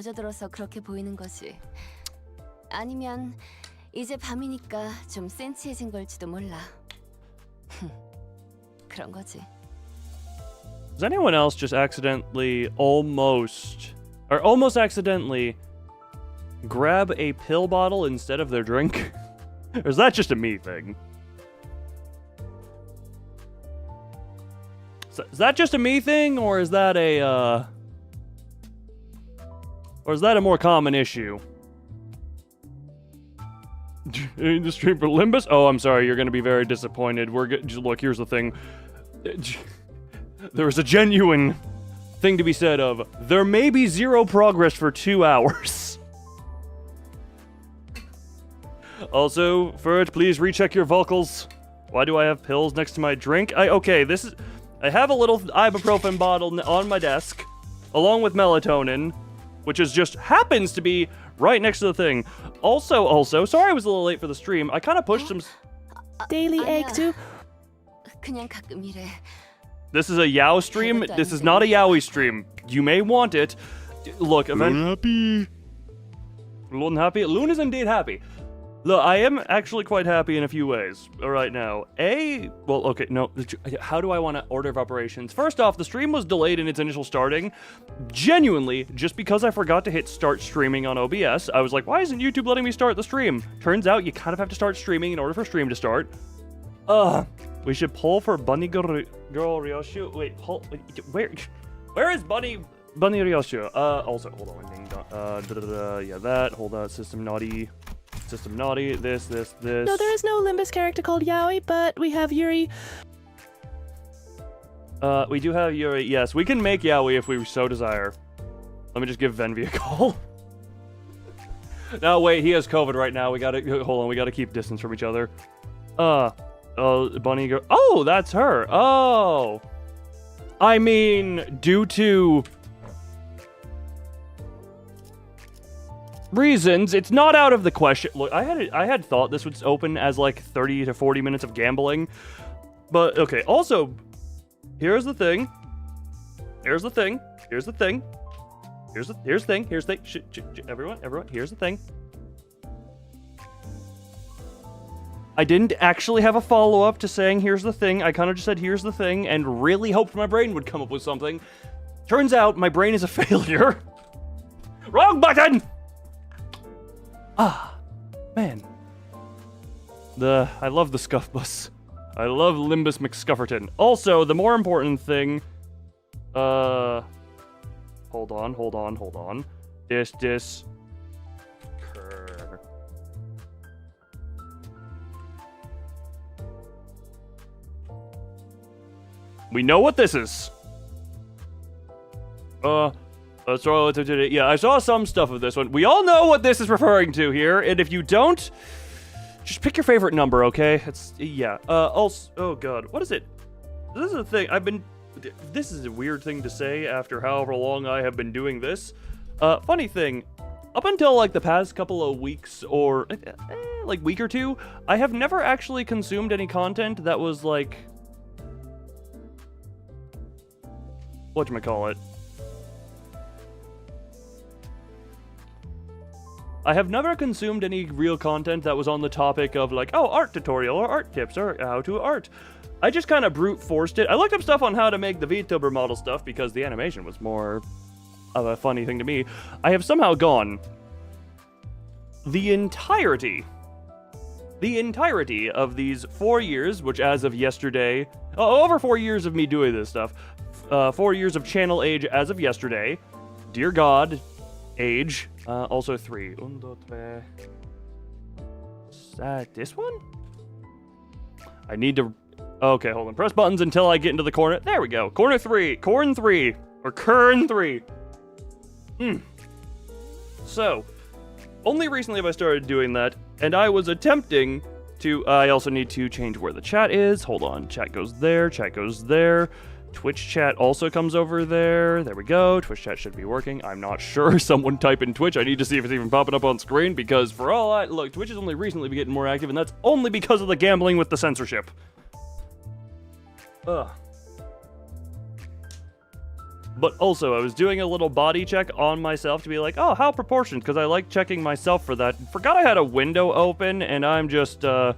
젖어들어서 그렇게 보이는 거지. 아니면 이제 밤이니까 좀 센치해진 걸지도 몰라. 그런 거지. Does anyone else just accidentally almost accidentally grab a pill bottle instead of their drink? Or is that just a me thing? Is that just a me thing, or is that a more common issue? In the stream for Limbus? Oh, I'm sorry, you're gonna be very disappointed. Look, here's the thing. There is a genuine thing to be said of, there may be zero progress for 2 hours. Also, Ferret, please recheck your vocals. Why do I have pills next to my drink? I have a little ibuprofen bottle on my desk, along with melatonin, which just happens to be right next to the thing. Also, sorry I was a little late for the stream. I kind of pushed some... Daily egg too? 그냥 가끔 이래. This is a Yao stream. This is not a Yaoi stream. You may want it. Look, Loon happy. Loon happy? Loon is indeed happy. Look, I am actually quite happy in a few ways right now. How do I want to order of operations? First off, the stream was delayed in its initial starting. Genuinely, just because I forgot to hit start streaming on OBS, I was like, why isn't YouTube letting me start the stream? Turns out you kind of have to start streaming in order for stream to start. We should pull for Bunny Girl Ryoshu. Wait, where is Bunny Ryoshu? Also, hold on, yeah, that, hold on, System Naughty, this. No, there is no Limbus character called Yaoi, but we have Yuri. We do have Yuri, yes, we can make Yaoi if we so desire. Let me just give Venvi a call. No, wait, he has COVID right now, we gotta keep distance from each other. Bunny Girl. Oh, that's her. Oh. I mean, due to reasons, it's not out of the question. Look, I had thought this would open as like 30 to 40 minutes of gambling. But okay, also, here's the thing. Everyone, here's the thing. Here's the thing. I didn't actually have a follow-up to saying here's the thing. I kind of just said here's the thing and really hoped my brain would come up with something. Turns out my brain is a failure. Wrong button! Ah, man. I love the Scuff Bus. I love Limbus McScufferton. Also, the more important thing... Hold on. This... We know what this is. Yeah, I saw some stuff of this one. We all know what this is referring to here, and if you don't, just pick your favorite number, okay? Also, oh god, what is it? This is a thing, this is a weird thing to say after however long I have been doing this. Funny thing, up until like the past couple of weeks, or like week or two, I have never actually consumed any content that was like... whatchamacallit. I have never consumed any real content that was on the topic of like, oh, art tutorial or art tips or how to art. I just kind of brute forced it. I looked up stuff on how to make the Vtuber model stuff because the animation was more of a funny thing to me. I have somehow gone the entirety of these 4 years, which as of yesterday, over 4 years of me doing this stuff, 4 years of channel age as of yesterday. Dear God, age. Also 3. Is that this one? I need to... Okay, hold on. Press buttons until I get into the corner. There we go. Corner 3. Corn 3. Or Kern 3. So, only recently have I started doing that, and I was attempting to... I also need to change where the chat is. Hold on. Chat goes there. Chat goes there. Twitch chat also comes over there. There we go. Twitch chat should be working. I'm not sure. Someone type in Twitch. I need to see if it's even popping up on screen because for all I... Look, Twitch has only recently been getting more active, and that's only because of the gambling with the censorship. Ugh. But also, I was doing a little body check on myself to be like, oh, how proportioned? Because I like checking myself for that. Forgot I had a window open, and I'm just, let's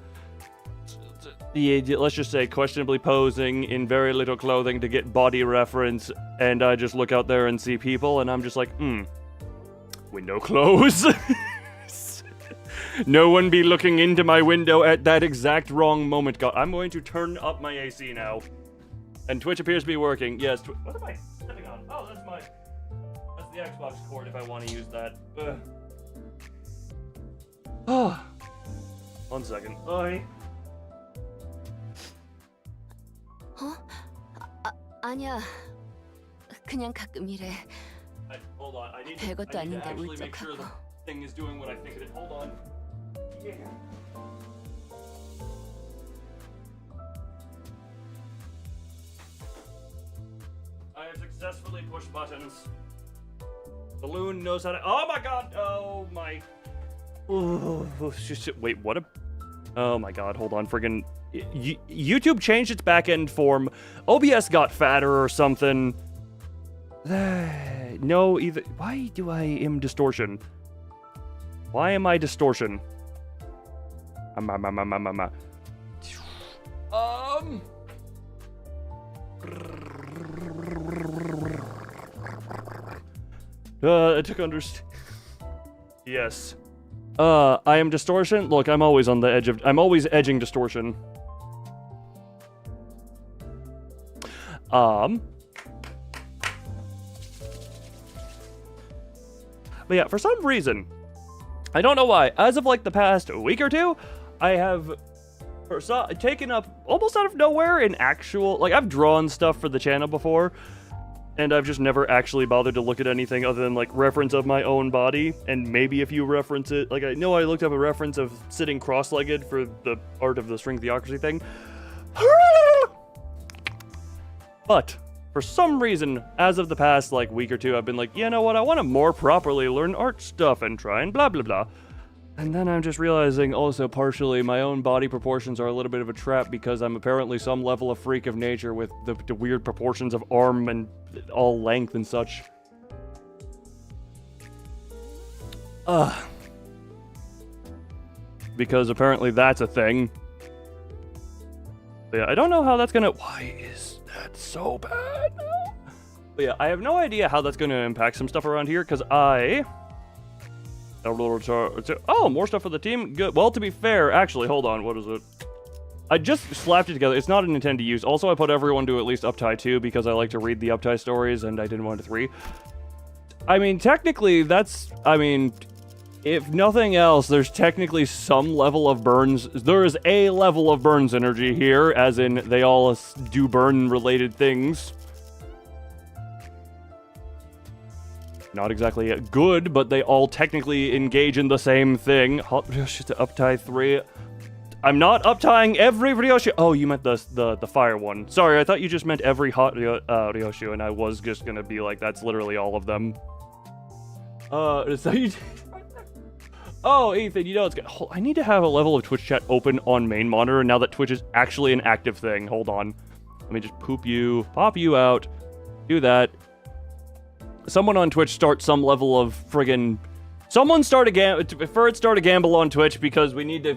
just say, questionably posing in very little clothing to get body reference, and I just look out there and see people, and I'm just like, window close. No one be looking into my window at that exact wrong moment. God, I'm going to turn up my AC now. And Twitch appears to be working. Yes, what am I stepping on? Oh, that's the Xbox cord if I want to use that. Oh. 1 second. Oi. 아니야. 그냥 가끔 이래. Hold on. I need 별것도 to 아닌데 actually make sure the 울적하고. thing is doing what I think it is. Hold on. Yeah. I have successfully pushed buttons. Balloon knows how to. Oh my god! Oh my. Ooh, wait, what a. Oh my god, hold on. Friggin'. YouTube changed its backend form. OBS got fatter or something. No, either. Why do I am distortion? Why am I distortion? I took understand. Yes. I am distortion. Look, I'm always on the edge of. I'm always edging distortion. But yeah, for some reason, I don't know why, as of like the past week or two, I have taken up almost out of nowhere an actual, like I've drawn stuff for the channel before, and I've just never actually bothered to look at anything other than like reference of my own body, and maybe if you reference it, like I know I looked up a reference of sitting cross-legged for the art of the string theocracy thing. But for some reason, as of the past like week or two, I've been like, you know what, I want to more properly learn art stuff and try and blah blah blah. And then I'm just realizing also partially my own body proportions are a little bit of a trap because I'm apparently some level of freak of nature with the weird proportions of arm and all length and such. Because apparently that's a thing. But yeah, I don't know how that's gonna. Why is that so bad? But yeah, I have no idea how that's gonna impact some stuff around here because oh, more stuff for the team. Good. Well, to be fair, actually, hold on. What is it? I just slapped it together. It's not an intended use. Also, I put everyone to at least Uptie 2 because I like to read the Uptie stories, and I didn't want to 3. I mean, technically, that's. I mean, if nothing else, there's technically some level of burns. There is a level of burns energy here, as in they all do burn-related things. Not exactly good, but they all technically engage in the same thing. Uptie 3. I'm not uptying every Ryoshu. Oh, you meant the fire one. Sorry, I thought you just meant every hot Ryoshu, and I was just gonna be like, that's literally all of them. So you. Oh, Ethan, you know it's good. I need to have a level of Twitch chat open on main monitor now that Twitch is actually an active thing. Hold on. Let me just pop you out. Do that. Someone on Twitch start some level of friggin'. Someone start a gamble on Twitch because we need to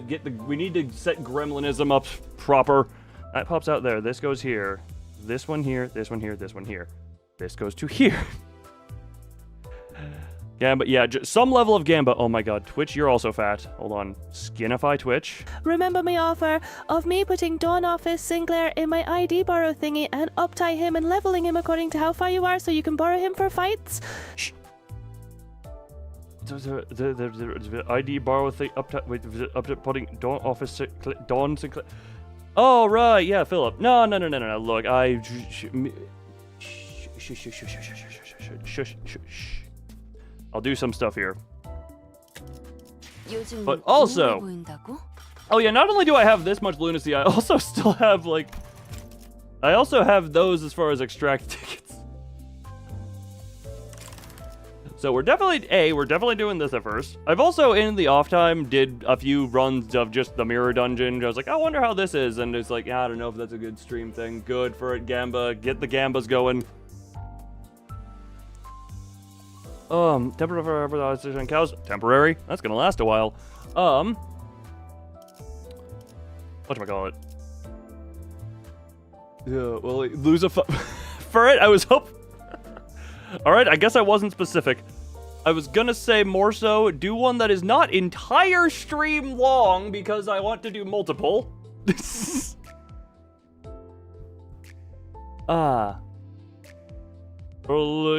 set gremlinism up proper. That pops out there. This goes here. This one here. This one here. This one here. This goes to here. Gamba, yeah, some level of Gamba. Oh my god, Twitch, you're also fat. Hold on. Skinify Twitch. Remember my offer of me putting Dawn Office Sinclair in my ID borrow thingy and uptie him and leveling him according to how far you are so you can borrow him for fights? Shh. The ID borrow thing up to putting Dawn Office Dawn Sinclair. Oh right, yeah, Philip. No. Look, shush. I'll do some stuff here. But also, oh yeah, not only do I have this much lunacy, I also still have those as far as extract tickets. So we're definitely doing this at first. I've also, in the off time, did a few runs of just the mirror dungeon. I was like, I wonder how this is, and it's like, yeah, I don't know if that's a good stream thing. Good for it, Gamba. Get the Gambas going. Temporary cows. Temporary. That's gonna last a while. Whatchamacallit? Yeah, well, lose a for it. I was All right, I guess I wasn't specific. I was gonna say more so do one that is not entire stream long because I want to do multiple.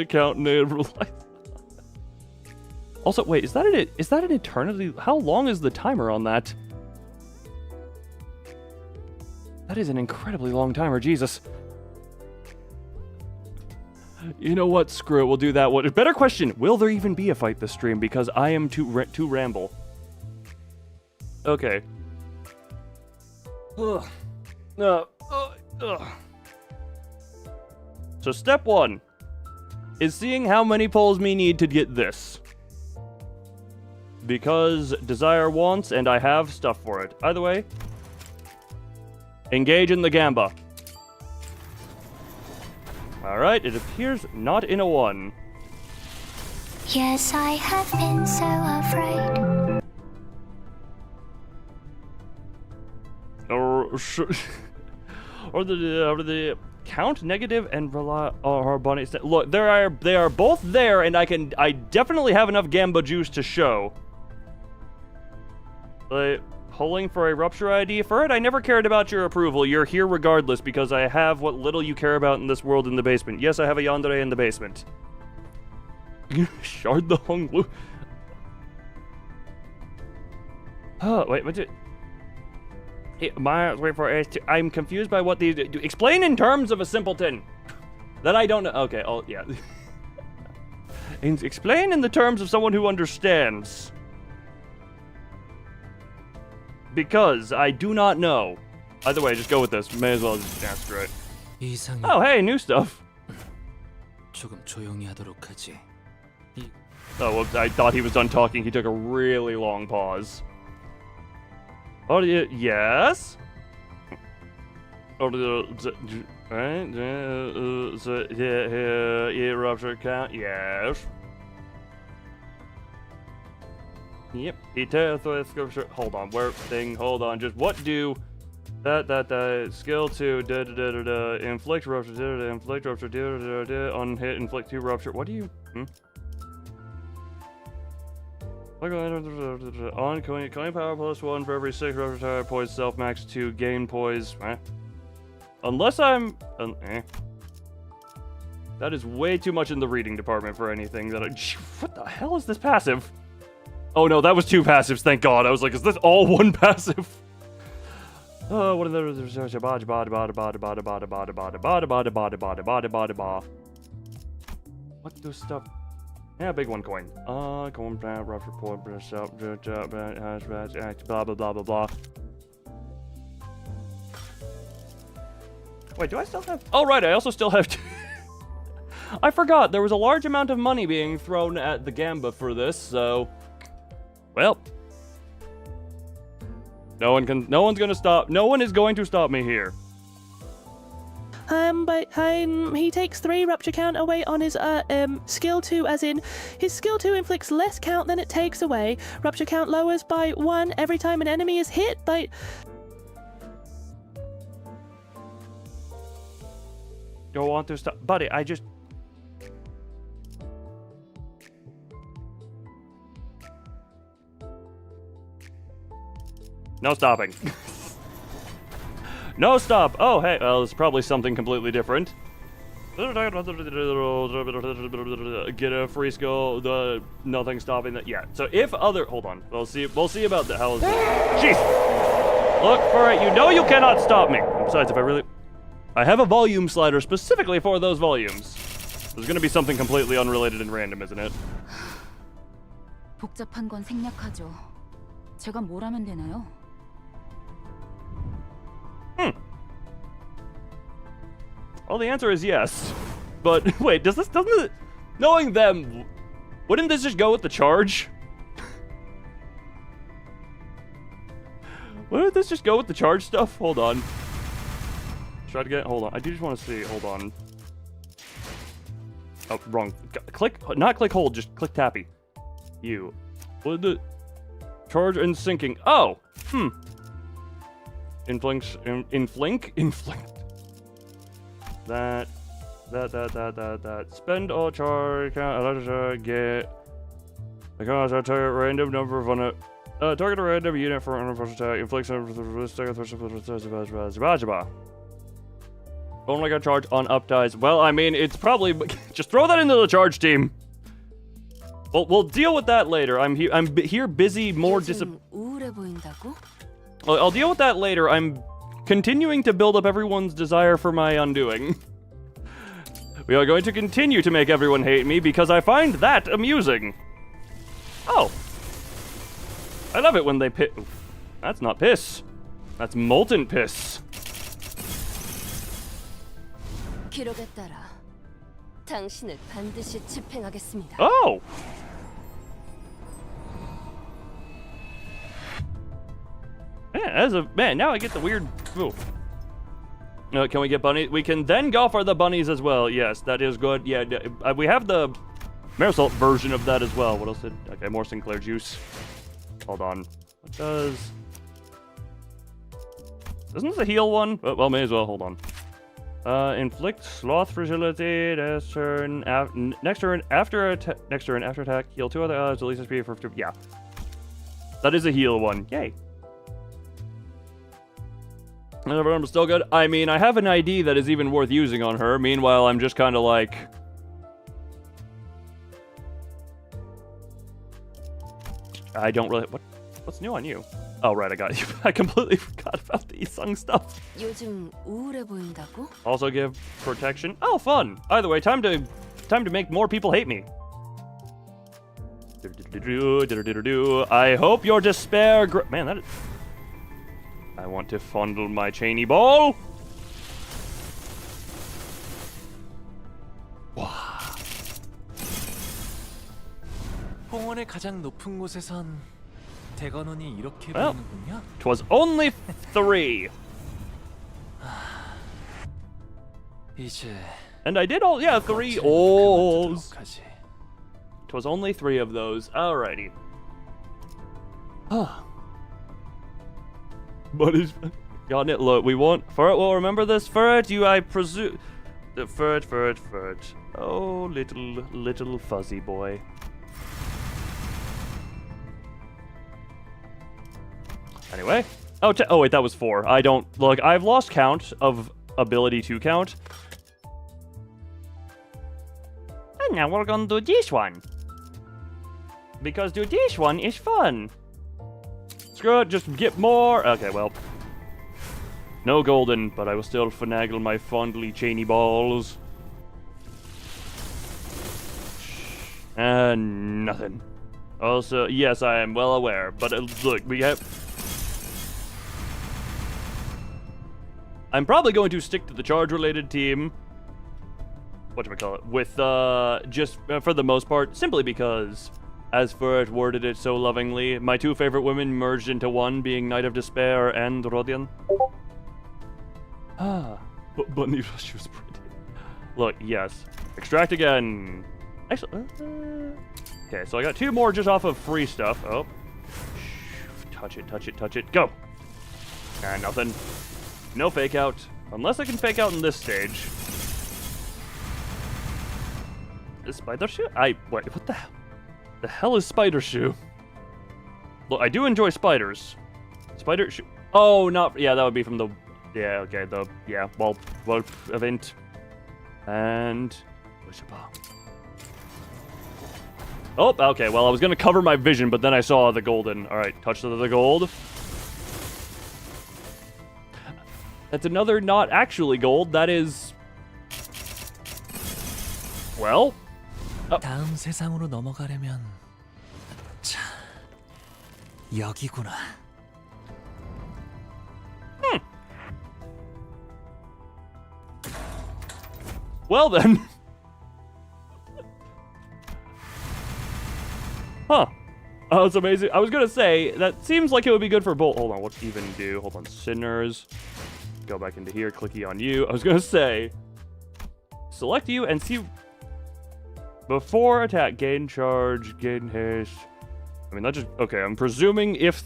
Count neighbor life. Also, wait, is that an eternity? How long is the timer on that? That is an incredibly long timer, Jesus. You know what? Screw it. We'll do that one. Better question. Will there even be a fight this stream? Because I am too ramble. Okay. Ugh. So step 1 is seeing how many polls we need to get this. Because desire wants, and I have stuff for it. Either way, engage in the gamba. Alright, it appears not in a 1. Yes, I have been so afraid. Or the count, negative, and rely or bunny. Look, they are both there, and I definitely have enough gamba juice to show. Pulling for a rupture ID. For it, I never cared about your approval. You're here regardless because I have what little you care about in this world in the basement. Yes, I have a yandere in the basement. Shard the Hung Blue. Oh, wait, what's it? Wait for it. I'm confused by what these do. Explain in terms of a simpleton. That I don't know. Okay, oh, yeah. Explain in the terms of someone who understands. Because I do not know. Either way, just go with this. May as well just answer it. Oh, hey, new stuff. Oh, well, I thought he was done talking. He took a really long pause. Oh, yes? Rupture count, yes. Yep. Hold on. Where thing? Hold on. Just what do that skill 2 inflict rupture inflict rupture unhit inflict 2 rupture. What do you? On coin power +1 for every 6 rupture tire poise self max 2 gain poise. Unless I'm that is way too much in the reading department for anything that what the hell is this passive? Oh no, that was 2 passives, thank God. I was like, is this all 1 passive? Oh, what are the what do stuff? Yeah, big 1 coin. Coin rough report, blah blah blah blah blah. Wait, do I still have? Oh right, I also still have I forgot there was a large amount of money being thrown at the gamba for this, so well, no one is going to stop me here. But he takes 3 rupture count away on his skill 2, as in his skill 2 inflicts less count than it takes away. Rupture count lowers by 1 every time an enemy is hit by. Don't want to stop, buddy. I just. No stopping. No stop. Oh, hey. Well, it's probably something completely different. Get a free skill. Nothing stopping that. Yeah. So if other, hold on. We'll see about that. How is it? Jeez. Look for it. You know you cannot stop me. Besides, if I have a volume slider specifically for those volumes. There's going to be something completely unrelated and random, isn't it? 복잡한 건 생략하죠. 제가 뭘 하면 되나요? Well, the answer is yes. But wait, doesn't it, knowing them, wouldn't this just go with the charge? Wouldn't this just go with the charge stuff? Hold on. Try to get, hold on. I do just want to see, hold on. Oh, wrong. Click, not click hold, just click tappy. You. What the? Charge and sinking. Oh! Inflink. That. Spend all charge, get. Because I target random number of on it. Target a random unit for an attack. Inflicts only got charge on up dies. Well, I mean, it's probably just throw that into the charge team. Well, we'll deal with that later. I'm here busy more 우울해 보인다고? I'll deal with that later. I'm continuing to build up everyone's desire for my undoing. We are going to continue to make everyone hate me because I find that amusing. Oh. I love it when they piss. That's not piss. That's molten piss. 기록에 따라 당신을 반드시 집행하겠습니다. Oh. Man, now I get the weird. Ooh. Can we get bunnies? We can then go for the bunnies as well. Yes, that is good. Yeah, we have the Marisol version of that as well. What else did? Okay, more Sinclair juice. Hold on. What does? Isn't this a heal one? Well, may as well. Hold on. Inflict sloth fragility. Next turn after attack. Heal 2 other allies. Release SP for yeah. That is a heal one. Yay. I'm still good. I mean, I have an ID that is even worth using on her. Meanwhile, I'm just kind of like. I don't really. What's new on you? Oh, right, I got you. I completely forgot about the Isung stuff. 요즘 우울해 보인다고? Also give protection. Oh, fun. Either way, time to make more people hate me. I hope your despair. Man, that is. I want to fondle my Cheney ball. 와. 홍원의 가장 높은 곳에선 대관원이 이렇게 Well, 보이는군요. 'twas only 3. 이제 And I did all, yeah, 3 alls. 하지. 'Twas only 3 of those. Alrighty. But it's got it. Look, we want Ferret. Well, remember this, Ferret. I presume the Ferret. Oh, little fuzzy boy. Anyway. Oh, wait, that was 4. I don't look. I've lost count of ability to count. And now we're gonna do this one. Because do this one is fun. Screw it, just get more. Okay, well. No golden, but I will still finagle my fondly Cheney balls. And nothing. Also, yes, I am well aware, but look, we have. I'm probably going to stick to the charge-related team. Whatchamacallit? With, just for the most part, simply because. As Ferret worded it so lovingly, my 2 favorite women merged into one, being Knight of Despair and Rodian. But Bunny Rush was pretty. Look, yes. Extract again. Actually, okay, so I got 2 more just off of free stuff. Oh. Touch it. Go! And nothing. No fake out. Unless I can fake out in this stage. Is Spider Shoe? Wait, what the hell? The hell is Spider Shoe? Look, I do enjoy spiders. Spider Shoe. Oh, not. Yeah, that would be from the. Yeah, okay, the. Yeah, Wulp event. And. Oh, okay, well, I was gonna cover my vision, but then I saw the golden. Alright, touch the gold. That's another not actually gold. That is. Well. 다음 세상으로 넘어가려면 자, 여기구나. Well then. Huh. Oh, it's amazing. I was gonna say, that seems like it would be good for both. Hold on, what's even do? Hold on, Sinners. Go back into here, clicky on you. I was gonna say, select you and see. Before attack, gain charge, gain haste. I mean, that just... Okay, I'm presuming if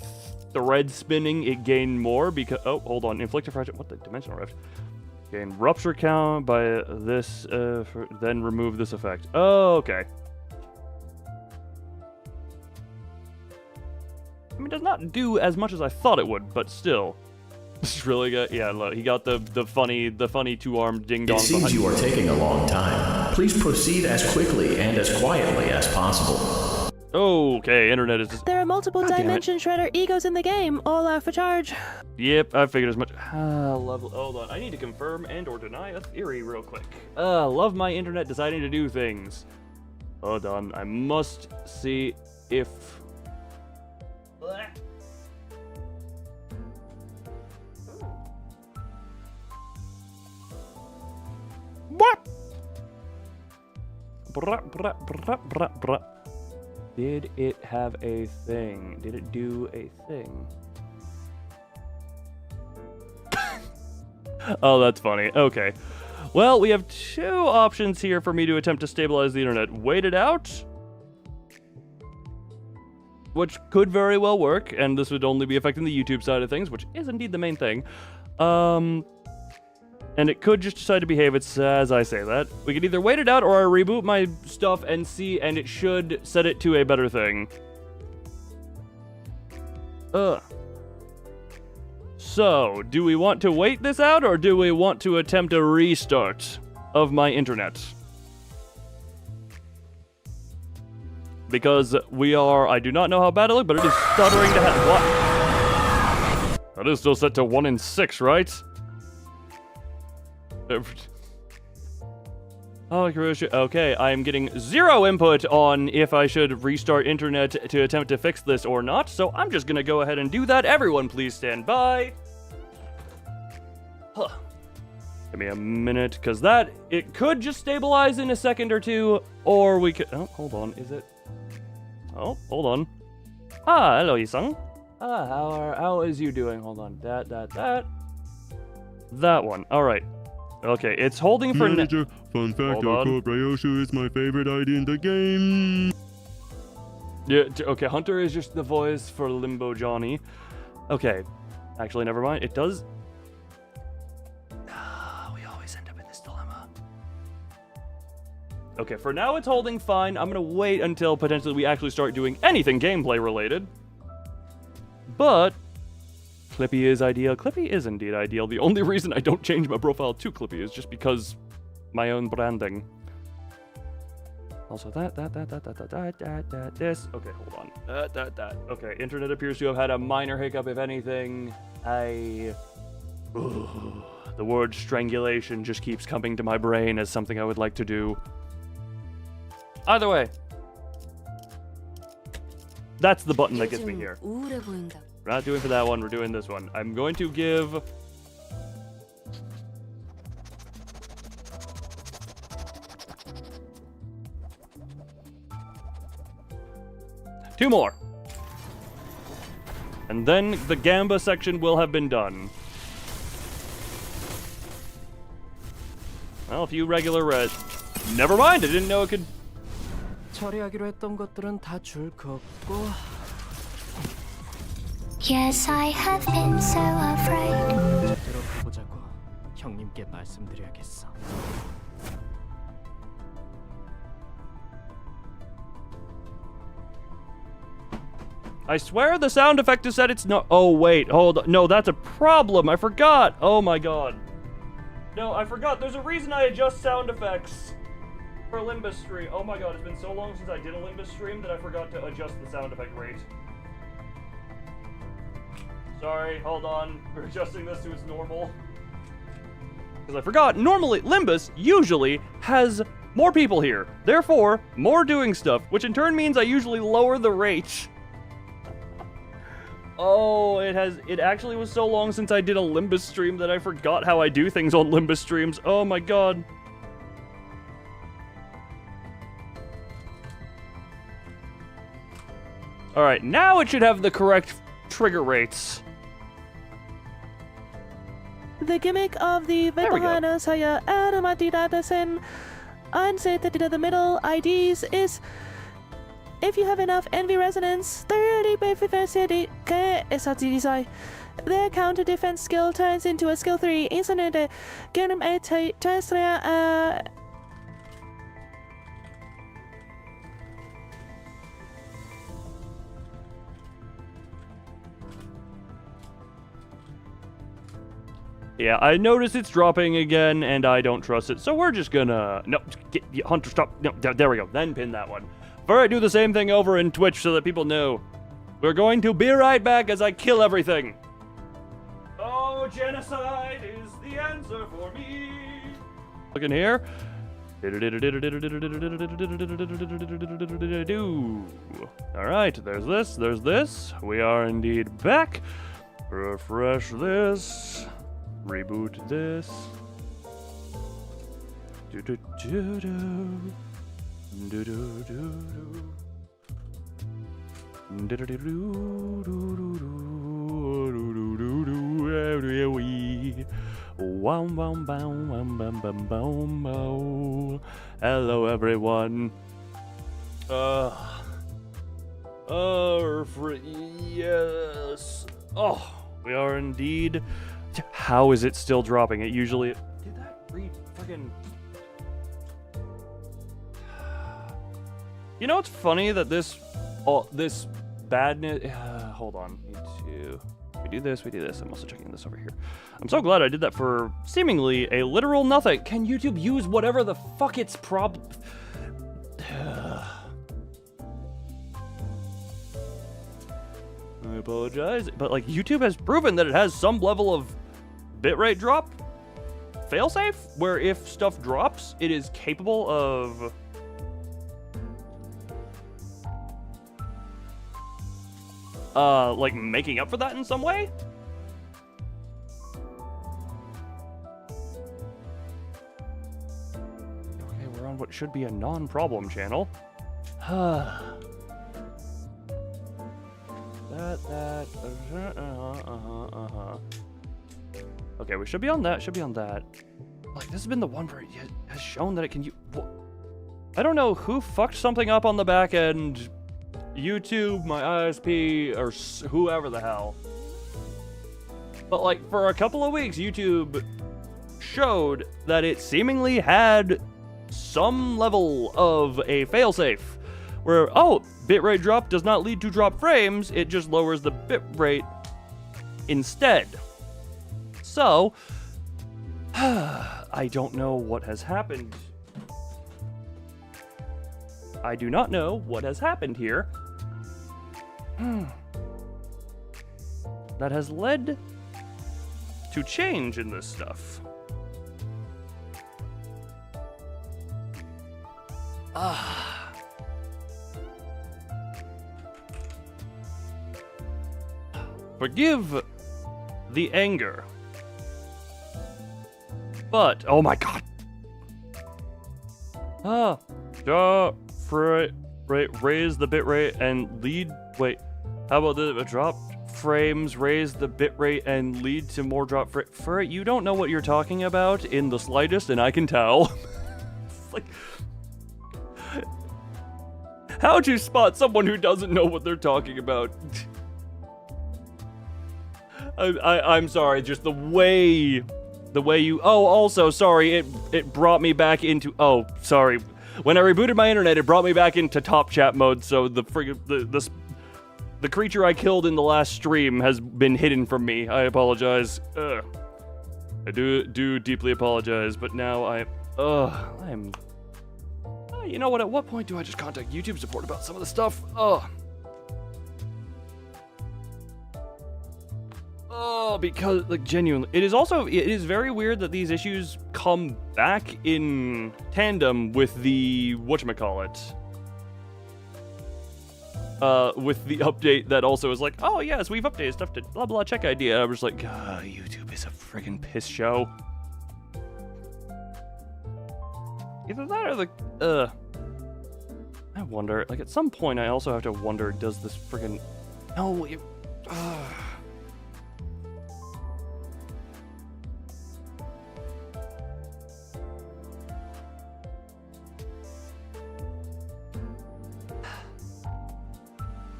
thread spinning, it gained more because... Oh, hold on. Inflict a fragile... What the? Dimensional rift. Gain rupture count by this, then remove this effect. Oh, okay. I mean, it does not do as much as I thought it would, but still. This is really good. Yeah, look, he got the funny two-armed ding-dong. It seems you are taking a long time. Please proceed as quickly and as quietly as possible. Okay, internet is... There are multiple God damn it. Dimension Shredder egos in the game, all out for charge. Yep, I figured as much. Level. Hold on, I need to confirm and or deny a theory real quick. Love my internet deciding to do things. Hold on, I must see if... What? Did it have a thing? Did it do a thing? Oh, that's funny. Okay. Well, we have two options here for me to attempt to stabilize the internet. Wait it out, which could very well work, and this would only be affecting the YouTube side of things, which is indeed the main thing. And it could just decide to behave as I say that. We could either wait it out or I reboot my stuff and see, and it should set it to a better thing. So, do we want to wait this out, or do we want to attempt a restart of my internet? Because I do not know how bad it looks, but it is stuttering to hell. What? That is still set to 1 in 6, right? Oh, okay, I am getting 0 input on if I should restart internet to attempt to fix this or not, so I'm just gonna go ahead and do that. Everyone, please stand by. Huh. Give me a minute, because it could just stabilize in a second or two, or we could... Oh, hold on, is it... Oh, hold on. Hello, Yisung. How is you doing? Hold on, that one, alright. Okay, it's holding for... Manager, fun fact, K Corp Ryoshu is my favorite ID in the game. Yeah, okay, Hunter is just the voice for Limbo Johnny. Okay, actually, never mind. It does... We always end up in this dilemma. Okay, for now it's holding fine. I'm gonna wait until potentially we actually start doing anything gameplay related. But... Clippy is ideal. Clippy is indeed ideal. The only reason I don't change my profile to Clippy is just because my own branding. Also this. Okay, hold on. Okay, internet appears to have had a minor hiccup, if anything. The word strangulation just keeps coming to my brain as something I would like to do. Either way. That's the button that gets me here. We're not doing for that one, we're doing this one. I'm going to give... two more. And then the Gamba section will have been done. Well, a few regular red. Never mind, I didn't know it could... 처리하기로 했던 것들은 다 줄 거 없고. Yes, I have been so afraid. 제대로 가보자고 형님께 말씀드려야겠어. I swear the sound effect is set it's no... Oh, wait, hold on. No, that's a problem. I forgot. Oh, my God. No, I forgot. There's a reason I adjust sound effects for Limbus stream. Oh, my God. It's been so long since I did a Limbus stream that I forgot to adjust the sound effect rate. Sorry, hold on. We're adjusting this to its normal. Because I forgot, normally, Limbus usually has more people here. Therefore, more doing stuff, which in turn means I usually lower the rate. Oh, it actually was so long since I did a Limbus stream that I forgot how I do things on Limbus streams. Oh my god. Alright, now it should have the correct trigger rates. The gimmick of the There we go. Vetohana Saya Aramatidatasen unsaid to the middle IDs is if you have enough envy resonance, 30 their counter defense skill turns into a skill 3 incident genom Yeah, I notice it's dropping again, and I don't trust it, so we're just gonna... No, Hunter, stop. No, there we go. Then pin that one. Alright, do the same thing over in Twitch so that people know. We're going to be right back as I kill everything. Oh, genocide is the answer for me. Look in here. Alright, there's this. We are indeed back. Refresh this. Reboot this. Hello, everyone. Yes. Oh, we are indeed. How is it still dropping? It usually. Did that read friggin'. You know, it's funny that this badness. Hold on. We do this. I'm also checking this over here. I'm so glad I did that for seemingly a literal nothing. Can YouTube use whatever the fuck its problem? I apologize, but like YouTube has proven that it has some level of bitrate drop failsafe, where if stuff drops, it is capable of like making up for that in some way. Okay, we're on what should be a non-problem channel. Okay, we should be on that. Like, this has been the one where it has shown that it can I don't know who fucked something up on the back end. YouTube, my ISP, or whoever the hell. But like, for a couple of weeks, YouTube showed that it seemingly had some level of a failsafe. Where, bitrate drop does not lead to drop frames, it just lowers the bitrate instead. So, I don't know what has happened. I do not know what has happened here. That has led to change in this stuff. Forgive the anger. But, oh my god. Raise the bitrate and lead. Wait, how about the drop frames? Raise the bitrate and lead to more drop frames. You don't know what you're talking about in the slightest, and I can tell. It's like, how'd you spot someone who doesn't know what they're talking about? I'm sorry, just the way you. Oh, also sorry, it brought me back into. Oh, sorry. When I rebooted my internet, it brought me back into top chat mode, so the creature I killed in the last stream has been hidden from me. I apologize. I do deeply apologize, but now I'm... you know what, at what point do I just contact YouTube support about some of the stuff? Because, like, genuinely, it is very weird that these issues come back in tandem with the, whatchamacallit, with the update that also is like, oh yes, we've updated stuff to blah blah check ID. And I was like, YouTube is a friggin' piss show. Either that or the, I wonder, like, at some point I also have to wonder, does this friggin', no,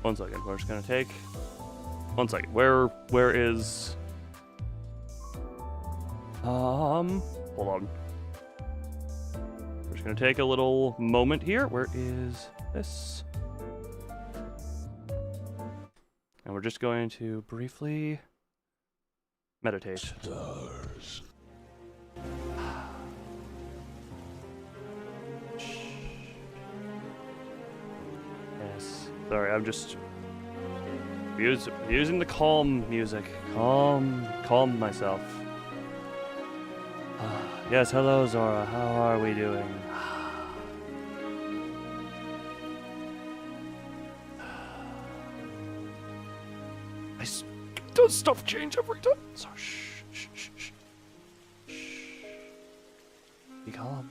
1 second. We're just gonna take 1 second. Where is hold on. We're just gonna take a little moment here. Where is this? And we're just going to briefly meditate. Stars. Yes. Sorry, I'm just using the calm music. Calm myself. Yes, hello Zora. How are we doing? Does stuff change every time? So shh. Be calm.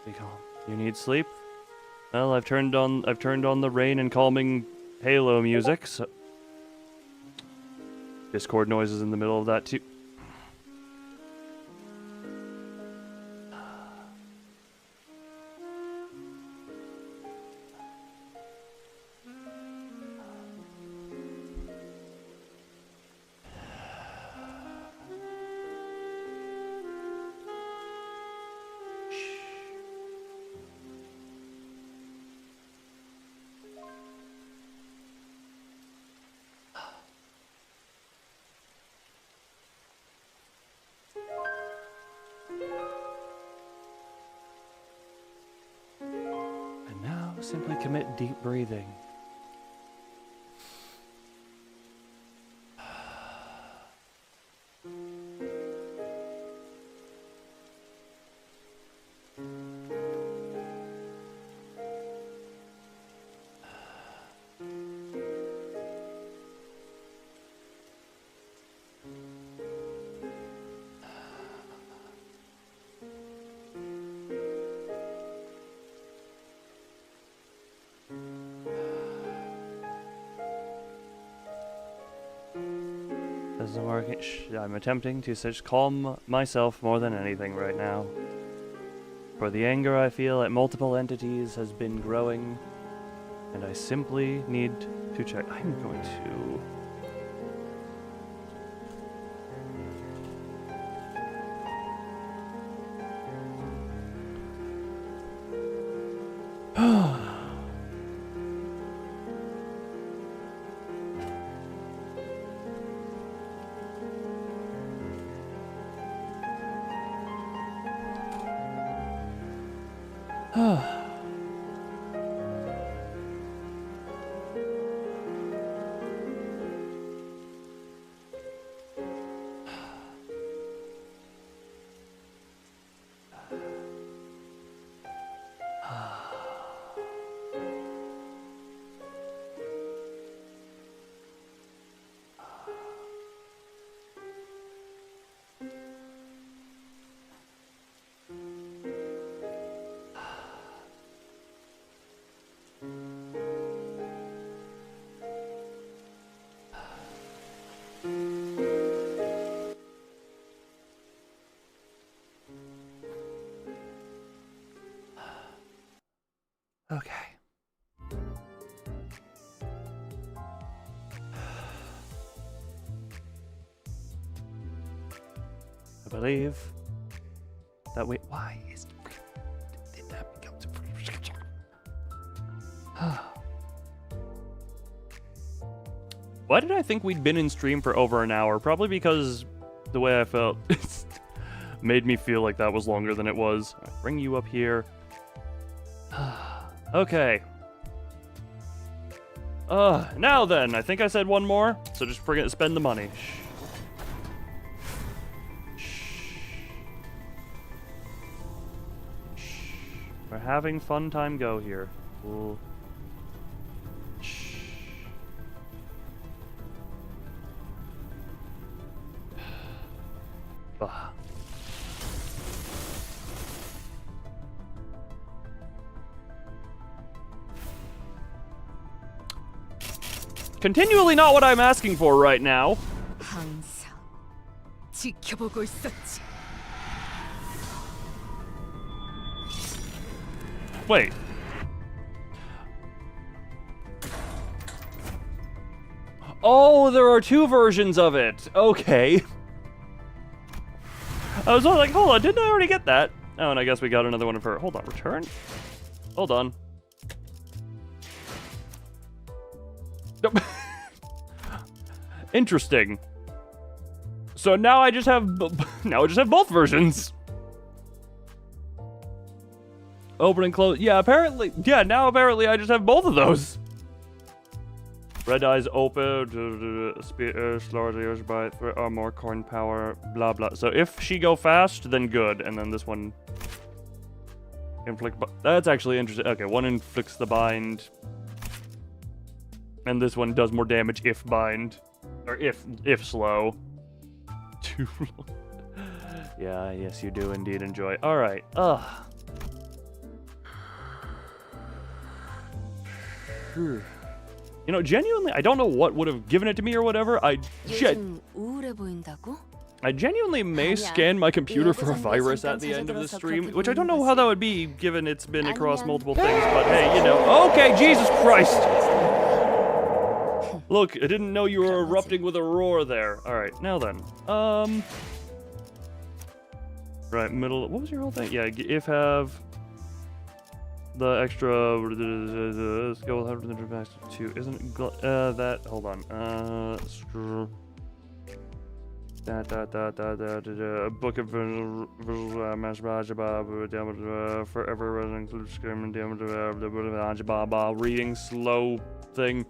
Be calm. You need sleep? Well, I've turned on the rain and calming Halo music. So Discord noises in the middle of that too. Simply commit deep breathing. Doesn't work. I'm attempting to just calm myself more than anything right now. For the anger I feel at multiple entities has been growing, and I simply need to check. I'm going to... Okay. I believe that we... Why is... Did that become... Why did I think we'd been in stream for over an hour? Probably because the way I felt made me feel like that was longer than it was. I'll bring you up here. Okay. Now then, I think I said one more, so just spend the money. We're having fun time go here. Cool. Continually not what I'm asking for right now. 항상 지켜보고 있었지. Wait. Oh, there are 2 versions of it. Okay. I was like, hold on, didn't I already get that? Oh, and I guess we got another one of her. Hold on, return? Hold on. Nope. Interesting. So now I just have both versions. Open and close. Yeah, apparently. Yeah, now apparently I just have both of those. Red eyes open, slower by 3 or more coin power, blah blah. So if she go fast, then good, and then this one inflict. That's actually interesting. Okay, one inflicts the bind, and this one does more damage if bind, or if slow. Too long. Yeah, yes, you do indeed enjoy. All right. You know, genuinely, I don't know what would have given it to me or whatever. 요즘 우울해 보인다고? I genuinely may scan my computer for a virus at the end of the stream, which I don't know how that would be, given it's been across multiple things, but hey, you know. Okay, Jesus Christ! Look, I didn't know you were erupting with a roar there. Alright, now then. Right, middle, what was your whole thing? Yeah, if have... The extra skill have to isn't that hold on book of forever includes reading slow thing.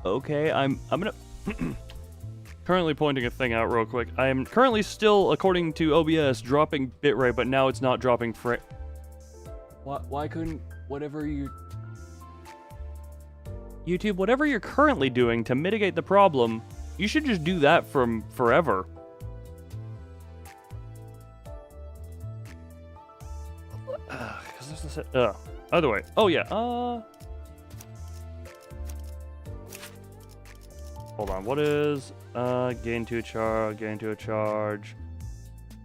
Okay, I'm gonna currently pointing a thing out real quick. I am currently still, according to OBS, dropping bitrate, but now it's not dropping frame. Why couldn't whatever YouTube, whatever you're currently doing to mitigate the problem, you should just do that from forever. Because this is other way. Oh yeah. Hold on, what is gain 2 charge, gain 2 charge,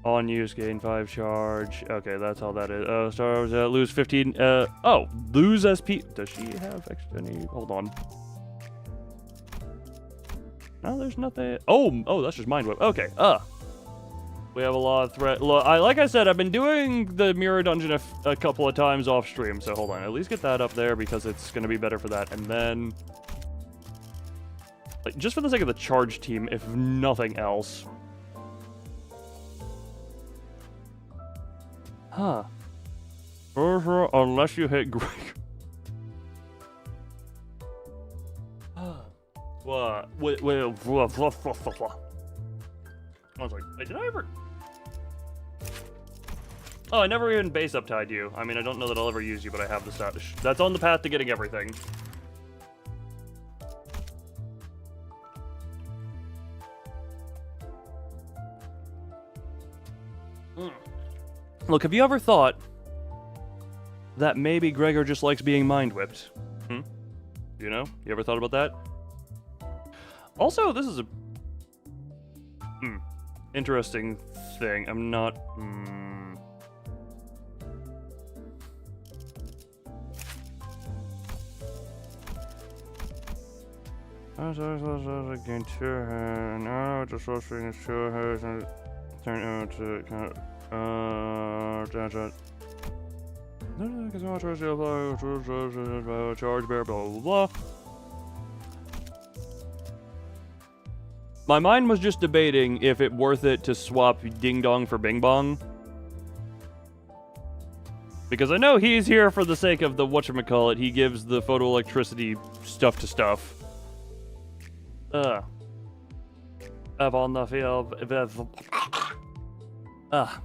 on use, gain 5 charge. Okay, that's all that is. Stars, lose 15, oh, lose SP. Does she have extra any? Hold on. No, there's nothing. Oh, that's just mind whip. Okay, we have a lot of threat. Like I said, I've been doing the mirror dungeon a couple of times off stream, so hold on, at least get that up there because it's gonna be better for that, and then. Like, just for the sake of the charge team, if nothing else. Huh. Unless you hit Greg. What? Wait, I was like, wait, did I ever? Oh, I never even base uptied you. I mean, I don't know that I'll ever use you, but I have the stat. That's on the path to getting everything. Look, have you ever thought that maybe Gregor just likes being mind-whipped? You know? You ever thought about that? Also, this is a... interesting thing. I'm not... Gain 2 now it's associating 2 heads and turn into kind of charge bear, blah blah blah. My mind was just debating if it's worth it to swap Ding Dong for Bing Bong. Because I know he's here for the sake of the whatchamacallit, he gives the photoelectricity stuff to stuff. Up on the field.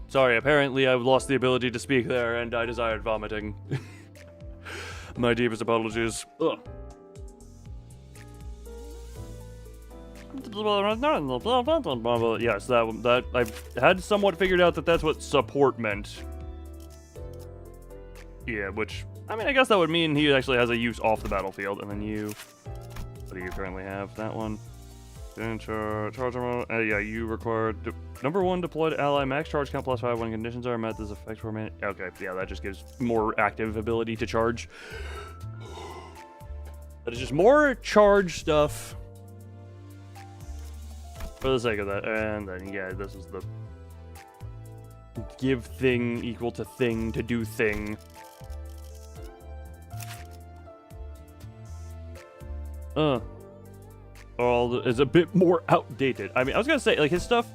Sorry, apparently I've lost the ability to speak there and I desired vomiting. My deepest apologies. Yes, that I've had somewhat figured out that that's what support meant. Yeah, which, I mean, I guess that would mean he actually has a use off the battlefield, and then you... What do you currently have? That one. Yeah, you require number 1 deployed ally max charge count +5 when conditions are met. This effect for a minute. Okay, yeah, that just gives more active ability to charge. That is just more charge stuff for the sake of that. And then yeah, this is the give thing equal to thing to do thing. Is a bit more outdated. I mean, I was gonna say, like, his stuff,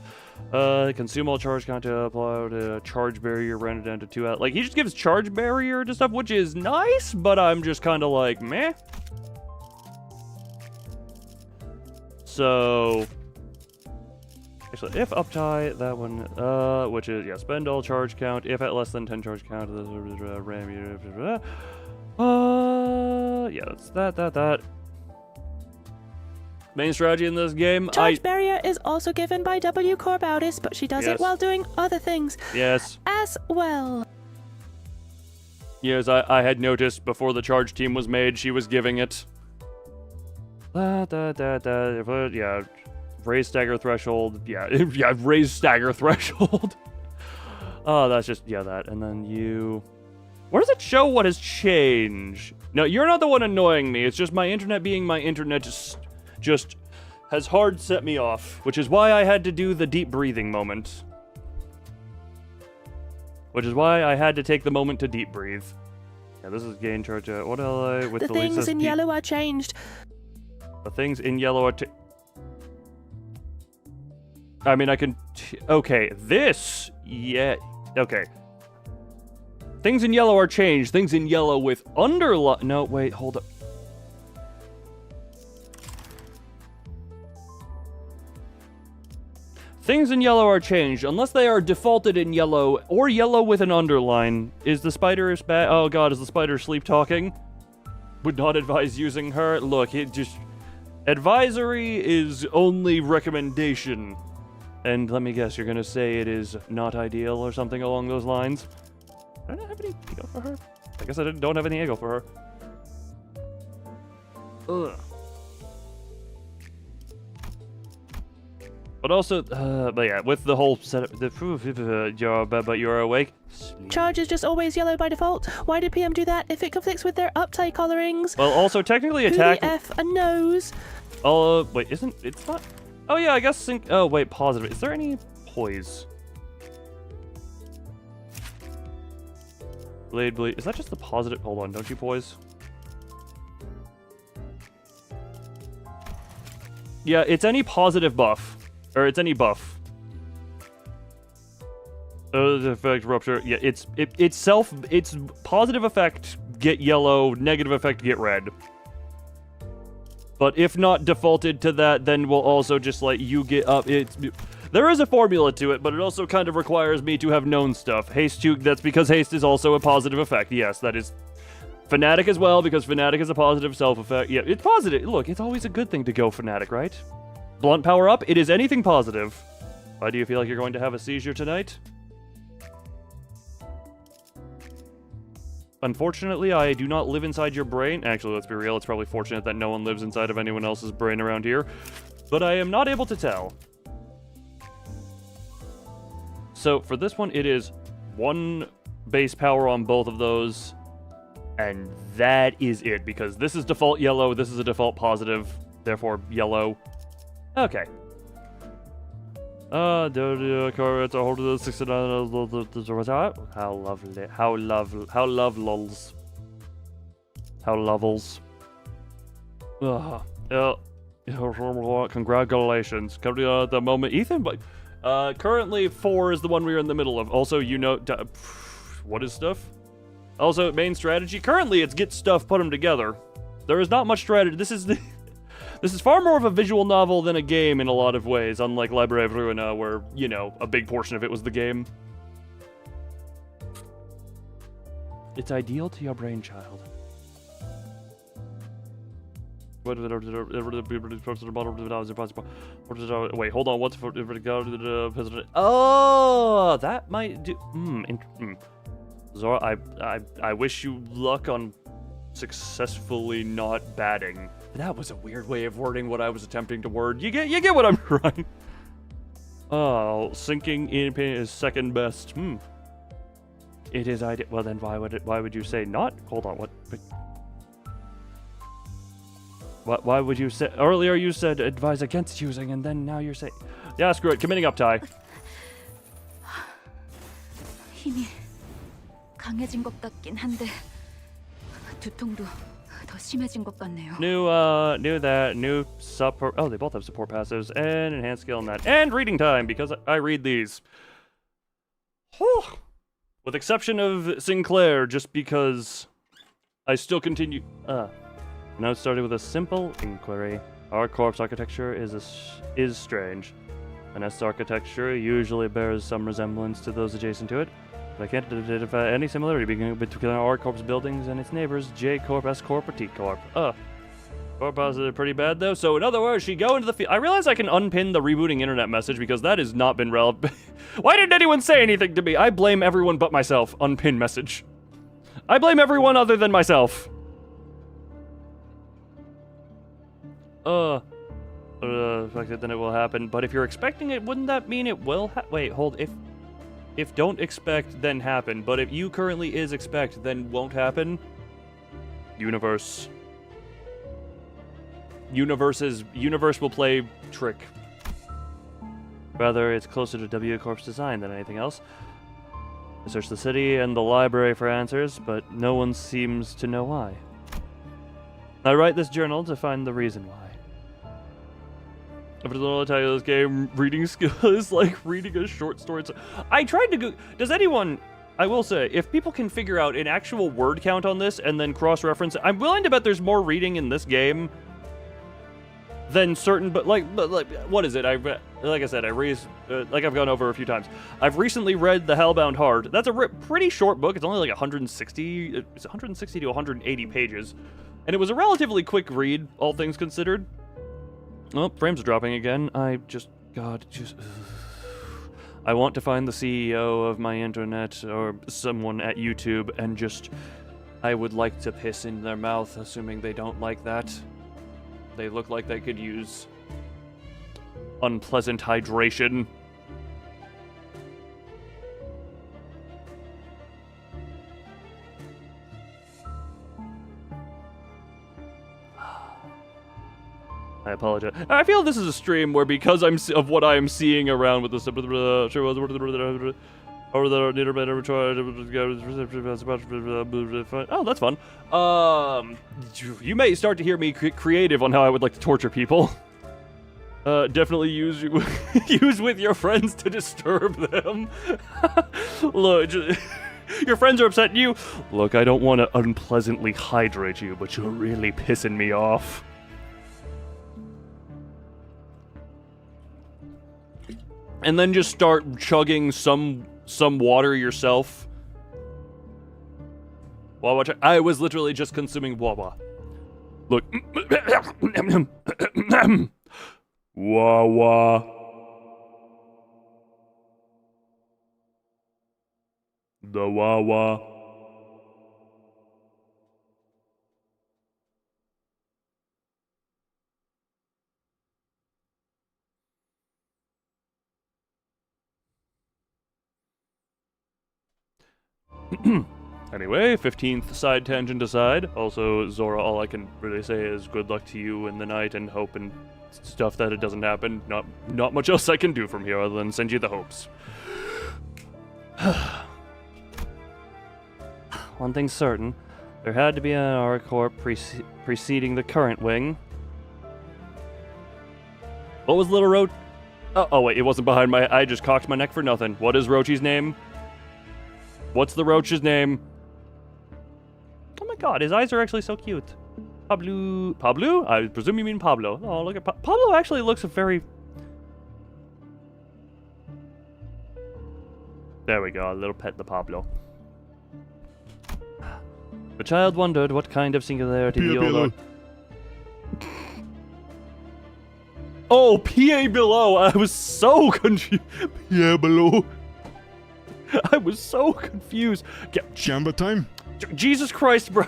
consume all charge count to apply to charge barrier, run it down to 2 out. Like, he just gives charge barrier to stuff, which is nice, but I'm just kind of like, meh. So, actually, if uptie, that one, which is, yeah, spend all charge count, if at less than 10 charge count, yeah, that's that. Main strategy in this game, Charge barrier is also given by W Corp Audis, but she does it while doing other things. Yes. As well. Yes, I had noticed before the charge team was made, she was giving it. Yeah. Raise stagger threshold. Yeah, yeah, raise stagger threshold. Oh, that's just, yeah, that. And then you... Where does it show what has changed? No, you're not the one annoying me. It's just my internet being my internet just has hard set me off, which is why I had to do the deep breathing moment. Which is why I had to take the moment to deep breathe. Yeah, this is gain charge. What ally with the things in yellow are changed. The things in yellow are... I mean, I can... Okay, this... Yeah, okay. Things in yellow are changed. Things in yellow with underline... No, wait, hold up. Things in yellow are changed, unless they are defaulted in yellow, or yellow with an underline. Is the spider bad? Oh god, is the spider sleep talking? Would not advise using her. Look, it just... Advisory is only recommendation. And let me guess, you're gonna say it is not ideal or something along those lines? I don't have any ego for her. I guess I don't have any ego for her. Ugh. But also, but yeah, with the whole setup, but you're awake. Charge is just always yellow by default. Why did PM do that if it conflicts with their uptie colorings? Well, also technically attack. Who the F knows? Oh, wait, it's not? Oh yeah, I guess sync. Oh wait, positive. Is there any poise? Blade. Is that just the positive? Hold on, don't you poise? Yeah, it's any positive buff. Or it's any buff. The effect rupture. Yeah, it's positive effect get yellow, negative effect get red. But if not defaulted to that, then we'll also just let you get up. There is a formula to it, but it also kind of requires me to have known stuff. Haste 2, that's because haste is also a positive effect. Yes, that is Fanatic as well, because Fanatic is a positive self-effect. Yeah, it's positive. Look, it's always a good thing to go Fanatic, right? Blunt power up, it is anything positive. Why do you feel like you're going to have a seizure tonight? Unfortunately, I do not live inside your brain. Actually, let's be real, it's probably fortunate that no one lives inside of anyone else's brain around here. But I am not able to tell. So, for this one, it is 1 base power on both of those. And that is it, because this is default yellow, this is a default positive, therefore yellow. Okay. How lovely, how lols. How levels. Congratulations. Currently at the moment, Ethan, but currently 4 is the one we're in the middle of. Also, you know, what is stuff? Also, main strategy, currently it's get stuff, put them together. There is not much strategy. This is far more of a visual novel than a game in a lot of ways, unlike Library of Ruina, where, you know, a big portion of it was the game. It's ideal to your brainchild. Wait, hold on, what's for... Oh, that might do... Zora, I wish you luck on successfully not batting That was a weird way of wording what I was attempting to word. You get what I'm trying. Oh, sinking in pain is second best. It is ideal. Well, then why would you say not? Hold on, what? Why would you say earlier? You said advise against using, and then now you're saying, yeah, screw it. Committing up, Ty. 힘이 강해진 것 같긴 한데 두통도 더 심해진 것 같네요. New support. Oh, they both have support passives and enhanced skill in that, and reading time because I read these. With exception of Sinclair, just because I still continue. Now it started with a simple inquiry. Our corpse architecture is strange. An S architecture usually bears some resemblance to those adjacent to it, but I can't identify any similarity between our corp's buildings and its neighbors, J Corp, S Corp, or T Corp. Corp is pretty bad though. So in other words, she go into the field. I realize I can unpin the rebooting internet message because that has not been relevant. Why didn't anyone say anything to me? I blame everyone but myself. Unpin message. I blame everyone other than myself. Expected then it will happen. But if you're expecting it, wouldn't that mean it will wait, hold. If don't expect, then happen. But if you currently is expect, then won't happen. Universe will play trick. Rather, it's closer to W Corp's design than anything else. I searched the city and the library for answers, but no one seems to know why. I write this journal to find the reason why. If it's all I tell you, this game reading skill is like reading a short story. I tried to go. Does anyone? I will say, if people can figure out an actual word count on this and then cross-reference, I'm willing to bet there's more reading in this game than certain. But like, what is it? Like I said, like I've gone over a few times. I've recently read The Hellbound Heart. That's a pretty short book. It's only like 160. It's 160 to 180 pages, and it was a relatively quick read, all things considered. Oh, frames are dropping again. I want to find the CEO of my internet or someone at YouTube and I would like to piss in their mouth, assuming they don't like that. They look like they could use unpleasant hydration. I apologize. I feel this is a stream where, because of what I'm seeing around with this, oh, that's fun. You may start to hear me creative on how I would like to torture people. Definitely use with your friends to disturb them. Look, your friends are upsetting you. Look, I don't want to unpleasantly hydrate you, but you're really pissing me off. And then just start chugging some water yourself. Wawa, I was literally just consuming Wawa. Look. Wawa. The Wawa. Anyway, 15th side tangent aside. Also, Zora, all I can really say is good luck to you in the night and hope and stuff that it doesn't happen. Not much else I can do from here other than send you the hopes. One thing's certain. There had to be an R Corp preceding the current wing. What was Little Roach? Oh wait, it wasn't behind my... I just cocked my neck for nothing. What is Roachy's name? What's the roach's name? Oh my god, his eyes are actually so cute. Pablo? I presume you mean Pablo. Oh, look at Pablo actually looks very... There we go, a little pet the Pablo. The child wondered what kind of singularity the old... Oh, P.A. below! I was so confused. P.A. below. I was so confused. Jamba time? Jesus Christ, bro.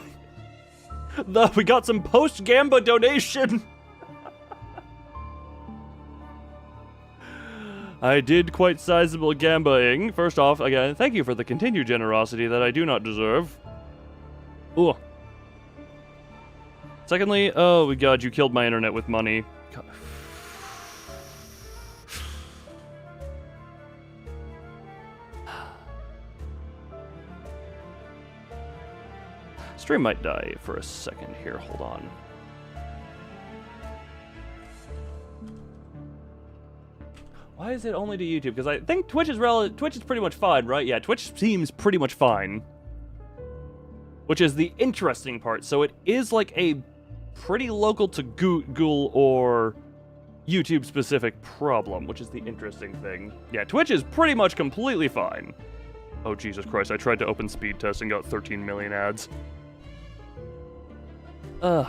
We got some post-Gamba donation. I did quite sizable Gambaing. First off, again, thank you for the continued generosity that I do not deserve. Ooh. Secondly, oh god, you killed my internet with money. God. Stream might die for a second here, hold on. Why is it only to YouTube? Because I think Twitch is pretty much fine, right? Yeah, Twitch seems pretty much fine. Which is the interesting part. So it is like a pretty local to Google or YouTube specific problem, which is the interesting thing. Yeah, Twitch is pretty much completely fine. Oh, Jesus Christ, I tried to open speed test and got 13 million ads. Ugh.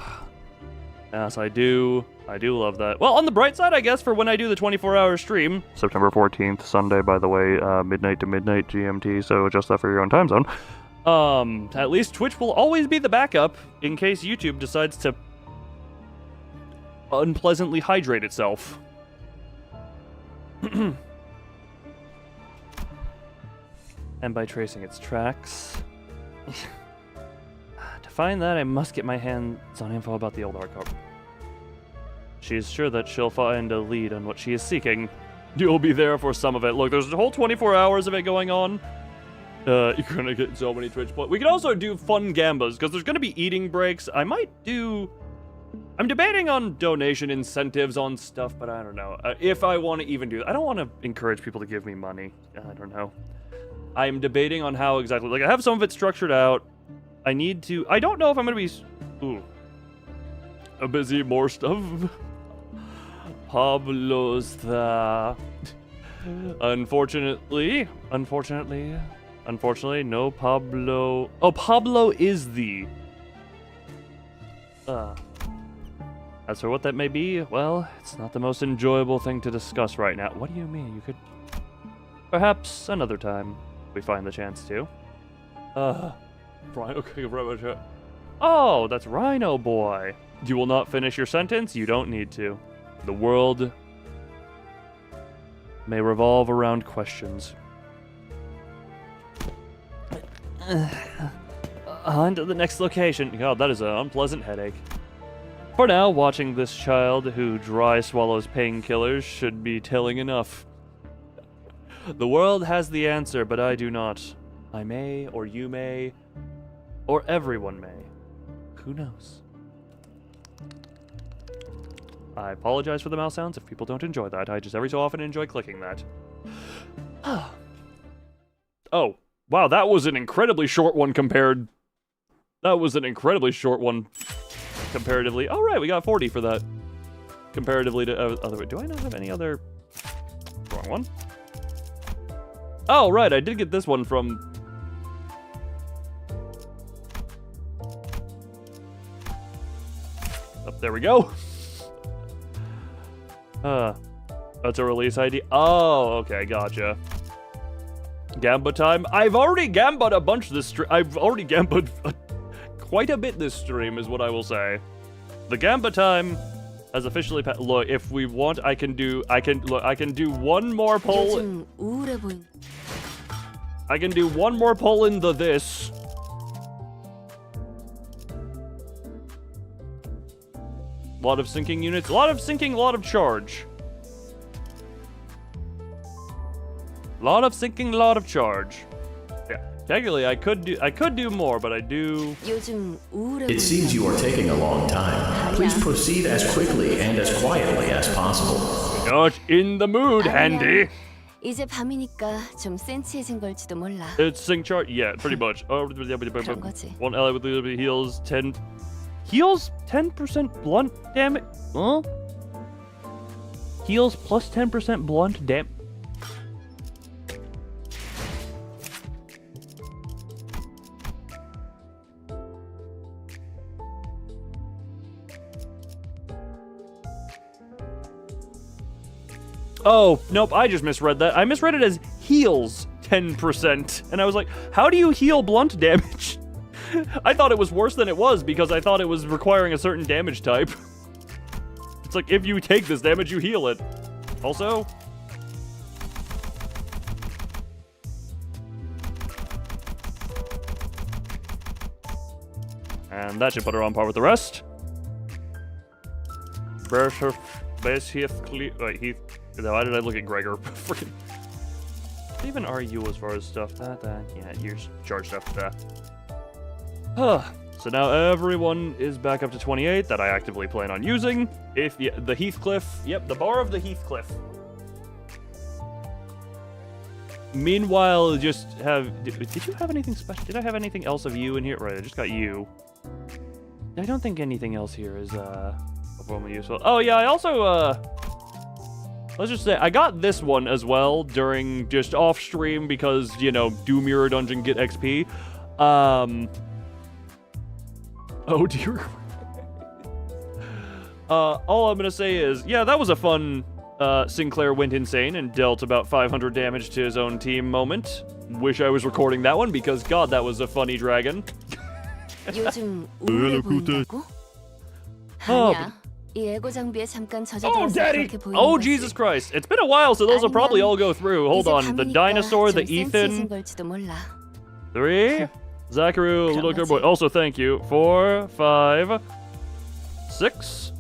Yes, I do love that. Well, on the bright side, I guess, for when I do the 24-hour stream, September 14th, Sunday, by the way, midnight to midnight GMT, so adjust that for your own time zone. At least Twitch will always be the backup in case YouTube decides to unpleasantly hydrate itself. And by tracing its tracks. To find that, I must get my hands on info about the old art Corp. She is sure that she'll find a lead on what she is seeking. You'll be there for some of it. Look, there's a whole 24 hours of it going on. You're gonna get so many Twitch points. We can also do fun gambas, because there's gonna be eating breaks. I'm debating on donation incentives on stuff, but I don't know. If I want to even do that. I don't want to encourage people to give me money. I don't know. I'm debating on how exactly. Like, I have some of it structured out. I don't know if I'm gonna be... Ooh. Busy more stuff. Pablo's the... Unfortunately, no Pablo... Oh, Pablo is the... As for what that may be, well, it's not the most enjoyable thing to discuss right now. What do you mean? You could... Perhaps another time we find the chance to. Oh, that's Rhino Boy. You will not finish your sentence? You don't need to. The world may revolve around questions. On to the next location. God, that is an unpleasant headache. For now, watching this child who dry swallows painkillers should be telling enough. The world has the answer, but I do not. I may, or you may, or everyone may. Who knows? I apologize for the mouse sounds if people don't enjoy that. I just every so often enjoy clicking that. Oh, wow, that was an incredibly short one compared... That was an incredibly short one comparatively. Oh, right, we got 40 for that. Comparatively to other... Do I not have any other... Wrong one? Oh, right, I did get this one from... Oh, there we go. That's a release ID. Oh, okay, gotcha. Gamba time. I've already gamba'd a bunch this stream. I've already gamba'd quite a bit this stream, is what I will say. The Gamba time has officially passed. Look, if we want, I can do one more poll. I can do one more poll in the this. A lot of syncing units, a lot of syncing, a lot of charge. A lot of syncing, a lot of charge. Yeah, technically I could do more, but I do. It seems you are taking a long time. Please proceed as quickly and as quietly as possible. Not in the mood, Handy. 이제 밤이니까 좀 센치해진 걸지도 몰라. It's sync chart, yeah, pretty much. 그런 거지. One ally with the heals 10. Heals 10% blunt damage? Huh? Heals plus 10% blunt damage. Oh, nope, I just misread that. I misread it as heals 10%. And I was like, how do you heal blunt damage? I thought it was worse than it was because I thought it was requiring a certain damage type. It's like, if you take this damage, you heal it. Also... and that should put her on par with the rest. Base Heath... Wait, Heath... Why did I look at Gregor? Freaking... What even are you as far as stuff? Yeah, you're charge stuff. So now everyone is back up to 28 that I actively plan on using. The Heathcliff... Yep, the bar of the Heathcliff. Meanwhile, just have... Did you have anything special? Did I have anything else of you in here? Right, I just got you. I don't think anything else here is, overwhelmingly useful. Oh, yeah, I also, let's just say, I got this one as well during just off-stream because, you know, do Mirror Dungeon, get XP. Oh, dear. All I'm gonna say is, yeah, that was a fun, Sinclair went insane and dealt about 500 damage to his own team moment. Wish I was recording that one because, God, that was a funny dragon. 요즘 우울해 보인다고? 아니야. 이 에고 장비에 잠깐 젖어들어서 그렇게 보이는 Oh, 거지. Jesus Christ. It's been a while, so those will probably all go through. Hold 이제 on. The 밤이니까 dinosaur, the 좀 Ethan. 센치해진 걸지도 몰라. 3. Zachary, little good boy. Also, thank you. 4, 5, 6,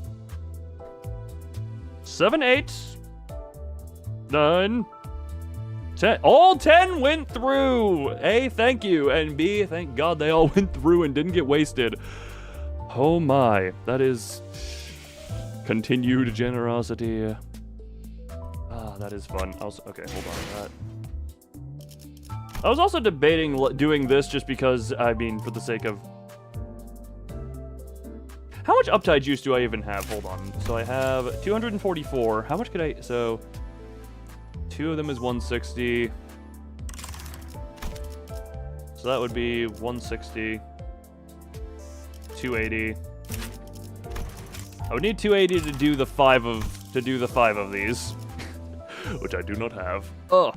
7, 8, 9, 10. All 10 went through. A, thank you. And B, thank God they all went through and didn't get wasted. Oh my. That is continued generosity. Ah, that is fun. Also, okay, hold on to that. I was also debating doing this just because, I mean, for the sake of... How much uptide juice do I even have? Hold on. So I have 244. How much could I... So... 2 of them is 160. So that would be 160. 280. I would need 280 to do the 5 of these. Which I do not have. Ugh.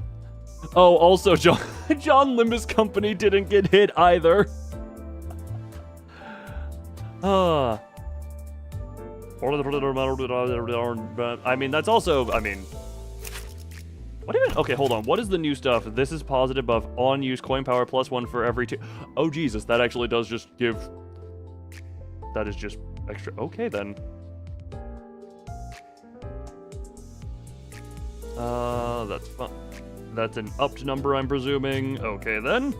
Oh, also John Limbus Company didn't get hit either. I mean, that's also, I mean... What even? Okay, hold on. What is the new stuff? This is positive buff. On use coin power +1 for every 2. Oh, Jesus. That actually does just give... That is just extra. Okay, then. That's fun. That's an upped number, I'm presuming. Okay, then.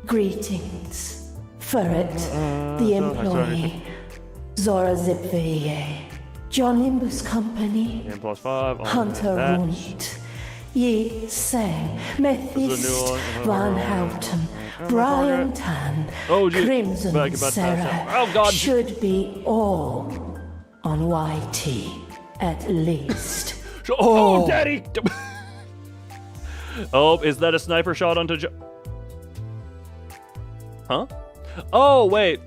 Greetings. Ferret, the employee. Zora Zipvie. John Limbus Company. And +5. Hunter Runt. Yi Sang, Methist, Van Houten, Brian Tan, Crimson Sarah. Oh, God. Should be all on YT, at least. Oh, Daddy! Oh, is that a sniper shot onto Huh? Oh, wait.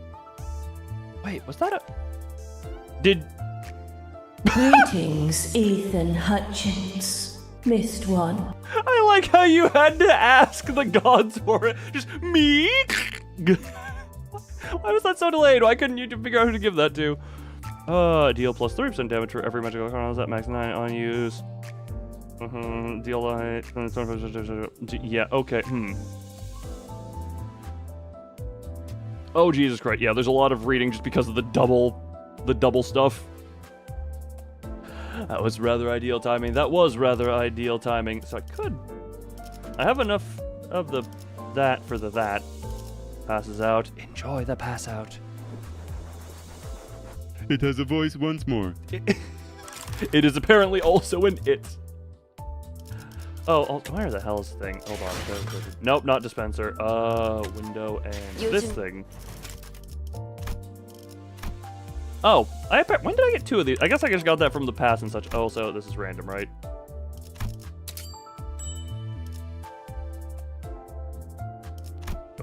Wait, was that a... Did... Greetings, Ethan Hutchins. Missed one. I like how you had to ask the gods for it. Just me? Why was that so delayed? Why couldn't you figure out who to give that to? Deal plus 3% damage for every magical card. Is that max 9 on use? Deal light. Yeah, okay. Oh, Jesus Christ. Yeah, there's a lot of reading just because of the double stuff. That was rather ideal timing. That was rather ideal timing. So I have enough of that for that. Passes out. Enjoy the pass out. It has a voice once more. It is apparently also an it. Oh, where the hell is the thing? Hold on. Nope, not dispenser. Window and this thing. Oh, when did I get 2 of these? I guess I just got that from the pass and such. Oh, so this is random, right?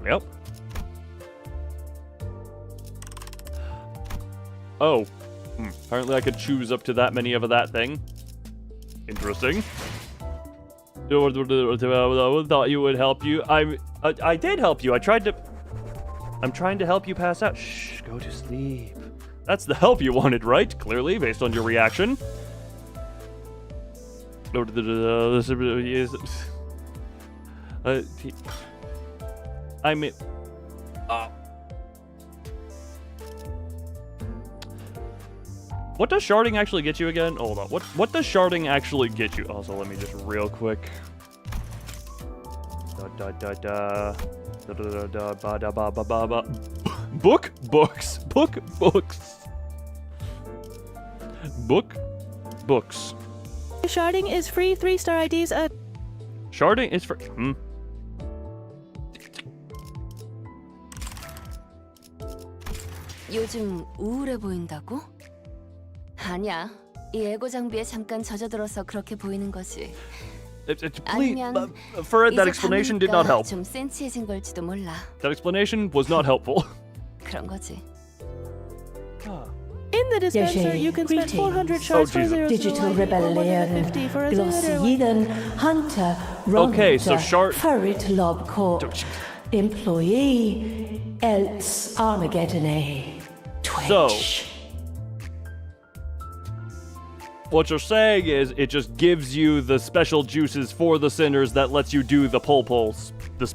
Yep. Oh. Apparently I could choose up to that many of that thing. Interesting. Thought you would help you. I did help you. I tried to... I'm trying to help you pass out. Shh, go to sleep. That's the help you wanted, right? Clearly, based on your reaction. I mean... What does sharding actually get you again? Hold on. What does sharding actually get you? Also, let me just real quick. Book books. Sharding is free. 3-star IDs. Sharding is free. 요즘 우울해 보인다고? 아니야. 이 에고 장비에 잠깐 젖어들어서 그렇게 보이는 거지. 아니면 Fred, that explanation did not help. 좀 센치해진 걸지도 몰라. That explanation was not helpful. 그런 거지. In the dispenser, you can spend 400 shards for 0 Digital Rebellion, 50 for a 0. Glossieden, Hunter, Okay, so Ronda, Furrit Lob Corp, Employee, else Armageddon A, Twitch. So, what you're saying is it just gives you the special juices for the sinners that lets you do the pull-pulls, the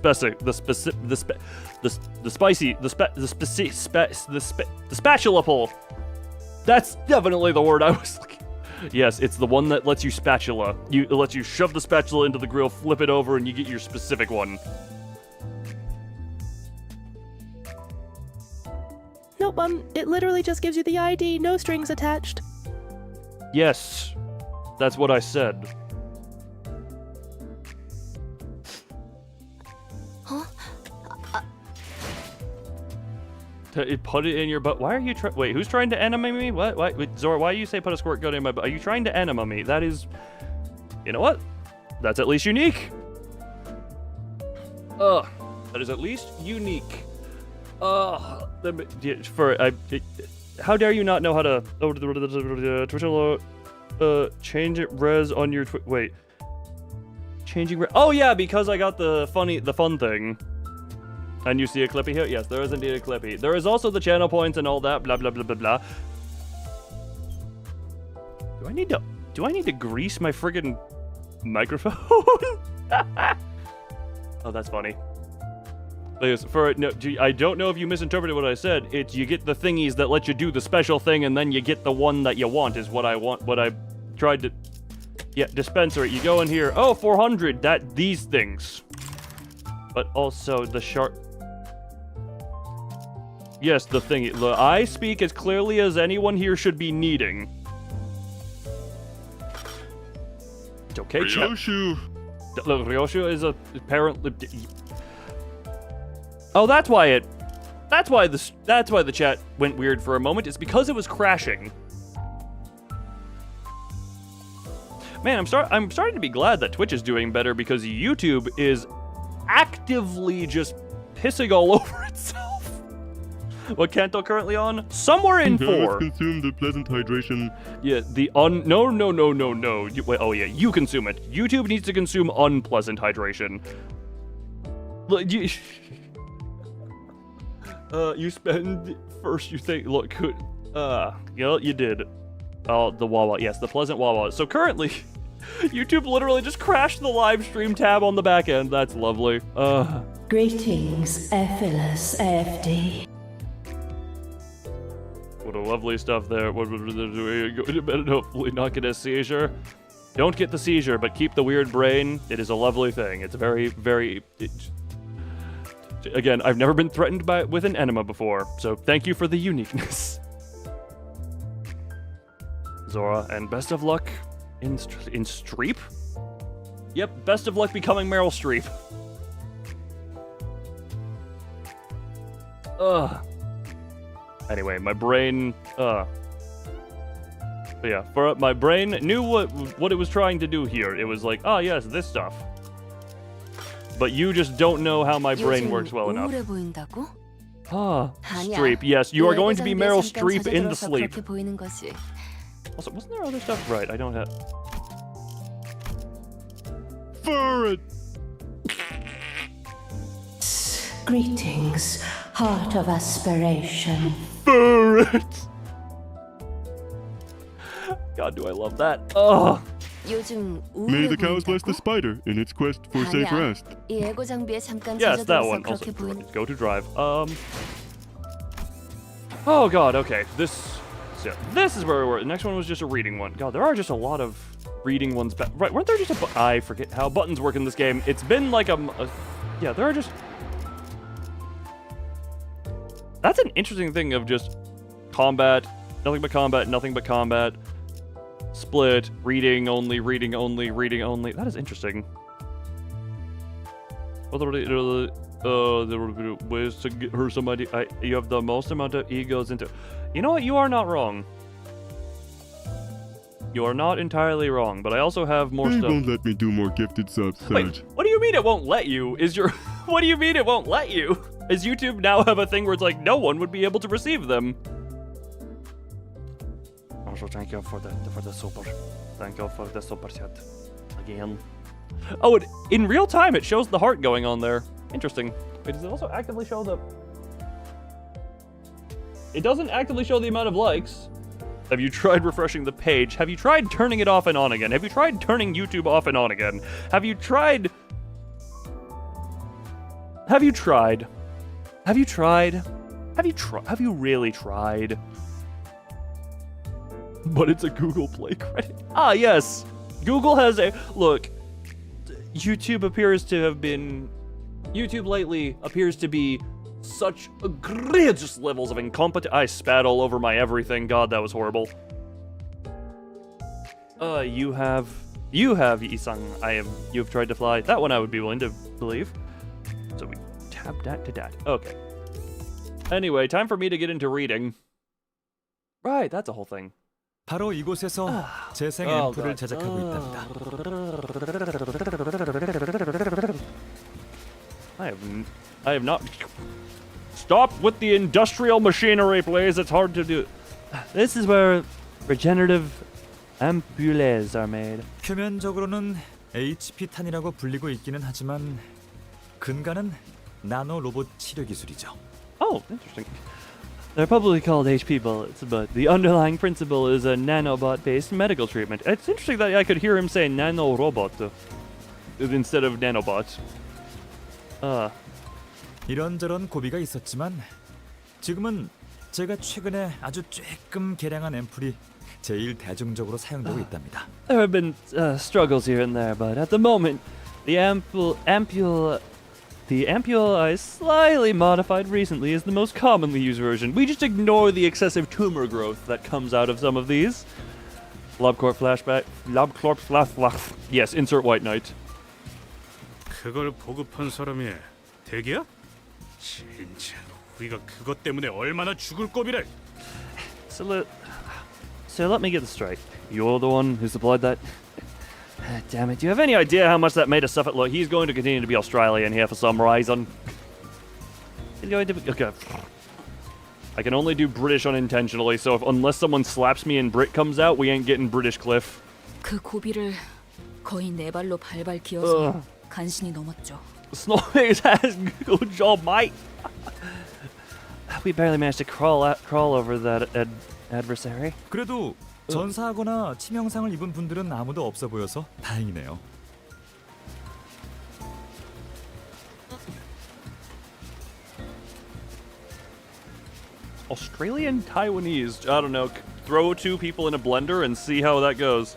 spatula pull. That's definitely the word I was looking. Yes, it's the one that lets you spatula. It lets you shove the spatula into the grill, flip it over, and you get your specific one. Nope, it literally just gives you the ID, no strings attached. Yes, that's what I said. Huh? Put it in your butt. Why are you wait, who's trying to enema me? What? Wait, Zora, why do you say put a squirt gun in my butt? Are you trying to enema me? That is... You know what? That's at least unique. That is at least unique. How dare you not know how to... change it res on your... Wait. Changing res... Oh yeah, because I got the fun thing. And you see a clippy here? Yes, there is indeed a clippy. There is also the channel points and all that, blah, blah, blah, blah, blah. Do I need to grease my friggin' microphone? Oh, that's funny. I don't know if you misinterpreted what I said. It's you get the thingies that let you do the special thing, and then you get the one that you want, is what I want. What I tried to... Yeah, dispenser it. You go in here. Oh, 400. These things. But also the sharp... Yes, the thingy. I speak as clearly as anyone here should be needing. It's okay, Ryoshu. Look, Ryoshu is apparently... Oh, that's why the chat went weird for a moment. It's because it was crashing. Man, I'm starting to be glad that Twitch is doing better because YouTube is actively just pissing all over itself. What Kanto currently on? Somewhere in 4. Consume the pleasant hydration. Yeah, no. Wait, oh yeah, you consume it. YouTube needs to consume unpleasant hydration. Look, you spend first. You think, look, you know, you did. Oh, the Wawa. Yes, the pleasant Wawa. So currently, YouTube literally just crashed the live stream tab on the back end. That's lovely. Greetings, Phyllis AFD. What a lovely stuff there. What go to bed and hopefully not get a seizure. Don't get the seizure, but keep the weird brain. It is a lovely thing. It's very, very... Again, I've never been threatened with an enema before, so thank you for the uniqueness. Zora, and best of luck in Streep? Yep, best of luck becoming Meryl Streep. Anyway, my brain, But yeah, my brain knew what it was trying to do here. It was like, oh yes, this stuff. But you just don't know how my brain works well enough. Streep. Yes, you are going to be Meryl Streep in the sleep. Also, wasn't there other stuff? Right, I don't have... For it. Greetings, heart of aspiration. Ferret. God, do I love that. Oh. 요즘 May 우울해 the cows bless the 보인다고? spider in its quest for safe 아니야. rest. 이 에고 장비에 잠깐 Yes, that 젖어들어서 one. Also, 그렇게 보인. go to drive. Oh God. Okay. This is where we were. The next one was just a reading one. God, there are just a lot of reading ones. Right? Weren't there just I forget how buttons work in this game. It's been like yeah. There are just. That's an interesting thing of just combat, nothing but combat, nothing but combat. Split, reading only, reading only, reading only. That is interesting. There were ways to hurt somebody. You have the most amount of egos into. You know what? You are not wrong. You are not entirely wrong, but I also have more They stuff. won't let me do more gifted subs, Wait, Sarge. what do you mean it won't let you? Is your what do you mean it won't let you? Does YouTube now have a thing where it's like no one would be able to receive them? Also, thank you for the super. Thank you for the super chat again. Oh, in real time it shows the heart going on there. Interesting. Wait, does it also actively show the? It doesn't actively show the amount of likes. Have you tried refreshing the page? Have you tried turning it off and on again? Have you tried turning YouTube off and on again? Have you tried? Have you tried? Have you tried? Have you tried? Have you really tried? But it's a Google Play credit. Ah, yes. Google has a look. YouTube lately appears to be such egregious levels of incompetence. I spat all over my everything. God, that was horrible. You have Isang. You've tried to fly. That one I would be willing to believe. So we tab that to that. Okay. Anyway, time for me to get into reading. Right, that's a whole thing. 바로 이곳에서 재생 앰프를 제작하고 있답니다. I have not. Stop with the industrial machinery, please. It's hard to do. This is where regenerative ampules are made. 표면적으로는 HP탄이라고 불리고 있기는 하지만 근간은 나노 로봇 치료 기술이죠. Oh, interesting. They're publicly called HP bullets, but the underlying principle is a nanobot-based medical treatment. It's interesting that I could hear him say nanorobot instead of nanobot. 이런저런 고비가 있었지만 지금은 제가 최근에 아주 쬐끔 개량한 앰플이 제일 대중적으로 사용되고 있답니다. There have been struggles here and there, but at the moment, the ampule I slightly modified recently is the most commonly used version. We just ignore the excessive tumor growth that comes out of some of these. LobCorp flashback. Yes, insert White Knight. 그걸 보급한 사람이 대기야? 진짜 우리가 그것 때문에 얼마나 죽을 꼽이래. So let me get this straight. You're the one who supplied that? Damn it, do you have any idea how much that made us suffer? Look, he's going to continue to be Australian here for some reason. He's going to be... Okay. I can only do British unintentionally, so unless someone slaps me and Brit comes out, we ain't getting British Cliff. 그 고비를 거의 네 발로 발발 기어서 간신히 넘었죠. Snowpigs has good job, mate. We barely managed to crawl over that adversary. 그래도 전사하거나 치명상을 입은 분들은 아무도 없어 보여서 다행이네요. Australian Taiwanese. I don't know. Throw two people in a blender and see how that goes.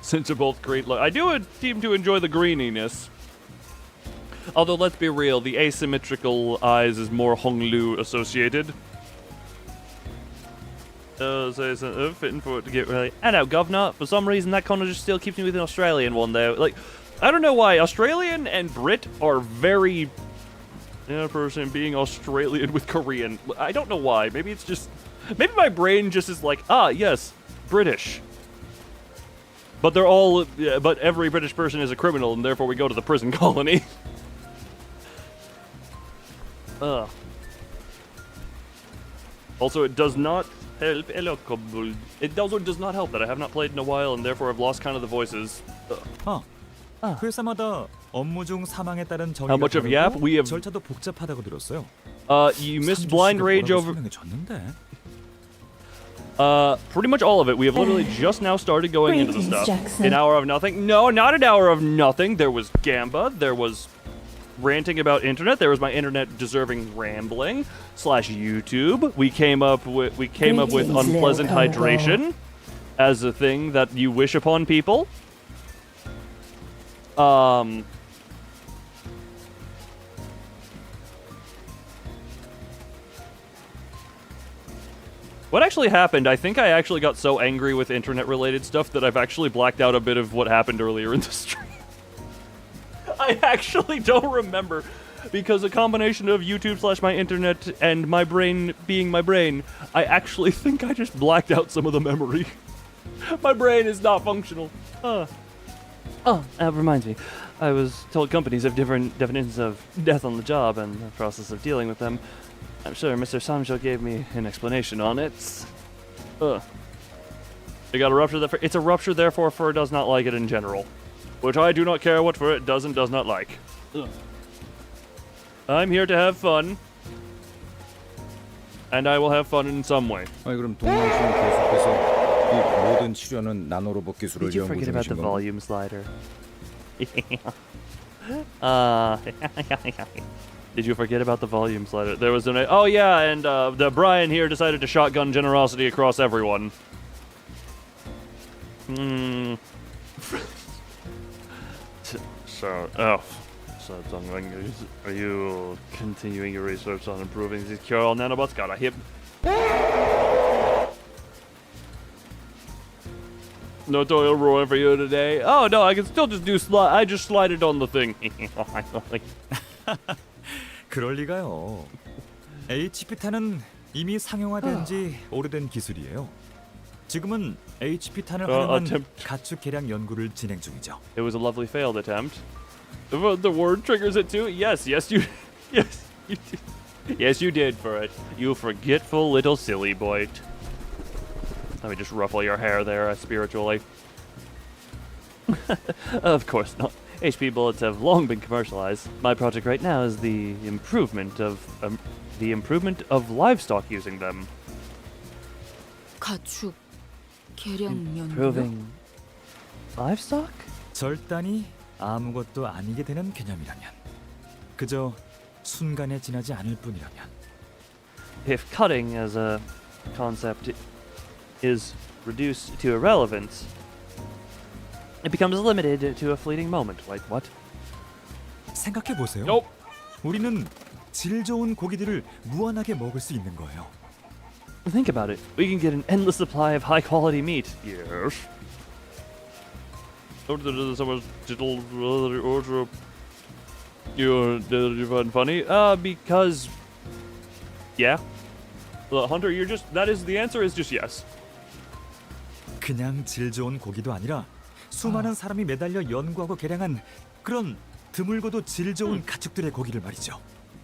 Since they're both great. I do seem to enjoy the greeniness. Although, let's be real, the asymmetrical eyes is more Honglu associated. Fitting for it to get really. I know, governor. For some reason, that kind of just still keeps me with an Australian one there. Like, I don't know why Australian and Brit are very. Person being Australian with Korean. I don't know why. Maybe it's just. Maybe my brain just is like, yes, British. But they're all. But every British person is a criminal, and therefore we go to the prison colony. Also, it does not help. It also does not help that I have not played in a while, and therefore I've lost kind of the voices. 회사마다 업무 중 사망에 따른 How much of 정의가 Yap? We have. 절차도 복잡하다고 들었어요. You missed Blind Rage over... pretty much all of it. We have literally just now started going into the stuff. Jackson. An hour of nothing? No, not an hour of nothing. There was Gamba. There was ranting about internet. There was my internet deserving rambling / YouTube. We came up with unpleasant hydration as a thing that you wish upon people. What actually happened, I think I actually got so angry with internet-related stuff that I've actually blacked out a bit of what happened earlier in the stream. I actually don't remember, because a combination of YouTube / my internet and my brain being my brain, I actually think I just blacked out some of the memory. My brain is not functional. Oh, that reminds me. I was told companies have different definitions of death on the job and the process of dealing with them. I'm sure Mr. Sanjo gave me an explanation on it. They got a rupture. It's a rupture, therefore fur does not like it in general. Which I do not care what fur it does and does not like. I'm here to have fun. And I will have fun in some way. 그럼 동양시는 계속해서 이 모든 치료는 나노로봇 기술을 Did you 연구 forget about the 중이신 volume slider? Did you forget about the volume slider? There was an... Oh, yeah, and the Brian here decided to shotgun generosity across everyone. So, are you continuing your research on improving these cure-all nanobots? God, I hit... No toil ruin for you today. Oh, no, I can still just do slide. I just slide it on the thing. 그럴 리가요. HP탄은 이미 상용화된 지 오래된 기술이에요. 지금은 HP탄을 활용한 가축 개량 연구를 진행 중이죠. It was a lovely failed attempt. The word triggers it too. Yes, you did. Yes, you did for it. You forgetful little silly boy. Let me just ruffle your hair there, spiritually. Of course not. HP bullets have long been commercialized. My project right now is the improvement of livestock using them. 가축 개량 연구요? Improving livestock? 절단이 아무것도 아니게 되는 개념이라면, 그저 순간에 지나지 않을 뿐이라면. If cutting as a concept is reduced to irrelevance, it becomes limited to a fleeting moment. Like what? 생각해 보세요. Nope. 우리는 질 좋은 고기들을 무한하게 먹을 수 있는 거예요. Think about it. We can get an endless supply of high quality meat. Yes. You find funny? Because yeah. Well, Hunter, the answer is just yes. 그냥 질 좋은 고기도 아니라 수많은 사람이 매달려 연구하고 개량한 그런 드물고도 질 좋은 가축들의 고기를 말이죠.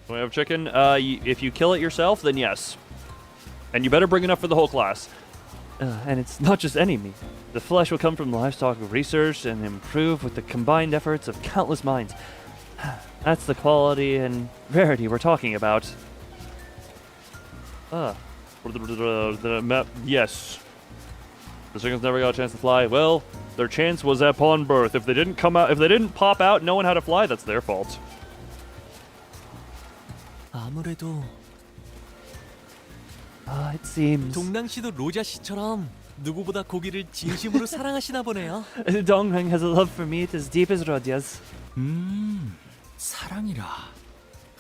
We have chicken. If you kill it yourself, then yes. And you better bring enough for the whole class. And it's not just any meat. The flesh will come from livestock researched and improved with the combined efforts of countless minds. That's the quality and rarity we're talking about. Yes. The chickens never got a chance to fly. Well, their chance was upon birth. If they didn't pop out, no one had to fly. That's their fault. 아무래도 It seems 동랑 씨도 로자 씨처럼 누구보다 고기를 진심으로 사랑하시나 보네요. Dongheng has a love for meat as deep as Rodya's. 사랑이라.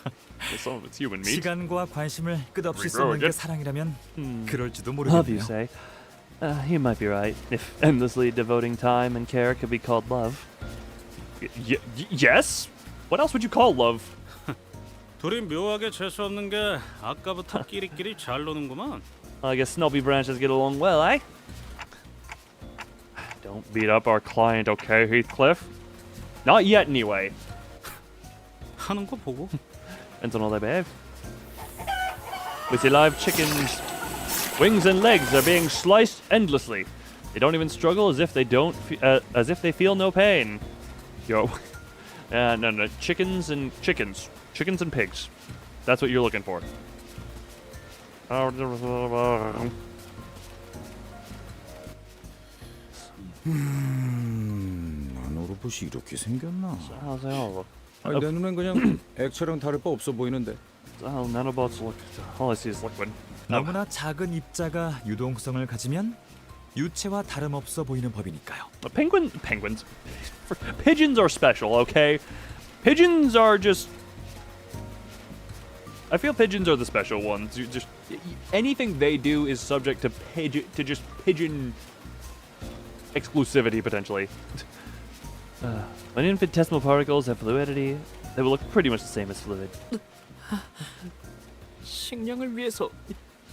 Well, some of it's human meat. 시간과 관심을 끝없이 쏟는 게 사랑이라면 그럴지도 Love, you 모르겠네요. say? You might be right. If endlessly devoting time and care could be called love. Yes? What else would you call love? 둘이 묘하게 재수 없는 게 아까부터 끼리끼리 잘 노는구만. I guess snobby branches get along well, eh? Don't beat up our client, okay, Heathcliff? Not yet, anyway. 하는 거 보고. Depends on how they behave. We see live chickens. Wings and legs are being sliced endlessly. They don't even struggle as if they feel no pain. Yo, no, chickens and pigs. That's what you're looking for. 나노로봇이 이렇게 생겼나? 아니, 내 눈엔 그냥 액체랑 다를 바 없어 보이는데. Nanobots look. All I see is liquid. 너무나 작은 입자가 유동성을 가지면 유체와 다름없어 보이는 법이니까요. Penguins. Pigeons are special, okay? Pigeons are just. I feel pigeons are the special ones. You just anything they do is subject to just pigeon exclusivity potentially. When infinitesimal particles have fluidity, they will look pretty much the same as fluid. 식량을 위해서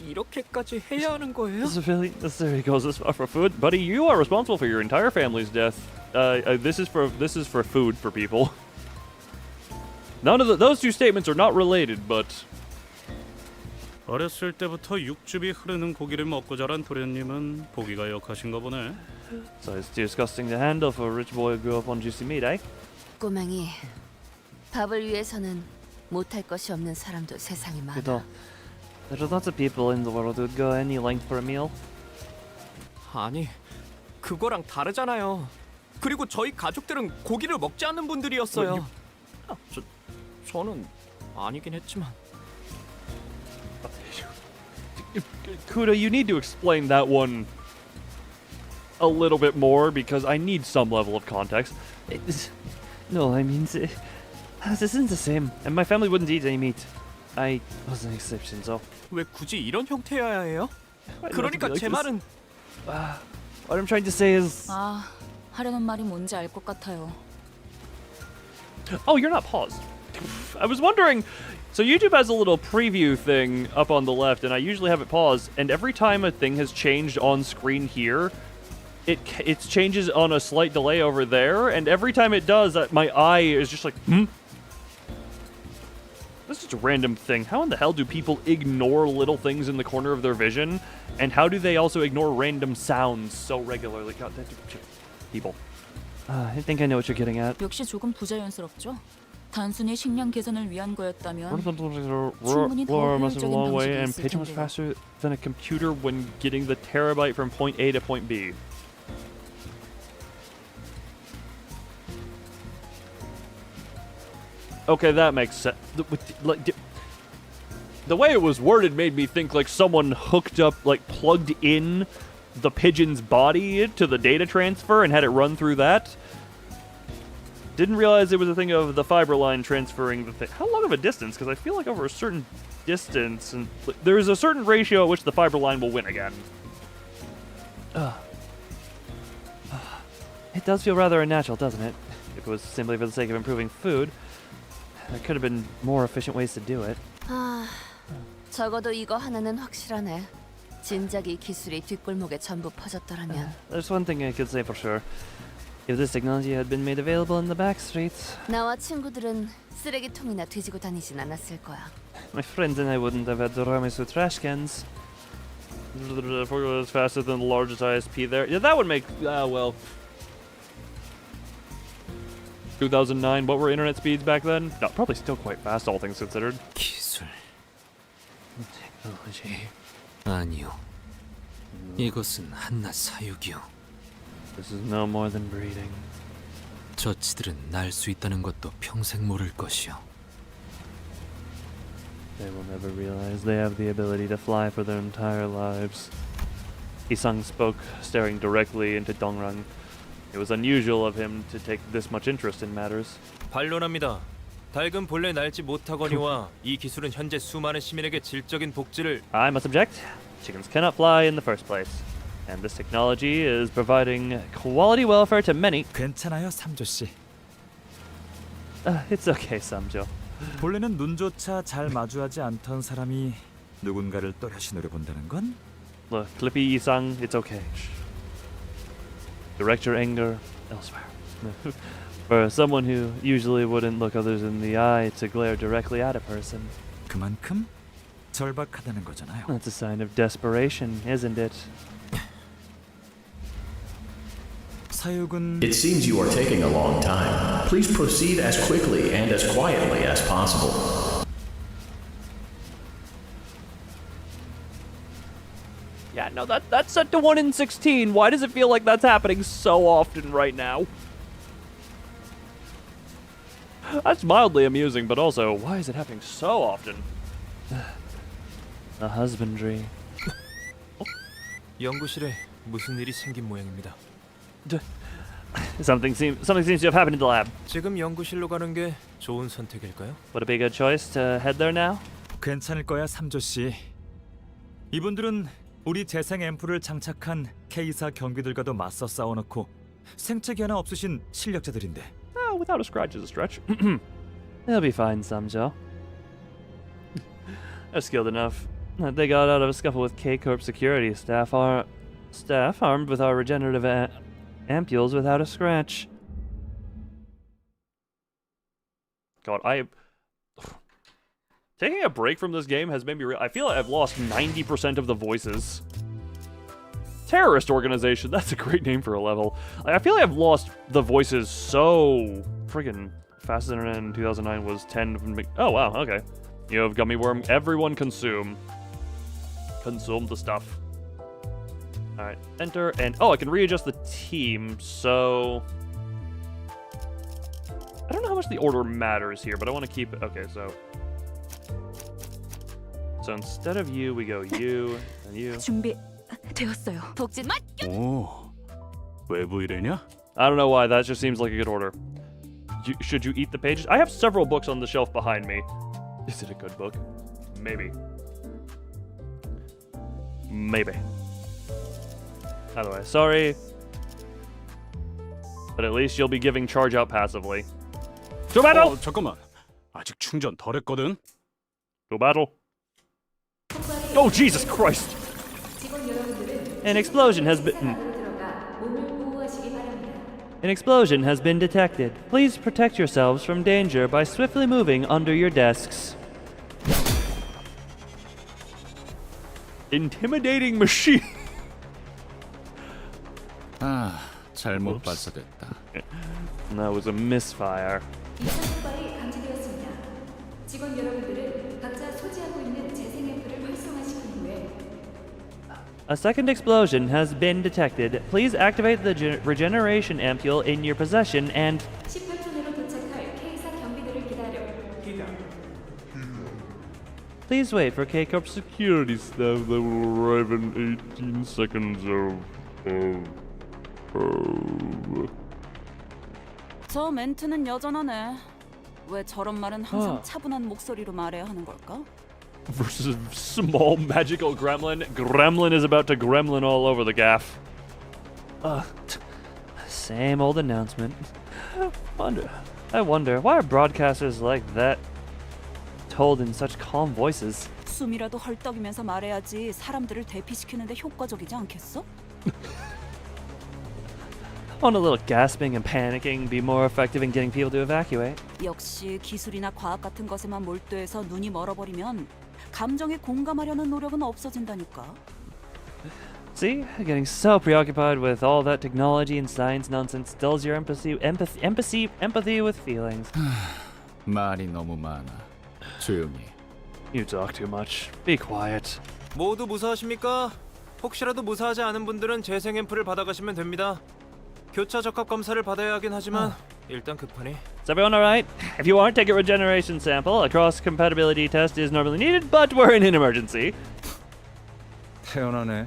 이렇게까지 해야 하는 거예요? This is really necessary. Goes this far for food, buddy. You are responsible for your entire family's death. This is for food for people. None of those two statements are not related, but. 어렸을 때부터 육즙이 흐르는 고기를 먹고 자란 도련님은 보기가 역하신가 보네. So it's disgusting to handle for a rich boy who grew up on juicy meat, eh? 꼬맹이, 밥을 위해서는 못할 것이 없는 사람도 세상에 많아. There are lots of people in the world who'd go any length for a meal. 아니, 그거랑 다르잖아요. 그리고 저희 가족들은 고기를 먹지 않는 분들이었어요. 저는 아니긴 했지만. Kuda, you need to explain that one a little bit more because I need some level of context. No, I mean, this isn't the same, and my family wouldn't eat any meat. I was an exception, so. 왜 굳이 이런 형태여야 해요? 그러니까 제 말은. What I'm trying to say is. 아, 하려는 말이 뭔지 알 것 같아요. Oh, you're not paused. I was wondering. So YouTube has a little preview thing up on the left, and I usually have it paused. And every time a thing has changed on screen here, it changes on a slight delay over there. And every time it does, my eye is just like, This is a random thing. How in the hell do people ignore little things in the corner of their vision? And how do they also ignore random sounds so regularly? God, people. I think I know what you're getting at. 역시 조금 부자연스럽죠? 단순히 식량 개선을 위한 거였다면 충분히 더 효율적인 방식이 있을 page was 텐데요. faster than a computer when getting the terabyte from point A to point B. Okay, that makes sense. The way it was worded made me think like someone hooked up, like plugged in the pigeon's body to the data transfer and had it run through that. Didn't realize it was a thing of the fiber line transferring the thing. How long of a distance? Because I feel like over a certain distance, and there's a certain ratio at which the fiber line will win again. It does feel rather unnatural, doesn't it? If it was simply for the sake of improving food, there could have been more efficient ways to do it. 아, 적어도 이거 하나는 확실하네. 진작 이 기술이 뒷골목에 전부 퍼졌더라면. There's one thing I could say for sure. If this technology had been made available in the back streets, 나와 친구들은 쓰레기통이나 뒤지고 다니진 않았을 거야. my friends and I wouldn't have had to run through trash cans. It's faster than the largest ISP there. Yeah, that would make, well... 2009, what were internet speeds back then? No, probably still quite fast, all things considered. 기술, 테크놀로지. 아니요. 이것은 한낱 사육이요. This is no more than breeding. 저치들은 날 수 있다는 것도 평생 모를 것이요. They will never realize they have the ability to fly for their entire lives. Isang spoke, staring directly into Dongrang. It was unusual of him to take this much interest in matters. 반론합니다. 닭은 본래 날지 못하거니와 이 기술은 현재 수많은 시민에게 질적인 복지를. I must object. Chickens cannot fly in the first place. And this technology is providing quality welfare to many. 괜찮아요, 삼조 씨. It's okay, Samjo. 본래는 눈조차 잘 마주하지 않던 사람이 누군가를 또렷이 노려본다는 건? Look, Clippy Isang, it's okay. Direct your anger elsewhere. For someone who usually wouldn't look others in the eye to glare directly at a person. 그만큼 절박하다는 거잖아요. That's a sign of desperation, isn't it? 사육은 It seems you are taking a long time. Please proceed as quickly and as quietly as possible. Yeah, no, that's set to 1 in 16. Why does it feel like that's happening so often right now? That's mildly amusing, but also, why is it happening so often? The husbandry. 연구실에 무슨 일이 생긴 모양입니다. Something seems to have happened in the lab. 지금 연구실로 가는 게 좋은 선택일까요? Would it be a good choice to head there now? 괜찮을 거야, 삼조 씨. 이분들은 우리 재생 앰프를 장착한 K사 경비들과도 맞서 싸워놓고 생채기 하나 없으신 실력자들인데. Oh, without a scratch is a stretch. They'll be fine, Samjo. They're skilled enough. They got out of a scuffle with K Corp security staff armed with our regenerative ampules without a scratch. God, taking a break from this game has made me I feel like I've lost 90% of the voices. Terrorist organization, that's a great name for a level. I feel like I've lost the voices so friggin' fastest internet in 2009 was 10. Oh wow, okay. You have gummy worm. Everyone consume. Consume the stuff. Alright, enter, and oh, I can readjust the team, so... I don't know how much the order matters here, but I want to keep it. Okay, so instead of you, we go you, and you. 준비되었어요. 복진 맛. 오, 외부 일이냐? I don't know why, that just seems like a good order. Should you eat the pages? I have several books on the shelf behind me. Is it a good book? Maybe. Maybe. By the way, sorry. But at least you'll be giving charge out passively. To battle! 잠깐만. 아직 충전 덜 했거든. To battle. Oh, Jesus Christ! An explosion has been detected. Please protect yourselves from danger by swiftly moving under your desks. Intimidating machine. 아, 잘못 발사됐다. That was a misfire. 이상폭발이 감지되었습니다. 직원 여러분들은 각자 소지하고 있는 재생 앰프를 활성화시킨 후에 A second explosion has been detected. Please activate the regeneration ampule in your possession and 18초 내로 도착할 K사 경비들을 기다려. please wait for K Corp security staff that will arrive in 18 seconds. 저 멘트는 여전하네. 왜 저런 말은 항상 차분한 목소리로 말해야 하는 걸까? Versus small magical gremlin. Gremlin is about to gremlin all over the gaff. Same old announcement. I wonder why are broadcasters like that told in such calm voices? 숨이라도 헐떡이면서 말해야지 사람들을 대피시키는데 효과적이지 않겠어? Won't a little gasping and panicking be more effective in getting people to evacuate? 역시 기술이나 과학 같은 것에만 몰두해서 눈이 멀어버리면 감정에 공감하려는 노력은 없어진다니까. See, getting so preoccupied with all that technology and science nonsense dulls your empathy with feelings. 말이 너무 많아. 조용히. You talk too much. Be quiet. 모두 무사하십니까? 혹시라도 무사하지 않은 분들은 재생 앰프를 받아가시면 됩니다. 교차 적합 검사를 받아야 하긴 하지만 일단 급하니. Is everyone alright? If you aren't, take a regeneration sample. A cross-compatibility test is normally needed, but we're in an emergency. 태어나네.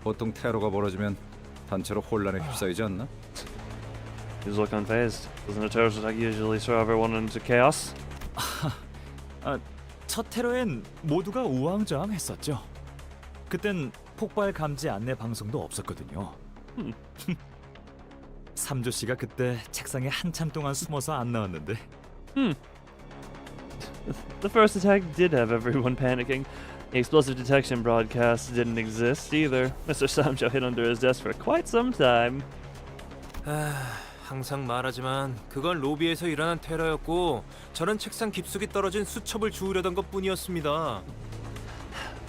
보통 테러가 벌어지면 단체로 혼란에 휩싸이지 않나? You look unfazed. Doesn't a terrorist attack usually throw everyone into chaos? 첫 테러엔 모두가 우왕좌왕했었죠. 그땐 폭발 감지 안내 방송도 없었거든요. 삼조 씨가 그때 책상에 한참 동안 숨어서 안 나왔는데. The first attack did have everyone panicking. The explosive detection broadcast didn't exist either. Mr. Samjo hid under his desk for quite some time. 항상 말하지만 그건 로비에서 일어난 테러였고 저는 책상 깊숙이 떨어진 수첩을 주우려던 것뿐이었습니다.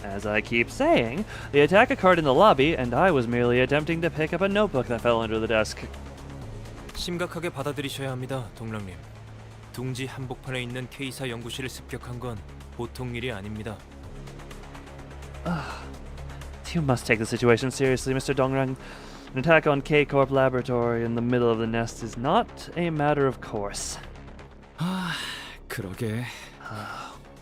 As I keep saying, the attack occurred in the lobby, and I was merely attempting to pick up a notebook that fell under the desk. 심각하게 받아들이셔야 합니다, 동랑님. 둥지 한복판에 있는 K사 연구실을 습격한 건 보통 일이 아닙니다. You must take the situation seriously, Mr. Dongrang. An attack on K Corp laboratory in the middle of the nest is not a matter of course. 아, 그러게.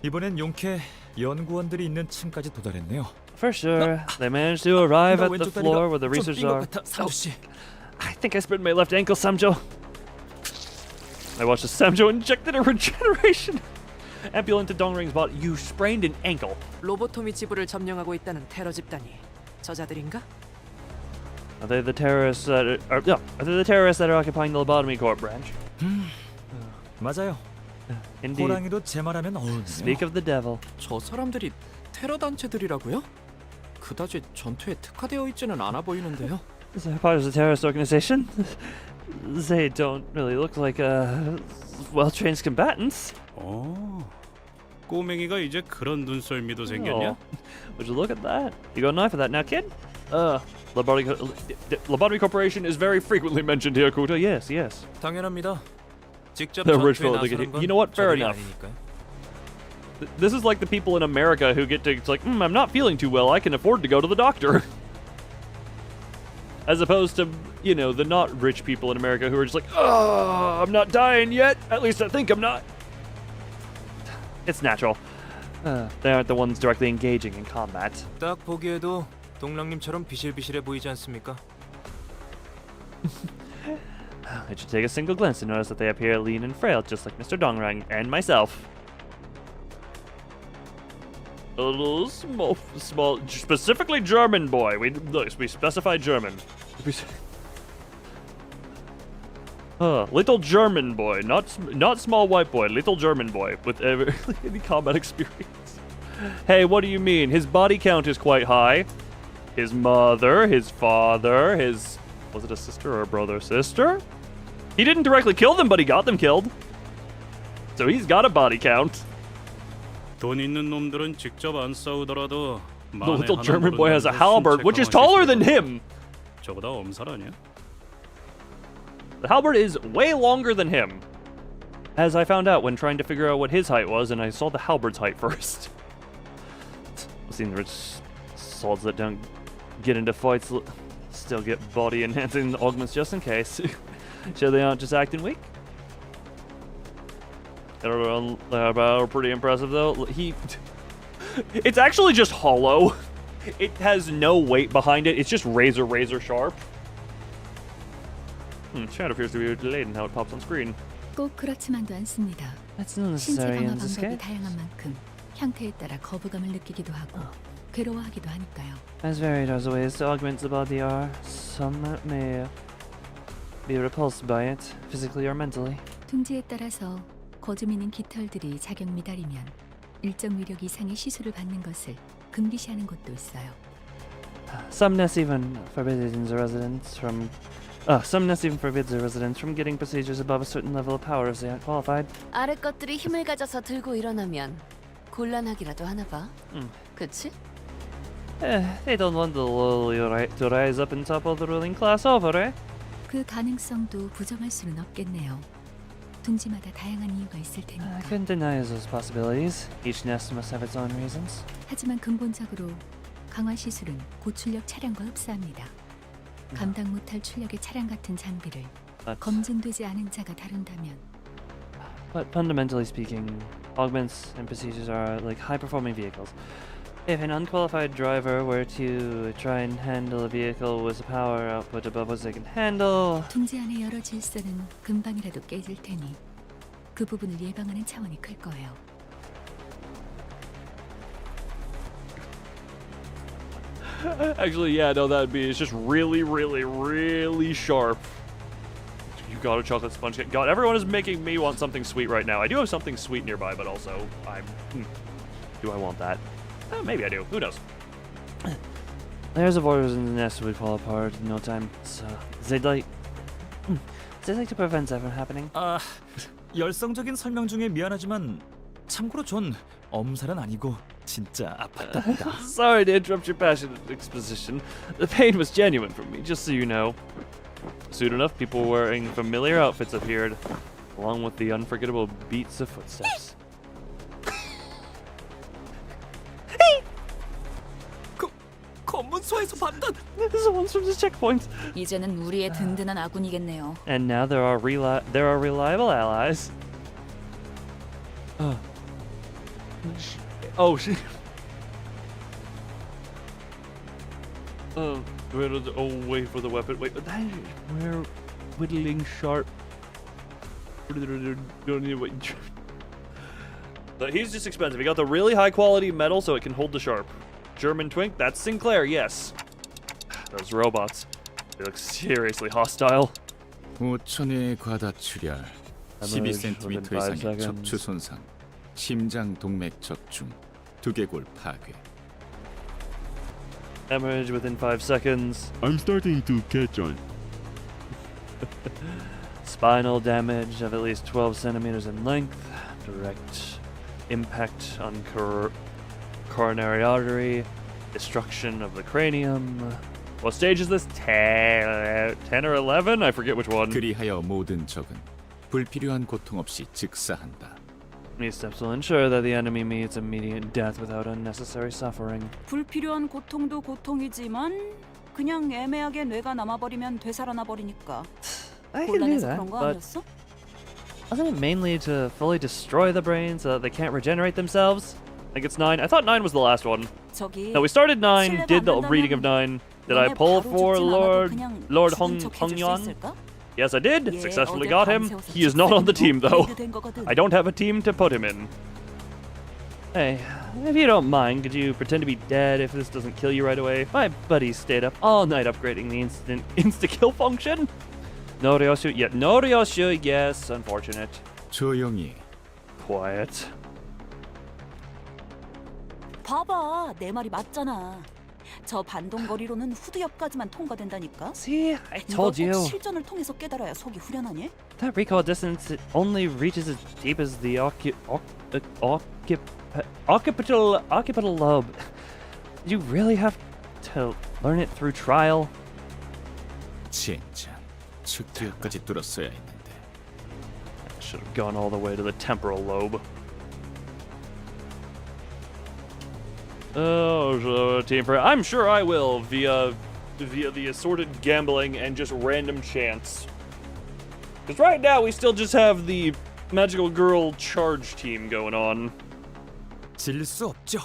이번엔 용케 연구원들이 있는 층까지 도달했네요. For sure, they managed to arrive at the floor where the researchers are. 삼조씨. I think I sprained my left ankle, Samjo. I watched as Samjo injected a regeneration ambulant to Dongrang's body. You sprained an ankle. 로보토미 지부를 점령하고 있다는 테러 집단이 저자들인가? Are they the terrorists that are they the terrorists that are occupying the Lobotomy Corp branch? 맞아요. Indeed. 호랑이도 제 말하면 어울리네요. Speak of the devil. 저 사람들이 테러 단체들이라고요? 그다지 전투에 특화되어 있지는 않아 보이는데요. Is that part of the terrorist organization? They don't really look like well-trained combatants. 꼬맹이가 이제 그런 눈썰미도 생겼냐? Oh, would you look at that? You got a knife for that now, kid? Lobotomy Corporation is very frequently mentioned here, Kuta. Yes, yes. 당연합니다. 직접 The rich 전투에 fellow that get 나서는 hit. 건 You know what? Fair 저들이 enough. 아니니까요. This is like the people in America who get to, it's like, I'm not feeling too well, I can afford to go to the doctor. As opposed to, you know, the not rich people in America who are just like, oh, I'm not dying yet, at least I think I'm not. It's natural. They aren't the ones directly engaging in combat. 딱 보기에도 동랑님처럼 비실비실해 보이지 않습니까? It should take a single glance to notice that they appear lean and frail, just like Mr. Dongrang and myself. A little small, specifically German boy. We specify German. Little German boy, not small white boy, little German boy with any combat experience. Hey, what do you mean? His body count is quite high. His mother, his father, was it a sister or a brother? Sister? He didn't directly kill them, but he got them killed. So he's got a body count. 돈 있는 놈들은 직접 안 싸우더라도 The little German boy has a halberd, which is taller than him. 저보다 엄살 아니야? The halberd is way longer than him, as I found out when trying to figure out what his height was, and I saw the halberd's height first. I've seen the rich swords that don't get into fights still get body-enhancing augments just in case. Sure they aren't just acting weak? They're pretty impressive though. It's actually just hollow. It has no weight behind it. It's just razor sharp. Chat appears to be delayed in how it pops on screen. 꼭 그렇지만도 않습니다. That's not 신체 necessary 강화 in this 방법이 case. 다양한 만큼 형태에 따라 거부감을 느끼기도 하고 괴로워하기도 하니까요. As varied as the ways to augment the body are, some may be repulsed by it, physically or mentally. 둥지에 따라서 거주민인 깃털들이 작용 미달이면 일정 위력 이상의 시술을 받는 것을 금기시하는 곳도 있어요. Some nests even forbids the residents from getting procedures above a certain level of power if they aren't qualified. 아래 것들이 힘을 가져서 들고 일어나면 곤란하기라도 하나 봐. 그치? They don't want the lowly to rise up and topple the ruling class over, eh? 그 가능성도 부정할 수는 없겠네요. 둥지마다 다양한 이유가 있을 I 테니까. couldn't deny those possibilities. Each nest must have its own reasons. 하지만 근본적으로 강화 시술은 고출력 차량과 흡사합니다. 감당 못할 출력의 차량 같은 장비를 검증되지 않은 자가 다룬다면. But fundamentally speaking, augments and procedures are like high-performing vehicles. If an unqualified driver were to try and handle a vehicle with a power output above what they can handle, 둥지 안의 여러 질서는 금방이라도 깨질 테니 그 부분을 예방하는 차원이 클 거예요. Actually, yeah, no, that'd be. It's just really sharp. You got a chocolate sponge cake. God, everyone is making me want something sweet right now. I do have something sweet nearby, but also, do I want that? Maybe I do. Who knows? Layers of orders in the nest would fall apart in no time. So they'd like to prevent that from happening. 아, 열성적인 설명 중에 미안하지만 참고로 전 엄살은 아니고 진짜 아팠답니다. Sorry to interrupt your passionate exposition. The pain was genuine for me, just so you know. Soon enough, people wearing familiar outfits appeared, along with the unforgettable beats of footsteps. 검문소에서 봤던. This is the ones from the checkpoint. 이제는 우리의 든든한 아군이겠네요. And now there are reliable allies. Oh shit. Wait for the weapon. Wait, that is where whittling sharp. He's just expensive. He got the really high quality metal so it can hold the sharp. German twink, that's Sinclair, yes. Those robots, they look seriously hostile. 5천의 과다 출혈, 12cm 이상의 척추 손상, 심장 동맥 적중, 두개골 파괴. Hemorrhage within 5 seconds. I'm starting to catch on. Spinal damage of at least 12 centimeters in length. Direct impact on coronary artery. Destruction of the cranium. What stage is this? 10 or 11? I forget which one. 그리하여 모든 적은 불필요한 고통 없이 즉사한다. These steps will ensure that the enemy meets immediate death without unnecessary suffering. 불필요한 고통도 고통이지만 그냥 애매하게 뇌가 남아버리면 되살아나 버리니까. I can do that, 그런 거 but 아니었어? wasn't it mainly to fully destroy the brain so that they can't regenerate themselves? I think it's 9. I thought 9 was the last one. 저기 No, we started 9, 실례가 did the 안 된다면 reading of 9. Did I 너네 pull 바로 for 죽진 않아도 그냥 Lord 죽은 척 해줄 수 Hongyuan? 있을까? Yes, I did. 예, Successfully 어제 got him. 밤새워서 He is not on the team, though. 된 거거든. I don't have a team to put him in. Hey, if you don't mind, could you pretend to be dead if this doesn't kill you right away? My buddy stayed up all night upgrading the insta-kill function. Noriyoshu, yeah, Noriyoshu, yes, unfortunate. 조용히. Quiet. 봐봐, 내 말이 맞잖아. 저 반동거리로는 후드 옆까지만 통과된다니까. See, I told you. 실전을 통해서 깨달아야 속이 후련하니? That recoil distance it only reaches as deep as the occipital lobe. Did you really have to learn it through trial? 진짜 측두엽까지 뚫었어야 했는데. I should have gone all the way to the temporal lobe. Oh, so team for I'm sure I will via the assorted gambling and just random chance. Because right now we still just have the magical girl charge team going on. 질 수 없죠.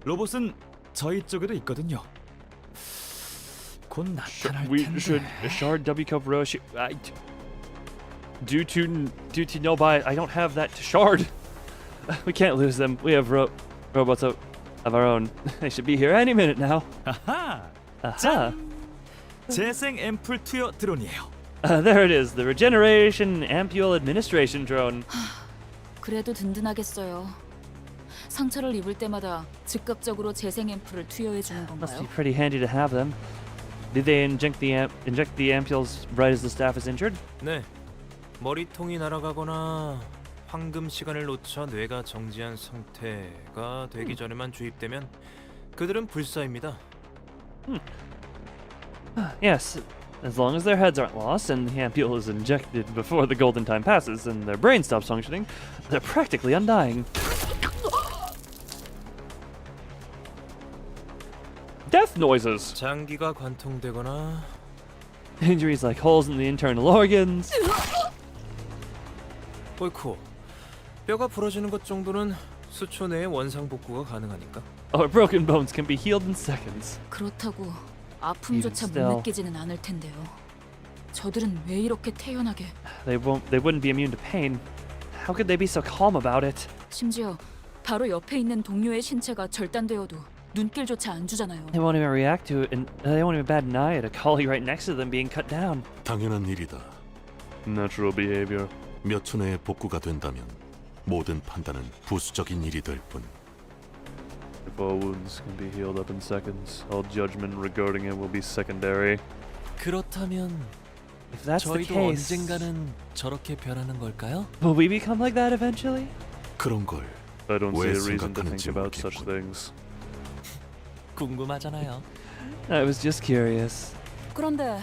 로봇은 저희 쪽에도 있거든요. 곧 나타날 We 텐데. should shard W Cup Roshi. Due to no buy, I don't have that to shard. We can't lose them. We have robots of our own. They should be here any minute now. 아하. Aha. 재생 앰플 투여 드론이에요. There it is, the Regeneration Ampule Administration Drone. 그래도 든든하겠어요. 상처를 입을 때마다 즉각적으로 재생 앰플을 투여해 주는 Must be 건가요? pretty handy to have them. Did they inject the ampules right as the staff is injured? 네. 머리통이 날아가거나 황금 시간을 놓쳐 뇌가 정지한 상태가 되기 전에만 주입되면 그들은 불사입니다. Yes, as long as their heads aren't lost and the ampule is injected before the golden time passes and their brain stops functioning, they're practically undying. Death noises. 장기가 관통되거나 Injuries like holes in the internal organs. 어이쿠. 뼈가 부러지는 것 정도는 수초 내에 원상 복구가 가능하니까. Or broken bones can be healed in seconds. 그렇다고 아픔조차 Even still. 못 느끼지는 않을 텐데요. 저들은 왜 이렇게 태연하게? They wouldn't be immune to pain. How could they be so calm about it? 심지어 바로 옆에 있는 동료의 신체가 절단되어도 눈길조차 안 주잖아요. They won't even react to it, and they won't even bat an eye at a colleague right next to them being cut down. 당연한 일이다. Natural behavior. 몇 초 내에 복구가 된다면 모든 판단은 부수적인 일이 될 뿐. If all wounds can be healed up in seconds, all judgment regarding it will be secondary. 그렇다면 If that's the 저희도 case, 언젠가는 저렇게 변하는 걸까요? will we become like that eventually? 그런 걸 I don't see 왜 a reason to think 생각하는지 about such 모르겠군. things. 궁금하잖아요. I was just curious. 그런데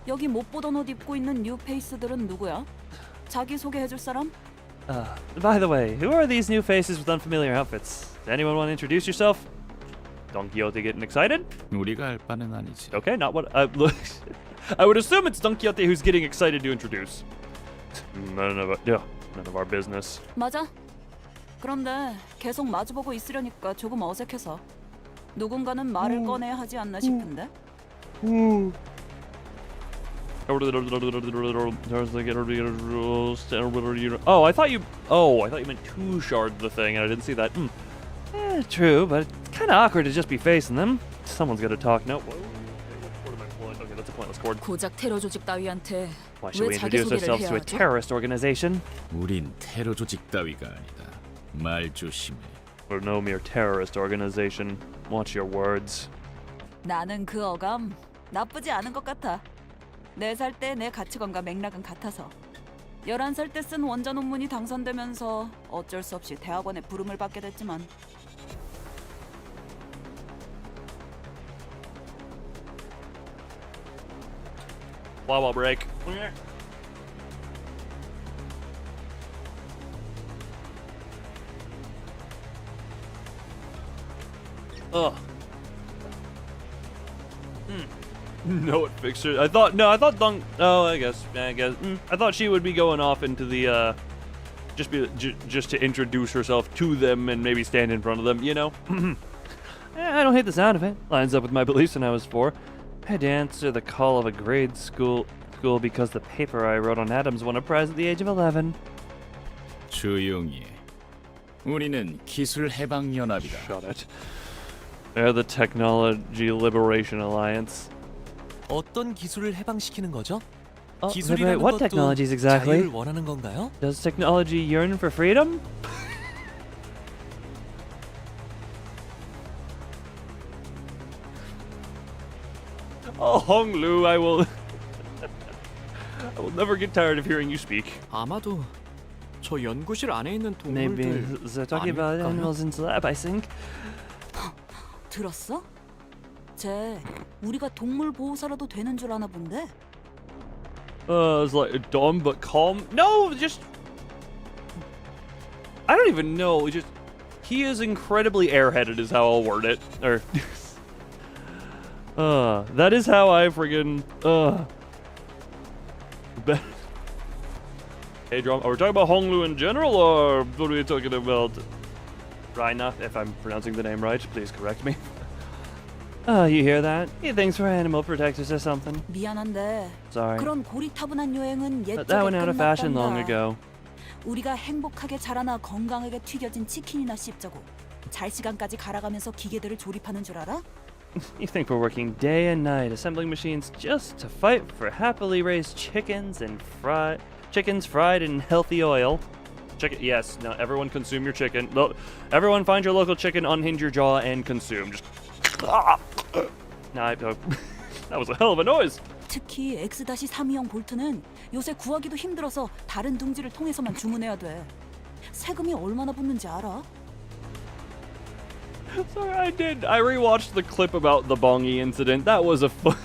여기 못 보던 옷 입고 있는 뉴 페이스들은 누구야? 자기 소개해줄 사람? By the way, who are these new faces with unfamiliar outfits? Does anyone want to introduce yourself? Don Quixote getting excited? 우리가 알 바는 아니지. Okay, not what I would assume it's Don Quixote who's getting excited to introduce. None of our business. 맞아. 그런데 계속 마주보고 있으려니까 조금 어색해서 누군가는 말을 꺼내야 하지 않나 싶은데. Oh, I thought you meant two shards of the thing, and I didn't see that. True, but it's kind of awkward to just be facing them. Someone's got to talk. No. Okay, that's a pointless chord. 고작 테러 조직 따위한테 Why should 왜 we introduce 자기소개를 ourselves to 해야 a 하죠? terrorist organization? 우린 테러 조직 따위가 아니다. 말 조심해. We're no mere terrorist organization. Watch your words. 나는 그 어감 나쁘지 않은 것 같아. 4살 때 내 가치관과 맥락은 같아서 11살 때 쓴 원자 논문이 당선되면서 어쩔 수 없이 대학원에 부름을 받게 됐지만 Wawa break. Ugh. No, it fixed her. I thought Dong. Oh, I guess. I thought she would be going off into the just to introduce herself to them and maybe stand in front of them. You know. I don't hate the sound of it. Lines up with my beliefs when I was 4. I had to answer the call of a grade school because the paper I wrote on atoms won a prize at the age of 11. 조용히 해. 우리는 기술 해방 연합이다. Shut it. They're the Technology Liberation Alliance. 어떤 기술을 해방시키는 거죠? Liberate what technologies exactly? 자유를 원하는 건가요? Does technology yearn for freedom? Oh, Honglu, I will never get tired of hearing you speak. 아마도 저 연구실 안에 있는 Maybe 동물들 they're talking about animals in the lab, I think. 들었어? 쟤 우리가 동물 보호사라도 되는 줄 아나 본데? It's like dumb but calm. No, just I don't even know. Just he is incredibly airheaded, is how I'll word it. Or that is how I friggin' Hey, Drum, are we talking about Honglu in general, or what are we talking about? Raina, if I'm pronouncing the name right, please correct me. You hear that? He thinks we're animal protectors or something. 미안한데. Sorry. 그런 고리타분한 여행은 But that went out of fashion long 끝났단다. ago. 우리가 행복하게 자라나 건강하게 튀겨진 치킨이나 씹자고 잘 시간까지 갈아가면서 기계들을 조립하는 줄 알아? You think we're working day and night assembling machines just to fight for happily raised chickens fried in healthy oil? Yes, now everyone consume your chicken. Everyone find your local chicken, unhinge your jaw, and consume. Just that was a hell of a noise. 특히 X-32형 볼트는 요새 구하기도 힘들어서 다른 둥지를 통해서만 주문해야 돼. 세금이 얼마나 붙는지 알아? Sorry, I did. I rewatched the clip about the Bongi incident. That was a fun.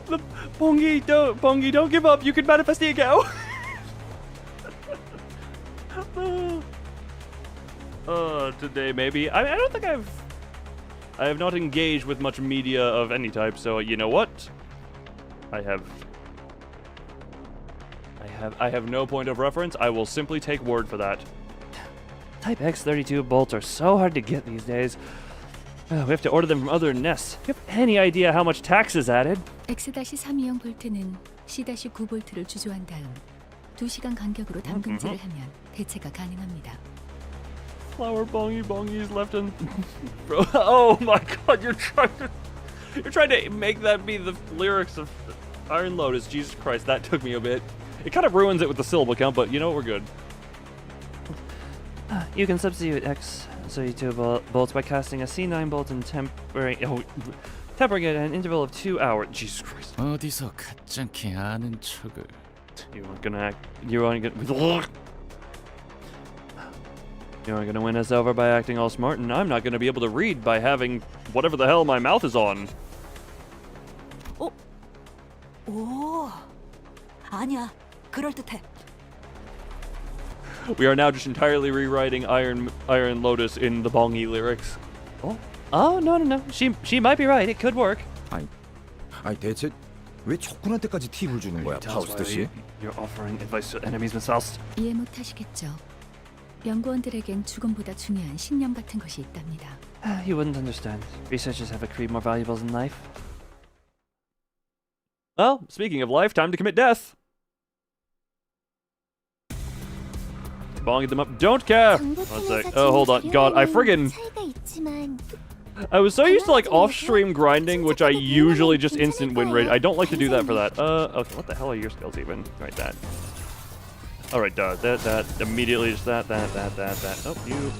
The Bongi, don't give up. You can manifest the ego. Today maybe. I don't think I have not engaged with much media of any type. So you know what? I have no point of reference. I will simply take word for that. Type X32 bolts are so hard to get these days. We have to order them from other nests. Do you have any idea how much tax is added? X-32형 볼트는 C-9 볼트를 주조한 다음 2시간 간격으로 담금질을 하면 대체가 가능합니다. Flower bongies left in. Bro, oh my God! You're trying to make that be the lyrics of Iron Lotus. Jesus Christ, that took me a bit. It kind of ruins it with the syllable count, but you know we're good. You can substitute X32 bolts by casting a C9 bolt and tempering it at an interval of 2 hours. Jesus Christ. 어디서 가짜게 아는 척을. You aren't gonna win us over by acting all smart, and I'm not gonna be able to read by having whatever the hell my mouth is on. 오, 아니야, 그럴듯해. We are now just entirely rewriting Iron Lotus in the Bongi lyrics. Oh, Oh, no. She might be right. It could work. 아니 대체 왜 적군한테까지 팁을 주는 거야, 파우스트 씨? You're offering advice to enemies, Miss Faust. 이해 못하시겠죠. 연구원들에겐 죽음보다 중요한 신념 같은 것이 있답니다. You wouldn't understand. Researchers have a creed more valuable than life. Well, speaking of life, time to commit death. Bonging them up. Don't care. One sec. Oh, hold on. God, I was so used to like off-stream grinding, which I usually just instant win rate. I don't like to do that for that. Okay, what the hell are your skills even? Right, that. Alright, that. Immediately just that. Oh, you.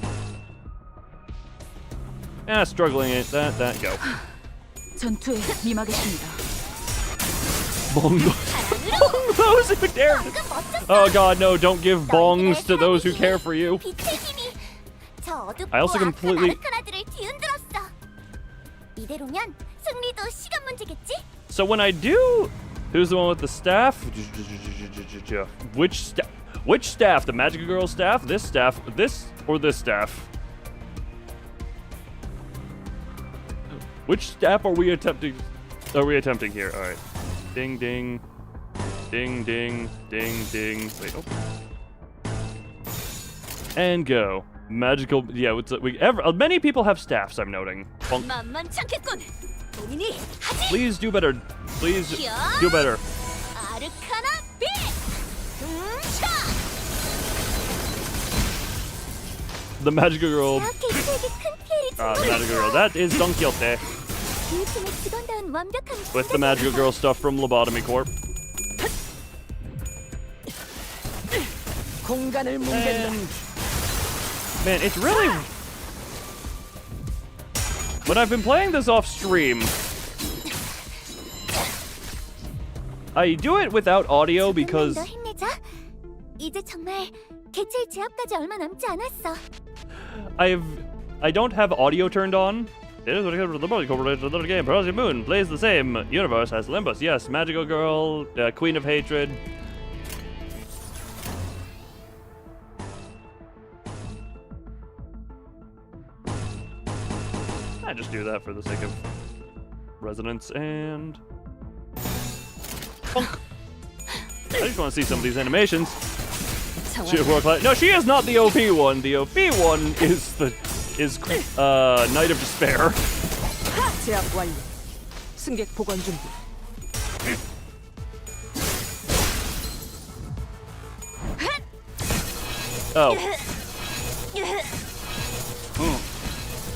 Struggling it. That, go. 전투에 임하겠습니다. Bong those who dare. Oh god, no, don't give bongs to those who care for you. I also completely... So when I do... Who's the one with the staff? Which staff? The Magical Girl staff? This staff? This? Or this staff? Which staff are we attempting here? Alright. Ding ding. Ding ding. Ding ding. Wait, oh. And go. Magical, yeah, many people have staffs, I'm noting. Please do better. Please do better. The Magical Girl. Magical Girl. That is Don Quixote. With the Magical Girl stuff from Lobotomy Corp. And... Man, it's really... When I've been playing this off stream, I do it without audio because I don't have audio turned on. It is what it comes with the body corporation. Another game, Project Moon, plays the same universe as Limbus. Yes, Magical Girl, Queen of Hatred. I just do that for the sake of resonance and funk. I just want to see some of these animations. No, she is not the OP one. The OP one is Night of Despair. Oh.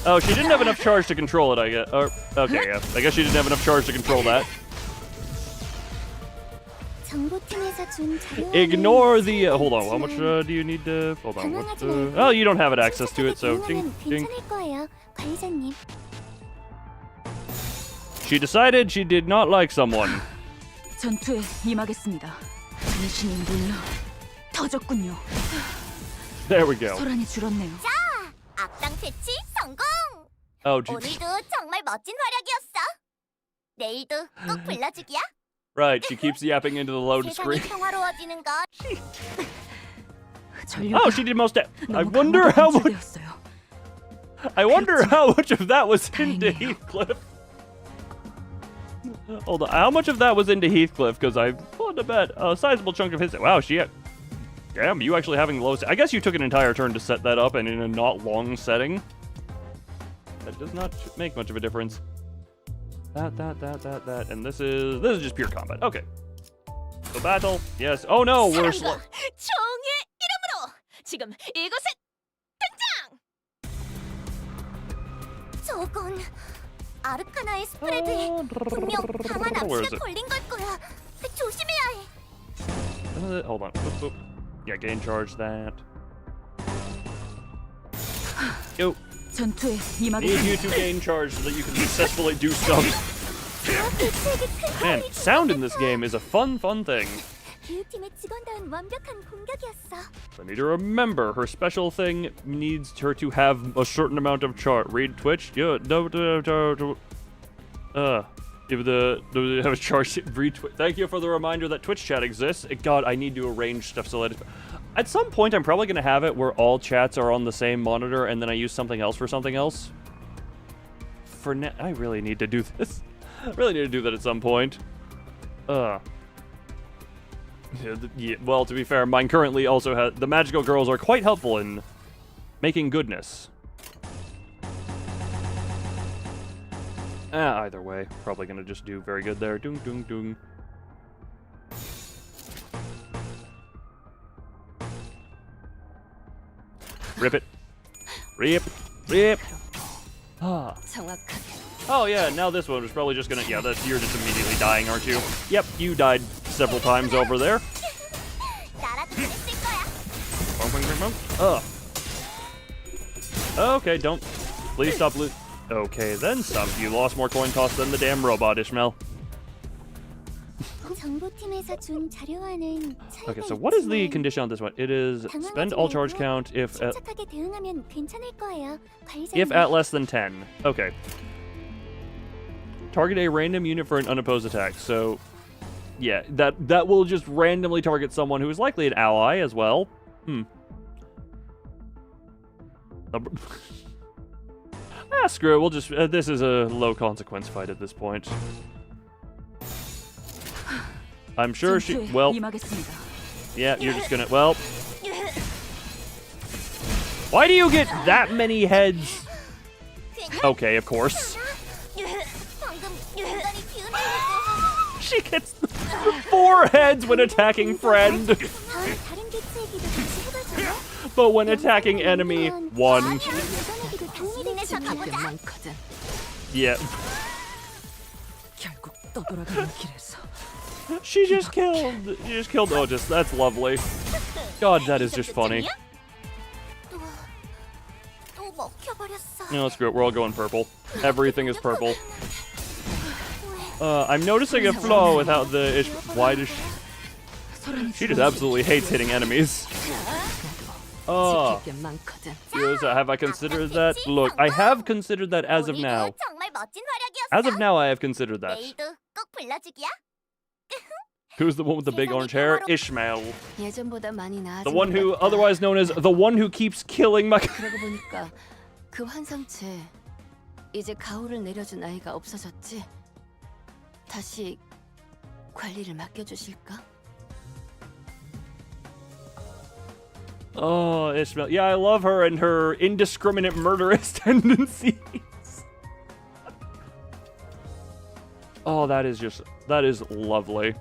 Oh, she didn't have enough charge to control it, I guess. Or, okay, yeah. I guess she didn't have enough charge to control that. Ignore the... hold on, how much do you need to... Hold on, what oh, you don't have it access to it, so... Ding, ding. She decided she did not like someone. 전투에 임하겠습니다. 진심이 물러 터졌군요. There we go. 소란이 줄었네요. 악당 퇴치 성공! Oh, 오늘도 정말 멋진 활약이었어. 내일도 꼭 불러주기야. Right, she keeps yapping into the loaded screen. 평화로워지는 것. Oh, she did most. I wonder how much. I wonder how much of that was into Heathcliff. Hold on, how much of that was into Heathcliff? Because I put a bet a sizable chunk of his. Wow, she. Damn, you actually having low. I guess you took an entire turn to set that up, and in a not long setting. That does not make much of a difference. That, and this is just pure combat. Okay. So battle, yes. Oh no, we're slow. 총의 이름으로 지금 이곳에 등장. 저건 아르카나의 스프레드에 분명 강한 압수가 걸린 걸 거야. 조심해야 해. Hold on. Boop, boop. Yeah, gain charge that. Yo. Need you to gain charge so that you can successfully do stuff. Man, sound in this game is a fun thing. I need to remember her special thing needs her to have a certain amount of chart. Read Twitch. Yeah, no. If the have a charge, read Twitch. Thank you for the reminder that Twitch chat exists. God, I need to arrange stuff so that at some point I'm probably gonna have it where all chats are on the same monitor and then I use something else for something else. for now, I really need to do this. I really need to do that at some point. Yeah, well, to be fair, mine currently also has... The magical girls are quite helpful in making goodness. Either way, probably gonna just do very good there. Doong, doong, doong. Rip it. Rip. Rip. Ah. Oh yeah, now this one was probably just gonna... Yeah, you're just immediately dying, aren't you? Yep, you died several times over there. Okay, don't... Please stop loot. Okay, then stop. You lost more coin toss than the damn robot, Ishmael. Okay, so what is the condition on this one? It is spend all charge count if at less than 10. Okay. Target a random unit for an unopposed attack. So, yeah, that will just randomly target someone who is likely an ally as well. Screw it. We'll just... this is a low consequence fight at this point. I'm sure she... Well... Yeah, you're just gonna... Well... Why do you get that many heads? Okay, of course. She gets 4 heads when attacking friend. But when attacking enemy, 1. Yeah. She just killed Otis. That's lovely. God, that is just funny. No, screw it. We're all going purple. Everything is purple. I'm noticing a flaw without the... Why does she... She just absolutely hates hitting enemies. Have I considered that? Look, I have considered that as of now. As of now, I have considered that. Who's the one with the big orange hair? Ishmael. The one who, otherwise known as the one who keeps killing my... 그 환상체 이제 가호를 내려준 아이가 없어졌지? 다시 관리를 맡겨주실까? Oh, Ishmael. Yeah, I love her and her indiscriminate murderous tendencies. Oh, that is lovely.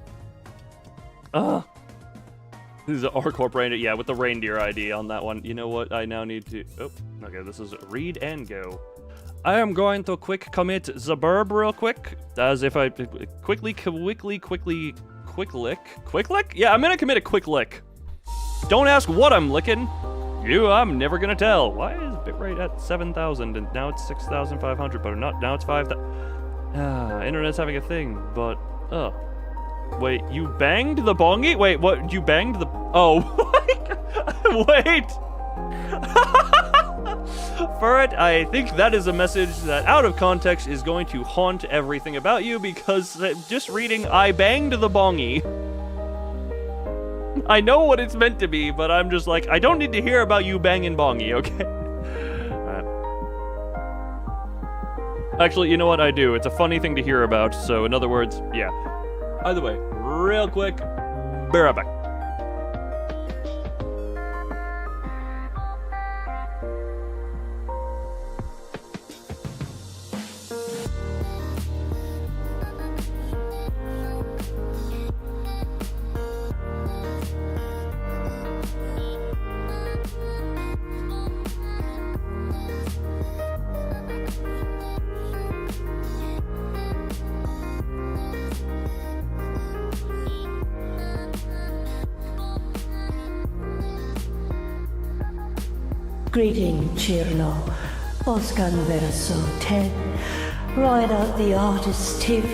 This is R Corp reindeer. Yeah, with the reindeer ID on that one. You know what? I now need to... Oh, okay, this is read and go. I am going to quick commit the burb real quick. As if I... Quick lick? Yeah, I'm gonna commit a quick lick. Don't ask what I'm licking. I'm never gonna tell. Why is bitrate at 7,000 and now it's 6,500, but not now it's 5,000? Internet's having a thing, but wait, you banged the bongie? Wait, what? You banged the... Oh, wait. Ferret, I think that is a message that, out of context, is going to haunt everything about you because just reading I banged the bongie. I know what it's meant to be, but I'm just like, I don't need to hear about you banging bongie, okay? Actually, you know what? I do. It's a funny thing to hear about, so in other words, yeah. Either way, real quick, be right back. Greeting, Chirlo. Oscan verso Ted. Ride out the artist Tiv.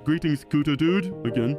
greetings, Kuta dude, again.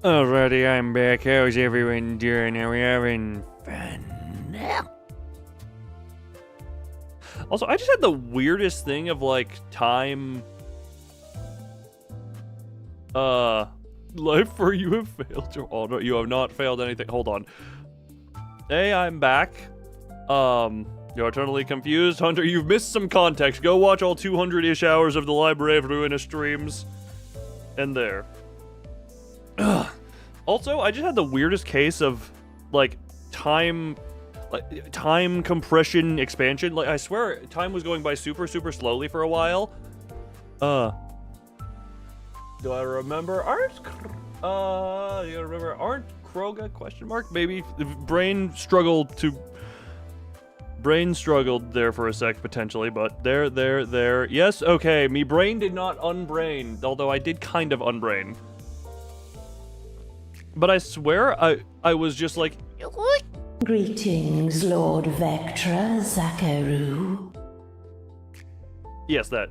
Alrighty, I'm back. How's everyone doing? Are we having fun? Also, I just had the weirdest thing of, like, time... Life for you have failed to... Oh, no, you have not failed anything. Hold on. Hey, I'm back. You're totally confused. Hunter, you've missed some context. Go watch all 200-ish hours of the Library of Ruina streams. And there. Also, I just had the weirdest case of, like, time compression expansion. Like, I swear, time was going by super slowly for a while. Do I remember art? You remember? Aren't Kroga? Question mark? Maybe brain struggled there for a sec potentially, but there. Yes, okay. Me brain did not unbrain, although I did kind of unbrain. But I swear I was just like. Greetings, Lord Vectra Zakaru. Yes, that.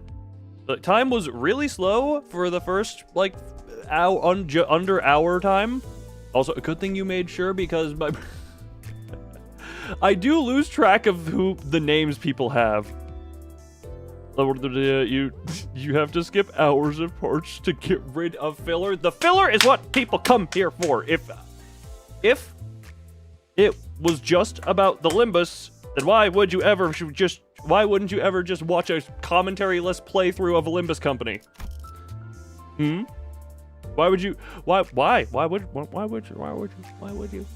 The time was really slow for the first, like, under hour time. Also, a good thing you made sure, because my... I do lose track of who the names people have. You have to skip hours of parts to get rid of filler. The filler is what people come here for. If it was just about the Limbus, then why wouldn't you ever just watch a commentary-less playthrough of a Limbus company? Why would you? Why would you?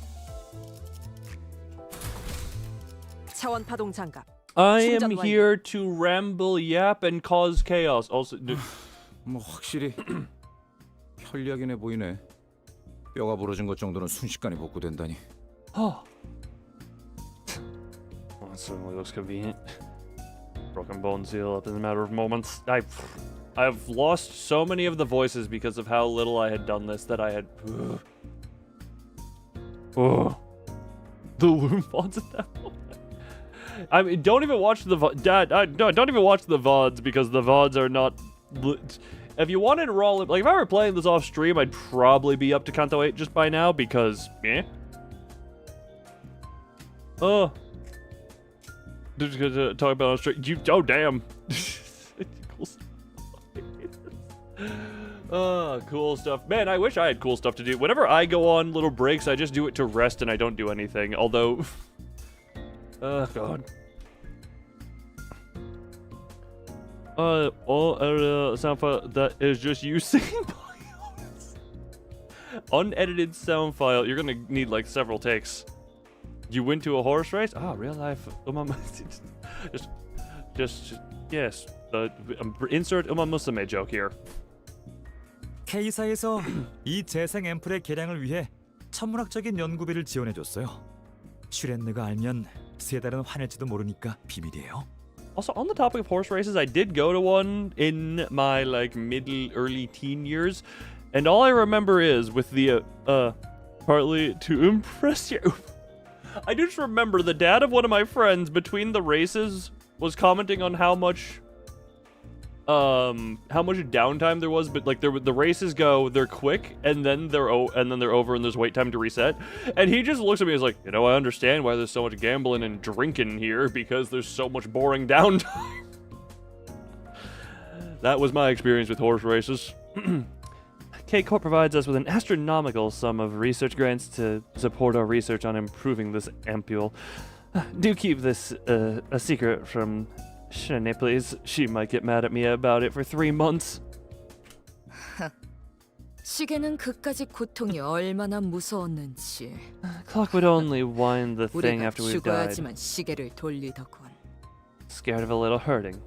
차원 파동 장갑. I am here to ramble, yap, and cause chaos. Also, 뭐 확실히 편리하긴 해 보이네. 뼈가 부러진 것 정도는 순식간에 복구된다니. Oh. Well, that certainly looks convenient. Broken bones heal up in a matter of moments. I've lost so many of the voices because of how little I had done this that I had. The loom fonts at that point. I mean, don't even watch the don't even watch the VODs, because the VODs are not. If you wanted raw, like if I were playing this off stream, I'd probably be up to Kanto 8 just by now, because just gonna talk about on stream. Oh damn. Cool stuff. Man, I wish I had cool stuff to do. Whenever I go on little breaks, I just do it to rest and I don't do anything. Although, oh god. Sound file that is just you singing. Unedited sound file. You're gonna need like several takes. You went to a horse race? Ah, real life. Just yes. Insert Musume joke here. K사에서 이 재생 앰플의 개량을 위해 천문학적인 연구비를 지원해줬어요. 슈렌느가 알면 세 달은 화낼지도 모르니까 비밀이에요. Also, on the topic of horse races, I did go to one in my like early teen years, and all I remember is with the partly to impress you. I just remember the dad of one of my friends between the races was commenting on how much downtime there was, but like the races they're quick and then they're over and there's wait time to reset, and he just looks at me and is like, I understand why there's so much gambling and drinking here, because there's so much boring downtime. That was my experience with horse races. K Corp provides us with an astronomical sum of research grants to support our research on improving this ampule. Do keep this a secret from Shane, please. She might get mad at me about it for 3 months. 시계는 그까지 고통이 얼마나 무서웠는지. Clock would only wind the thing after we've died. 죽어야지만 시계를 돌리더군. Scared of a little hurting.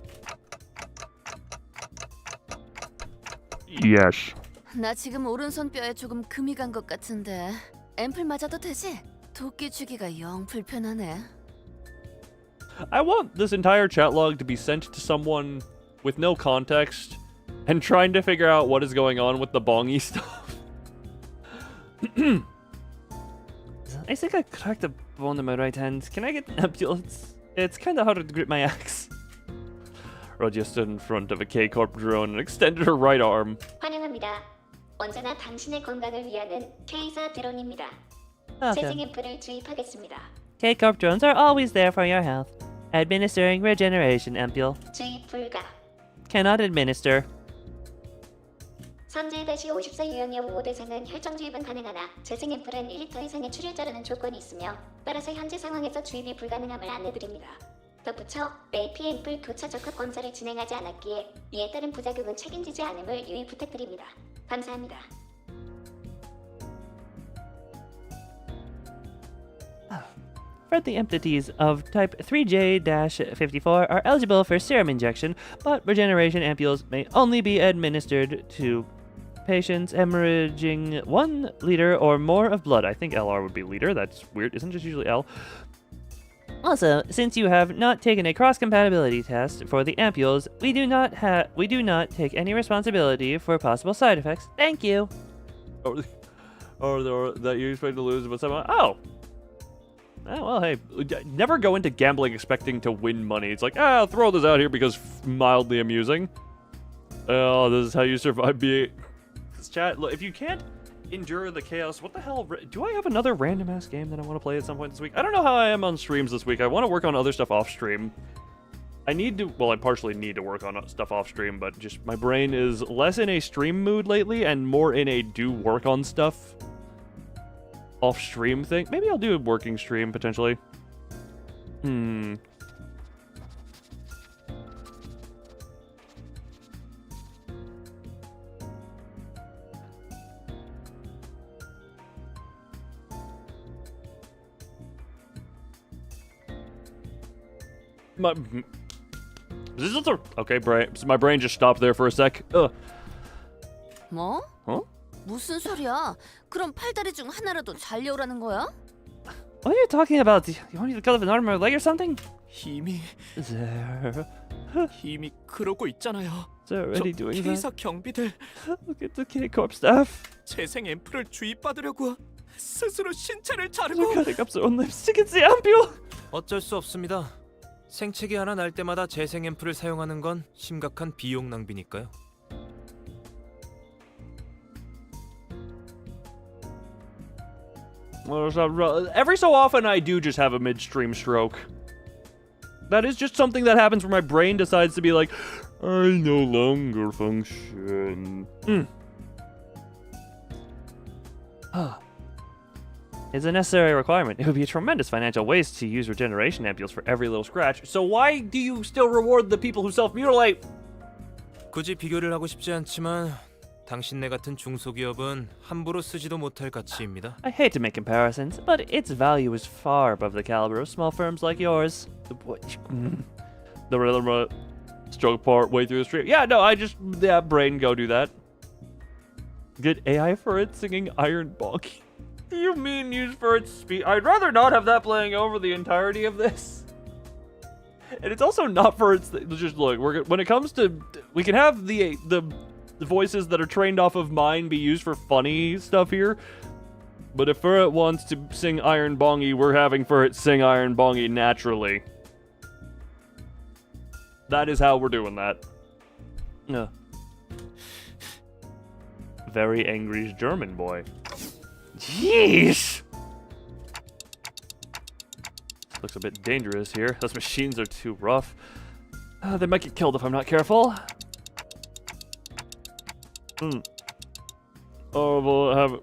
Yes. 나 지금 오른손 뼈에 조금 금이 간 것 같은데 앰플 맞아도 되지? 도끼 주기가 영 불편하네. I want this entire chat log to be sent to someone with no context and trying to figure out what is going on with the bongy stuff. I think I cracked a bone in my right hand. Can I get an ambulance? It's kind of hard to grip my axe. Rodia stood in front of a K Corp drone and extended her right arm. 환영합니다. 언제나 당신의 건강을 위하는 K사 드론입니다. 재생 앰플을 주입하겠습니다. K Corp drones are always there for your health. Administering regeneration ampule. 주입 불가. Cannot administer. 선제-54 유형 여부 5대상은 혈정 주입은 가능하나 재생 앰플은 1리터 이상의 출혈자라는 조건이 있으며 따라서 현재 상황에서 주입이 불가능함을 안내드립니다. 덧붙여 AP 앰플 교차 적합 검사를 진행하지 않았기에 이에 따른 부작용은 책임지지 않음을 유의 부탁드립니다. 감사합니다. Friendly entities of type 3J-54 are eligible for serum injection, but regeneration ampules may only be administered to patients hemorrhaging 1 liter or more of blood. I think LR would be liter. That's weird. Isn't it just usually L? Also, since you have not taken a cross-compatibility test for the ampules, we do not take any responsibility for possible side effects. Thank you. Or that you expect to lose, but someone. Oh, well, hey, never go into gambling expecting to win money. It's like, I'll throw this out here because mildly amusing. Oh, this is how you survive being. This chat. Look, if you can't endure the chaos, what the hell? Do I have another random ass game that I want to play at some point this week? I don't know how I am on streams this week. I want to work on other stuff off stream. I partially need to work on stuff off stream, but just my brain is less in a stream mood lately and more in a do work on stuff off stream thing. Maybe I'll do a working stream potentially. Okay, my brain just stopped there for a sec. 뭐? 어? 무슨 소리야? 그럼 팔다리 중 하나라도 잘려오라는 거야? What are you talking about? You want me to cut off an arm or leg or something? 이미 They're 그러고 있잖아요. already doing K사 that. 경비들 Look at the K Corp staff. 재생 앰플을 주입받으려고 스스로 신체를 They're 자르고 cutting up their own lips to get the ampule. 어쩔 수 없습니다. 생채기 하나 날 때마다 재생 앰플을 사용하는 건 심각한 비용 낭비니까요. Every so often I do just have a midstream stroke. That is just something that happens where my brain decides to be like, I no longer function. It's a necessary requirement. It would be a tremendous financial waste to use regeneration ampules for every little scratch. So why do you still reward the people who self-mutilate? 굳이 비교를 하고 싶지 않지만 당신네 같은 중소기업은 함부로 쓰지도 못할 가치입니다. I hate to make comparisons, but its value is far above the caliber of small firms like yours. The rhythm stroke part way through the stream. Yeah, no, brain go do that. Get AI for it singing Iron Bonky. Do you mean use for its speed? I'd rather not have that playing over the entirety of this. And it's also not for its. Just look, when it comes to, we can have the voices that are trained off of mine be used for funny stuff here. But if Furret wants to sing Iron Bongy, we're having Furret sing Iron Bongy naturally. That is how we're doing that. Very angry German boy. Jeez! Looks a bit dangerous here. Those machines are too rough. They might get killed if I'm not careful. Oh, well,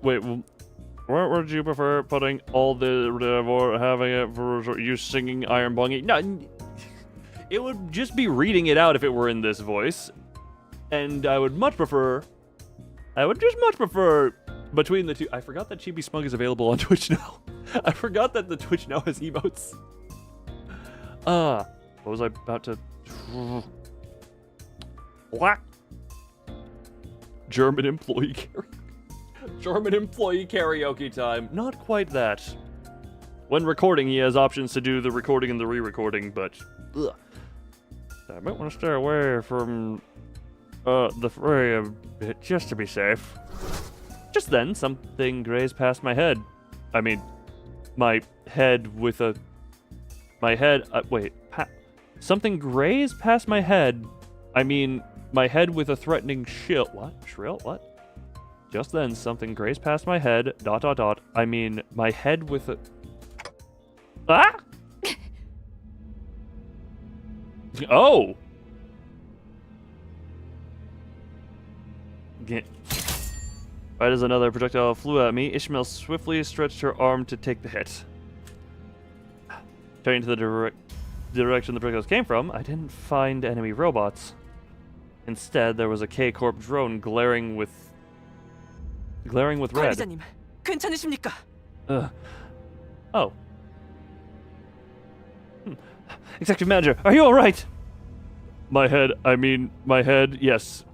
where would you prefer putting all the or having it for you singing Iron Bongy? No, it would just be reading it out if it were in this voice, and I would much prefer between the two. I forgot that Chibi Smug is available on Twitch now. I forgot that the Twitch now has emotes. What was I about to? What? German employee karaoke time. Not quite that. When recording, he has options to do the recording and the re-recording, but I might want to stay away from the fray a bit just to be safe. Just then, something grazed past my head. I mean, my head with a... something grazed past my head. I mean, my head with a threatening shill. What? Shrill? What? Just then, something grazed past my head. ... I mean, my head with a... Ah! Oh! Right as another projectile flew at me, Ishmael swiftly stretched her arm to take the hit. Turning to the direction the projectiles came from, I didn't find enemy robots. Instead, there was a K Corp drone glaring with red. 관리자님, 괜찮으십니까? Oh. Executive Manager, are you all right? My head, yes.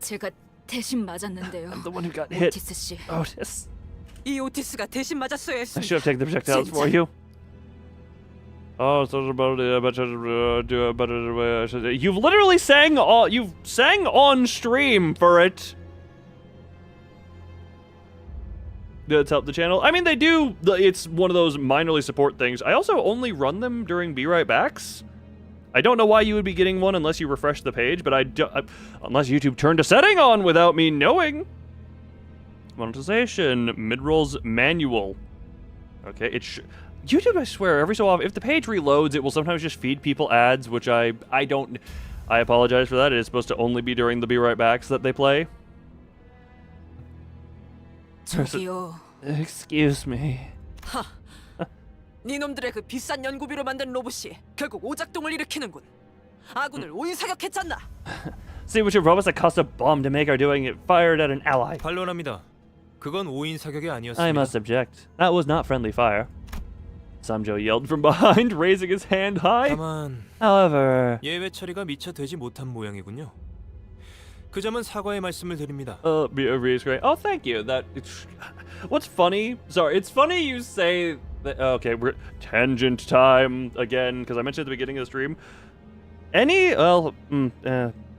제가 대신 맞았는데요. I'm the one who got hit. 오티스 씨. Otis. 이 오티스가 대신 맞았어야 I 했습니다. should have taken the projectiles for you. Oh, so about you've literally sang on stream for it. That's helped the channel. I mean, they do. It's one of those minorly support things. I also only run them during Be Right Backs. I don't know why you would be getting one unless you refresh the page, but unless YouTube turned a setting on without me knowing. Monetization, mid-rolls manual. Okay, YouTube, I swear, every so often, if the page reloads, it will sometimes just feed people ads, which I don't. I apologize for that. It is supposed to only be during the Be Right Backs that they play. 저기요. Excuse me. 하. 니놈들의 그 비싼 연구비로 만든 로봇이 결국 오작동을 일으키는군. 아군을 오인사격했잖아. See what your robots that cost a bomb to make are doing it fired at an ally. 반론합니다. 그건 오인 사격이 아니었습니다. I must object. That was not friendly fire. Samjo yelled from behind, raising his hand high. 다만 However, 예외 처리가 미처 되지 못한 모양이군요. 그 점은 sa과의 말씀을 드립니다. Ree's great. Oh, thank you. What's funny? Sorry, it's funny you say that. Okay, we're tangent time again because I mentioned at the beginning of the stream. I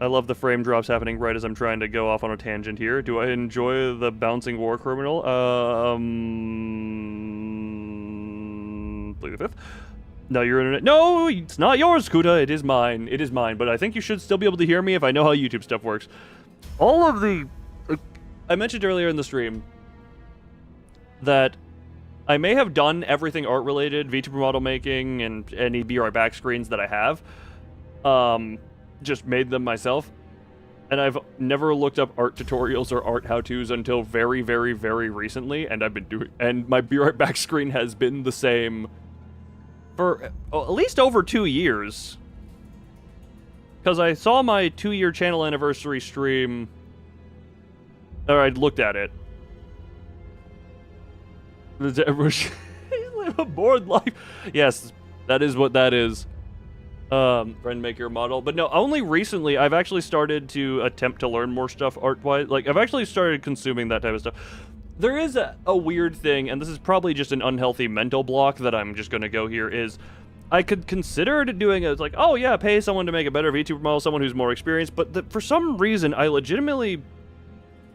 love the frame drops happening right as I'm trying to go off on a tangent here. Do I enjoy the bouncing war criminal? Plead the fifth. No, your internet. No, it's not yours, Kuda. It is mine. It is mine. But I think you should still be able to hear me if I know how YouTube stuff works. All of the... I mentioned earlier in the stream that I may have done everything art-related, VTuber model making, and any Be Right Back screens that I have. Just made them myself. And I've never looked up art tutorials or art how-tos until very, very, very recently. And I've been doing... And my Be Right Back screen has been the same for at least over 2 years. Because I saw my 2-year channel anniversary stream, or I'd looked at it. A bored life. Yes, that is what that is. Friend maker model. But no, only recently I've actually started to attempt to learn more stuff art-wise. Like, I've actually started consuming that type of stuff. There is a weird thing, and this is probably just an unhealthy mental block that I'm just going to go here, is I could consider doing it. It's like, oh yeah, pay someone to make a better VTuber model, someone who's more experienced, but for some reason, I legitimately,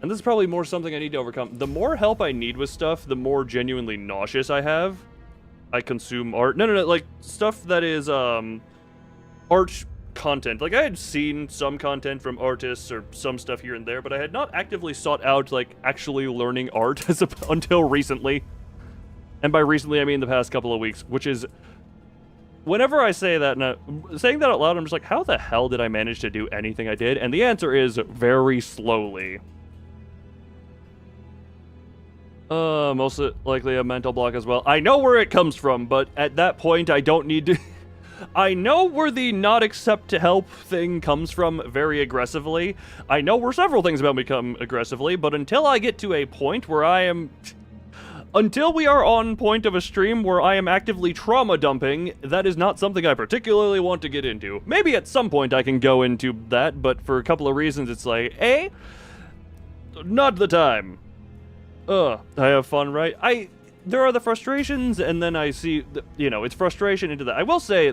and this is probably more something I need to overcome, the more help I need with stuff, the more genuinely nauseous I have. I consume art. No, like, stuff that is, art content. Like, I had seen some content from artists or some stuff here and there, but I had not actively sought out, like, actually learning art until recently. And by recently, I mean the past couple of weeks, which is... Whenever I say that, and saying that out loud, I'm just like, how the hell did I manage to do anything I did? And the answer is very slowly. Most likely a mental block as well. I know where it comes from, but at that point, I don't need to... I know where the not accept to help thing comes from very aggressively. I know where several things about me come aggressively, but until I get to a point where I am... Until we are on point of a stream where I am actively trauma dumping, that is not something I particularly want to get into. Maybe at some point I can go into that, but for a couple of reasons it's like, not the time. I have fun, right? There are the frustrations, and then I see, it's frustration into that. I will say,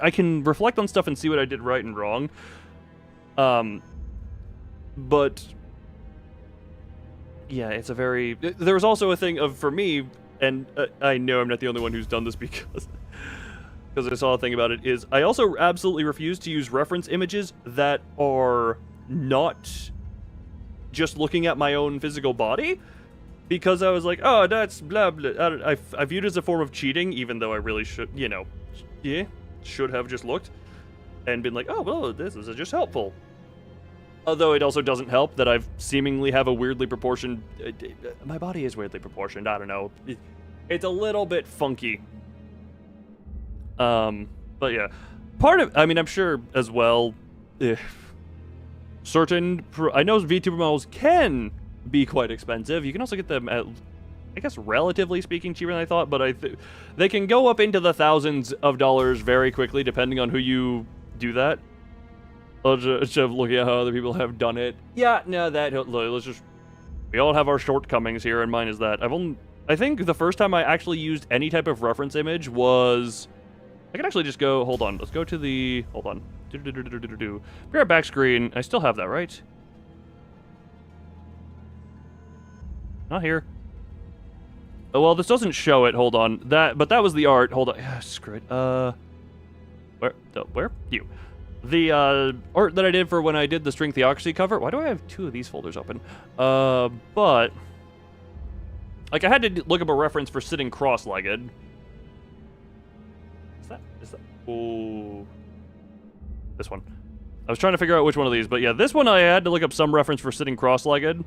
I can reflect on stuff and see what I did right and wrong. But, yeah, it's a very... There was also a thing of, for me, and I know I'm not the only one who's done this because I saw a thing about it, is I also absolutely refuse to use reference images that are not just looking at my own physical body. Because I was like, oh, that's blah, blah. I viewed it as a form of cheating, even though I really should, should have just looked and been like, oh, well, this is just helpful. Although it also doesn't help that I've seemingly have a weirdly proportioned... my body is weirdly proportioned, I don't know. It's a little bit funky. But yeah. I'm sure as well, I know VTuber models can be quite expensive. You can also get them at, I guess, relatively speaking, cheaper than I thought, but they can go up into the thousands of dollars very quickly, depending on who you do that. Just looking at how other people have done it. Yeah, no, let's just... We all have our shortcomings here, and mine is that. I think the first time I actually used any type of reference image was... I can actually just go... Hold on. Let's go to the... Hold on. Prepare back screen. I still have that, right? Not here. Oh, well, this doesn't show it. Hold on. But that was the art. Hold on. Yeah, screw it. Where? You. The art that I did for when I did the string theocracy cover. Why do I have 2 of these folders open? But like I had to look up a reference for sitting cross-legged. Is that? Oh, this one. I was trying to figure out which one of these, but yeah, this one I had to look up some reference for sitting cross-legged.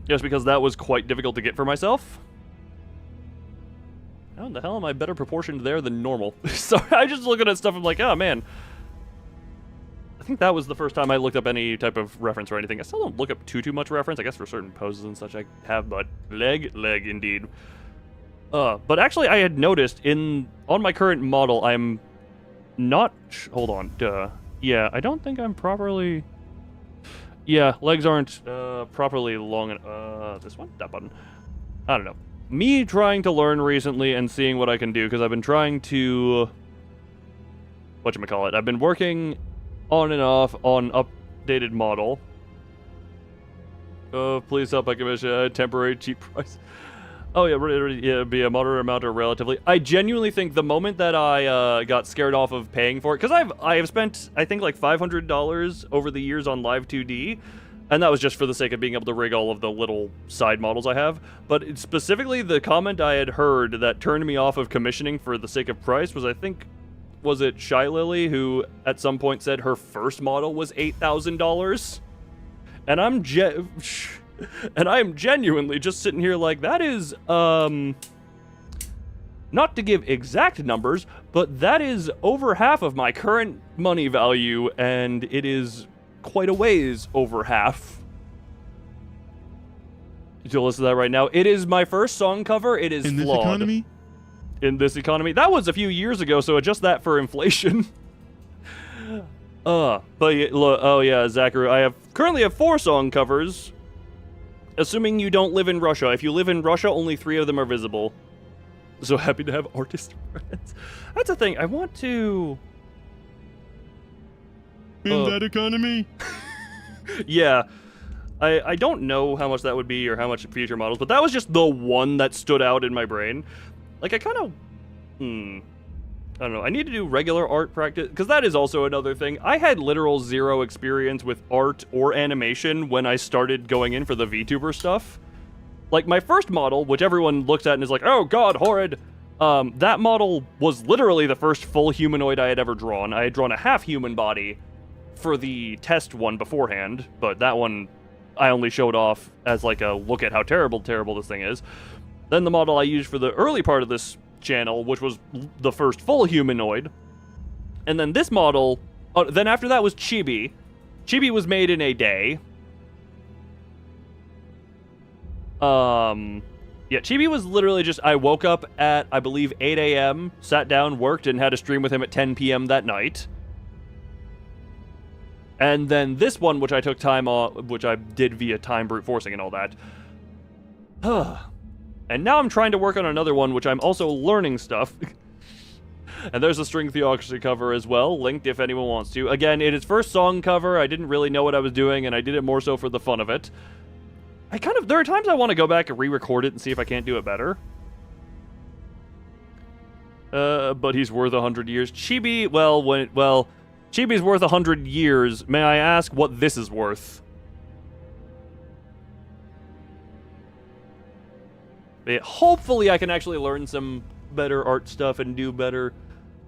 Just because that was quite difficult to get for myself. How in the hell am I better proportioned there than normal? Sorry, I just looking at stuff, I'm like, oh man. I think that was the first time I looked up any type of reference or anything. I still don't look up too much reference, I guess for certain poses and such I have, but leg indeed. But actually I had noticed on my current model, I'm not, hold on, yeah, I don't think I'm properly, yeah, legs aren't properly long enough. This one? That button. I don't know. Me trying to learn recently and seeing what I can do, because I've been trying to... Whatchamacallit? I've been working on and off on updated model. Please help I commission a temporary cheap price. Oh yeah, be a moderate amount or relatively. I genuinely think the moment that I got scared off of paying for it, because I have spent, I think, like $500 over the years on Live 2D, and that was just for the sake of being able to rig all of the little side models I have. But specifically, the comment I had heard that turned me off of commissioning for the sake of price was, I think, was it Shy Lily, who at some point said her first model was $8,000? And I am genuinely just sitting here like, that is, not to give exact numbers, but that is over half of my current money value, and it is quite a ways over half. You'll listen to that right now. It is my first song cover. It is in flawed. This economy? In this economy? That was a few years ago, so adjust that for inflation. But oh yeah, Zachary, I currently have 4 song covers. Assuming you don't live in Russia. If you live in Russia, only 3 of them are visible. So happy to have artist friends. That's the thing. I want to... In that economy? Yeah. I don't know how much that would be or how much future models, but that was just the one that stood out in my brain. Like, I kind of... I don't know. I need to do regular art practice, because that is also another thing. I had literal 0 experience with art or animation when I started going in for the VTuber stuff. Like, my first model, which everyone looks at and is like, oh god, horrid, that model was literally the first full humanoid I had ever drawn. I had drawn a half-human body for the test one beforehand, but that one I only showed off as like a look at how terrible this thing is. Then the model I used for the early part of this channel, which was the first full humanoid. And then this model, then after that was Chibi. Chibi was made in a day. Yeah, Chibi was literally just, I woke up at, I believe, 8 a.m., sat down, worked, and had a stream with him at 10 p.m. that night. And then this one, which I took time on, which I did via time brute forcing and all that. And now I'm trying to work on another one, which I'm also learning stuff. And there's a string theocracy cover as well, linked if anyone wants to. Again, it is first song cover. I didn't really know what I was doing, and I did it more so for the fun of it. There are times I want to go back and re-record it and see if I can't do it better. But he's worth 100 years. Chibi, Chibi's worth 100 years. May I ask what this is worth? But hopefully I can actually learn some better art stuff and do better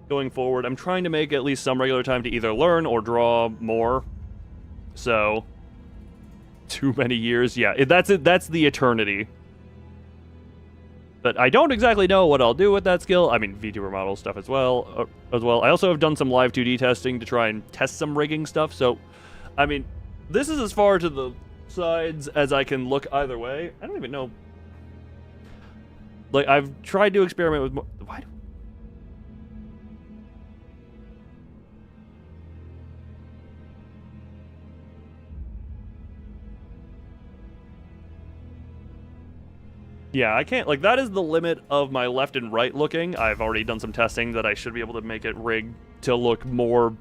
going forward. I'm trying to make at least some regular time to either learn or draw more. So, too many years. Yeah, that's it. That's the eternity. But I don't exactly know what I'll do with that skill. I mean, VTuber model stuff as well. I also have done some live 2D testing to try and test some rigging stuff. So, I mean, this is as far to the sides as I can look either way. I don't even know. Like, I've tried to experiment with more... Why do... Yeah, I can't, like, that is the limit of my left and right looking. I've already done some testing that I should be able to make it rigged to look more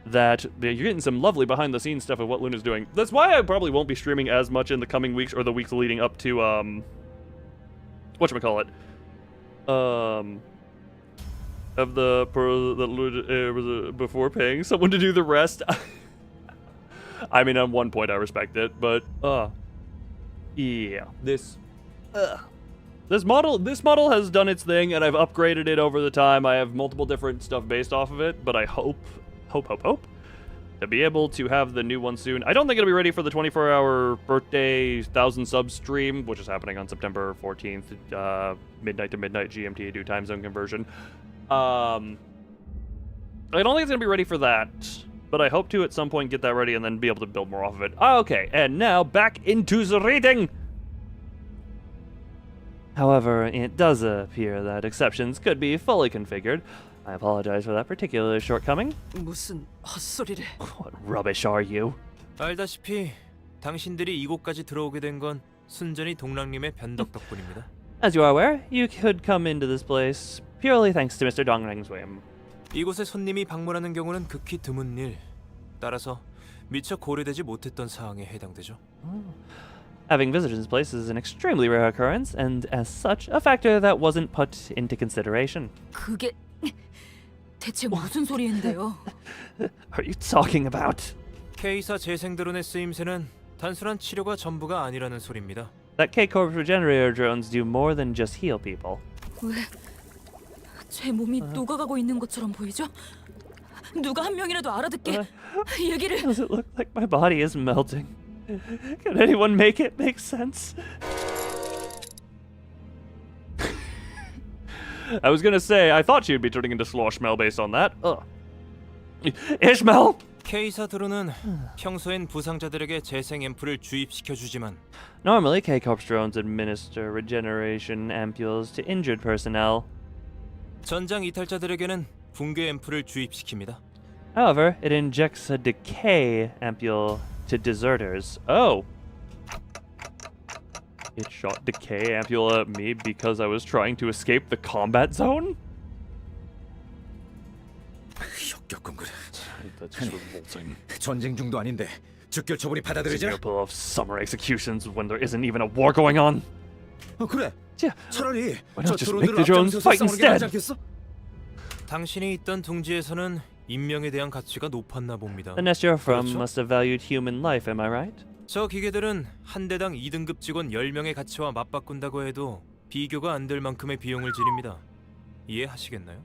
that you're getting some lovely behind the scenes stuff of what Luna's doing. That's why I probably won't be streaming as much in the coming weeks or the weeks leading up to, whatchamacallit? Of before paying someone to do the rest. I mean, on one point I respect it, but, yeah, this model has done its thing, and I've upgraded it over the time. I have multiple different stuff based off of it, but I hope to be able to have the new one soon. I don't think it'll be ready for the 24-hour birthday 1,000 sub stream, which is happening on September 14th, midnight to midnight GMT, due time zone conversion. I don't think it's gonna be ready for that, but I hope to at some point get that ready and then be able to build more off of it. Okay, and now back into the reading. However, it does appear that exceptions could be fully configured. I apologize for that particular shortcoming. 무슨 헛소리를. What rubbish are you? 알다시피 당신들이 이곳까지 들어오게 된 건 순전히 동랑님의 변덕 덕분입니다. As you are aware, you could come into this place purely thanks to Mr. Dongrang's whim. 이곳에 손님이 방문하는 경우는 극히 드문 일. 따라서 미처 고려되지 못했던 사항에 해당되죠. Having visitors in this place is an extremely rare occurrence, and as such, a factor that wasn't put into consideration. 그게 대체 무슨 소리인데요? Are you talking about? K사 재생드론의 쓰임새는 단순한 치료가 전부가 아니라는 소리입니다. That K Corp regenerator drones do more than just heal people. 왜? 제 몸이 녹아가고 있는 것처럼 보이죠? 누가 한 명이라도 알아듣게 얘기를. Does it look like my body is melting? Can anyone make it make sense? I was gonna say, I thought she would be turning into Sloshmel based on that. Ishmael! K사 드론은 평소엔 부상자들에게 재생 앰플을 주입시켜주지만 Normally, K Corp's drones administer regeneration ampules to injured personnel. 전장 이탈자들에게는 붕괴 앰플을 주입시킵니다. However, it injects a decay ampule to deserters. Oh! It shot decay ampule at me because I was trying to escape the combat zone? 역겹군 그래. That's just revolting. 전쟁 중도 아닌데 즉결 처분이 받아들여지나? Example of summer executions when there isn't even a war going on. 그래. 차라리 Why 저 not just 드론들을 make the drones 앞장서서 fight 싸우는 게 낫지 instead? 않겠어? 당신이 있던 둥지에서는 인명에 대한 가치가 높았나 봅니다. The nest you're from 그렇죠? must have valued human life, am I right? 저 기계들은 한 대당 2등급 직원 10명의 가치와 맞바꾼다고 해도 비교가 안 될 만큼의 비용을 지릅니다. 이해하시겠나요?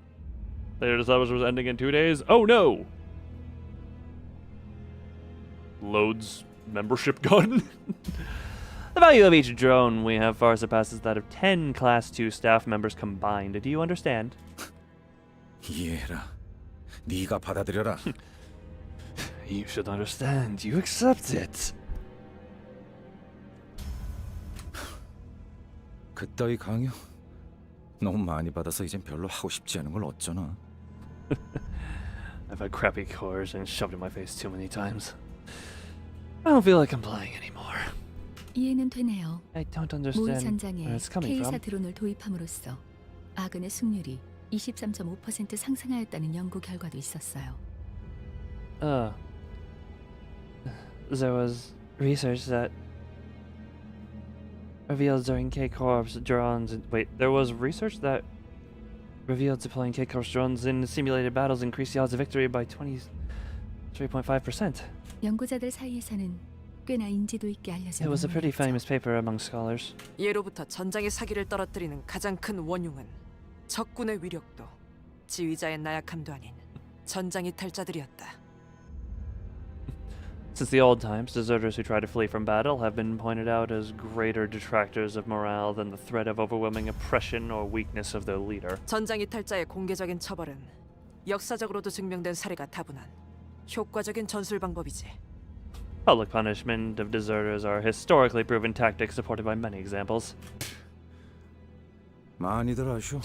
Their establishment was ending in 2 days. Oh no! Loads membership gun. The value of each drone we have far surpasses that of 10 Class 2 staff members combined. Do you understand? 이해해라. 네가 받아들여라. You should understand. You accept it. 그따위 강요? 너무 많이 받아서 이젠 별로 하고 싶지 않은 걸 어쩌나. I've had crappy coercion shoved in my face too many times. I don't feel like I'm playing anymore. 이해는 되네요. I don't 모의 understand 전장에 where it's coming K사 from. 드론을 도입함으로써 아군의 승률이 23.5% 상승하였다는 연구 결과도 있었어요. There was research that revealed during K Corp's drones. There was research that revealed deploying K Corp's drones in simulated battles increased the odds of victory by 23.5%. 연구자들 사이에서는 꽤나 인지도 있게 알려져 It was a 있는 pretty 말이죠. famous paper among scholars. 예로부터 전장의 사기를 떨어뜨리는 가장 큰 원흉은 적군의 위력도 지휘자의 나약함도 아닌 전장 이탈자들이었다. Since the old times, deserters who try to flee from battle have been pointed out as greater detractors of morale than the threat of overwhelming oppression or weakness of their leader. 전장 이탈자의 공개적인 처벌은 역사적으로도 증명된 사례가 다분한 효과적인 전술 방법이지. Public punishment of deserters are historically proven tactics supported by many examples. 많이들 아셔.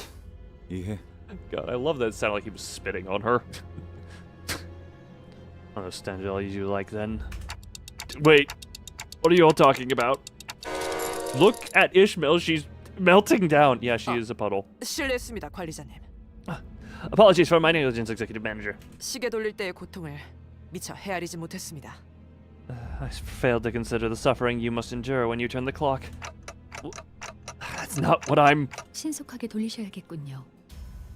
이해. God, I love that it sounded like he was spitting on her. I don't understand it all you like then. Wait, what are you all talking about? Look at Ishmael, she's melting down. Yeah, she is a puddle. 실례했습니다, 관리자님. Apologies for my negligence, Executive Manager. 시계 돌릴 때의 고통을 미처 헤아리지 못했습니다. I failed to consider the suffering you must endure when you turn the clock. That's not what I'm... 신속하게 돌리셔야겠군요.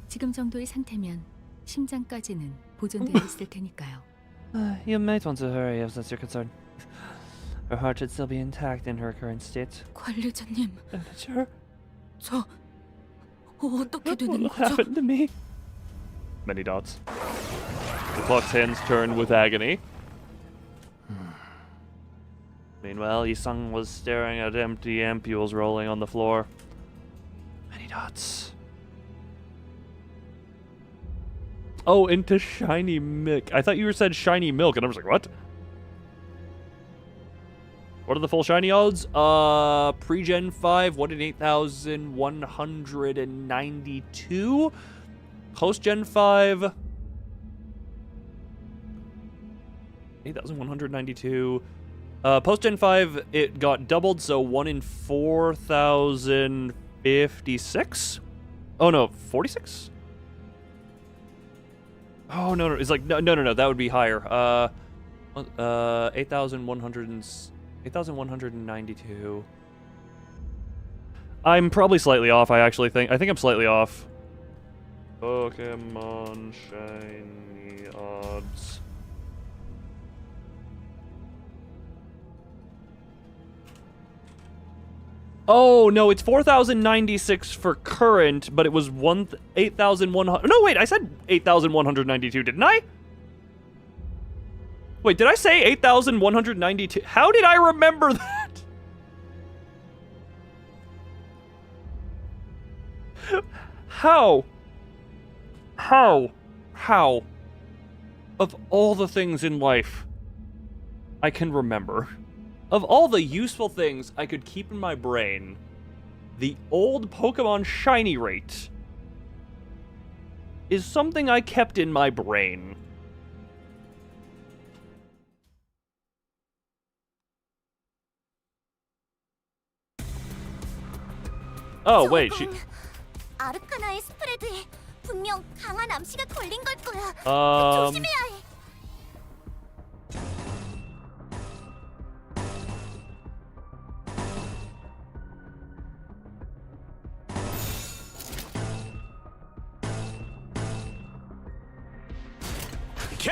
지금 정도의 상태면 심장까지는 보존되어 있을 테니까요. You might want to hurry if that's your concern. Her heart should still be intact in her current state. 관리자님, Sure. 저 어떻게 되는 What 거죠? happened to me? Many dots. The clock's hands turn with agony. Meanwhile, Yisung was staring at empty ampules rolling on the floor. Many dots. Oh, into shiny milk. I thought you said shiny milk, and I was like, what? What are the full shiny odds? Pre-Gen 5, what in 8,192? Post-Gen 5... 8,192. Post-Gen 5, it got doubled, so 1 in 4,056? Oh, no, 46? Oh, no, it's like, no, that would be higher. 8,192. I'm probably slightly off, I think I'm slightly off. Pokemon shiny odds. Oh, no, it's 4,096 for current, but it was 8,100. No, wait, I said 8,192, didn't I? Wait, did I say 8,192? How did I remember that? How? Of all the things in life I can remember, of all the useful things I could keep in my brain, the old Pokemon shiny rate is something I kept in my brain. Oh, wait, she... 아르카나의 스프레드에 분명 강한 암시가 걸린 걸 거야. 조심해야 해.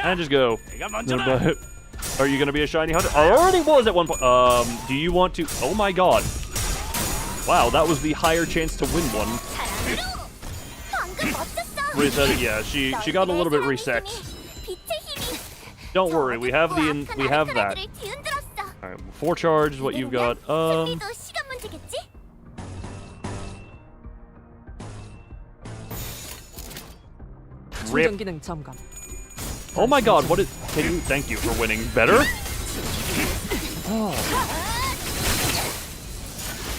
And just go. Are you gonna be a shiny hunter? I already was at one point. Do you want to? Oh my god! Wow, that was the higher chance to win one. Reset. Yeah, she got a little bit reset. Don't worry, we have that. All right, 4 charge is what you've got. Rip. 기능 점검. Oh my god, what is... Thank you for winning. Better? Oh.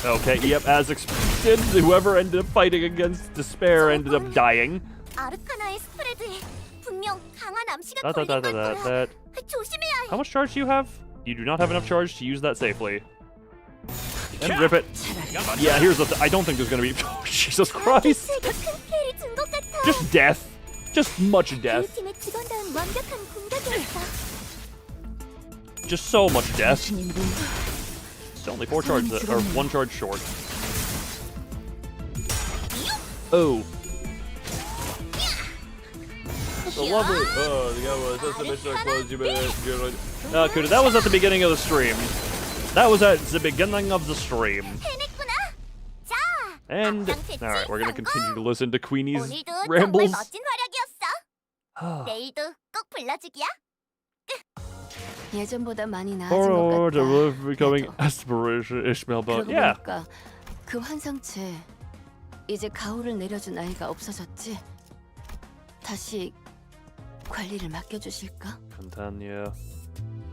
Okay, yep, as expected, whoever ended up fighting against despair ended up dying. 아르카나의 스프레드에 분명 강한 암시가 That. 걸린 걸 거야. 조심해야 해. How much charge do you have? You do not have enough charge to use that safely. And rip it. Yeah, here's the I don't think there's gonna be... Oh, Jesus Christ! Just death. Just much death. Just so much death. It's only 4 charges, or 1 charge short. Oh. The lovely. Oh, the guy was. That's the mission I closed. You better. Kuda, that was at the beginning of the stream. That was at the beginning of the stream. And alright, we're gonna continue to listen to Queenie's rambles. 내일도 꼭 불러주기야. 예전보다 많이 나아진 것 같다. Becoming aspiration Ishmael, but yeah. 보니까 그 환상체 이제 가호를 내려준 아이가 없어졌지. 다시 관리를 맡겨주실까? Contania.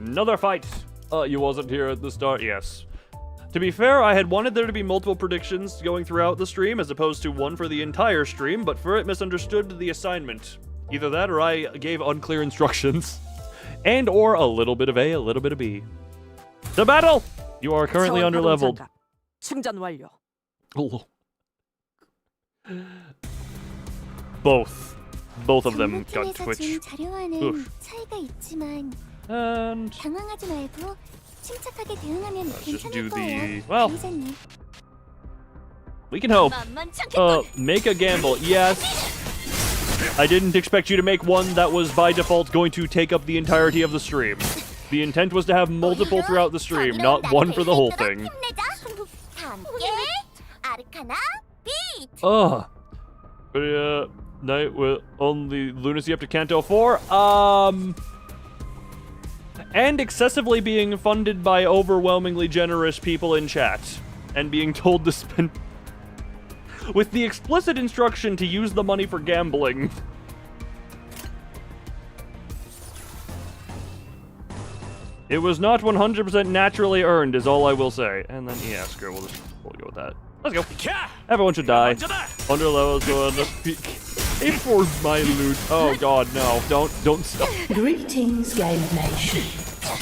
Another fight. You wasn't here at the start. Yes. To be fair, I had wanted there to be multiple predictions going throughout the stream as opposed to one for the entire stream, but Furret misunderstood the assignment. Either that or I gave unclear instructions. And or a little bit of A, a little bit of B. To battle! You are currently underleveled. 충전 완료. Oh, Both of them got Twitch. 준 자료와는 Oof. 차이가 있지만 And 당황하지 말고 침착하게 대응하면 let's just do 괜찮을 거예요. the well. 기자님. We can hope. Make a gamble. Yes. I didn't expect you to make one that was by default going to take up the entirety of the stream. The intent was to have multiple throughout the stream, not one for the whole thing. 함께 아르카나 빛. Ugh. Night with only lunacy up to Canto 4. And excessively being funded by overwhelmingly generous people in chat. And being told to spend... with the explicit instruction to use the money for gambling. It was not 100% naturally earned, is all I will say. And then, yeah, screw it, we'll go with that. Let's go. Everyone should die. Under levels go on the peak. Aim for my loot. Oh god, no. Don't stop. Greetings, Game Nation.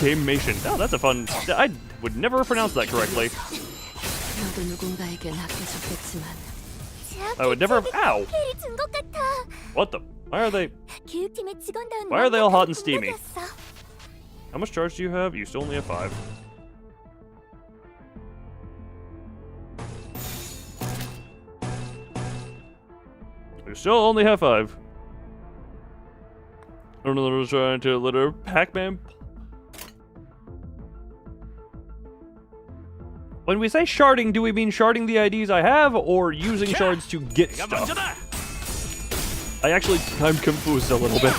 Game Nation. Oh, that's a fun... I would never pronounce that correctly. 너도 누군가에겐 아껴줬겠지만 I would never have... Ow! 준것 같아. What the... Why are they... 교육팀의 직원다운 Why are they all hot and steamy? 동작이었어. How much charge do you have? You still only have 5. You still only have 5. I don't know what I was trying to litter Pac-Man. When we say sharding, do we mean sharding the IDs I have, or using shards to get stuff? I'm confused a little bit.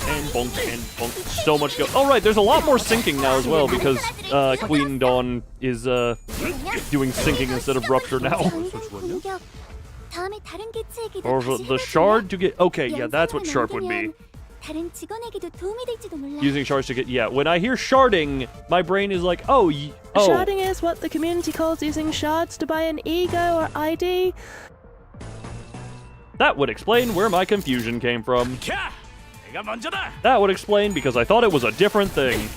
And bonk. So much go. Oh, right, there's a lot more syncing now as well, because Queen Dawn is doing syncing instead of Rupture now. Or the shard to get... Okay, yeah, that's what Sharp would be. Using shards to get... Yeah, when I hear sharding, my brain is like, oh... Sharding is what the community calls using shards to buy an ego or ID. That would explain where my confusion came from. That would explain because I thought it was a different thing.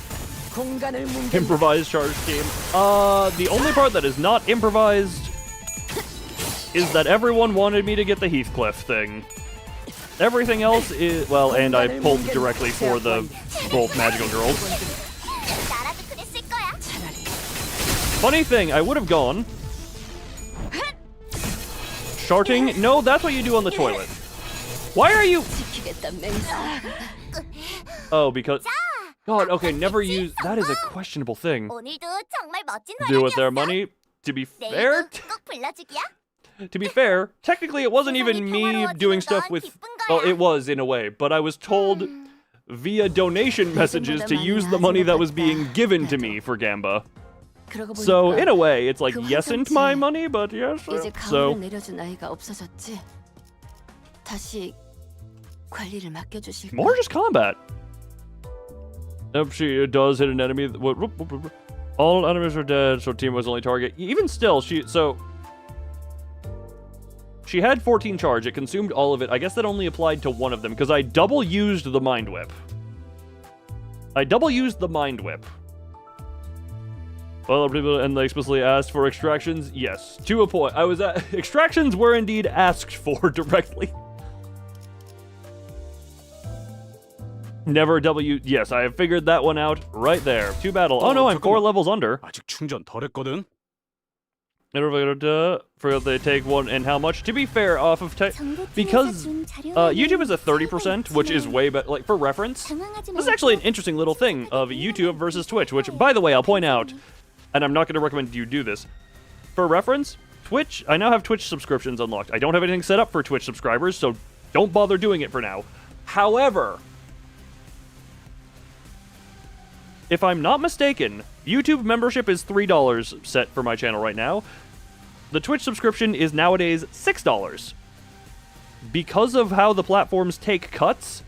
Improvised charge scheme. The only part that is not improvised is that everyone wanted me to get the Heathcliff thing. Everything else is... Well, and I pulled directly for the both magical girls. Funny thing, I would have gone... Sharting? No, that's what you do on the toilet. Why are you... Oh, because... God, okay, never use... That is a questionable thing. Do with their money. To be fair... To be fair, technically it wasn't even me doing stuff with... Well, it was, in a way, but I was told via donation messages to use the money that was being given to me for Gamba. So, in a way, it's like, yesn't my money, but yes. So... More just combat. If she does hit an enemy... All enemies are dead, so team was only target. Even still, She had 14 charge, it consumed all of it. I guess that only applied to one of them, because I double used the Mind Whip. Well, and they explicitly asked for extractions? Yes. To a point. Extractions were indeed asked for directly. Never W... Yes, I have figured that one out right there. 2 battle. Oh no, I'm 4 levels under. 아직 충전 덜 했거든. For they take one and how much? To be fair, off of because YouTube is a 30%, which is way better. Like for reference, this is actually an interesting little thing of YouTube versus Twitch. Which, by the way, I'll point out, and I'm not going to recommend you do this. For reference, Twitch. I now have Twitch subscriptions unlocked. I don't have anything set up for Twitch subscribers, so don't bother doing it for now. However, if I'm not mistaken, YouTube membership is $3 set for my channel right now. The Twitch subscription is nowadays $6. Because of how the platforms take cuts,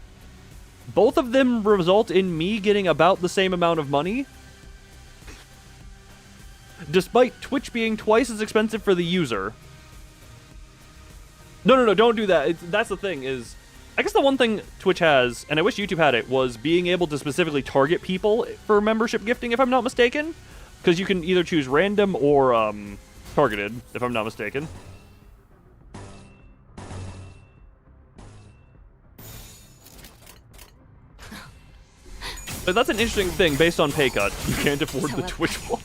both of them result in me getting about the same amount of money. Despite Twitch being twice as expensive for the user. No, don't do that. That's the thing is... I guess the one thing Twitch has, and I wish YouTube had it, was being able to specifically target people for membership gifting, if I'm not mistaken. Because you can either choose random or targeted, if I'm not mistaken. But that's an interesting thing based on pay cut. You can't afford the Twitch one.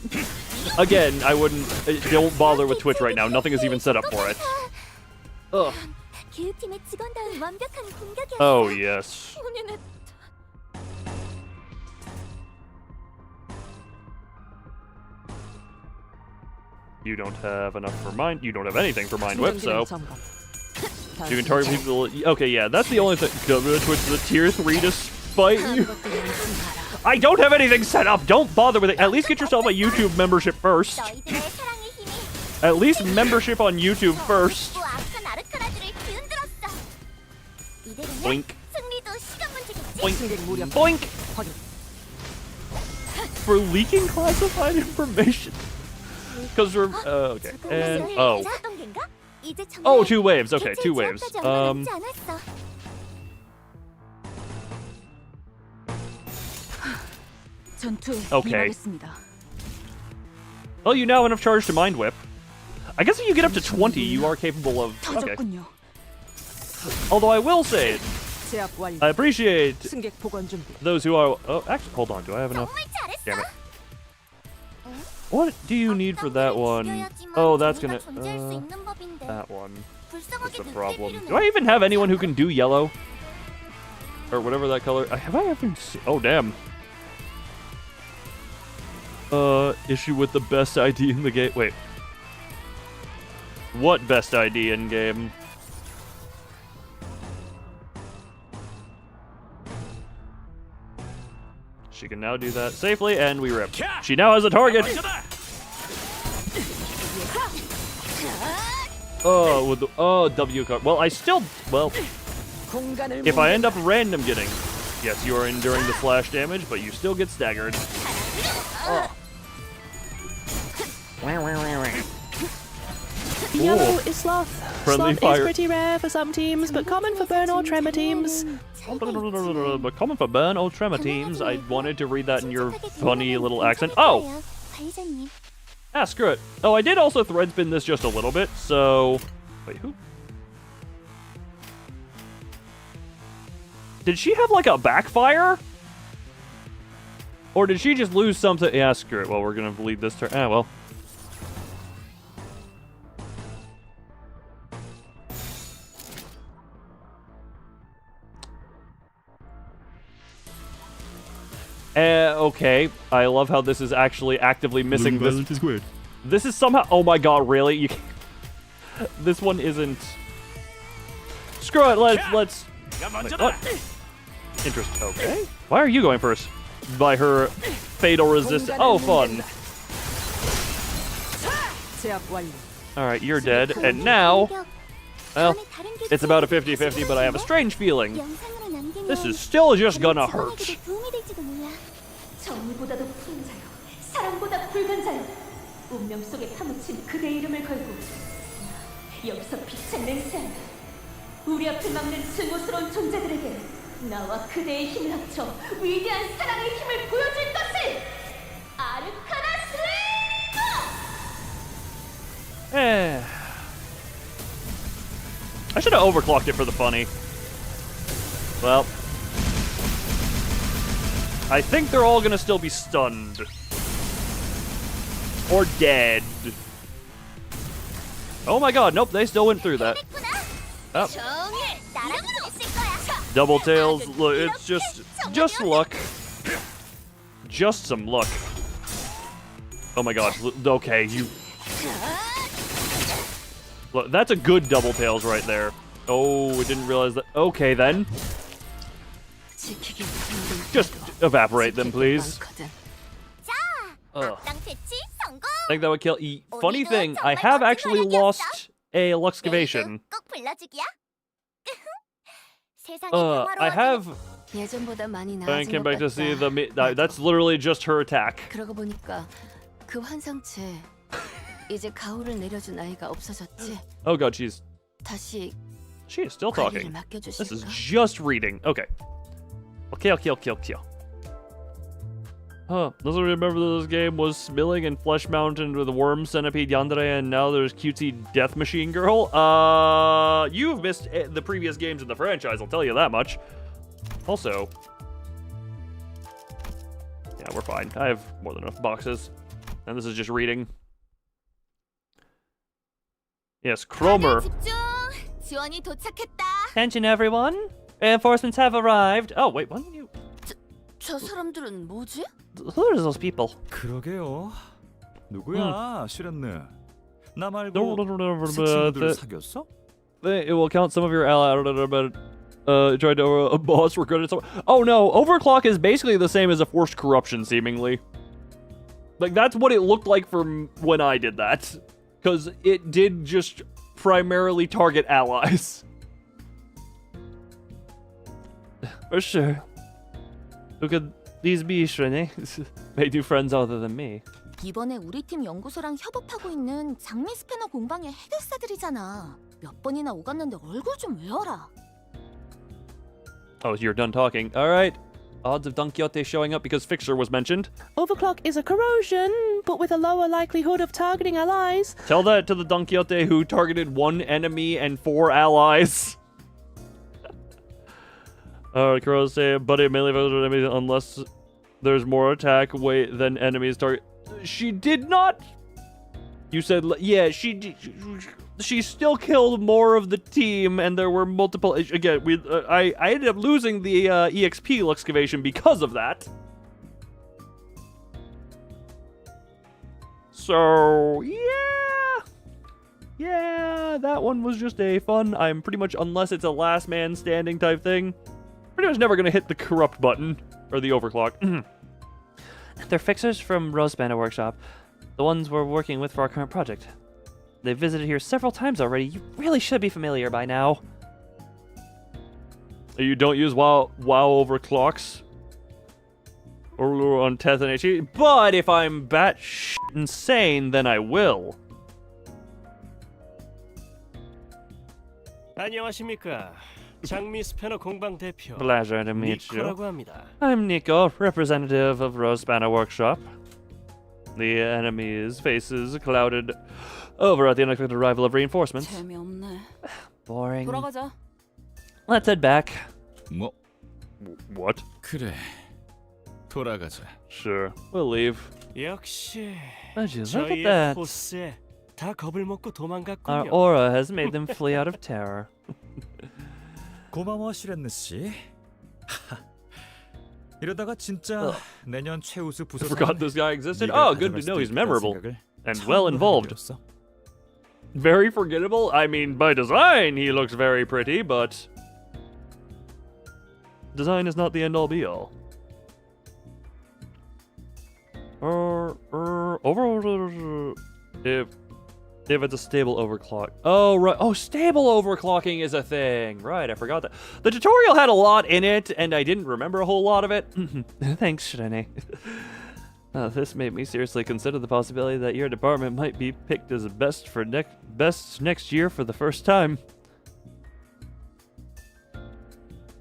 Again, I wouldn't. Don't bother with Twitch right now. Nothing is even set up for it. Ugh. Oh yes. You don't have enough for mind. You don't have anything for mind whip, so you can target people. Okay, yeah, that's the only thing. Twitch is a tier 3 to spite you. I don't have anything set up. Don't bother with it. At least get yourself a YouTube membership first. At least membership on YouTube first. Boink. Boink. Boink. For leaking classified information. Because we're okay. And oh, 2 waves. Okay, 2 waves. Okay. Well, you now have enough charge to mind whip. I guess if you get up to 20, you are capable of. Okay. Although I will say, I appreciate those who are. Oh, actually, hold on. Do I have enough? Damn it. What do you need for that one? Oh, that's gonna. That one. That's the problem. Do I even have anyone who can do yellow? Or whatever that color. Have I ever seen? Oh, damn. Issue with the best ID in the game. Wait. What best ID in game? She can now do that safely, and we rip. She now has a target! Oh, with the W card. Well, I still, well, if I end up random getting, yes, you are enduring the slash damage, but you still get staggered. Oh. Yellow is Sloth. Friendly Sloth fire. is pretty rare for some teams, but common for burn or tremor teams. But common for burn or tremor teams, I wanted to read that in your funny little accent. Oh! Ah, screw it. Oh, I did also thread spin this just a little bit, so... Wait, who? Did she have, like, a backfire? Or did she just lose something? Yeah, screw it. Well, we're gonna lead this turn. Ah, well. Okay. I love how this is actually actively missing this. Is weird. This is somehow. Oh my god! Really? You can't... This one isn't. Screw it. Let's. What? Interest. Okay. Why are you going first? By her fatal resistance. Oh, fun. All right, you're dead, and now. Well, it's about a 50-50, but I have a strange feeling. This is still just gonna hurt. 정의보다도 푸른 자요, 사랑보다 붉은 자요, 운명 속에 파묻힌 그대 이름을 걸고 여기서 빛의 맹세한다. 우리 앞을 막는 증오스러운 존재들에게 나와 그대의 힘을 합쳐 위대한 사랑의 힘을 보여줄 것을! 아르카나 슬레이머! I should have overclocked it for the funny. Well, I think they're all gonna still be stunned. Or dead. Oh my god, nope, they still went through that. Oh. Double tails, look, it's just luck. Just some luck. Oh my god, okay, you... Look, that's a good double tails right there. Oh, I didn't realize that. Okay, then. Just evaporate them, please. Ugh. I think that would kill. Funny thing, I have actually lost a Luxcavation. I have. I came back to see the. That's literally just her attack. 그러고 보니까 그 환상체 이제 가오를 내려준 아이가 없어졌지. Oh god, she's. 다시. She is still talking. This is just reading. Okay. Okay. Huh, doesn't remember this game was Smilling and Flesh Mountain with Worm Centipede Yandere, and now there's cutesy Death Machine Girl. You've missed the previous games in the franchise, I'll tell you that much. Also, yeah, we're fine. I have more than enough boxes. And this is just reading. Yes, Cromer. 지원이 도착했다. Attention, everyone. Reinforcements have arrived. Oh, wait, what? 저 사람들은 뭐지? Who are those people? 그러게요. 누구야, 시련느? 나 말고 친구들 사귀었어? It will count some of your allies, but tried to a boss recruited someone. Oh no, overclock is basically the same as a forced corruption, seemingly. Like, that's what it looked like from when I did that. Because it did just primarily target allies. For sure. Who could these be, Shrene? Make new friends other than me. 이번에 우리 팀 연구소랑 협업하고 있는 장미 스패너 공방의 해결사들이잖아. 몇 번이나 오갔는데 얼굴 좀 외워라. Oh, you're done talking. Alright. Odds of Don Quixote showing up because Fixer was mentioned. Overclock is a corrosion, but with a lower likelihood of targeting allies. Tell that to the Don Quixote who targeted 1 enemy and 4 allies. Crows say, buddy, melee enemies unless there's more attack weight than enemies target. She did not. You said, yeah, she still killed more of the team, and there were multiple. Again, I ended up losing the EXP excavation because of that. So yeah, that one was just a fun. I'm pretty much, unless it's a last man standing type thing, pretty much never gonna hit the corrupt button or the overclock. They're fixers from Rose Banner Workshop, the ones we're working with for our current project. They've visited here several times already. You really should be familiar by now. You don't use WoW overclocks or on Teth and HE, but if I'm batshit insane, then I will. 안녕하십니까. 장미 스패너 공방 대표 Pleasure to meet you. 니코라고 합니다. I'm Nico, representative of Rose Banner Workshop. The enemy's faces clouded over at the unexpected arrival of reinforcements. 재미없네. Boring. 돌아가자. Let's head back. 뭐? What? 그래. 돌아가자. Sure, we'll leave. 역시 Would you look at 저희의 that? 포스에 다 겁을 먹고 Our 도망갔군요. aura has made them flee out of terror. 고마워, 시련느 씨. 이러다가 진짜 내년 최우수 I 부서 forgot this guy existed. Oh, good to know he's memorable and well involved. 들었어. Very forgettable. I mean, by design, he looks very pretty, but design is not the end-all be-all. If it's a stable overclock. Oh, right. Oh, stable overclocking is a thing. Right, I forgot that. The tutorial had a lot in it, and I didn't remember a whole lot of it. Thanks, Shrene. This made me seriously consider the possibility that your department might be picked as best next year for the first time.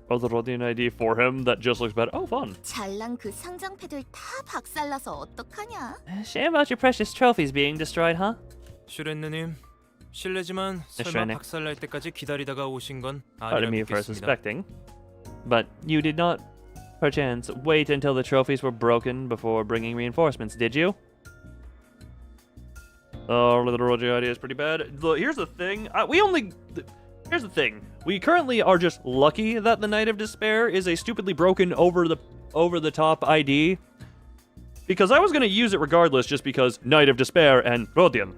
Oh, the Rodian ID for him that just looks better. Oh, fun. 잘난 그 상장패들 다 박살나서 어떡하냐? Shame about your precious trophies being destroyed, huh? 슈렌느님, 실례지만 설마 박살날 때까지 기다리다가 오신 건 Pardon 아니라 me for 믿겠습니다. suspecting. But you did not, perchance, wait until the trophies were broken before bringing reinforcements, did you? Oh, the Rodian ID is pretty bad. Look, here's the thing. Here's the thing. We currently are just lucky that the Night of Despair is a stupidly broken over-the-top ID. Because I was going to use it regardless just because Night of Despair and Rodian.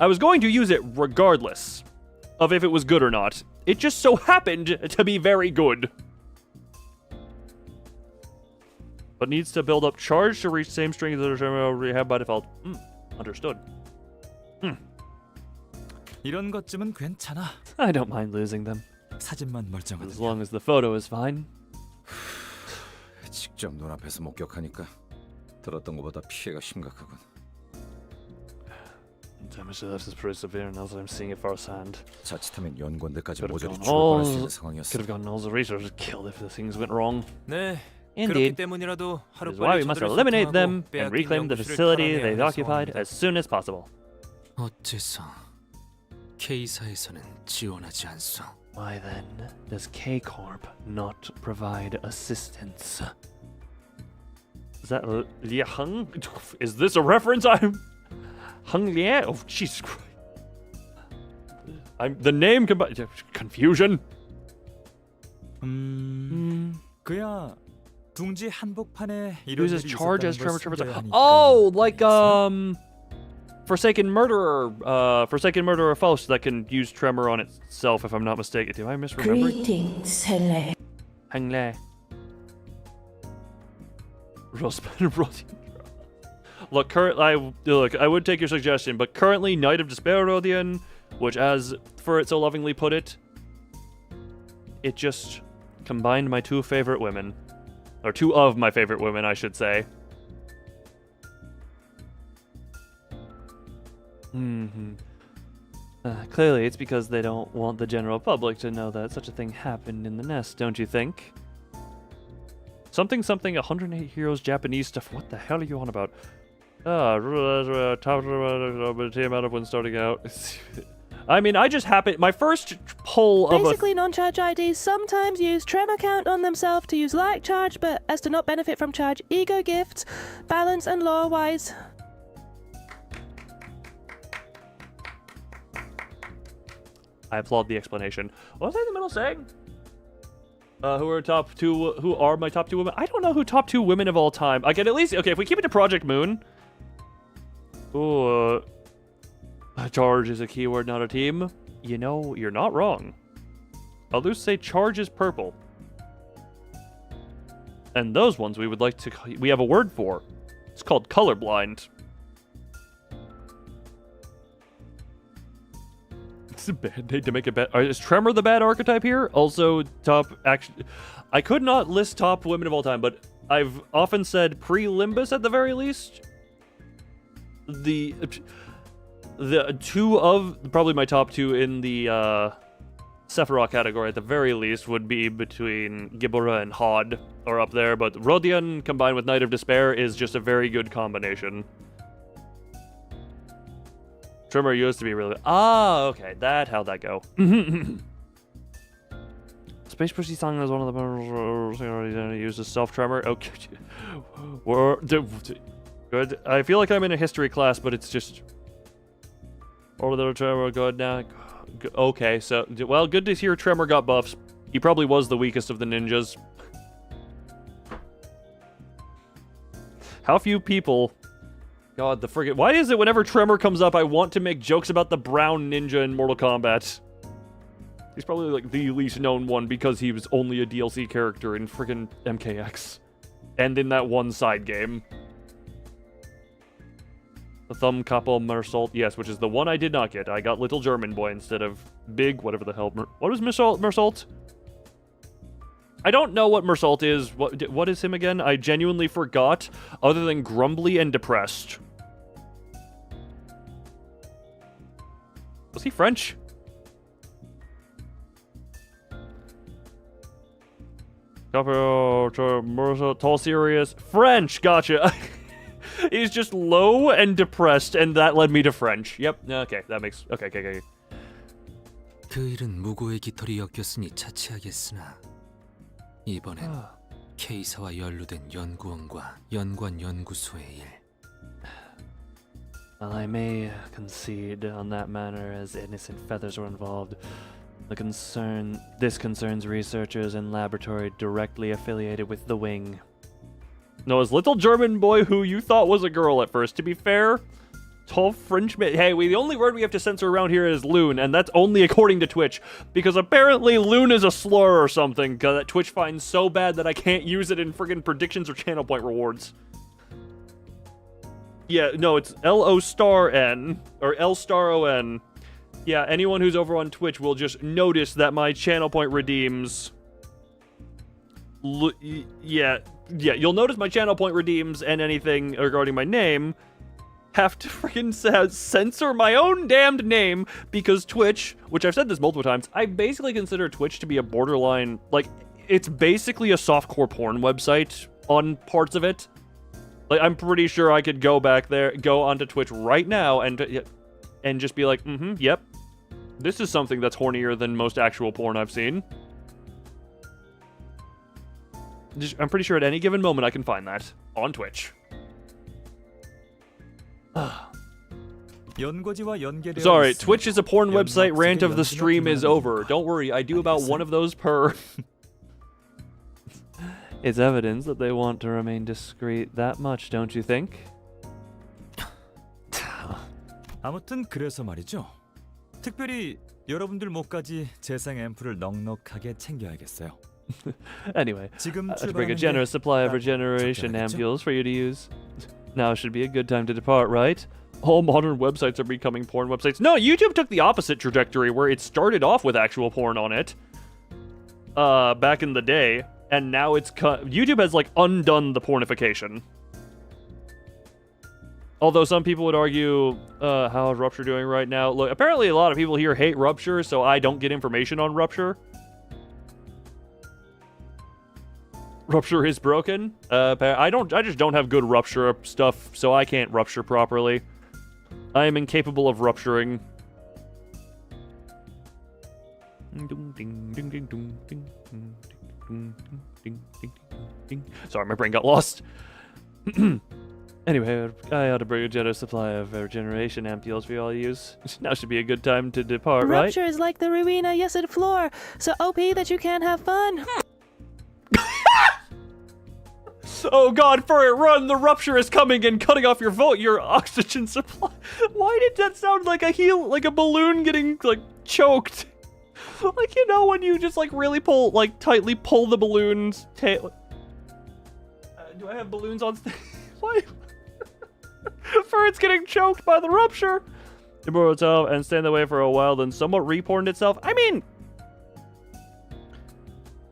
I was going to use it regardless of if it was good or not. It just so happened to be very good. But needs to build up charge to reach same strength that we have by default. Understood. 이런 것쯤은 괜찮아. I don't mind losing them. 사진만 멀쩡하다. As long as the photo is fine. 직접 눈앞에서 목격하니까 들었던 것보다 피해가 심각하군. Damage left is pretty severe now that I'm seeing it firsthand. 자칫하면 연구원들까지 모조리 Could 죽을 뻔할 수 있는 have 상황이었어. gotten all the researchers killed if the things went wrong. 네, Indeed. 그렇기 때문이라도 That is why we must eliminate them and reclaim the facility they've occupied as soon as possible. 어째서 K사에서는 지원하지 않소? Why then does K Corp not provide assistance? Is that Lia Heng? Is this a reference? I'm Heng Lia? Oh, Jesus Christ! The name confusion. 그야 둥지 한복판에 Uses 이런 charge as tremor. Oh, like Forsaken Murderer Faust that can use tremor on itself, if I'm not mistaken. Do I misremember? Greetings, Hele. Hangle. Look, I would take your suggestion, but currently Knight of Despair Rodian, which, as Furret so lovingly put it, it just combined my two favorite women. Or two of my favorite women, I should say. Clearly, it's because they don't want the general public to know that such a thing happened in the nest, don't you think? Something, 108 Heroes Japanese stuff. What the hell are you on about? Team out of when starting out. I mean, I just happened. My first pull of Basically, non-charge IDs sometimes use tremor count on themselves to use like charge, but as to not benefit from charge, ego gifts, balance, and lore-wise. I applaud the explanation. What was I in the middle saying? Who are my top two women? I don't know who top two women of all time. I can at least, okay, if we keep it to Project Moon. Ooh, charge is a keyword, not a team. You know, you're not wrong. Others say charge is purple. And those ones we have a word for. It's called colorblind. It's a band-aid to make it bad. Is Tremor the bad archetype here? Also, I could not list top women of all time, but I've often said pre-Limbus at the very least. The two of probably my top two in the Sephiroth category at the very least would be between Gibora and Hod, or up there, but Rodion combined with Knight of Despair is just a very good combination. Tremor used to be really... Ah, okay. How'd that go? Space Pussy Song is one of the... uses self-tremor. Okay. Good. I feel like I'm in a history class, but it's just... Or the Tremor good now. Okay, so... Well, good to hear Tremor got buffs. He probably was the weakest of the ninjas. How few people... God, the friggin'... Why is it whenever Tremor comes up, I want to make jokes about the brown ninja in Mortal Kombat? He's probably, like, the least known one because he was only a DLC character in friggin' MKX. And in that one side game. The Thumb Couple Mersault, yes, which is the one I did not get. I got Little German Boy instead of Big, whatever the hell. What was Mersault? I don't know what Mersault is. What is him again? I genuinely forgot, other than grumbly and depressed. Was he French? Tall, serious. French, gotcha. He's just low and depressed, and that led me to French. Yep, okay, that makes... Okay. 그 일은 무고의 깃털이 엮였으니 차치하겠으나 이번엔 K사와 연루된 연구원과 연구원 연구소의 일. While I may concede on that matter as innocent feathers were involved, this concerns researchers in laboratory directly affiliated with the wing. No, as Little German Boy who you thought was a girl at first. To be fair, tall Frenchman. Hey, the only word we have to censor around here is loon, and that's only according to Twitch, because apparently loon is a slur or something that Twitch finds so bad that I can't use it in friggin' predictions or channel point rewards. Yeah, no, it's L-O-star-N, or L-star-O-N. Yeah, anyone who's over on Twitch will just notice that my channel point redeems... Yeah, you'll notice my channel point redeems and anything regarding my name have to freaking censor my own damned name because Twitch, which I've said this multiple times, I basically consider Twitch to be a borderline, like, it's basically a softcore porn website on parts of it. Like, I'm pretty sure I could go back there, go onto Twitch right now and just be like, yep. This is something that's hornier than most actual porn I've seen. I'm pretty sure at any given moment I can find that on Twitch. Sorry, Twitch is a porn website. Rant of the stream is over. Don't worry, I do about one of those per. It's evidence that they want to remain discreet that much, don't you think? 아무튼 그래서 말이죠. 특별히 여러분들 목까지 재생 앰플을 넉넉하게 챙겨야겠어요. Anyway, to bring a generous supply of regeneration ampules for you to use. Now should be a good time to depart, right? All modern websites are becoming porn websites. No, YouTube took the opposite trajectory, where it started off with actual porn on it. Back in the day, and now it's YouTube has like undone the pornification. Although some people would argue, how is Rupture doing right now? Look, apparently a lot of people here hate Rupture, so I don't get information on Rupture. Rupture is broken. I just don't have good Rupture stuff, so I can't Rupture properly. I am incapable of rupturing. Sorry, my brain got lost. Anyway, I ought to bring a generous supply of regeneration ampules for you all to use. Now should be a good time to depart, right? Rupture is like the Rowena Yesed floor, so OP that you can't have fun. Oh god, for it, run! The Rupture is coming and cutting off your oxygen supply. Why did that sound like a balloon getting, like, choked? Like, you know, when you just, like, really tightly pull the balloon's tail. Do I have balloons on stage? Why? Furret's getting choked by the Rupture. Immoral itself and stay in the way for a while, then somewhat reporned itself. I mean,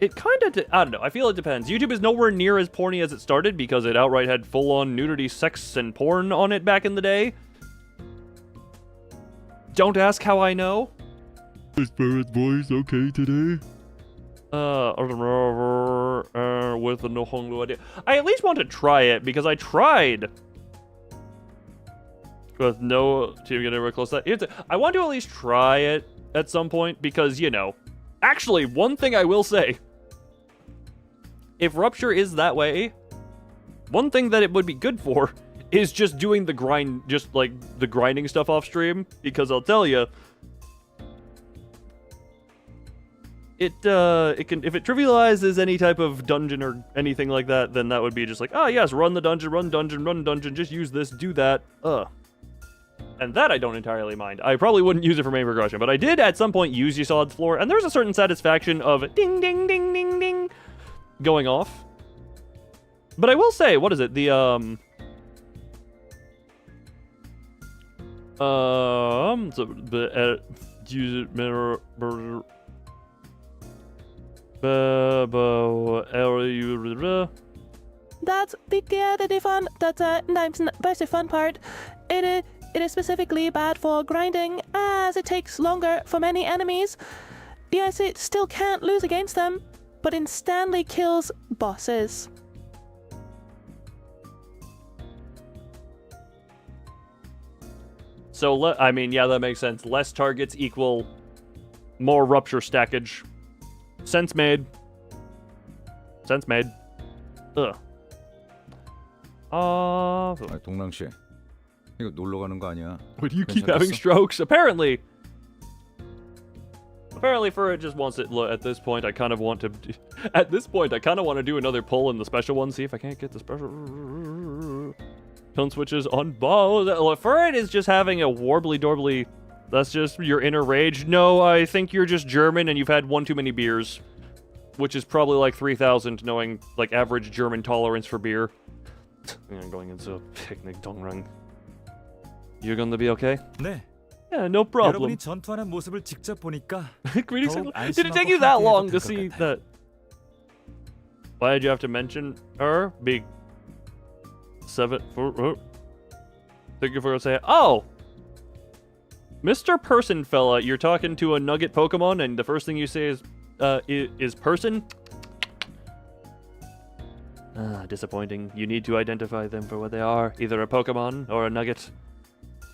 it kind of, I don't know, I feel it depends. YouTube is nowhere near as porny as it started because it outright had full-on nudity, sex, and porn on it back in the day. Don't ask how I know. Is Barrett's voice okay today? With no Honglu idea. I at least want to try it because I tried. With no team getting anywhere close to that. I want to at least try it at some point because, you know. Actually, one thing I will say. If Rupture is that way, one thing that it would be good for is just doing the grind, just like the grinding stuff off stream. Because I'll tell you, it can, if it trivializes any type of dungeon or anything like that, then that would be just like, oh yes, run the dungeon, run dungeon, run dungeon, just use this, do that, And that I don't entirely mind. I probably wouldn't use it for main progression, but I did at some point use Yesod's floor, and there's a certain satisfaction of ding, ding, ding, ding, ding going off. But I will say, what is it? The, use it, That's the fun. That's the fun part. It is specifically bad for grinding, as it takes longer for many enemies. Yes, it still can't lose against them, but instantly kills bosses. So, I mean, yeah, that makes sense. Less targets equal more Rupture stackage. Sense made. Sense made. Ugh. 동랑 씨, 이거 놀러 가는 거 아니야? Would you keep having strokes? Apparently, Furret just wants it. Look, at this point, I kind of want to. At this point, I kind of want to do another pull in the special one. See if I can't get the special. Tone switches on balls. Furret is just having a warbly dorbly. That's just your inner rage. No, I think you're just German and you've had one too many beers, which is probably like 3,000, knowing like average German tolerance for beer. I'm going into a picnic, Dongrang. You're gonna be okay? 네. Yeah, no problem. 여러분이 전투하는 모습을 직접 보니까 Did it take you that long to see that? Why did you have to mention her? Big 7 for. Thank you for saying. Oh, Mr. Person Fella, you're talking to a Nugget Pokemon, and the first thing you say is person. Disappointing. You need to identify them for what they are, either a Pokemon or a nugget.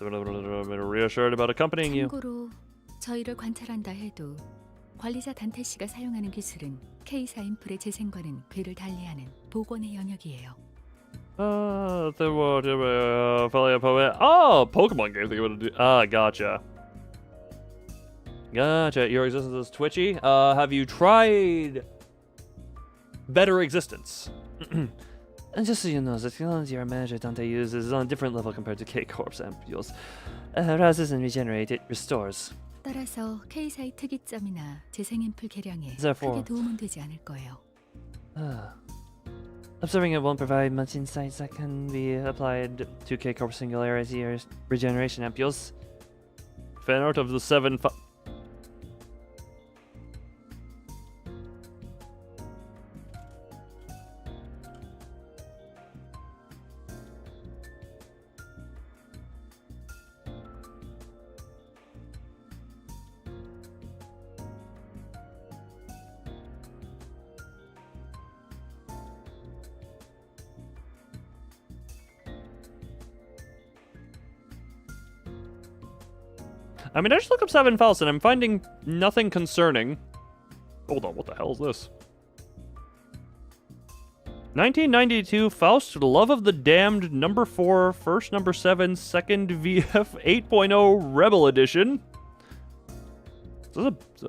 Reassured about accompanying you. 참고로 저희를 관찰한다 해도 관리자 단테 씨가 사용하는 기술은 K사 인플의 재생과는 궤를 달리하는 복원의 영역이에요. Oh, Pokemon game. Gotcha. Gotcha. Your existence is twitchy. Have you tried better existence? And just so you know, the technology our manager Dante uses is on a different level compared to K Corp's ampules. Rouses and regenerate, it restores. 따라서 K사의 특이점이나 재생 앰플 개량에 Therefore. 크게 도움은 되지 않을 거예요. Observing it won't provide much insights that can be applied to K Corp singularity or regeneration ampules. Fan art of the 7. I mean, I just look up 7 Faust and I'm finding nothing concerning. Hold on, what the hell is this? 1992 Faust Love of the Damned number 4, first number 7, second VF 8.0 Rebel Edition.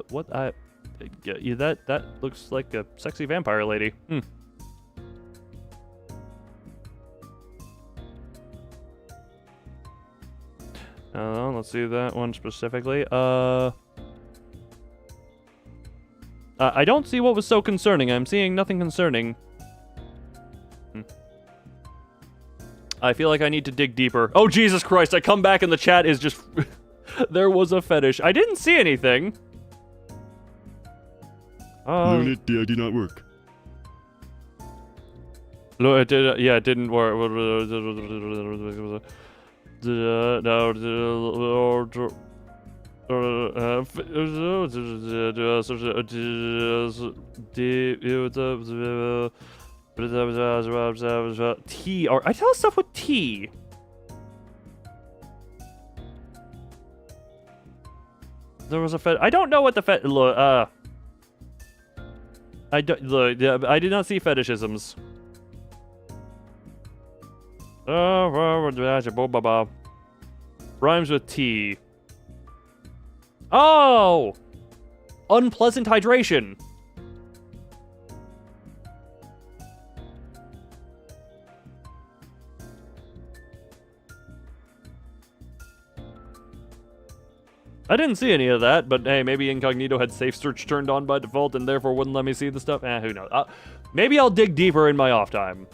What? Yeah, that looks like a sexy vampire lady. Let's see that one specifically. I don't see what was so concerning. I'm seeing nothing concerning. I feel like I need to dig deeper. Oh, Jesus Christ, I come back and the chat is just... There was a fetish. I didn't see anything. Unit, the ID not work. No, it did. Yeah, it didn't work. T. Or I tell stuff with T. There was a I don't know what the I don't look. Yeah, I did not see fetishisms. Rhymes with T. Oh! Unpleasant hydration. I didn't see any of that, but hey, maybe Incognito had safe search turned on by default and therefore wouldn't let me see the stuff. Who knows? Maybe I'll dig deeper in my off time.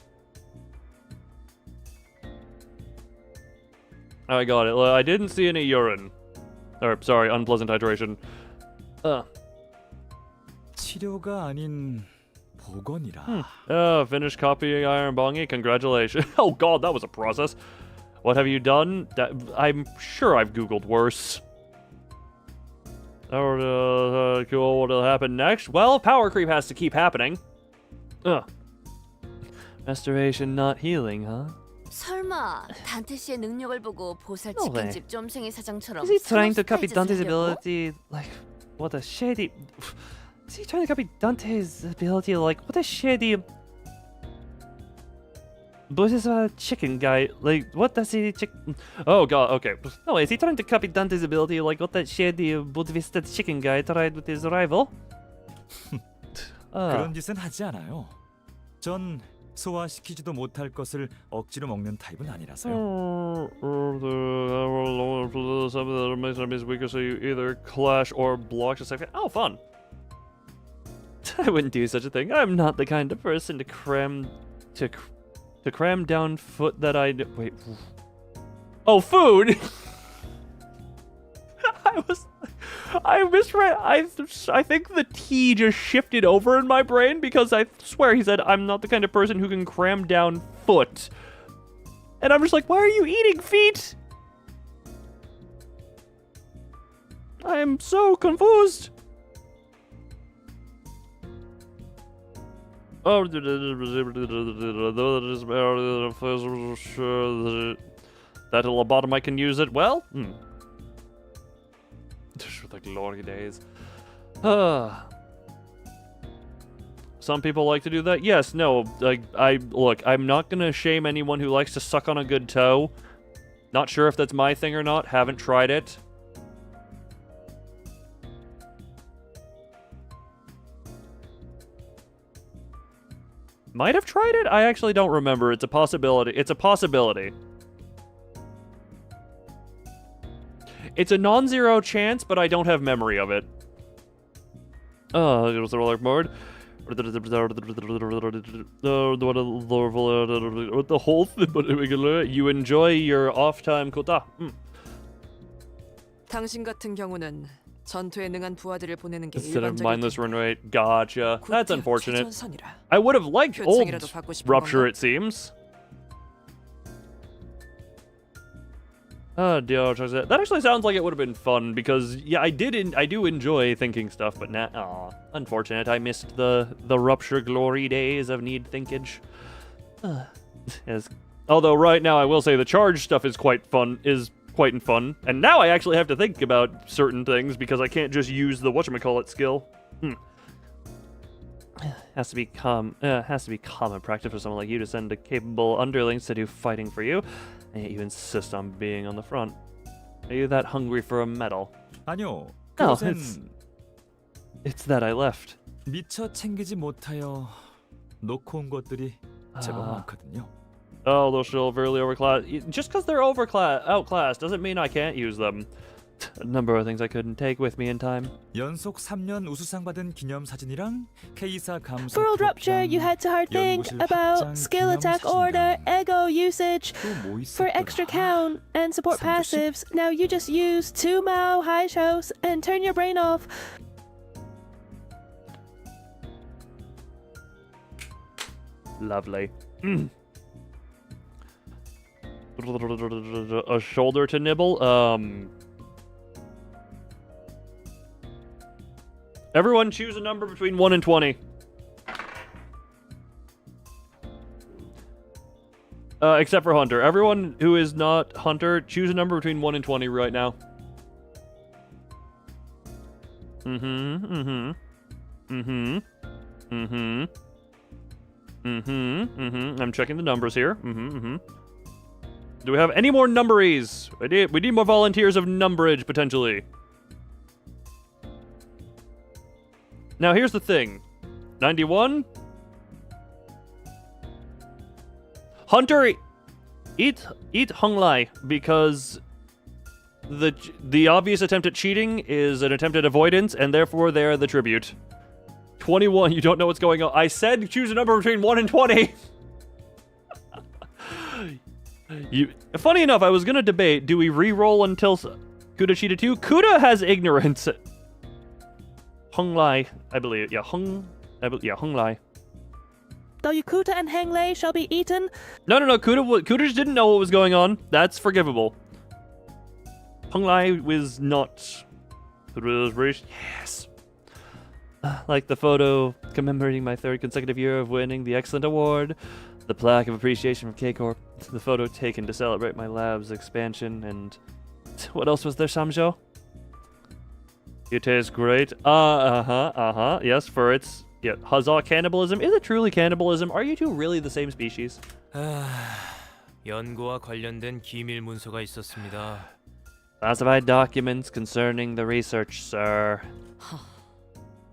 I got it. I didn't see any urine. Or, sorry, unpleasant hydration. 치료가 아닌 복원이라. Finished copying Iron Bongi. Congratulations. Oh god, that was a process. What have you done? I'm sure I've Googled worse. Cool, what'll happen next? Well, power creep has to keep happening. Restoration, not healing, huh? 설마 단테 씨의 능력을 보고 보살 No way. 치킨집 쫌생이 사장처럼 Is he trying to copy 스타일즈 Dante's 쓰려고? ability? Like, what a shady... Is he trying to copy Dante's ability? Like, what a shady... But this chicken guy, like, what does he... Oh god, okay. No, is he trying to copy Dante's ability? Like, what that shady Buddhist chicken guy tried with his rival? 그런 짓은 하지 않아요. 전 소화시키지도 못할 것을 억지로 먹는 타입은 아니라서요. Some of the makes enemies weaker, so you either clash or block just like oh, fun. I wouldn't do such a thing. I'm not the kind of person to cram down foot that I... Wait. Oh, food! I misread. I think the T just shifted over in my brain because I swear he said, I'm not the kind of person who can cram down foot. And I'm just like, why are you eating feet? I am so confused. That lobotomy can use it. Well, the glory days. Some people like to do that. Yes, no. Look, I'm not gonna shame anyone who likes to suck on a good toe. Not sure if that's my thing or not. Haven't tried it. Might have tried it? I actually don't remember. It's a possibility. It's a possibility. It's a non-zero chance, but I don't have memory of it. Oh, it was a roller board. The whole thing. You enjoy your off-time quota. 당신 같은 경우는 전투에 능한 부하들을 보내는 게 Instead of 일반적인 mindless run rate. Gotcha. That's unfortunate. 최전선이라. I would have liked old 표창이라도 받고 싶은 Rupture, 건가? it seems. Oh, that actually sounds like it would have been fun because yeah, I do enjoy thinking stuff, but now, unfortunate. I missed the Rupture glory days of need thinkage. Yes. Although right now I will say the charge stuff is quite fun, and now I actually have to think about certain things because I can't just use the whatchamacallit skill. Has to be common practice for someone like you to send a capable underlings to do fighting for you, and yet you insist on being on the front. Are you that hungry for a medal? 아니요. No, 그것은 it's that I left. 미처 챙기지 못하여 놓고 온 것들이 제법 많거든요. Oh, they're still really overclassed. Just because they're outclassed doesn't mean I can't use them. A number of things I couldn't take with me in time. 연속 3년 우수상 받은 기념 사진이랑 K사 감사. For World Rupture, you had to hard think about skill attack order, ego usage for extra count and support passives. Now you just use 2 Mao high shows and turn your brain off. Lovely. A shoulder to nibble. Everyone choose a number between 1 and 20. Except for Hunter. Everyone who is not Hunter, choose a number between 1 and 20 right now. I'm checking the numbers here. Do we have any more numberies? We need more volunteers of numberage, potentially. Now, here's the thing. 91? Hunter, eat Hung Lai, because the obvious attempt at cheating is an attempt at avoidance, and therefore they're the tribute. 21, you don't know what's going on. I said choose a number between 1 and 20. Funny enough, I was gonna debate, do we re-roll until Kuda cheated too? Kuda has ignorance. Hung Lai, I believe. Yeah, Hung Lai. Though Yukuta and Heng Lei shall be eaten. No. Kuda just didn't know what was going on. That's forgivable. Hung Lai was not. Yes. Like the photo commemorating my 3rd consecutive year of winning the excellent award, the plaque of appreciation from K Corp, the photo taken to celebrate my lab's expansion, and what else was there, Samjo? It tastes great. Yes, for its huzzah cannibalism. Is it truly cannibalism? Are you two really the same species? 연구와 관련된 기밀 문서가 있었습니다. Classified documents concerning the research, sir.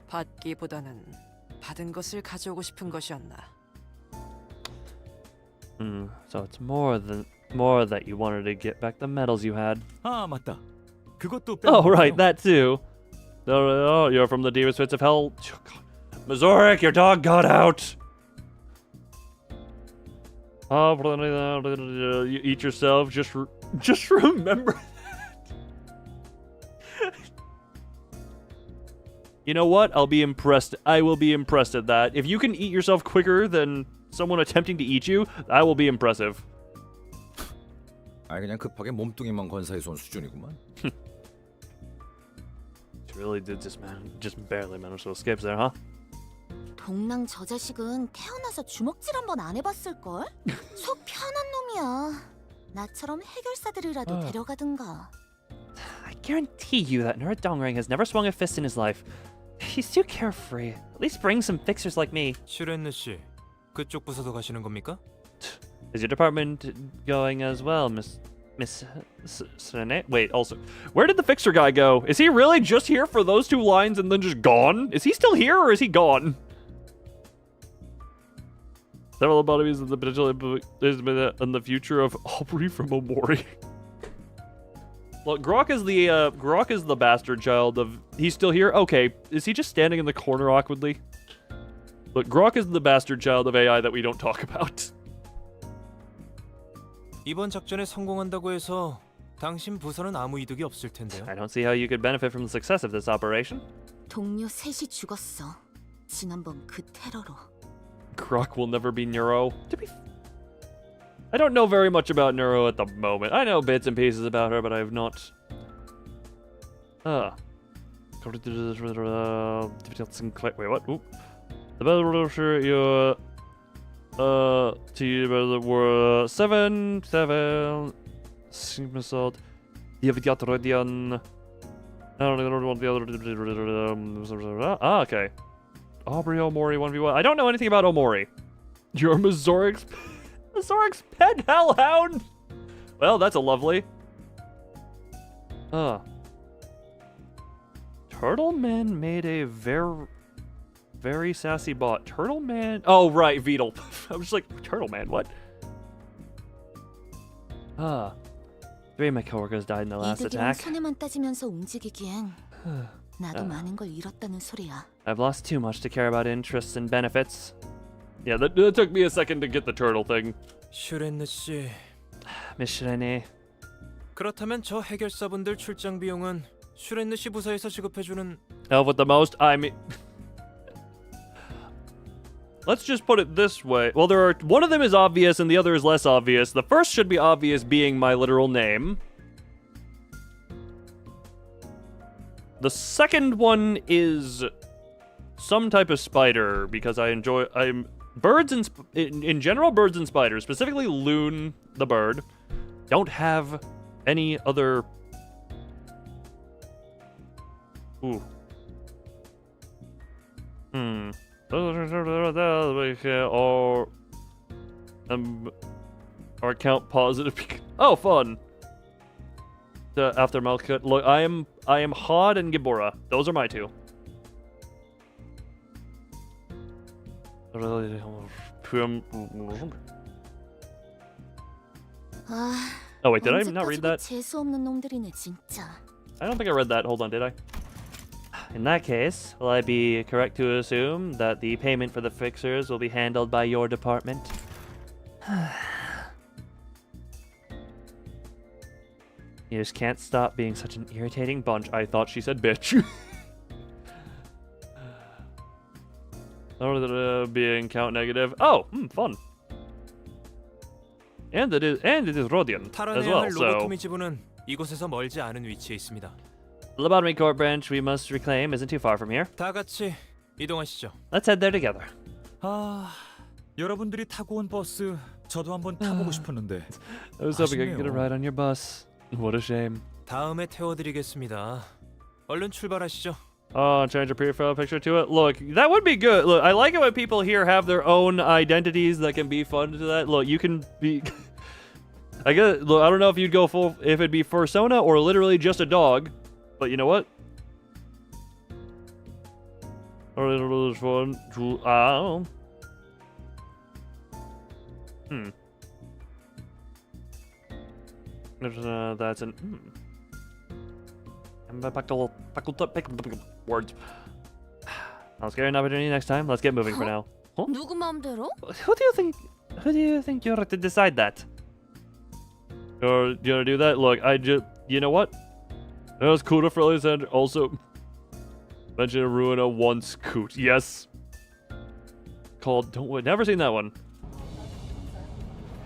받기보다는 받은 것을 가져오고 싶은 것이었나? So it's more that you wanted to get back the medals you had. 아, 맞다. 그것도 Oh, right, that too. Oh, you're from the deepest pits of hell. Mazorik, your dog got out. Oh, you eat yourself. Just remember that. You know what? I'll be impressed. I will be impressed at that. If you can eat yourself quicker than someone attempting to eat you, I will be impressive. 아, 그냥 급하게 몸뚱이만 건사해서 온 수준이구만. Really did just barely manage to escape there, huh? 복랑 저 자식은 태어나서 주먹질 한 번 안 해봤을걸? 속 편한 놈이야. 나처럼 해결사들이라도 데려가든가. I guarantee you that Neurodongring has never swung a fist in his life. He's too carefree. At least bring some fixers like me. 슈렌느 씨, 그쪽 부서도 가시는 겁니까? Is your department going as well, Miss Serene? Wait, also, where did the fixer guy go? Is he really just here for those 2 lines and then just gone? Is he still here or is he gone? Several bodies in the potential in the future of Aubrey from Omori. Look, Grok is the bastard child of. He's still here. Okay, is he just standing in the corner awkwardly? Look, Grok is the bastard child of AI that we don't talk about. 이번 작전에 성공한다고 해서 당신 부서는 아무 이득이 없을 텐데요. I don't see how you could benefit from the success of this operation. 동료 셋이 죽었어. 지난번 그 테러로. Grok will never be Neuro. I don't know very much about Neuro at the moment. I know bits and pieces about her, but I have not. Wait, what? Oop. The battle revolution, you were 7 Sigmasalt. Evtuber. Ah, okay. Aubrey Omori 1v1. I don't know anything about Omori. You're Mazoric's pet hellhound. Well, that's a lovely. Turtle Man made a very sassy bot. Turtle Man. Oh right, Beetle. I was just like, Turtle Man, what? 3 of my coworkers died in the last 이득이랑 attack. 손해만 따지면서 움직이기엔 나도 많은 걸 잃었다는 소리야. I've lost too much to care about interests and benefits. Yeah, that took me a second to get the turtle thing. 슈렌느 씨. Miss Shirene. 그렇다면 저 해결사분들 출장 비용은 슈렌느 씨 부서에서 지급해주는. Help with the most. I mean, let's just put it this way. Well, one of them is obvious and the other is less obvious. The first should be obvious, being my literal name. The second one is some type of spider because I'm birds and in general birds and spiders, specifically loon the bird, don't have any other. Ooh. Or count positive. Oh, fun. After Malkut. Look, I am Hod and Gibora. Those are my 2. Oh wait, did I not read that? 재수 없는 놈들이네 진짜. I don't think I read that. Hold on, did I? In that case, will I be correct to assume that the payment for the fixers will be handled by your department? You just can't stop being such an irritating bunch. I thought she said bitch. Being count negative. Oh, fun. And it is Rodion as well. So 로보토미 지부는 이곳에서 멀지 않은 위치에 있습니다. the Lobotomy Corp branch we must reclaim isn't too far from here. 다 같이 이동하시죠. Let's head there together. 여러분들이 타고 온 버스 저도 한번 타보고 싶었는데. I was hoping I could get a ride on your bus. What a shame. 다음에 태워드리겠습니다. 얼른 출발하시죠. Oh, change your profile picture to it. Look, that would be good. Look, I like it when people here have their own identities that can be fun to that. Look, you can be. I guess. Look, I don't know if you'd go full if it'd be persona or literally just a dog, but you know what? That's an. Words. I'll scare an opportunity next time. Let's get moving for now. Huh? 누구 마음대로? Who do you think you're to decide that? You're gonna do that? Look, you know what? It was cool for Alexander. Also, mention Ruina once coot. Yes. Called. Never seen that one.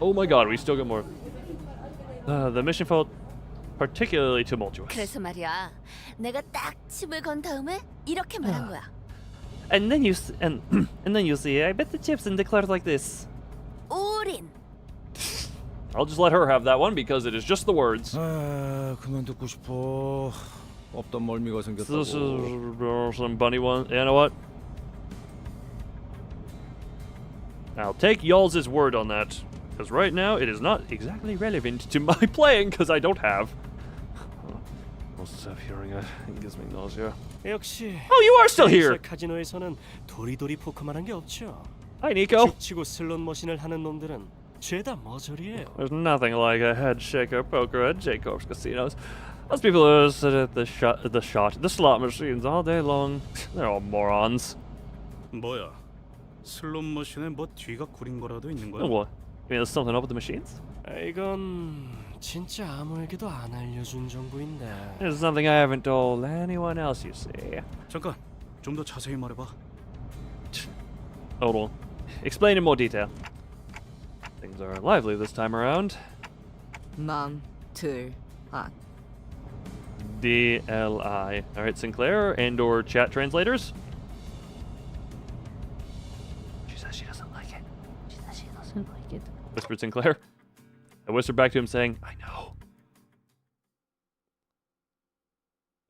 Oh my god, we still got more. The mission felt particularly tumultuous. 그래서 말이야, 내가 딱 칩을 건 다음에 이렇게 말한 거야. And then and then you see, I bet the Gibson declared like this. 우린 I'll just let her have that one because it is just the words. 아, 그만 듣고 싶어. 없던 멀미가 This 생겼다고. is some bunny one. You know what? I'll take y'all's word on that. Because right now, it is not exactly relevant to my playing because I don't have. I'll stop hearing it. It gives me nausea. 역시. Oh, you are still here! 카지노에서는 도리도리 포커만한 게 없죠. Hi, Nico. 죽치고 슬롯 머신을 하는 놈들은 죄다 머저리예요. There's nothing like a head shaker poker at K Corp's casinos. Those people who sit at the slot machines all day long. They're all morons. 뭐야? 슬롯 머신에 뭐 뒤가 구린 거라도 있는 거야? Oh, what? You mean there's something up with the machines? 이건 진짜 아무에게도 안 알려준 정보인데. There's something I haven't told anyone else, you see. 잠깐, 좀 더 자세히 말해봐. Hold on. Explain in more detail. Things are lively this time around. 맘틀아. DLI. Alright, Sinclair and or chat translators. She says she doesn't like it. She says she doesn't like it. Whispered Sinclair. I whispered back to him saying, I know.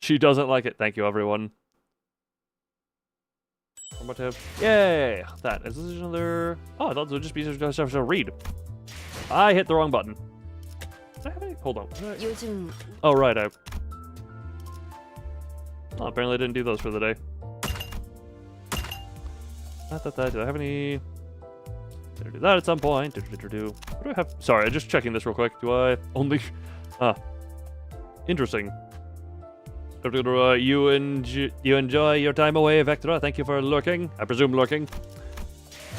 She doesn't like it. Thank you, everyone. Yay! That. Is this another... Oh, I thought it would just be a read. I hit the wrong button. Did I have any? Hold on. 요즘 Oh, right. Oh, apparently I didn't do those for the day. Did I have any... Did I do that at some point? What do I have? Sorry, just checking this real quick. Do I only... Interesting. You enjoy your time away, Vectra. Thank you for lurking. I presume lurking.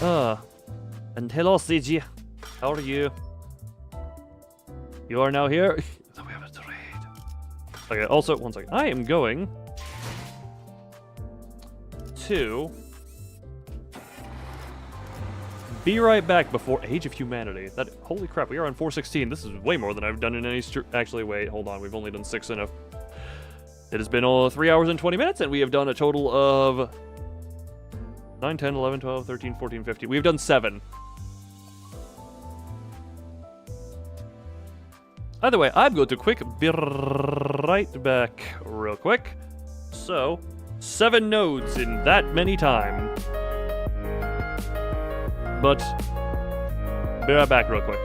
And hello, CG. How are you? You are now here. So we have a trade. Okay, also, one second. I am going to be right back before Age of Humanity. That, holy crap, we are on 416. This is way more than I've done in any actually, wait, hold on. We've only done 6 in a... It has been 3 hours and 20 minutes, and we have done a total of 9, 10, 11, 12, 13, 14, 15. We've done 7. Either way, I'm going to be right back real quick. So, 7 nodes in that many time. But, be right back real quick.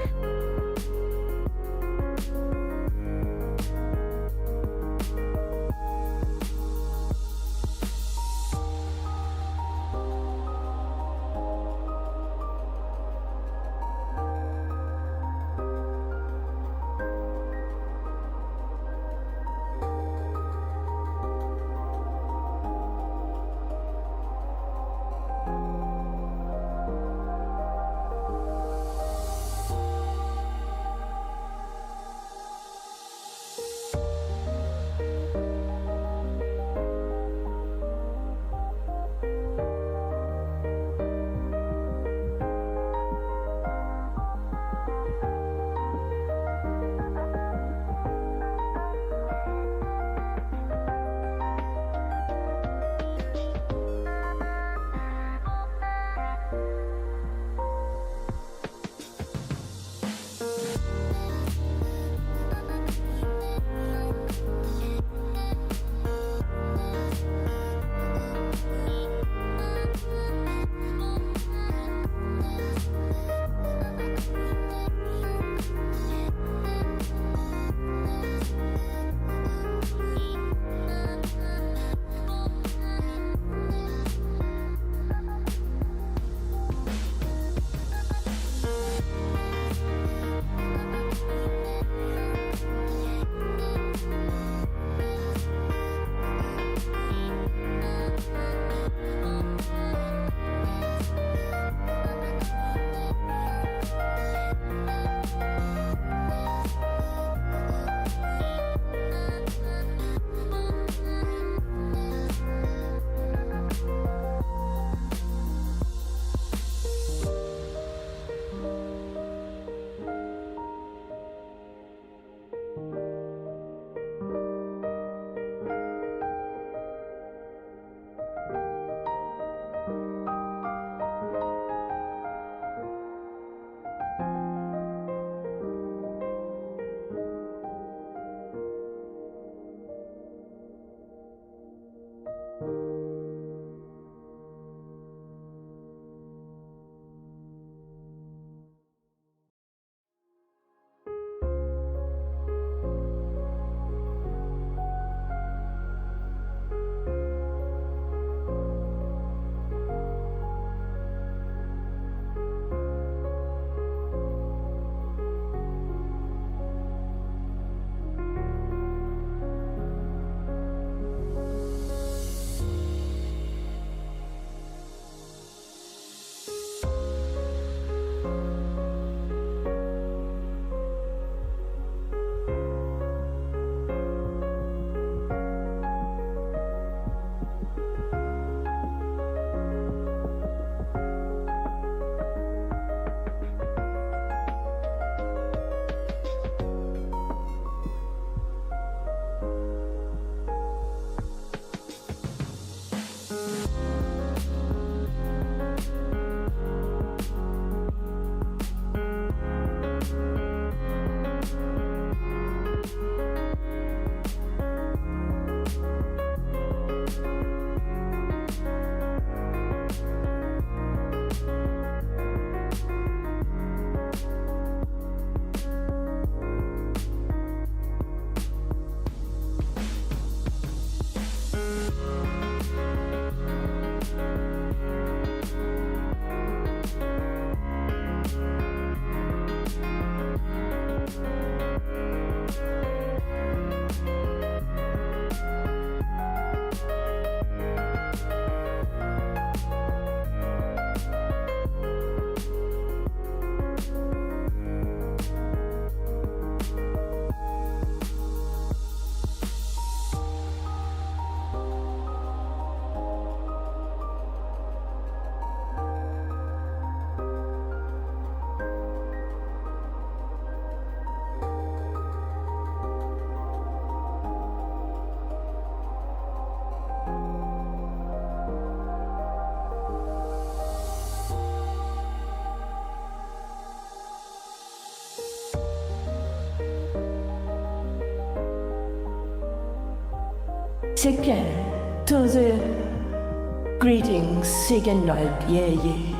Second, to the greetings, second night, yeah.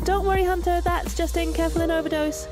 Don't worry, Hunter, that's just careful an overdose.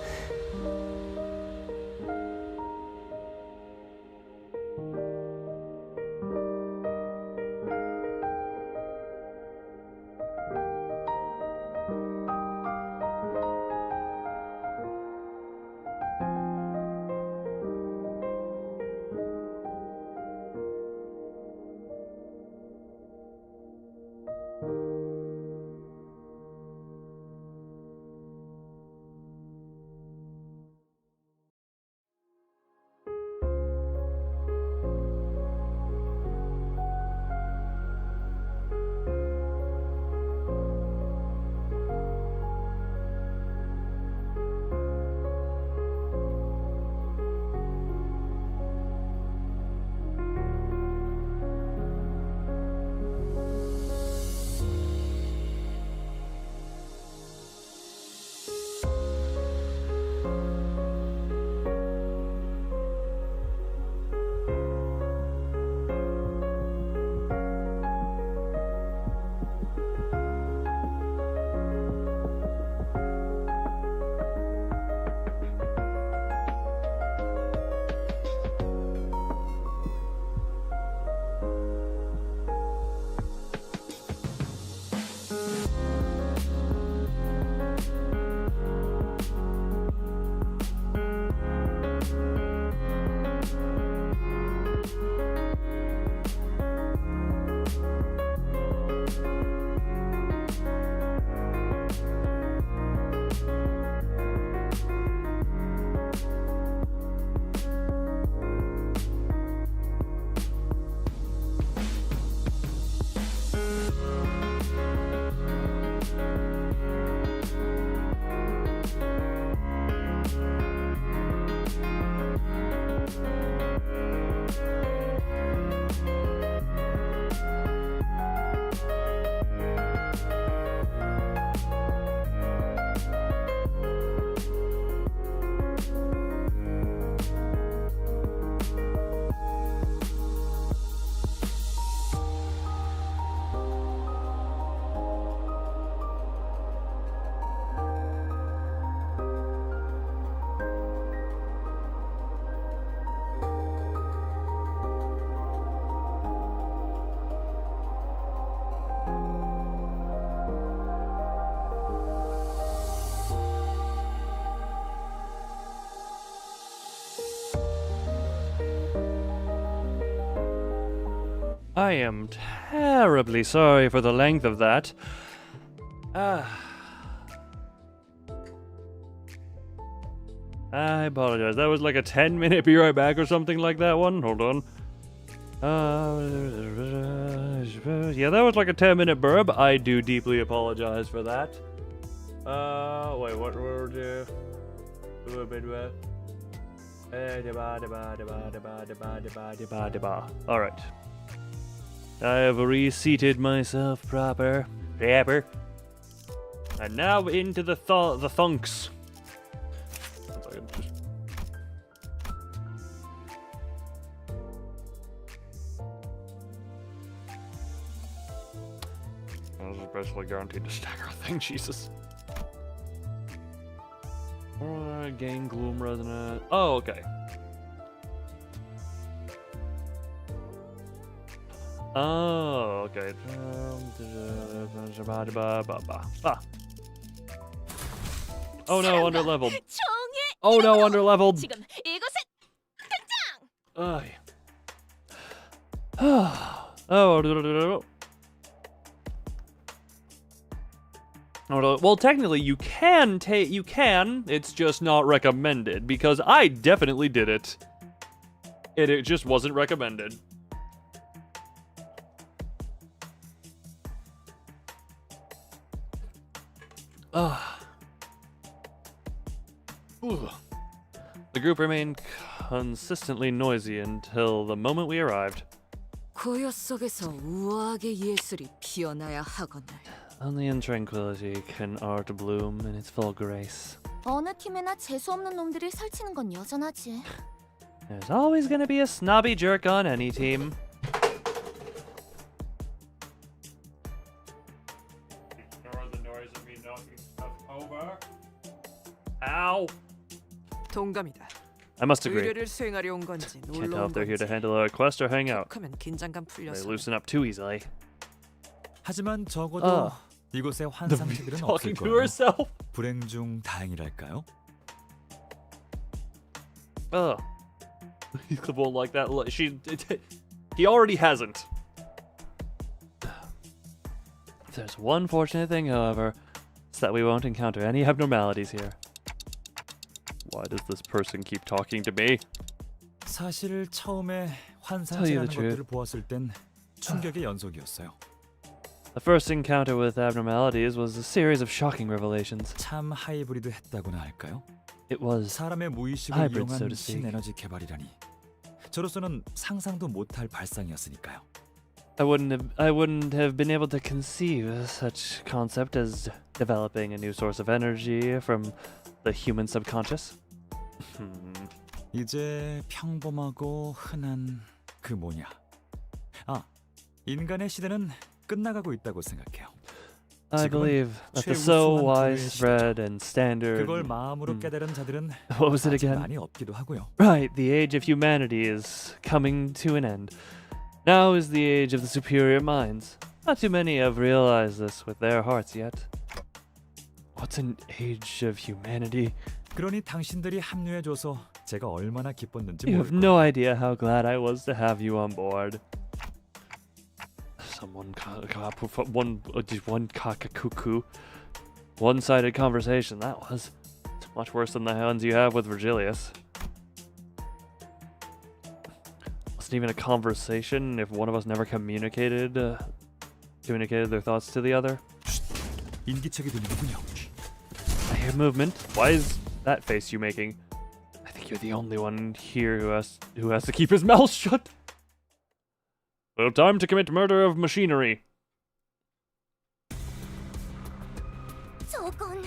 I am terribly sorry for the length of that. I apologize. That was like a 10-minute be right back or something like that one. Hold on. Yeah, that was like a 10-minute burb. I do deeply apologize for that. Wait, what word? Alright. I have reseated myself proper. And now into the thunks. I was especially guaranteed to stagger a thing, Jesus. Alright, gain gloom resonant. Oh, okay. Oh, okay. Oh no, underleveled. Oh no, underleveled. 지금 이곳에 Oh, well, technically you can take, it's just not recommended, because I definitely did it. It just wasn't recommended. The group remained consistently noisy until the moment we arrived. 고요 속에서 우아하게 예술이 피어나야 하거늘. Only in tranquility can art bloom in its full grace. 어느 팀에나 재수 없는 놈들이 설치는 건 여전하지. There's always gonna be a snobby jerk on any team. Ignore the noise of me knocking stuff over. Ow! 동감이다. I must agree. 의뢰를 수행하려 온 건지 Can't 놀러 tell 온 if they're here to 건지. handle a quest or hang out. 하면 긴장감 They 풀려서. loosen up too easily. 하지만 적어도 이곳에 환상체들은 없을 talking to 거예요. herself. 불행 중 다행이랄까요? He won't like that. He already hasn't. There's one fortunate thing, however, it's that we won't encounter any abnormalities here. Why does this person keep talking to me? 사실 처음에 Tell you 환상체라는 the truth. 것들을 보았을 땐 충격의 연속이었어요. The first encounter with abnormalities was a series of shocking revelations. 참 하이브리드 했다고나 할까요? It was 사람의 무의식을 hybrid, so 이용한 to speak. 신에너지 개발이라니. 저로서는 상상도 못할 발상이었으니까요. I wouldn't have been able to conceive such concept as developing a new source of energy from the human subconscious. 이제 평범하고 흔한 그 뭐냐. 인간의 시대는 끝나가고 있다고 생각해요. I believe that the so widespread and standard. 그걸 마음으로 깨달은 자들은 What was it again? 많이 없기도 하고요. Right, the age of humanity is coming to an end. Now is the age of the superior minds. Not too many have realized this with their hearts yet. What's an age of humanity? 그러니 당신들이 합류해줘서 제가 얼마나 기뻤는지 You have 모를 no idea how glad I was to have you on board. One cock-a-cuckoo. One-sided conversation, that was. It's much worse than the ones you have with Virgilius. Wasn't even a conversation if one of us never communicated their thoughts to the other. 인기척이 들리군요. I hear movement. Why is that face you making? I think you're the only one here who has to keep his mouth shut. Well, time to commit murder of machinery. 저건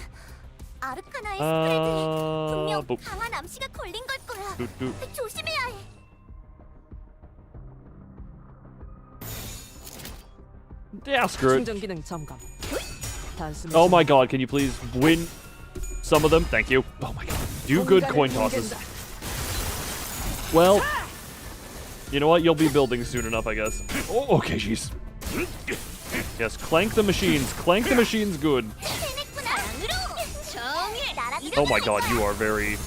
아르카나의 스프레드에 분명 뭐. 강한 암시가 걸린 걸 거야. 조심해야 해. Yeah, screw it. 충전 기능 점검. Oh my god, can you please win some of them? Thank you. Oh my god. Do good coin tosses. Well, you know what? You'll be building soon enough, I guess. Oh, okay, jeez. Yes, clank the machines. Clank the machines good. Oh my god, you are very...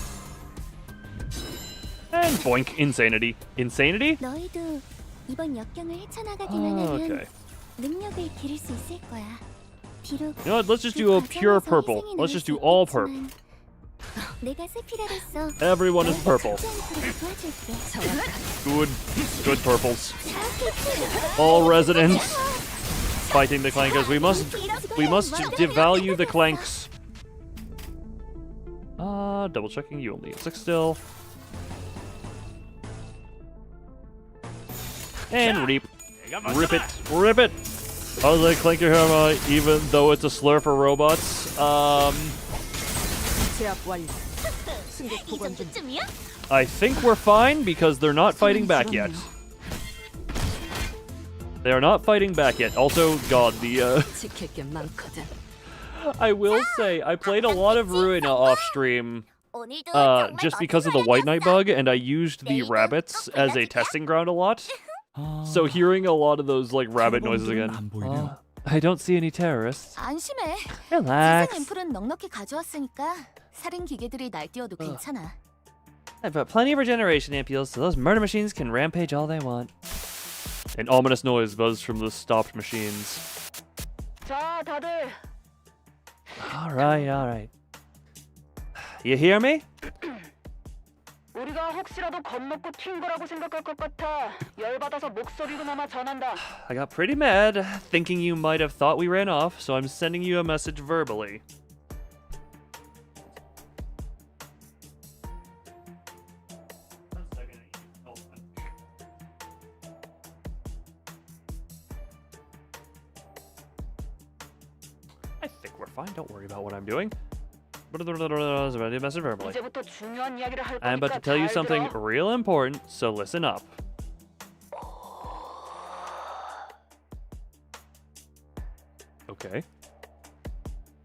And boink, insanity. Insanity? 너희도 이번 역경을 헤쳐나가기만 하면 Okay. 능력을 기를 수 있을 거야. 비록 You know what? Let's just do a pure purple. Let's just do all purple. 내가 스피라로서 Everyone is purple. 도와줄게. Good purples. All residents fighting the clankers. We must devalue the clanks. Double checking. You only have 6 still. And reap. Rip it. Rip it. I was like Clanker Hammer, even though it's a slur for robots. 제압 완료. 승객 보관 중. I think we're fine because they're not fighting back yet. They are not fighting back yet. Also, God, the 지킬 게 많거든. I will say I played a lot of Ruina off stream. Just because of the White Knight bug, and I used the rabbits as a testing ground a lot. So hearing a lot of those like rabbit noises again. I don't see any terrorists. 안심해. Relax. 재생 앰플은 넉넉히 가져왔으니까 살인 기계들이 날뛰어도 괜찮아. I've got plenty of regeneration ampules, so those murder machines can rampage all they want. An ominous noise buzzed from the stopped machines. 자, 다들 Alright. You hear me? 우리가 혹시라도 겁먹고 튄 거라고 생각할 것 같아. 열받아서 목소리로나마 전한다. I got pretty mad, thinking you might have thought we ran off, so I'm sending you a message verbally. I think we're fine. Don't worry about what I'm doing. Message verbally. 이제부터 중요한 이야기를 할 I'm about 거니까 to tell you 잘 something 들어. real important, so listen up. Okay.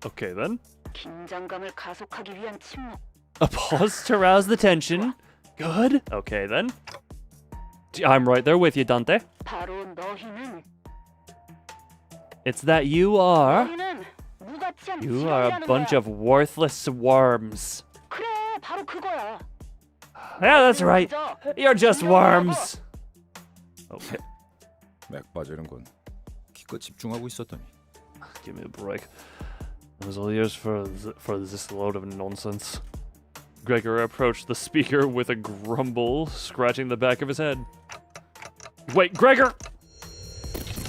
Okay then. 긴장감을 가속하기 위한 침묵. A pause to rouse the tension. Good. Okay then. I'm right there with you, Dante. 바로 너희는 It's that you are. 너희는 무가치 않은 You are a 지랄이라는 bunch 거야. of worthless worms. 그래, 바로 그거야. Yeah, that's right. You're just worms. Okay. 맥 빠지는군. 기껏 집중하고 있었더니. Give me a break. It was all yours for this load of nonsense. Gregor approached the speaker with a grumble, scratching the back of his head. Wait, Gregor!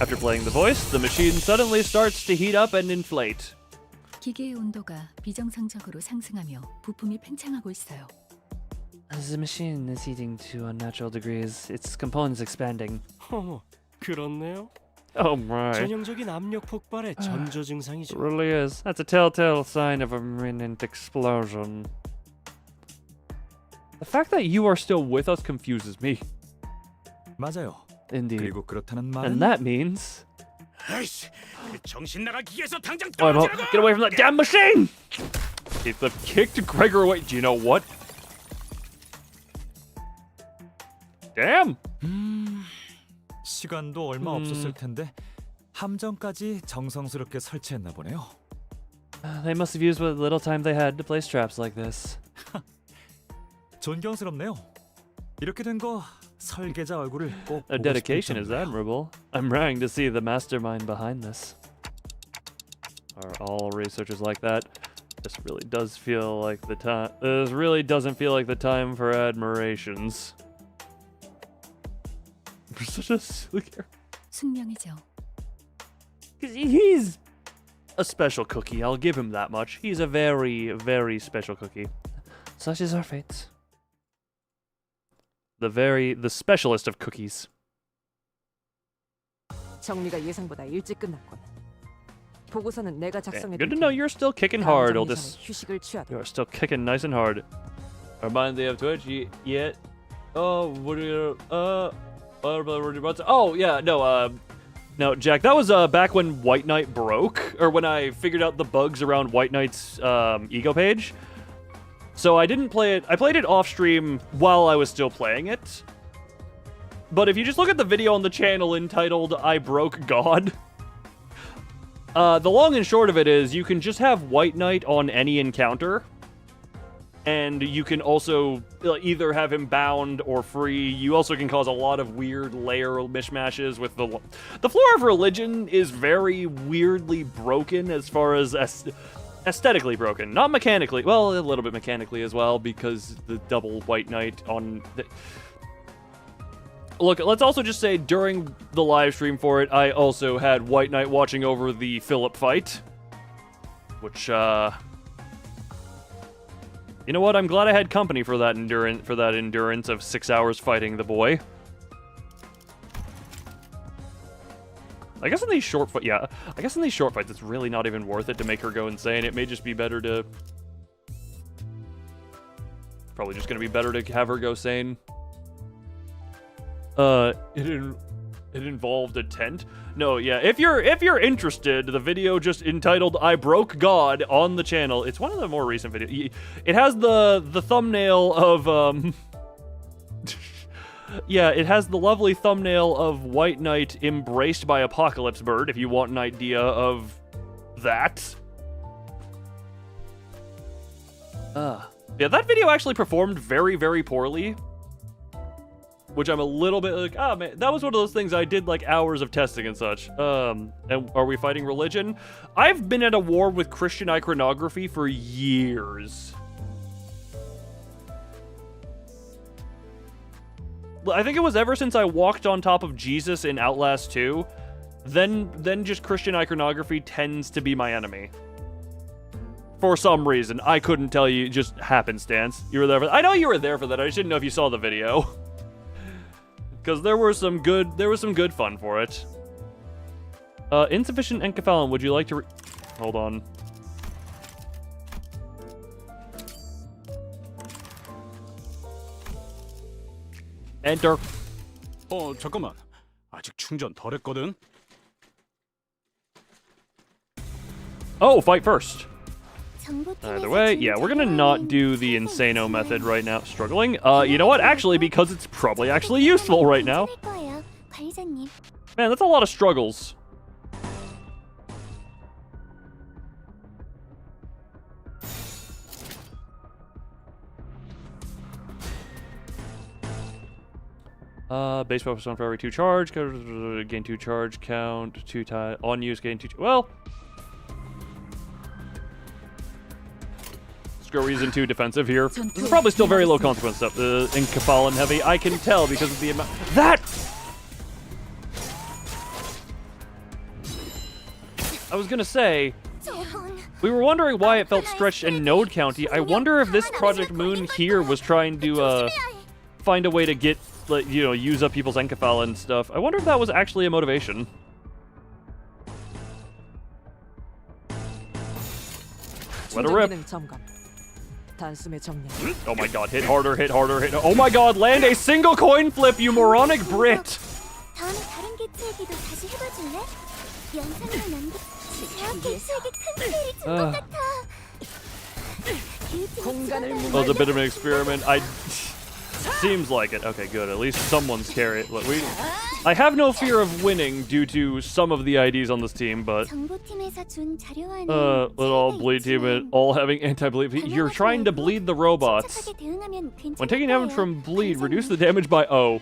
After playing the voice, the machine suddenly starts to heat up and inflate. 기계의 온도가 비정상적으로 상승하며 부품이 팽창하고 있어요. The machine is heating to unnatural degrees. Its components expanding. 그렇네요. Oh my. 전형적인 압력 폭발의 전조 증상이죠. It really is. That's a telltale sign of an imminent explosion. The fact that you are still with us confuses me. 맞아요. Indeed. 그리고 그렇다는 말은 And that means... 아이씨, 그 정신 나간 기계에서 당장 Oh, no. 떨어지라고! Get away from that damn machine! If the kicked Gregor away... Do you know what? Damn! 시간도 얼마 없었을 텐데 함정까지 정성스럽게 설치했나 보네요. They must have used what little time they had to place traps like this. 존경스럽네요. 이렇게 된 거 설계자 얼굴을 꼭 Their 보고 dedication is 싶을 정도예요. admirable. I'm raring to see the mastermind behind this. Are all researchers like that? This really does feel like the time. This really doesn't feel like the time for admirations. We're such a silly character. 숙명이죠. He's a special cookie. I'll give him that much. He's a very, very special cookie. Such is our fate. The specialist of cookies. 정리가 예상보다 일찍 끝났군. 보고서는 내가 작성해. Good to know you're still kicking hard, 다음 Otis. 정리 전에 휴식을 취하도록. You're still kicking nice and hard. Remind they have Twitch yet? Oh, what are you? Oh yeah, no, Jack. That was back when White Knight broke, or when I figured out the bugs around White Knight's ego page. So I didn't play it. I played it off stream while I was still playing it. But if you just look at the video on the channel entitled "I Broke God," the long and short of it is you can just have White Knight on any encounter. and you can also either have him bound or free. You also can cause a lot of weird layer mishmashes with the floor of religion is very weirdly broken as far as aesthetically broken, not mechanically. Well, a little bit mechanically as well, because the double White Knight on the... Look, let's also just say during the live stream for it, I also had White Knight watching over the Philip fight, which, you know what? I'm glad I had company for that endurance of 6 hours fighting the boy. I guess in these short fights, it's really not even worth it to make her go insane. It may just be better to... Probably just gonna be better to have her go sane. It involved a tent? No, yeah, if you're interested, the video just entitled "I Broke God" on the channel, it's one of the more recent videos. It has the thumbnail of, yeah, it has the lovely thumbnail of White Knight embraced by Apocalypse Bird, if you want an idea of that. Yeah, that video actually performed very, very poorly. Which I'm a little bit like, oh man, that was one of those things I did like hours of testing and such. And are we fighting religion? I've been at a war with Christian iconography for years. I think it was ever since I walked on top of Jesus in Outlast 2, then just Christian iconography tends to be my enemy. For some reason. I couldn't tell you, just happenstance. You were there for I know you were there for that, I just didn't know if you saw the video. Because there was some good fun for it. Insufficient enkephalon, would you like to hold on. Enter. 잠깐만. 아직 충전 덜 했거든. Oh, fight first. Either way, yeah, we're gonna not do the Insano method right now. Struggling? You know what? Actually, because it's probably actually useful right now. Man, that's a lot of struggles. Base focus on for every 2 charge, gain 2 charge, count 2 times, on use, gain 2, well. Reason too defensive here. This is probably still very low consequence stuff. The Enkephalon heavy, I can tell because of the amount. That! I was gonna say, we were wondering why it felt stretched and node county. I wonder if this Project Moon here was trying to find a way to get, like, you know, use up people's Enkephalon stuff. I wonder if that was actually a motivation. Let her rip. Oh my god, hit harder, hit harder, hit. Oh my god, land a single coin flip, you moronic Brit! That was a bit of an experiment. Seems like it. Okay, good. At least someone's carry. Look, I have no fear of winning due to some of the IDs on this team, but let all bleed team and all having anti-bleed. You're trying to bleed the robots. When taking damage from bleed, reduce the damage by O.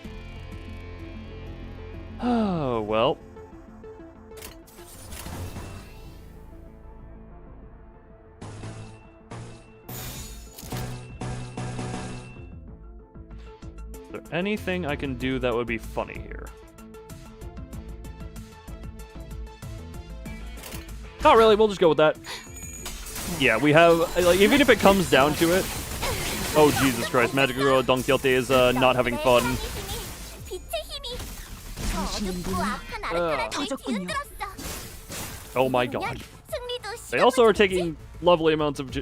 Oh, well. Is there anything I can do that would be funny here? Not really, we'll just go with that. Yeah, we have, like, even if it comes down to it. Oh, Jesus Christ, Magic Girl Don Quixote is not having fun. Oh my god. They also are taking lovely amounts of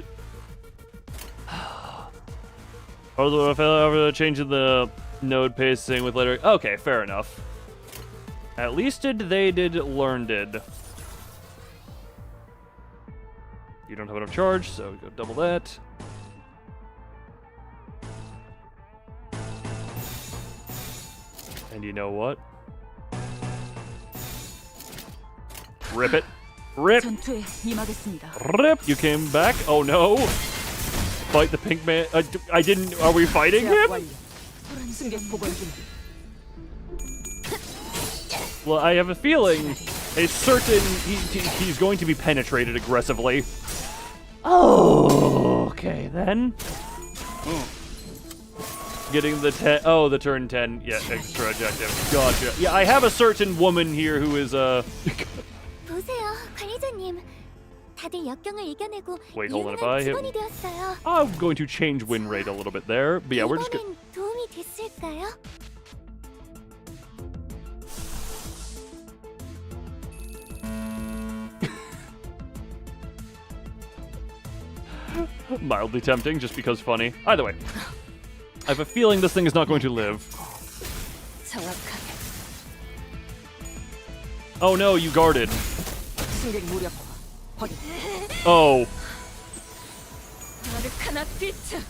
Although changing the node pacing with later. Okay, fair enough. At least they did learn did. You don't have enough charge, so go double that. And you know what? Rip it. Rip. Rip. You came back. Oh no. fight the pink man? I didn't. Are we fighting him? Well, I have a feeling a certain he's going to be penetrated aggressively. Oh, okay then. Getting the the turn 10. Yeah, extra objective. Gotcha. Yeah, I have a certain woman here who is 보세요, 관리자님. 다들 역경을 이겨내고 Wait, hold on. If I 유능한 hit, 직원이 되었어요. I'm going to change win rate a little bit there. But yeah, we're just 이번엔 도움이 됐을까요? mildly tempting just because funny. Either way, I have a feeling this thing is not going to live. 정확하게. Oh no, you guarded. 승객 무력화 확인. Oh. 아르카나 필트.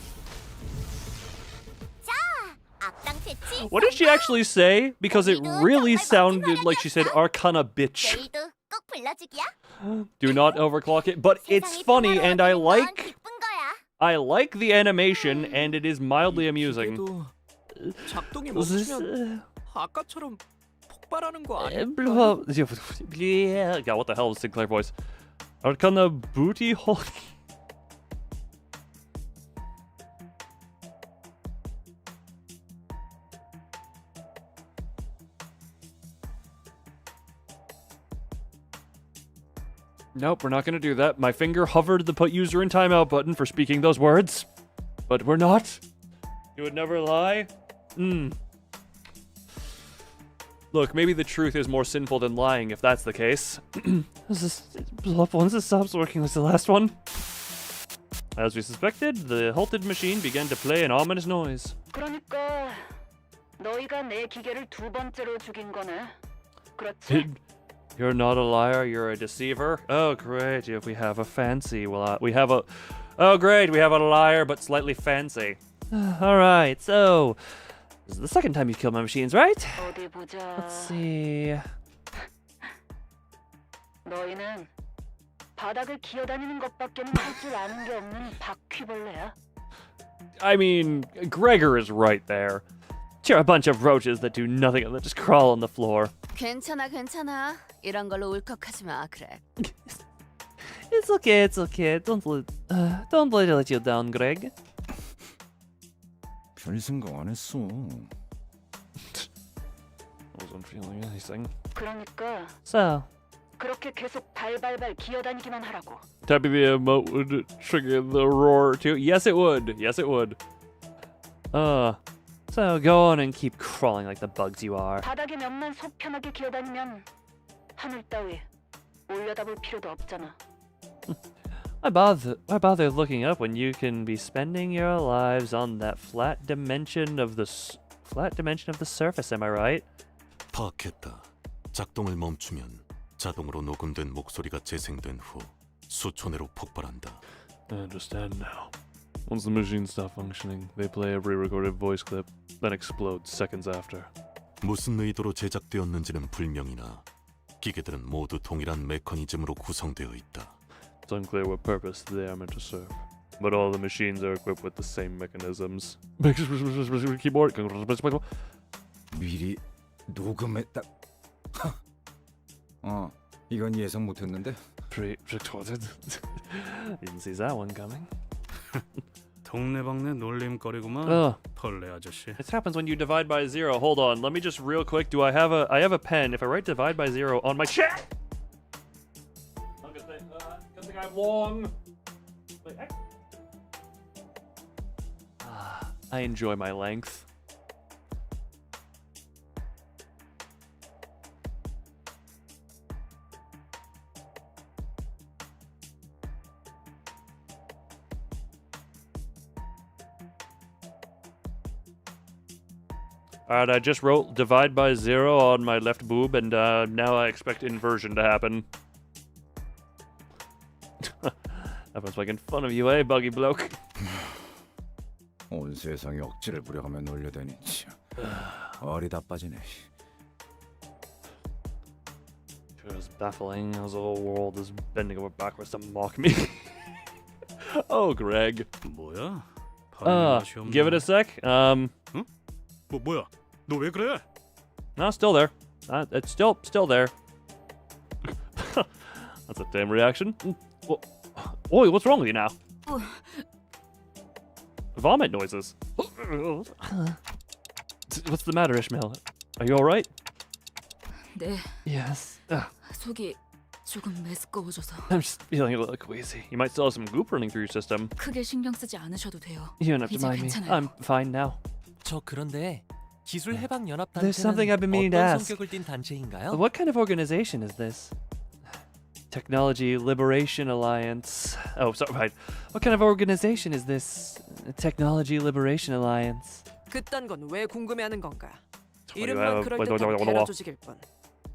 악당 퇴치. What did she actually say? Because it really sounded like she said Arcana bitch. 내일도 꼭 불러주기야. Do not overclock it, but it's funny and I like the animation and it is mildly amusing. 작동이 멈추면 아까처럼 폭발하는 거 아니야? God, what the hell is Sinclair voice? Arcana booty hole. Nope, we're not going to do that. My finger hovered the put user in timeout button for speaking those words. But we're not. You would never lie? Look, maybe the truth is more sinful than lying if that's the case. Once this stops working, it's the last one. As we suspected, the halted machine began to play an ominous noise. 그러니까 너희가 내 기계를 두 번째로 죽인 거네. 그렇지? You're not a liar, you're a deceiver. Oh, great, if we have a fancy. Well, we have a... Oh, great, we have a liar, but slightly fancy. Alright, so... This is the second time you've killed my machines, right? 어디 보자. Let's see... 너희는 바닥을 기어다니는 것밖에는 할 줄 아는 게 없는 바퀴벌레야. I mean, Gregor is right there. You're a bunch of roaches that do nothing other than just crawl on the floor. 괜찮아, 괜찮아. 이런 걸로 울컥하지 마, 그래. It's okay, it's okay. Don't let you down, Greg. 별 생각 안 했어. Wasn't feeling anything. 그러니까 So... 그렇게 계속 발발발 기어다니기만 하라고. Tapping the emote would trigger the roar too. Yes, it would. Yes, it would. So go on and keep crawling like the bugs you are. 바닥에 몇만 속 편하게 기어다니면 하늘 따위 올려다볼 필요도 없잖아. Why bother looking up when you can be spending your lives on that flat dimension of the surface? Am I right? 파악했다. 작동을 멈추면 자동으로 녹음된 목소리가 재생된 후 수초 내로 폭발한다. I understand now. Once the machines stop functioning, they play a pre-recorded voice clip, then explode seconds after. 무슨 의도로 제작되었는지는 불명이나 기계들은 모두 동일한 메커니즘으로 구성되어 있다. It's unclear what purpose they are meant to serve, but all the machines are equipped with the same mechanisms. Keyboard. 미리 녹음했다. 이건 예상 못했는데. Pre-recorded. Didn't see that one coming. 동네방네 놀림거리구만. 벌레 아저씨. It happens when you divide by zero. Hold on, let me just real quick. I have a pen. If I write divide by zero on my chat. Good thing I'm long. I enjoy my length. Alright, I just wrote divide by zero on my left boob, and now I expect inversion to happen. Everyone's making fun of you, eh, buggy bloke? 온 세상에 억지를 부려가며 놀려대니 어리다 빠지네. It was baffling as the whole world is bending over backwards to mock me. Oh, Greg. 뭐야? Give it a sec. 응? 뭐야? 너 왜 그래? No, still there. It's still there. That's a tame reaction. Oi, what's wrong with you now? Vomit noises. What's the matter, Ishmael? Are you all right? 네. Yes. 속이 조금 메스꺼워져서. I'm just feeling a little queasy. You might still have some goop running through your system. 크게 신경 쓰지 않으셔도 돼요. You don't have to 이제 mind me. 괜찮아요. I'm fine now. 저 그런데 기술 해방 연합 There's something 단체는 I've been meaning to 어떤 ask. 성격을 띤 단체인가요? What kind of organization is this? Technology Liberation Alliance. Oh, sorry. Right. What kind of organization is this? Technology Liberation Alliance. 그딴 건 왜 궁금해하는 건가? wait, 이름만 wait, 그럴듯한 wait. 테러 조직일 뿐.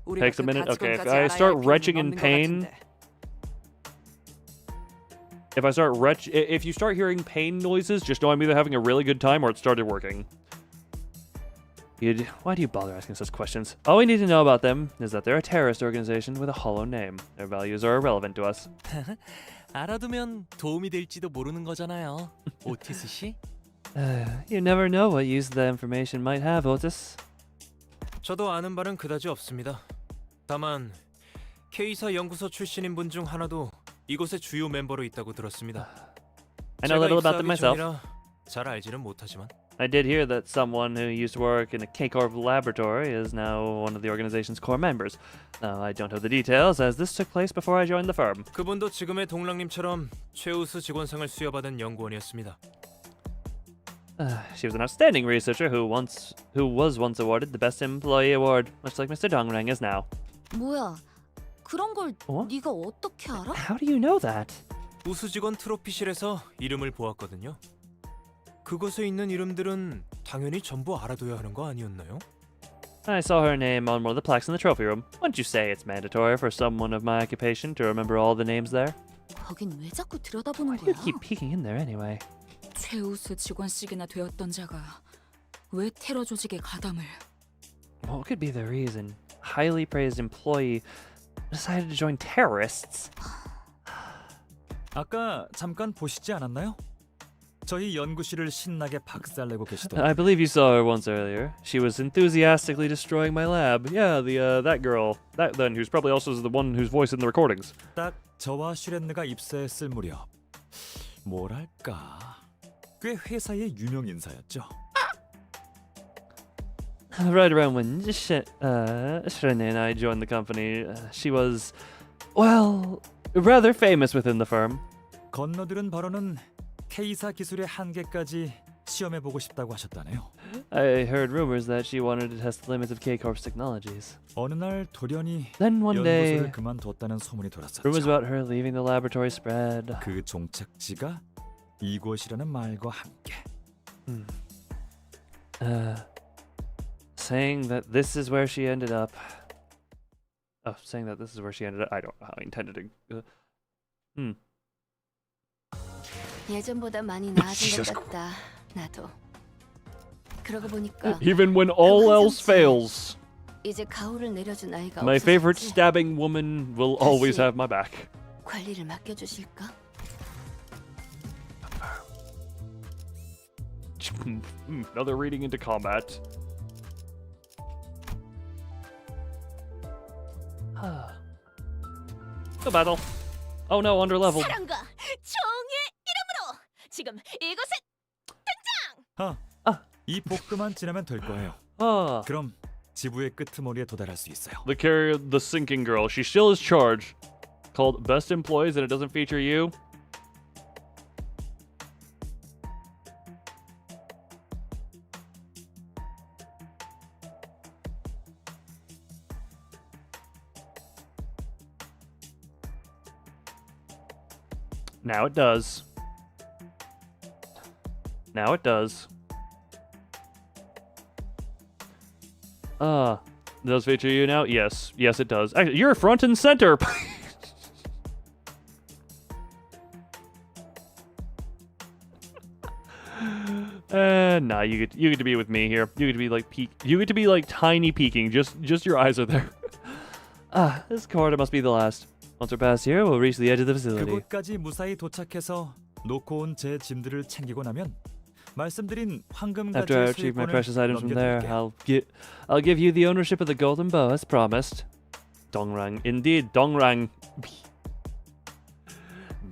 우리가 Takes a 그 minute. Okay, if 가치관까지 I 알아야 start 할 retching 필요는 in 없는 것 pain, 같은데. if you start hearing pain noises, just know I'm either having a really good time or it started working. Why do you bother asking such questions? All we need to know about them is that they're a terrorist organization with a hollow name. Their values are irrelevant to us. 알아두면 도움이 될지도 모르는 거잖아요. 오티스 씨? You never know what use the information might have, Otis. 저도 아는 바는 그다지 없습니다. 다만 K사 연구소 출신인 분 중 하나도 이곳의 주요 멤버로 있다고 들었습니다. I know little about them myself. 잘 알지는 못하지만. I did hear that someone who used to work in a K Corp laboratory is now one of the organization's core members. Now, I don't have the details, as this took place before I joined the firm. 그분도 지금의 동랑님처럼 최우수 직원상을 수여받은 연구원이었습니다. She was an outstanding researcher who was once awarded the Best Employee Award, much like Mr. Dongrang is now. 뭐야? 그런 걸 네가 어떻게 알아? How do you know that? 우수 직원 트로피실에서 이름을 보았거든요. 그곳에 있는 이름들은 당연히 전부 알아둬야 하는 거 아니었나요? I saw her name on one of the plaques in the trophy room. Wouldn't you say it's mandatory for someone of my occupation to remember all the names there? 거긴 왜 자꾸 들여다보는 Why do you 거야? keep peeking in there anyway? 최우수 직원씩이나 되었던 자가 왜 테러 조직에 가담을? What could be the reason? Highly praised employee decided to join terrorists. 아까 잠깐 보시지 않았나요? 저희 연구실을 신나게 박살내고 계시던. I believe you saw her once earlier. She was enthusiastically destroying my lab. Yeah, that girl. That then, who's probably also the one whose voice in the recordings. 딱 저와 슈렌느가 입사했을 무렵. 뭐랄까. 꽤 회사의 유명 인사였죠. Right around when Shrene and I joined the company, she was, well, rather famous within the firm. 건너들은 바로는 K사 기술의 한계까지 시험해보고 싶다고 하셨다네요. I heard rumors that she wanted to test the limits of K Corp's technologies. 어느 날 돌연히 Then one day, 연구소를 그만뒀다는 소문이 돌았었죠. rumors about her leaving the laboratory spread. 그 종착지가 이곳이라는 말과 함께. Saying that this is where she ended up. Oh, saying that this is where she ended up. I don't know how I intended to. 예전보다 많이 나아진 것 같다. 나도. 그러고 보니까 Even when all else fails, 이제 가오를 내려준 아이가 my favorite 없어졌지. stabbing woman will always have my back. 관리를 맡겨주실까? Another reading into combat. The battle. Oh no, underleveled. 사랑과 정의 이름으로 지금 이곳에 이 복도만 지나면 될 거예요. 그럼 지부의 끄트머리에 도달할 수 있어요. The carrier, the sinking girl. She still is charged. Called Best Employees, and it doesn't feature you. Now it does. Now it does. Does feature you now? Yes. Yes, it does. Actually, you're front and center. Nah, you get to be with me here. You get to be like You get to be like tiny peeking. Just your eyes are there. This corridor must be the last. Once we're past here, we'll reach the edge of the facility. 그곳까지 무사히 도착해서 놓고 온 제 짐들을 챙기고 나면 말씀드린 After I 황금가지의 retrieve my 소유권을 precious items from there, 넘겨드릴게. I'll give you the ownership of the golden bow as promised. Dongrang, indeed, Dongrang.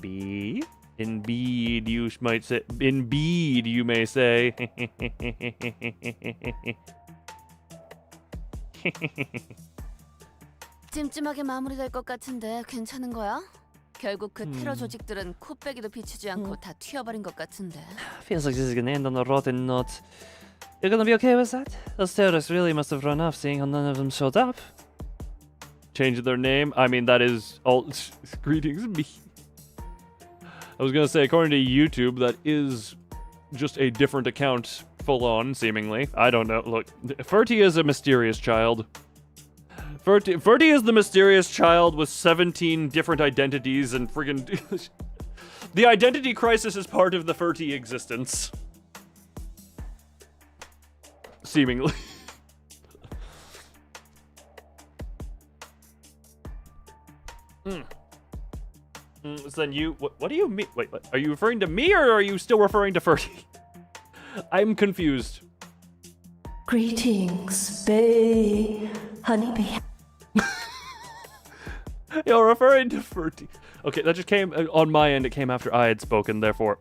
B. Indeed, you might say. Indeed, you may say. 찜찜하게 마무리될 것 같은데 괜찮은 거야? 결국 그 테러 조직들은 코빼기도 비추지 않고 다 튀어버린 것 같은데. Feels like this is gonna end on a rotten note. You're gonna be okay with that? Those terrorists really must have run off, seeing how none of them showed up. Change their name? I mean, that is all. Greetings, me. I was gonna say, according to YouTube, that is just a different account, full on, seemingly. I don't know. Look, Fertie is a mysterious child. Fertie is the mysterious child with 17 different identities and friggin'. The identity crisis is part of the Fertie existence. Seemingly. So then you, what do you mean? Wait, are you referring to me or are you still referring to Fertie? I'm confused. Greetings, bee. Honeybee. You're referring to Fertie. Okay, that just came on my end. It came after I had spoken. Therefore,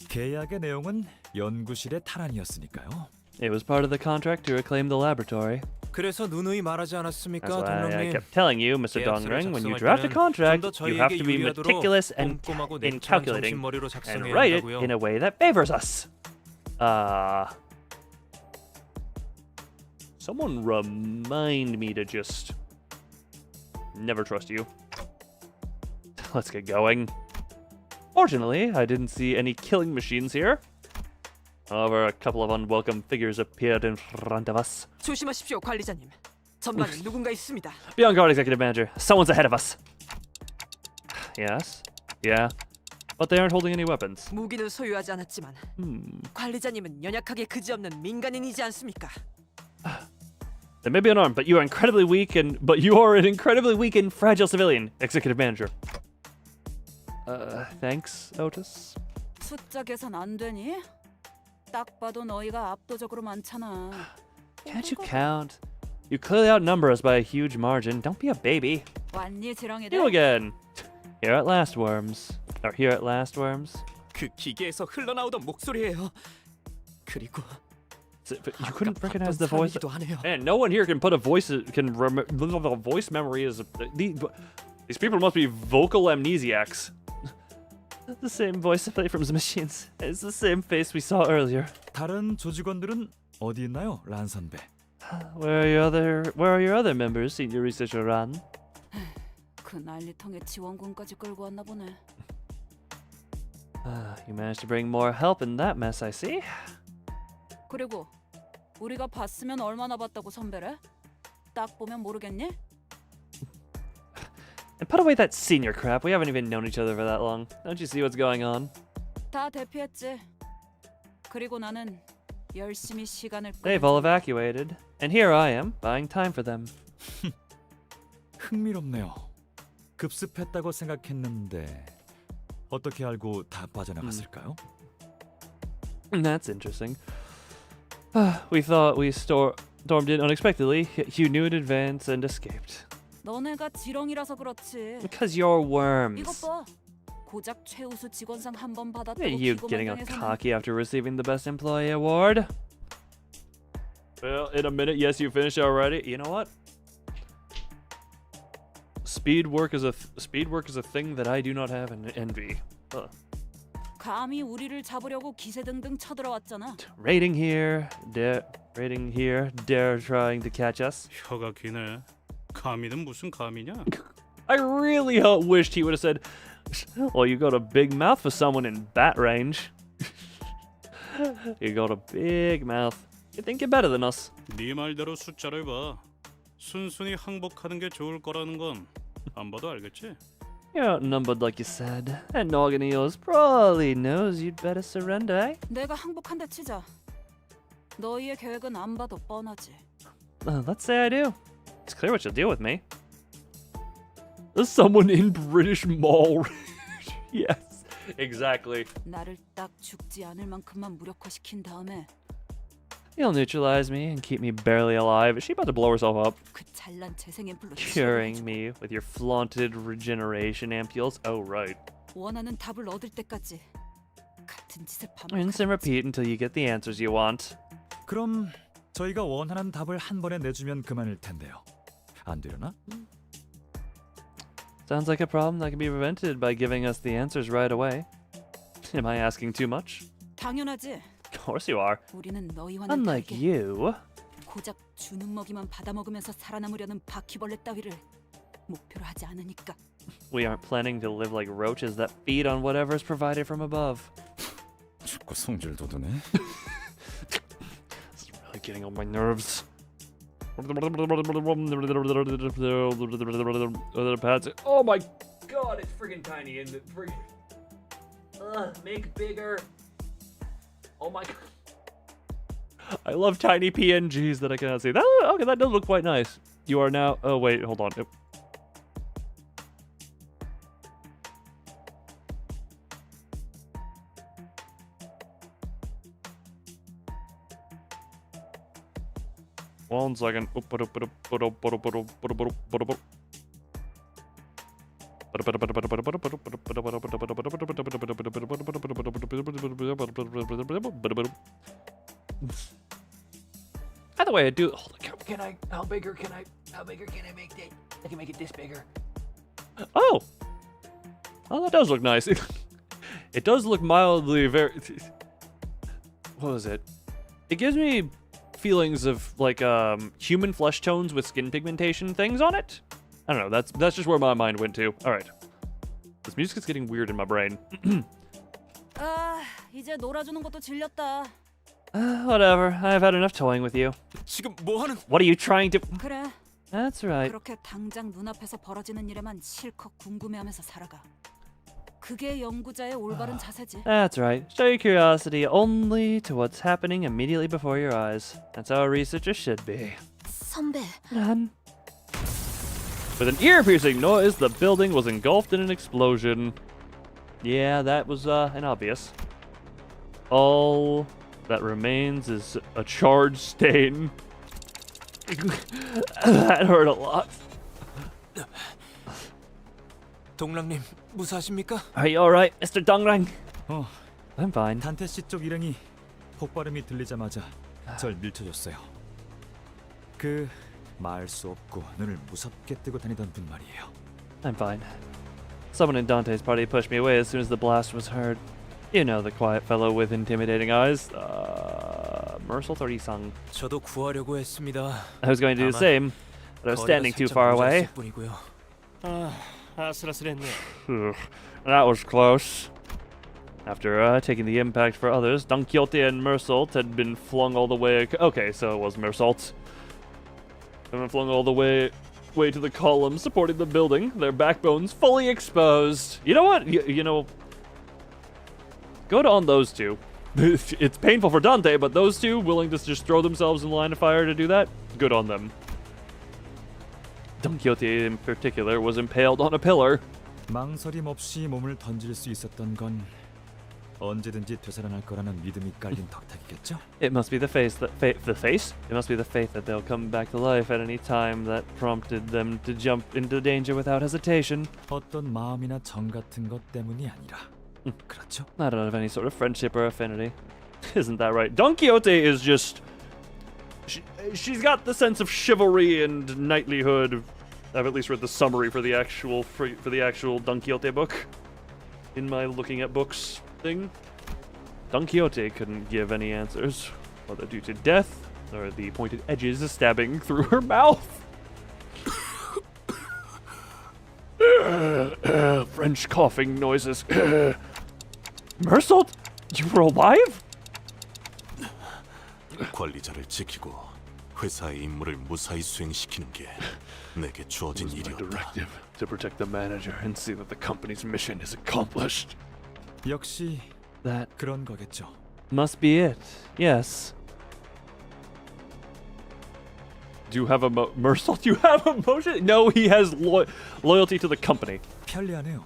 계약의 내용은 연구실의 탈환이었으니까요. It was part of the contract to reclaim the laboratory. 그래서 누누이 말하지 않았습니까, That's why I 동령님? kept telling you, Mr. Dongrang, when you draft a contract, you have to be meticulous and in calculating and write it in a way that favors us. someone remind me to just never trust you. Let's get going. Fortunately, I didn't see any killing machines here. However, a couple of unwelcome figures appeared in front of us. 조심하십시오, 관리자님. 전방에 누군가 있습니다. Be on guard, Executive Manager. Someone's ahead of us. Yes. Yeah. But they aren't holding any weapons. 무기는 소유하지 않았지만 관리자님은 연약하게 그지없는 민간인이지 않습니까? They may be unarmed, but you are an incredibly weak and fragile civilian, Executive Manager. Thanks, Otis. 숫자 계산 안 되니? 딱 봐도 너희가 압도적으로 많잖아. Can't you count? You clearly outnumber us by a huge margin. Don't be a baby. 왔니 지렁이들? You again. Here at last, worms. Or here at last, worms. 그 기계에서 흘러나오던 목소리예요. 그리고 You couldn't recognize the voice. 사람이기도 하네요. Man, no one here can put a voice. Voice memory is. These people must be vocal amnesiacs. The same voice I play from the machines. It's the same face we saw earlier. 다른 조직원들은 어디 있나요, 란 선배? Where are your other members, Senior Researcher Ran? 그 난리통에 지원군까지 끌고 왔나 보네. You managed to bring more help in that mess, I see. 그리고 우리가 봤으면 얼마나 봤다고 선배래? 딱 보면 모르겠니? And put away that senior crap. We haven't even known each other for that long. Don't you see what's going on? 다 대피했지. 그리고 나는 열심히 시간을 They've all evacuated, and here I am buying time for them. 흥미롭네요. 급습했다고 생각했는데 어떻게 알고 다 빠져나갔을까요? That's interesting. We thought we stormed in unexpectedly, yet you knew in advance and escaped. 너네가 지렁이라서 그렇지. Because you're 이것 worms. 봐. 고작 최우수 직원상 한 번 받았다고 You getting all cocky after receiving the Best Employee Award? Well, in a minute, yes, you finished already. You know what? Speed work is a thing that I do not have in envy. 감히 우리를 잡으려고 기세등등 쳐들어왔잖아. Raiding here, dare trying to catch us. 혀가 기네. 감히는 무슨 감이냐? I really wished he would have said, well, you got a big mouth for someone in bat range. You got a big mouth. You think you're better than us. 네 말대로 숫자를 봐. 순순히 항복하는 게 좋을 거라는 건 안 봐도 알겠지? You're outnumbered like you said. That noggin of yours probably knows you'd better surrender, eh? 내가 항복한다 치자. 너희의 계획은 안 봐도 뻔하지. Let's say I do. It's clear what you'll deal with me. Someone in British Mall. Yes, exactly. 나를 딱 죽지 않을 만큼만 무력화시킨 다음에 You'll neutralize me and keep me barely alive. Is she about to blow herself up? 그 잘난 재생 앰플로 Curing me with your flaunted regeneration ampules? Oh, right. 원하는 답을 얻을 때까지 같은 짓을 Rinse and repeat until you get the answers you want. 그럼 저희가 원하는 답을 한 번에 내주면 그만일 텐데요. 안 되려나? Sounds like a problem that can be prevented by giving us the answers right away. Am I asking too much? 당연하지. Of course you are. 우리는 너희와는 Unlike 다르게 you, 고작 주는 먹이만 받아먹으면서 살아남으려는 바퀴벌레 따위를 목표로 하지 않으니까. we aren't planning to live like roaches that feed on whatever's provided from above. 자꾸 성질 돋우네. This is really getting on my nerves. Oh my god, it's friggin' tiny and it friggin' make bigger. Oh my god. I love tiny PNGs that I cannot see. That okay, that does look quite nice. You are now oh wait, hold on. One second. By the way, I do. Can I? How bigger can I make it? I can make it this bigger. Oh, that does look nice. It does look mildly very. What was it? It gives me feelings of like human flesh tones with skin pigmentation things on it. I don't know. That's just where my mind went to. All right, this music is getting weird in my brain. 아, 이제 놀아주는 것도 질렸다. Whatever. I've had enough toying with you. 지금 뭐 하는? What are you trying to? 그래. That's right. 그렇게 당장 눈앞에서 벌어지는 일에만 실컷 궁금해하면서 살아가. 그게 연구자의 올바른 자세지. That's right. Show your curiosity only to what's happening immediately before your eyes. That's how a researcher should be. 선배. With an ear-piercing noise, the building was engulfed in an explosion. Yeah, that was inobvious. All that remains is a charred stain. That hurt a lot. 동랑님 무사하십니까? Are you alright, Mr. Dongrang? I'm fine. 단테 씨 쪽 일행이 폭발음이 들리자마자 절 밀쳐줬어요. 그 말 수 없고 눈을 무섭게 뜨고 다니던 분 말이에요. I'm fine. Someone in Dante's party pushed me away as soon as the blast was heard. You know the quiet fellow with intimidating eyes. Mercel 30-sung. 저도 구하려고 했습니다. I was going to do the same, but I was standing too far away. 아, 아슬아슬했네. That was close. After taking the impact for others, Don Quixote and Mersault had been flung all the way. Okay, so it was Mersault. Had been flung all the way to the columns supporting the building, their backbones fully exposed. You know what? You know, good on those two. It's painful for Dante, but those two willing to just throw themselves in line of fire to do that, good on them. Don Quixote in particular was impaled on a pillar. 망설임 없이 몸을 던질 수 있었던 건 언제든지 되살아날 거라는 믿음이 깔린 덕택이겠죠? It must be the face that the face. It must be the faith that they'll come back to life at any time that prompted them to jump into danger without hesitation. 어떤 마음이나 정 같은 것 때문이 아니라. 그렇죠? Not out of any sort of friendship or affinity. Isn't that right? Don Quixote is just... She's got the sense of chivalry and knightlyhood. I've at least read the summary for the actual Don Quixote book. In my looking at books thing. Don Quixote couldn't give any answers, whether due to death or the pointed edges stabbing through her mouth. French coughing noises. Mersault, you were alive? 관리자를 지키고 회사의 임무를 무사히 수행시키는 게 내게 주어진 일이었다. To protect the manager and see that the company's mission is accomplished. 역시 that 그런 거겠죠. Must be it. Yes. Do you have a Mersault? Do you have emotion? No, he has loyalty to the company. 편리하네요.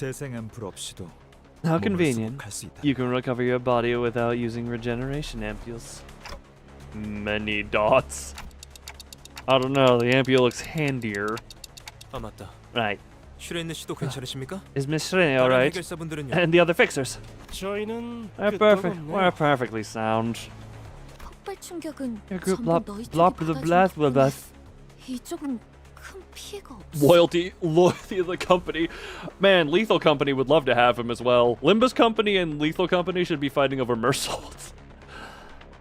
재생 앰플 없이도 How 몸을 convenient. 수복할 수 있다. You can recover your body without using regeneration ampules. Many dots. I don't know, the ampule looks handier. 아 맞다. Right. 슈레인느 씨도 괜찮으십니까? Is Miss Shrene 다른 alright? 해결사분들은요? And the other fixers? 저희는 We're perfect. We're perfectly sound. 폭발 충격은 Your group 전부 너희 쪽이 blocked the blast with us. 이쪽은 큰 피해가 없어. Loyalty of the company. Man, Lethal Company would love to have him as well. Limbus Company and Lethal Company should be fighting over Mersault.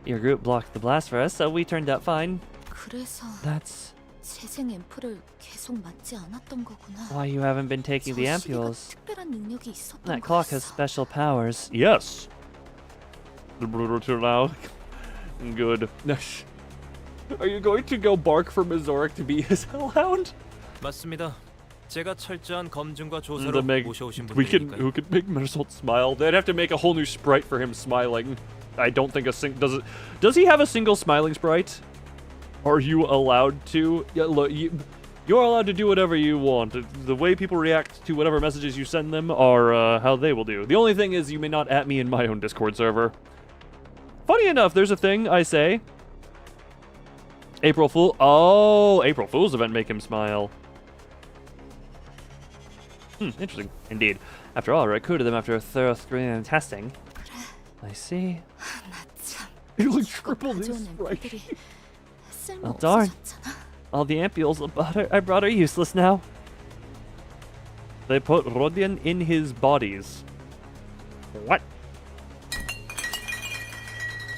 Your group blocked the blast for us, so we turned out fine. 그래서 That's 재생 앰플을 계속 맞지 않았던 거구나. why you haven't been taking the 저 시계가 ampules. 특별한 능력이 있었던 That clock has 거였어. special powers. Yes. The brutal turn out. Good. Are you going to go bark for Mizoric to be his hellhound? 맞습니다. 제가 철저한 검증과 To 조사로 make, 모셔오신 who 분들이니까요. could make Mersault smile? They'd have to make a whole new sprite for him smiling. I don't think does he have a single smiling sprite? Are you allowed to? Yeah, look, you're allowed to do whatever you want. The way people react to whatever messages you send them are how they will do. The only thing is you may not at me in my own Discord server. Funny enough, there's a thing I say. April Fool. Oh, April Fool's event make him smile. Interesting. Indeed. After all, I recruited them after a thorough screening and testing. I see. You look triple this right. Oh darn. All the ampules I brought are useless now. They put Rodion in his bodies. What?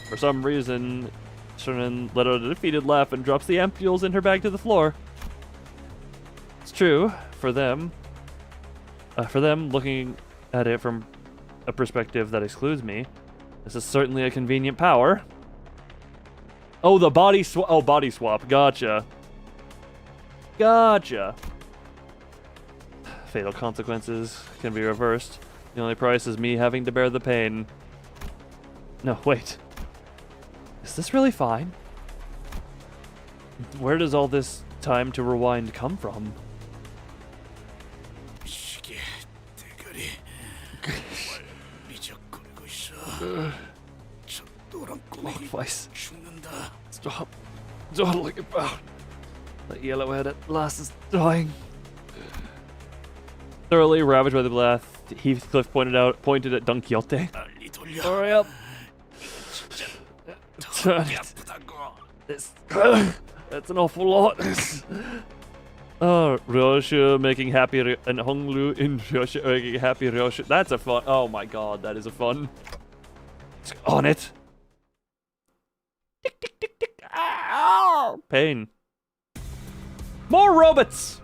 For some reason, Shunin let out a defeated laugh and drops the ampules in her bag to the floor. It's true, for them, looking at it from a perspective that excludes me, this is certainly a convenient power. Oh, the body swap. Oh, body swap. Gotcha. Gotcha. Fatal consequences can be reversed. The only price is me having to bear the pain. No, wait. Is this really fine? Where does all this time to rewind come from? Clock face. Stop. Dawdling about. That yellowhead at last is dying. Thoroughly ravaged by the blast, Heathcliff pointed at Don Quixote. Hurry up. Turn it. That's an awful lot. Oh, Russia making happy and Honglu in Russia making happy Russia. That's a fun. Oh my god, that is a fun. On it. Tick, tick, tick, tick. Ow! Pain. More robots.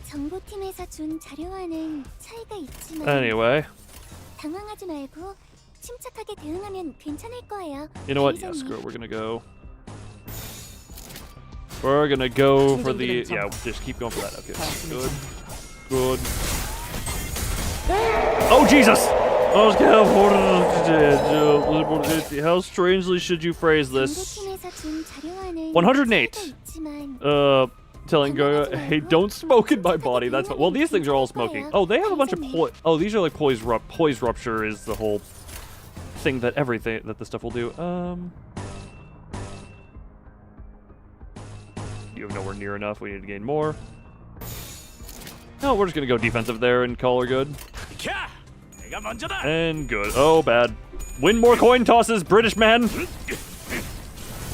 정보팀에서 준 자료와는 차이가 있지만 Anyway. 당황하지 말고 침착하게 대응하면 괜찮을 거예요. You know what? Yeah, screw it. We're gonna go. We're gonna go for the. Yeah, just keep going for that. Okay. Good. Good. Oh, Jesus! How strangely should you phrase this? 108. Telling Goya, hey, don't smoke in my body. That's well, these things are all smoking. Oh, they have a bunch of oh, these are like poise rupture is the whole thing that this stuff will do. You have nowhere near enough. We need to gain more. No, we're just gonna go defensive there and call her good. And good. Oh, bad. Win more coin tosses, British man.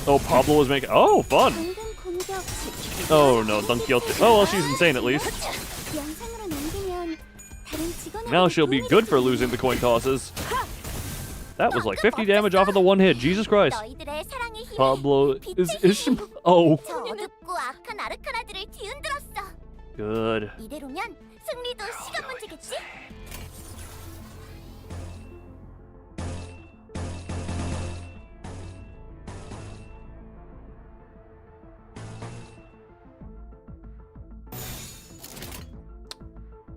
Oh, Pablo is making. Oh, fun. Oh no, Don Quixote. Oh well, she's insane at least. Now she'll be good for losing the coin tosses. That was like 50 damage off of the one hit. Jesus Christ. Pablo is oh. Good. 이대로면 승리도 시간 문제겠지?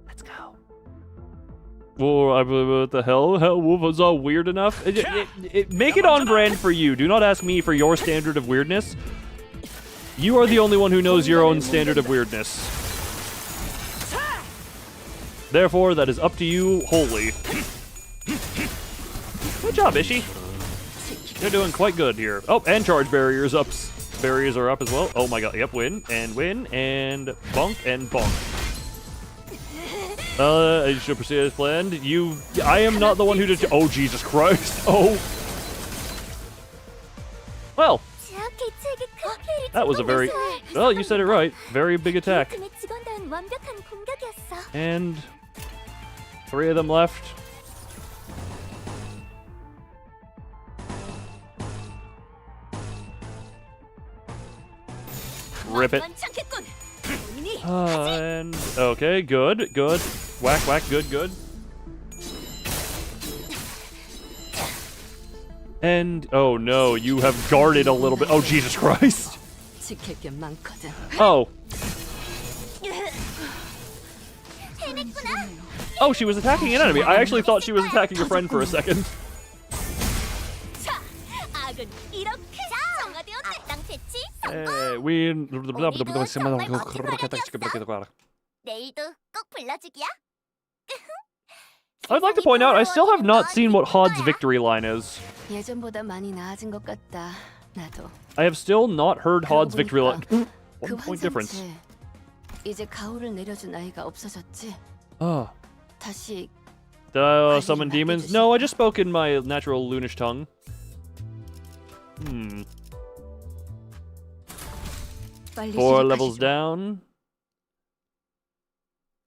Let's go. Whoa, what the hell? Hell, Wolf was all weird enough? Make it on brand for you. Do not ask me for your standard of weirdness. You are the only one who knows your own standard of weirdness. Therefore, that is up to you wholly. Good job, Ishi. You're doing quite good here. Oh, and charge barriers up. Barriers are up as well. Oh my god. Yep, win, and bonk, and bonk. I should proceed as planned. I am not the one who did. Oh, Jesus Christ. Oh. Well. That was a very. Well, you said it right. Very big attack. And 3 of them left. Rip it. And okay, good. Whack, whack, good. And oh no, you have guarded a little bit. Oh, Jesus Christ. Oh. Oh, she was attacking an enemy. I actually thought she was attacking a friend for a second. Win. I'd like to point out, I still have not seen what Hod's victory line is. 예전보다 많이 나아진 것 같다. 나도. I have still not heard Hod's victory line. 1 point difference. 이제 가오를 내려준 아이가 없어졌지. Oh. 다시. Summon demons? No, I just spoke in my natural Loonish tongue. 4 levels down.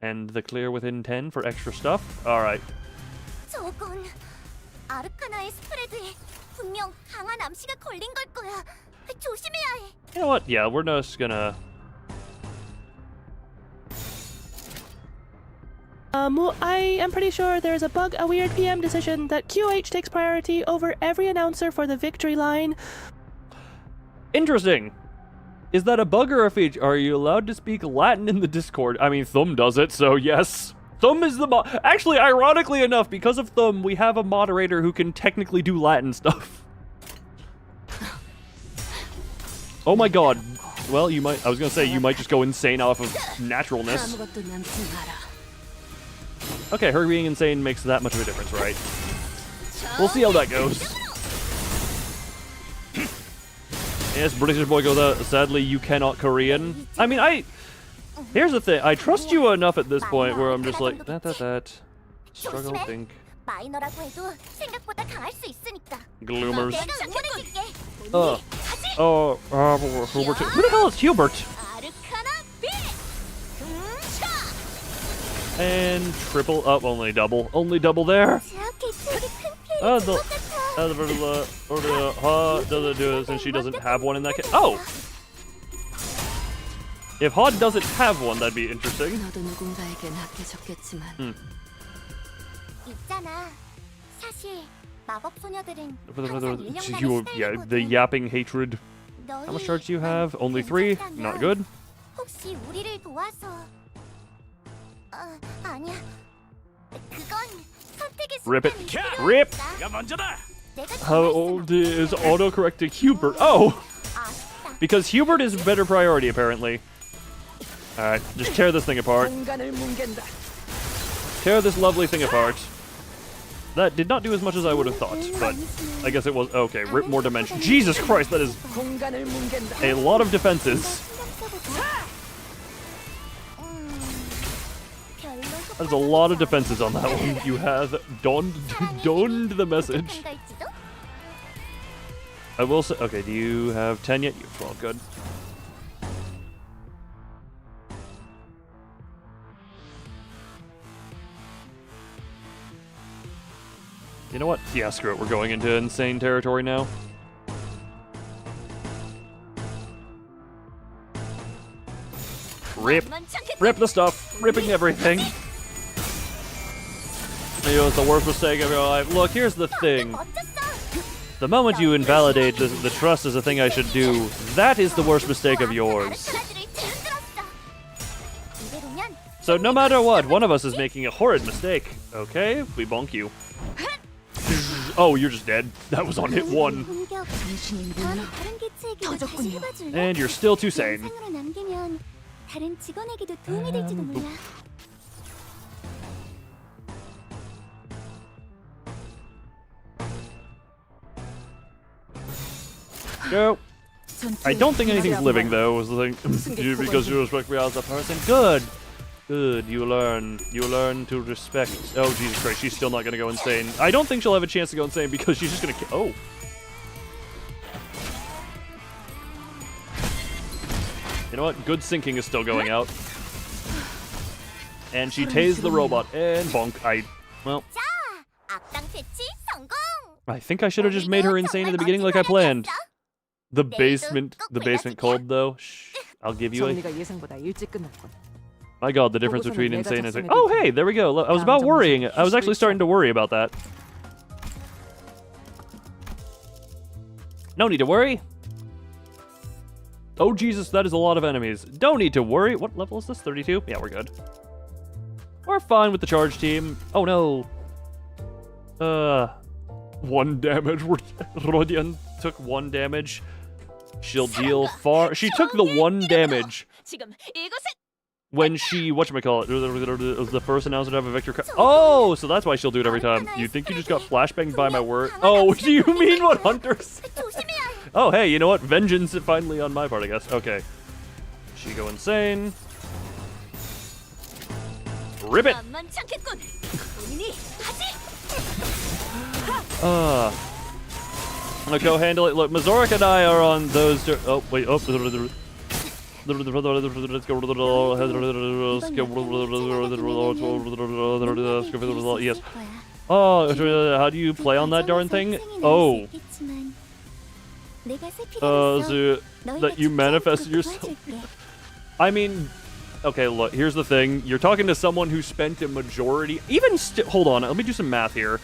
And the clear within 10 for extra stuff. Alright. 저건 아르카나의 스프레드에 분명 강한 암시가 걸린 걸 거야. 조심해야 해. You know what? Yeah, we're just gonna... I am pretty sure there's a bug, a weird PM decision that QH takes priority over every announcer for the victory line. Interesting. Is that a bug or a feature? Are you allowed to speak Latin in the Discord? I mean, Thumb does it, so yes. Thumb is the actually, ironically enough, because of Thumb, we have a moderator who can technically do Latin stuff. Oh my god. Well, you might. I was gonna say you might just go insane off of naturalness. Okay, her being insane makes that much of a difference, right? We'll see how that goes. Yes, British boy goes out. Sadly, you cannot Korean. I mean, here's the thing. I trust you enough at this point where I'm just like, that. Struggle, think. Gloomers. Hubert. Who the hell is Hubert? And triple up, only double. Only double there. Doesn't do it since she doesn't have one in that case. Oh! If Hod doesn't have one, that'd be interesting. Yeah, the yapping hatred. How much charge do you have? Only 3? Not good. Rip it. Rip! How old is autocorrecting Hubert? Oh! Because Hubert is a better priority, apparently. Alright, just tear this thing apart. Tear this lovely thing apart. That did not do as much as I would have thought, but I guess it was... Okay, rip more dimension. Jesus Christ, that is a lot of defenses. There's a lot of defenses on that one. You have donned the message. I will say... Okay, do you have 10 yet? You have 12, good. You know what? Yeah, screw it. We're going into insane territory now. Rip. Rip the stuff. Ripping everything. You know, it's the worst mistake of your life. Look, here's the thing. The moment you invalidate the trust as a thing I should do, that is the worst mistake of yours. So no matter what, one of us is making a horrid mistake. Okay, we bonk you. Oh, you're just dead. That was on hit 1. And you're still too sane. go. I don't think anything's living though. Was the thing because you respect me as a person. Good. Good. You learn to respect. Oh Jesus Christ! She's still not gonna go insane. I don't think she'll have a chance to go insane because she's just gonna. Oh. You know what? Good sinking is still going out. And she tased the robot and bonk. Well. I think I should have just made her insane at the beginning like I planned. The basement cold though. Shh, I'll give you a... My god, the difference between insane and... Oh hey, there we go. I was about worrying. I was actually starting to worry about that. No need to worry. Oh Jesus, that is a lot of enemies. Don't need to worry. What level is this? 32? Yeah, we're good. We're fine with the charge team. Oh no. 1 damage. Rodian took 1 damage. She'll deal far. She took the 1 damage when she, whatchamacallit, it was the first announcer to have a victor. Oh, so that's why she'll do it every time. You think you just got flashbanged by my word? Oh, do you mean what Hunter said? Oh, hey, you know what? Vengeance finally on my part, I guess. Okay. She go insane. Rip it! Look, go handle it. Look, Mazorik and I are on those... Oh, wait. Oh. Yes. Oh, how do you play on that darn thing? Oh. That you manifest yourself. I mean... Okay, look, here's the thing. You're talking to someone who spent a majority... Even still... Hold on, let me do some math here.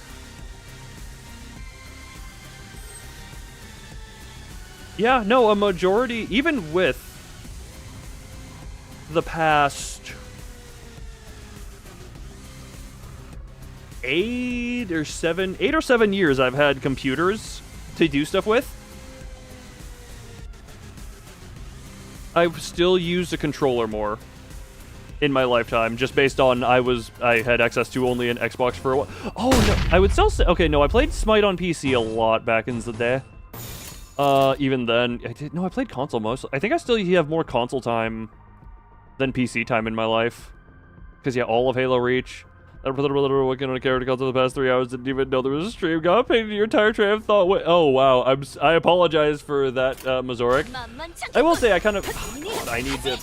Yeah, no, a majority... Even with the past... 8 or 7 years I've had computers to do stuff with. I've still used a controller more in my lifetime, just based on I had access to only an Xbox for a while. Oh no, I would still say, okay, no, I played Smite on PC a lot back in the day. Even then, I played console most. I think I still have more console time than PC time in my life. Because yeah, all of Halo Reach. Working on a character console the past 3 hours, didn't even know there was a stream. Got paid your entire train of thought. Wait, oh wow, I apologize for that, Mazorik. I will say I kind of... Oh, God, I need to...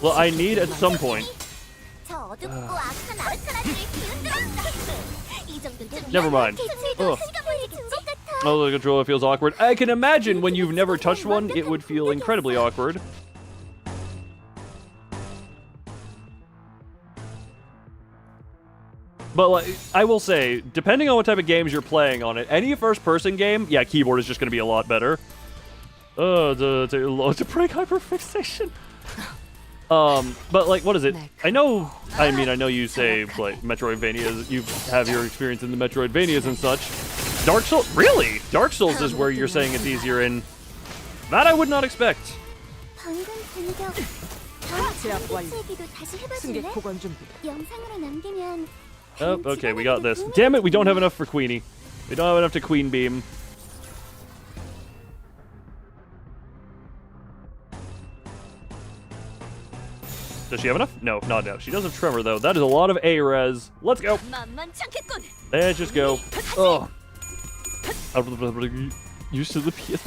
Well, I need at some point... Never mind. Ugh. Oh, the controller feels awkward. I can imagine when you've never touched one, it would feel incredibly awkward. But like, I will say, depending on what type of games you're playing on it, any first-person game, yeah, keyboard is just going to be a lot better. To break hyperfixation. But like, what is it? I know you say like Metroidvanias, you have your experience in the Metroidvanias and such. Dark Souls, really? Dark Souls is where you're saying it's easier in. That I would not expect. Oh, okay, we got this. Damn it, we don't have enough for Queenie. We don't have enough to Queen Beam. Does she have enough? No, not enough. She does have Tremor, though. That is a lot of A-res. Let's go. Let's just go. Oh. Used to the PS.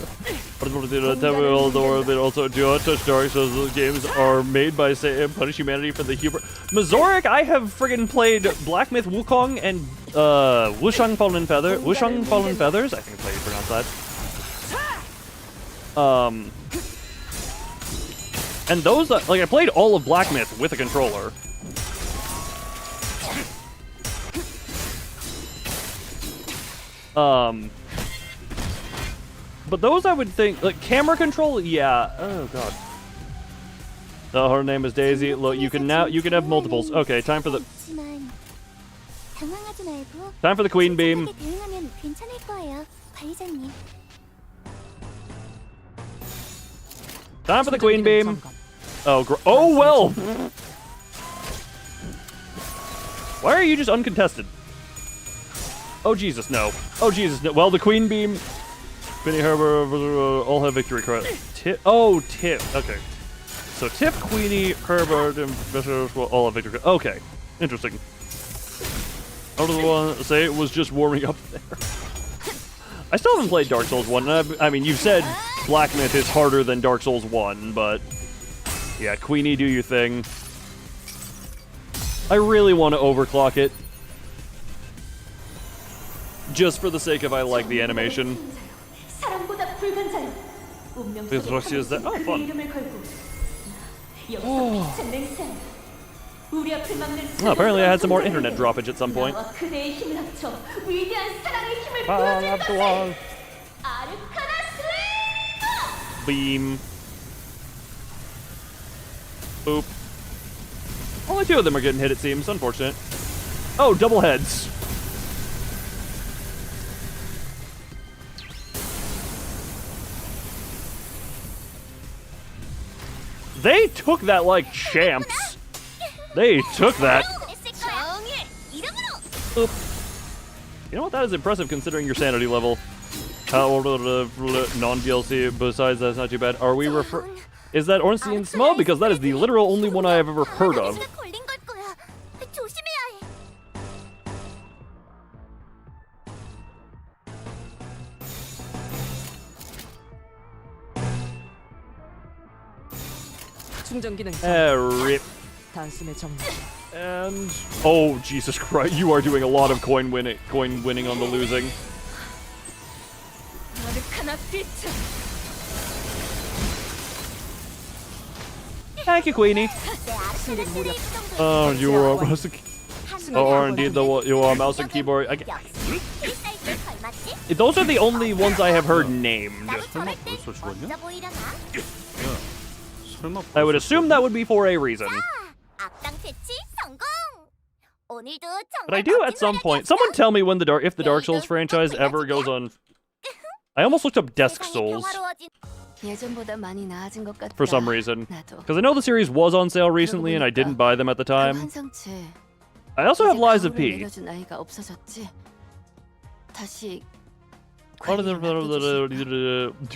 Also, do not touch Dark Souls. Those games are made by Satan, punish humanity for the humor. Mazorik, I have friggin' played Black Myth Wukong and Wushang Fallen Feather. Wushang Fallen Feathers? I think that's how you pronounce that. And those, like, I played all of Black Myth with a controller. But those I would think, like, camera control, yeah. Oh god. Oh, her name is Daisy. Look, you can have multiples. Okay, time for the Queen Beam. Time for the Queen Beam. Oh, oh well. Why are you just uncontested? Oh Jesus, no. Oh Jesus, no. Well, the Queen Beam, Vinny Herbert, all have victory credit. Tip. Oh, Tip. Okay. So Tip, Queenie, Herbert, and Bishop will all have victory credit. Okay. Interesting. I was the one say it was just warming up there. I still haven't played Dark Souls 1. I mean, you've said Black Myth is harder than Dark Souls 1, but yeah, Queenie, do your thing. I really want to overclock it. Just for the sake of I like the animation. 사랑보다 불간자여. 운명 속에 Roxy is that? Oh, 그대 fun. 이름을 걸고 여기서 빛은 맹세한다. 우리 앞을 막는 Oh, apparently I had some more internet droppage at some point. 나와 그대의 힘을 합쳐 위대한 사랑의 힘을 Ah, 보여줄 up the 것을. wall. 아르카나 슬레이머! Beam. Boop. Only 2 of them are getting hit, it seems. Unfortunate. Oh, double heads. They took that like champs. They took that. Oop. You know what? That is impressive considering your sanity level. Non-DLC, besides that's not too bad. Are we Is that Ornstein Small? Because that is the literal only one I have ever heard of. 충전 기능 Rip. 단숨에 정리. And oh Jesus Christ, you are doing a lot of coin winning on the losing. 아르카나 빛. Thank you, Queenie. Oh, you are mouse and or indeed you are mouse and keyboard. Those are the only ones I have heard named. I would assume that would be for a reason. But I do at some point. Someone tell me when if the Dark Souls franchise ever goes on. I almost looked up Desk Souls for some reason. Because I know the series was on sale recently and I didn't buy them at the time. I also have Lies of P.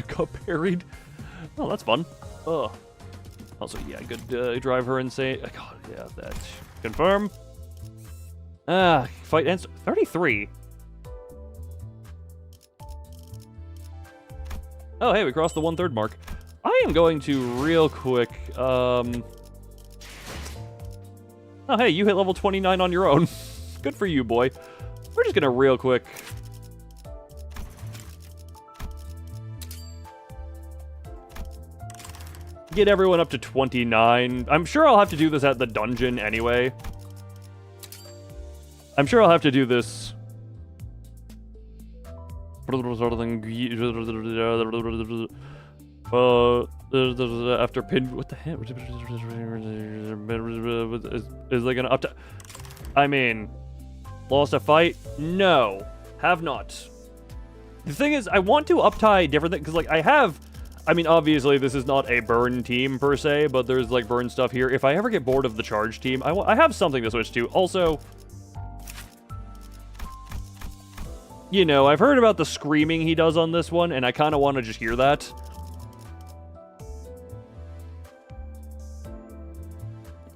Got buried. Oh, that's fun. Oh. Also, yeah, good drive her insane. God, yeah, that. Confirm. Fight ends 33. Oh, hey, we crossed the 1/3 mark. I am going to real quick. Oh, hey, you hit level 29 on your own. Good for you, boy. We're just gonna real quick. Get everyone up to 29. I'm sure I'll have to do this at the dungeon anyway. I'm sure I'll have to do this. After pin. What the heck? Is they gonna up to? I mean, lost a fight? No, have not. The thing is, I want to up-tie different things because, like, I mean, obviously, this is not a burn team per se, but there's like burn stuff here. If I ever get bored of the charge team, I have something to switch to. Also, you know, I've heard about the screaming he does on this one, and I kind of want to just hear that.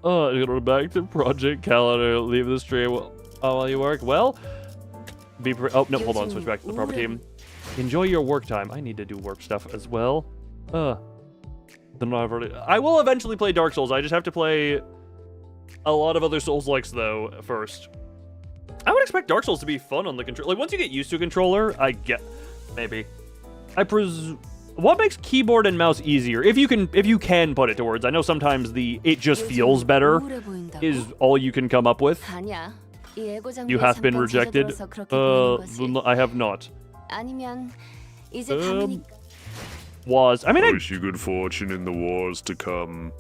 Go back to Project Calendar, leave the stream while you work. Well, oh, no, hold on, switch back to the proper team. Enjoy your work time. I need to do work stuff as well. I will eventually play Dark Souls. I just have to play a lot of other Souls-likes, though, first. I would expect Dark Souls to be fun on the controller. Like, once you get used to a controller, I get... Maybe. What makes keyboard and mouse easier? If you can put it to words. I know sometimes it just feels better is all you can come up with. You have been rejected. I have not. Was. I mean, wish you good fortune in the wars to come.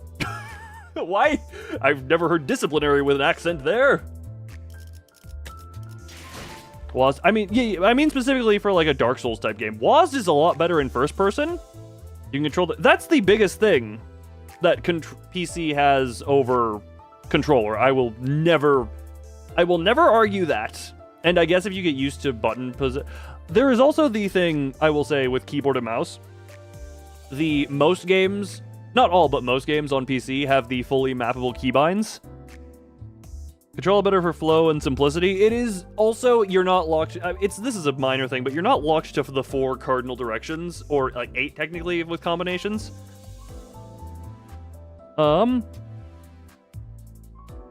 Why? I've never heard disciplinary with an accent there. Was. I mean, yeah, I mean specifically for like a Dark Souls type game. Was is a lot better in first person. You can control that's the biggest thing that PC has over controller. I will never argue that. And I guess if you get used to button position... There is also the thing, I will say, with keyboard and mouse. Most games, not all, but most games on PC have the fully mappable keybinds. Control better for flow and simplicity. It is also, you're not locked... This is a minor thing, but you're not locked to the 4 cardinal directions, or like 8 technically with combinations.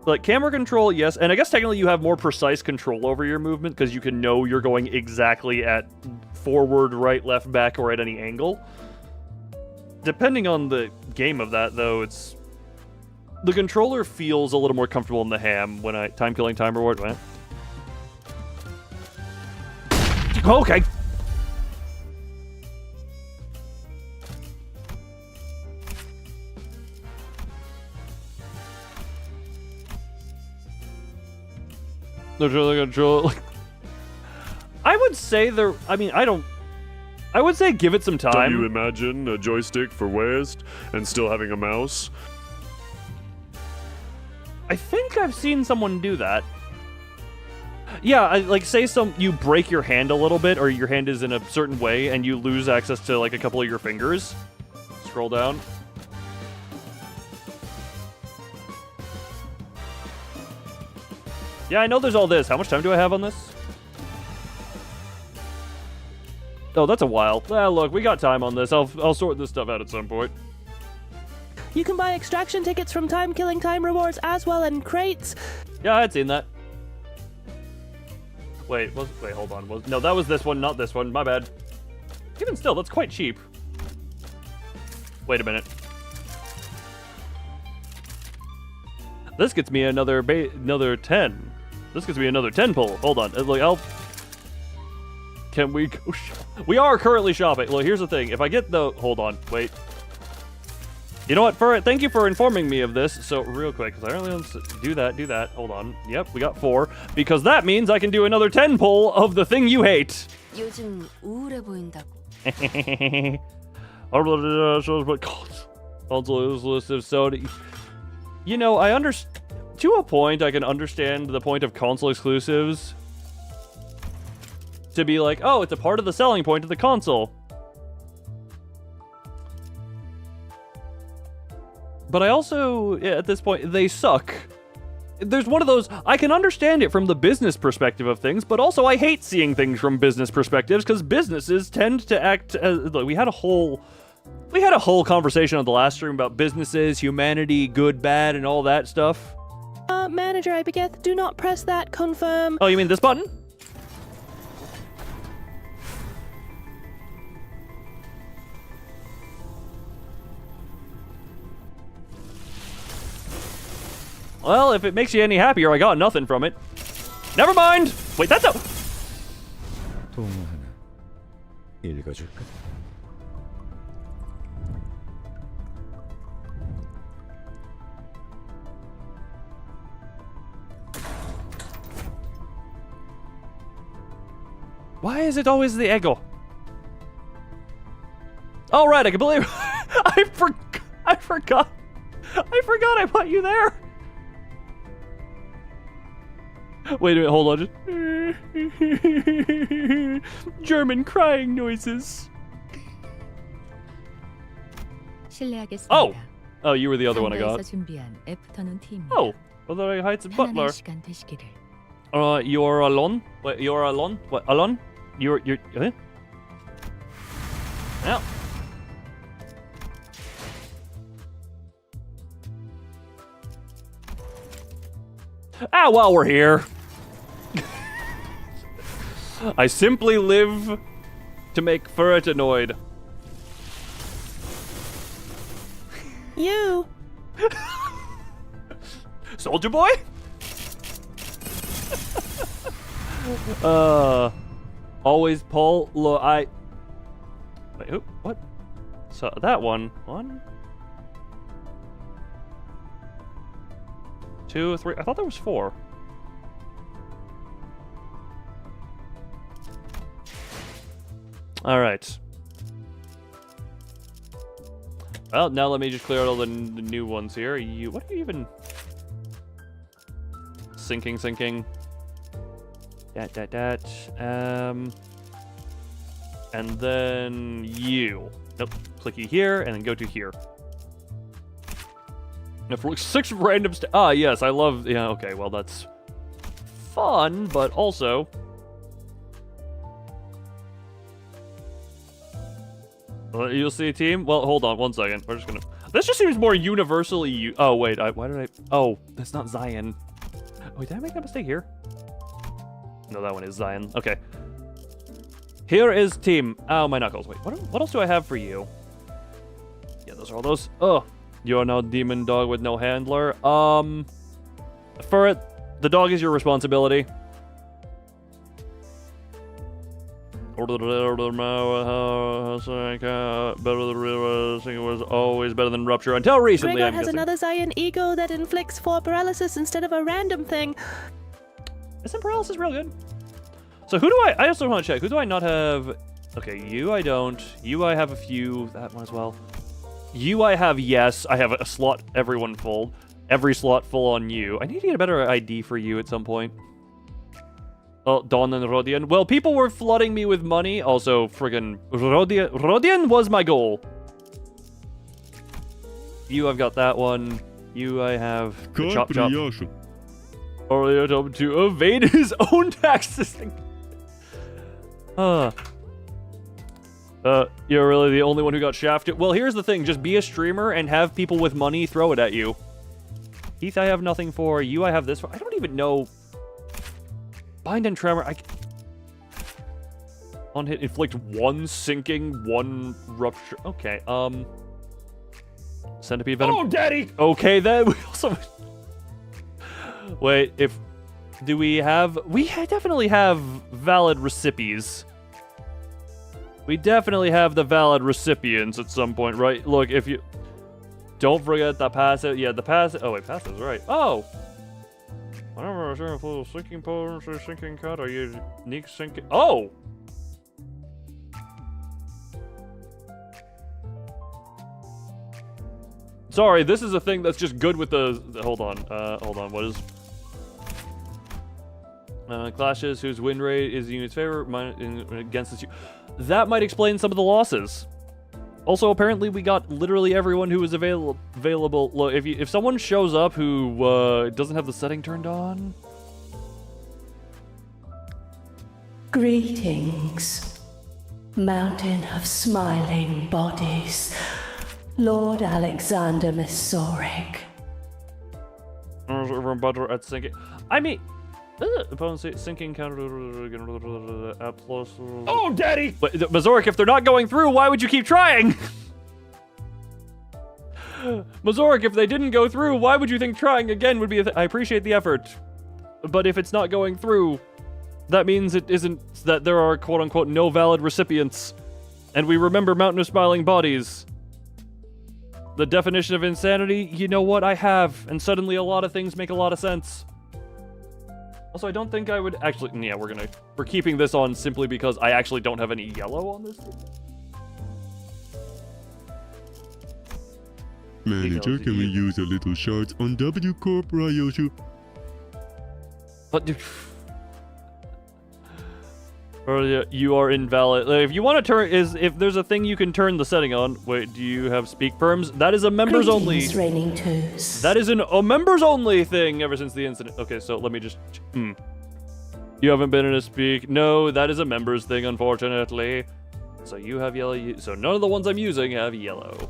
Like, camera control, yes, and I guess technically you have more precise control over your movement because you can know you're going exactly at forward, right, left, back, or at any angle. Depending on the game of that, though, it's... The controller feels a little more comfortable in the ham when I... Time-killing, time reward, what? Okay! Control. I would say there. I mean, I would say give it some time. Do you imagine a joystick for waist and still having a mouse? I think I've seen someone do that. Yeah, like say you break your hand a little bit, or your hand is in a certain way, and you lose access to like a couple of your fingers. Scroll down. Yeah, I know there's all this. How much time do I have on this? Oh, that's a while. Ah, look, we got time on this. I'll sort this stuff out at some point. You can buy extraction tickets from time-killing time rewards as well in crates. Yeah, I had seen that. Wait, hold on. No, that was this one, not this one. My bad. Even still, that's quite cheap. Wait a minute. This gets me another 10. This gives me another 10 pull. Hold on. Look, Can we go... We are currently shopping. Look, here's the thing. If I get the... Hold on. Wait. You know what? Thank you for informing me of this. So, real quick, because I only want to do that. Hold on. Yep, we got 4. Because that means I can do another 10 pull of the thing you hate. 요즘 우울해 보인다고. Console exclusive, so... You know, to a point, I can understand the point of console exclusives to be like, oh, it's a part of the selling point of the console. But I also, at this point, they suck. There's one of those, I can understand it from the business perspective of things, but also I hate seeing things from business perspectives because businesses tend to act as, look, we had a whole conversation on the last stream about businesses, humanity, good, bad, and all that stuff. Manager, I beget, do not press that, confirm. Oh, you mean this button? Well, if it makes you any happier, I got nothing from it. Never mind! Wait, that's a... 동화 하나 읽어줄까? Why is it always the ego? Oh, right, I can believe... I forgot I put you there! Wait a minute, hold on. German crying noises. 실례하겠습니다. Oh, you were the other one I got. 준비한 애프터눈 팀입니다. Oh, I thought I hired some butler. 시간 되시기를. You're alone? Wait, you're alone? What, alone? You're, Yeah. While we're here. I simply live to make Furret annoyed. You! Soldier boy? Always pull. Look, wait, who? What? So that one. 1, 2, 3. I thought there was 4. All right. Well, now let me just clear out all the new ones here. What are you even? Sinking. And then you. Nope. Clicky here, and then go to here. Now for 6 random yes, I love... Yeah, okay, well, that's fun, but also... You'll see a team? Well, hold on 1 second. We're just gonna... This just seems more universally... Oh, wait, why did I... Oh, that's not Zion. Wait, did I make that mistake here? No, that one is Zion. Okay. Here is team. Ow, my knuckles. Wait, what else do I have for you? Yeah, those are all those. Oh, you're now demon dog with no handler. For it, the dog is your responsibility. Better than was always better than rupture until recently. Gregor I'm has guessing. another Zion ego that inflicts 4 paralysis instead of a random thing. Isn't paralysis real good? So who do I also want to check. Who do I not have? Okay, you I don't. You I have a few. That one as well. You I have, yes. I have a slot, everyone full. Every slot full on you. I need to get a better ID for you at some point. Oh, Dawn and Rodian. Well, people were flooding me with money. Also, friggin' Rodian was my goal. You, I've got that one. You, I have the Chop Chop. Or to evade his own taxes. You're really the only one who got shafted. Well, here's the thing. Just be a streamer and have people with money throw it at you. Heath, I have nothing for. You, I have this for. I don't even know. Bind and Tremor. On hit, inflict 1 sinking, 1 rupture. Okay, Centipede Venom. Oh, daddy! Okay, then we also... Wait, do we have... We definitely have valid recipients. We definitely have the valid recipients at some point, right? Look, if you... Don't forget the passive... Yeah, the passive... Oh, wait, passive's right. Oh! Whenever a certain full sinking potions or sinking cut, or unique sinking... Oh! Sorry, this is a thing that's just good with the... Hold on, what is... clashes whose win rate is the unit's favor against its... That might explain some of the losses. Also, apparently we got literally everyone who was available. Look, if someone shows up who doesn't have the setting turned on... Greetings, Mountain of Smiling Bodies, Lord Alexander Misoric. Better at sinking. I mean... Opponent sinking counter... Oh, daddy! But, Mazoric, if they're not going through, why would you keep trying? Mazoric, if they didn't go through, why would you think trying again would be I appreciate the effort. But if it's not going through, that means it isn't... That there are, quote-unquote, no valid recipients. And we remember Mountain of Smiling Bodies. The definition of insanity, you know what, I have. And suddenly a lot of things make a lot of sense. Also, I don't think I would actually... Yeah, we're keeping this on simply because I actually don't have any yellow on this thing. Manager, can we use a little shards on W Corp, Ryoshu? But... Earlier, you are invalid. If you want to turn... If there's a thing you can turn the setting on... Wait, do you have speak perms? That is a members only... Raining twos. That is a members only thing ever since the incident. Okay, so let me just... You haven't been in a speak. No, that is a members thing, unfortunately. So you have yellow... So none of the ones I'm using have yellow.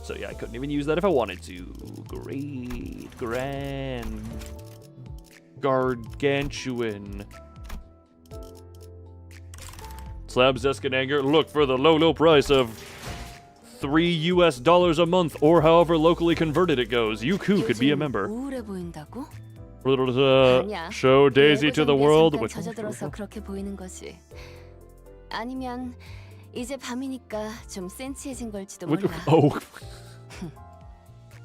So yeah, I couldn't even use that if I wanted to. Great. Grand. Gargantuan. Slabs Zesk in anger. Look for the low price of $3 a month, or however locally converted it goes. You too could be a member. Show Daisy to the world. Which 젖어들어서 그렇게 보이는 거지. 아니면 이제 밤이니까 좀 센치해진 걸지도 몰라. Oh.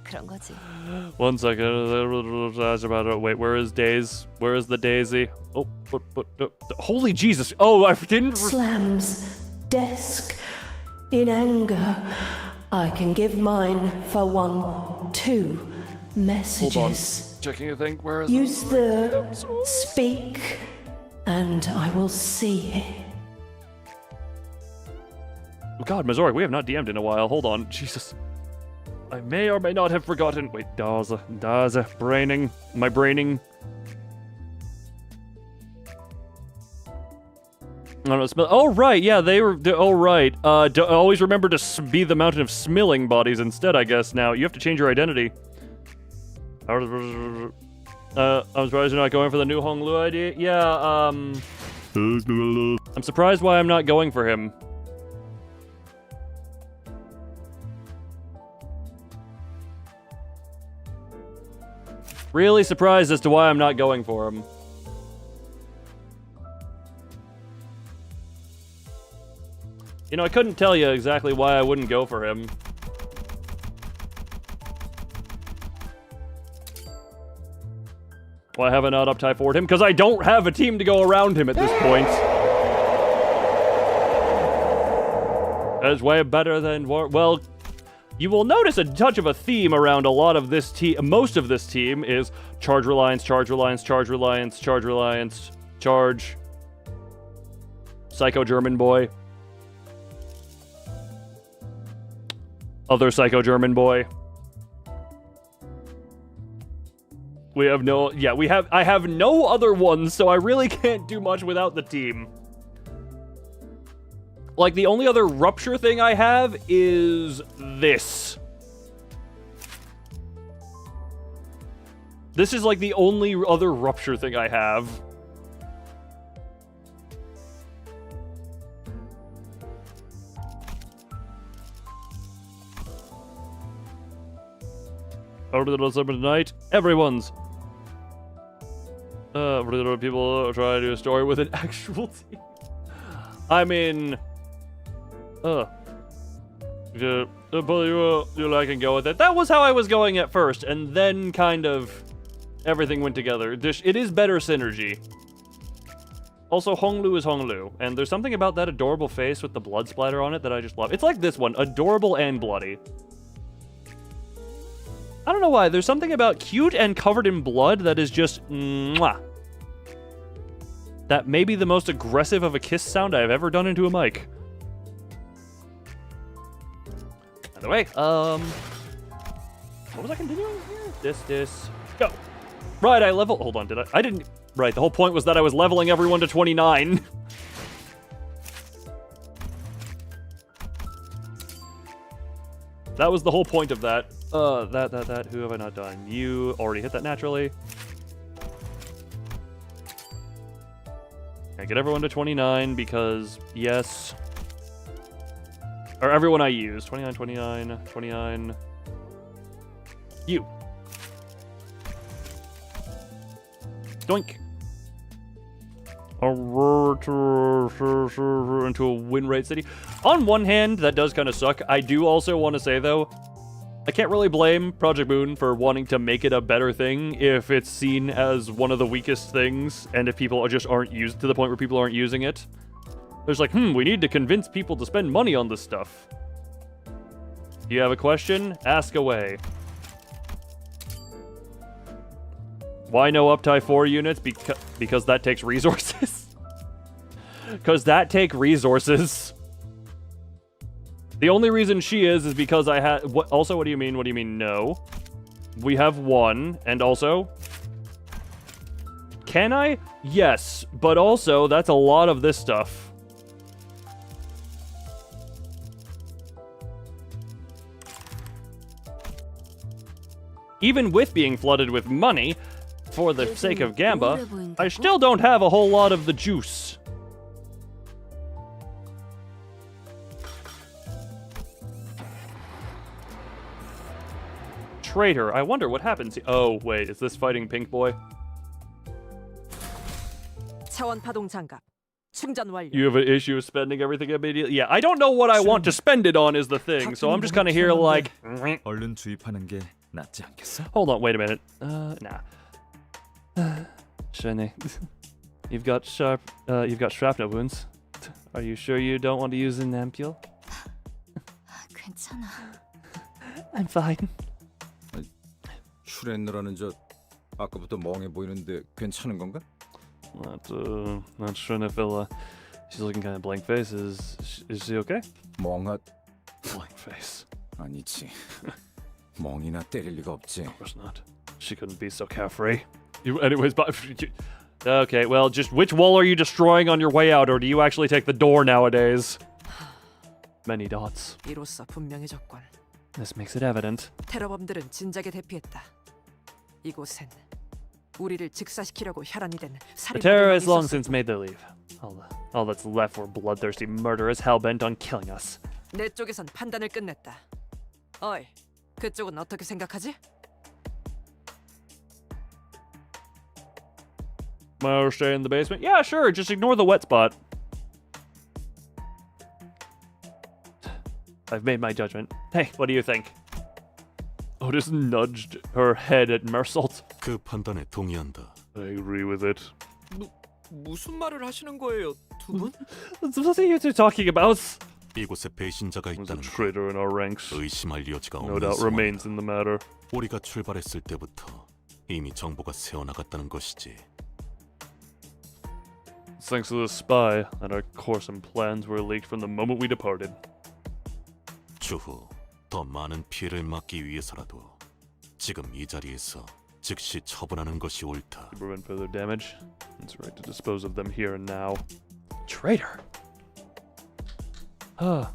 그런 거지. 1 second. Wait, where is Daisy? Where is the Daisy? Oh, holy Jesus! Oh, I didn't. Slams desk in anger. I can give mine for 1, 2 messages. Hold on. Checking a thing. Where is Use the speak and I will see. God, Mazorik, we have not DM'd in a while. Hold on. Jesus. I may or may not have forgotten. Wait, Daza, braining. My braining. I don't know, smell. Oh, right, yeah, oh, right. Always remember to be the mountain of smilling bodies instead, I guess, now. You have to change your identity. I'm surprised you're not going for the new Hong Lu idea. Yeah, I'm surprised why I'm not going for him. Really surprised as to why I'm not going for him. You know, I couldn't tell you exactly why I wouldn't go for him. Why haven't I not up-tie forward him? Because I don't have a team to go around him at this point. That is way better than... Well, you will notice a touch of a theme around a lot of this team. Most of this team is charge reliance, charge reliance, charge reliance, charge reliance, charge. Psycho German boy. Other Psycho German boy. We have no... Yeah, I have no other ones, so I really can't do much without the team. Like, the only other rupture thing I have is this. This is, like, the only other rupture thing I have. Tonight, everyone's. People try to do a story with an actual team. I mean, you like and go with it. That was how I was going at first, and then kind of everything went together. It is better synergy. Also, Hong Lu is Hong Lu, and there's something about that adorable face with the blood splatter on it that I just love. It's like this one, adorable and bloody. I don't know why. There's something about cute and covered in blood that is just mwah. That may be the most aggressive of a kiss sound I've ever done into a mic. By the way, what was I continuing here? This, go. Right, I level. Hold on, did I? I didn't. Right, the whole point was that I was leveling everyone to 29. That was the whole point of that. That. Who have I not done? You already hit that naturally. I get everyone to 29 because, yes. Or everyone I use. 29, 29, 29. You. Doink. Into a win rate city. On one hand, that does kind of suck. I do also want to say, though, I can't really blame Project Moon for wanting to make it a better thing if it's seen as one of the weakest things, and if people just aren't used to the point where people aren't using it. There's like, we need to convince people to spend money on this stuff. Do you have a question? Ask away. Why no up-tie 4 units? Because that takes resources. Because that take resources. The only reason she is because I had... Also, what do you mean? What do you mean, no? We have 1, and also... Can I? Yes, but also, that's a lot of this stuff. Even with being flooded with money, for the sake of Gamba, I still don't have a whole lot of the juice. Traitor, I wonder what happens. Oh, wait, is this fighting Pink Boy? 차원 파동 장갑. 충전 완료. You have an issue with spending everything immediately? Yeah, I don't know what I want to spend it on is the thing, so I'm just kind of here like... 얼른 주입하는 게 낫지 않겠어? Hold on, wait a minute. Nah. Shiny. You've got shrapnel wounds. Are you sure you don't want to use an ampule? 괜찮아. I'm fine. 슈렌느라는 저 아까부터 멍해 보이는데 괜찮은 건가? Not sure if she's looking kind of blank face. Is she okay? 멍아 Blank face. 아니지. 멍이나 때릴 리가 없지. Of course not. She couldn't be so carefree. Anyways, but okay. Well, just which wall are you destroying on your way out, or do you actually take the door nowadays? Many dots. 이로써 분명히 적권. This makes it evident. 테러범들은 진작에 대피했다. 이곳엔 우리를 직사시키려고 혈안이 된 The 살인마들만 terrorists long 있었어. since made their leave. All that's left were bloodthirsty murderers hell-bent on killing us. 내 쪽에선 판단을 끝냈다. 어이, 그쪽은 어떻게 생각하지? Wanna stay in the basement? Yeah, sure. Just ignore the wet spot. I've made my judgment. Hey, what do you think? Otis nudged her head at Mersault. 그 판단에 동의한다. I agree with it. 무슨 말을 하시는 거예요, 두 분? What are you two talking about? 이곳에 배신자가 There's a 있다는 traitor in our ranks. 의심할 여지가 No 없는 doubt 상황이다. remains in the matter. 우리가 출발했을 때부터 이미 정보가 새어나갔다는 것이지. Thanks to the spy, and our course and plans were leaked from the moment we departed. 추후 더 많은 피해를 막기 위해서라도 지금 이 자리에서 즉시 처분하는 것이 옳다. To prevent further damage, it's right to dispose of them here and now. Traitor! I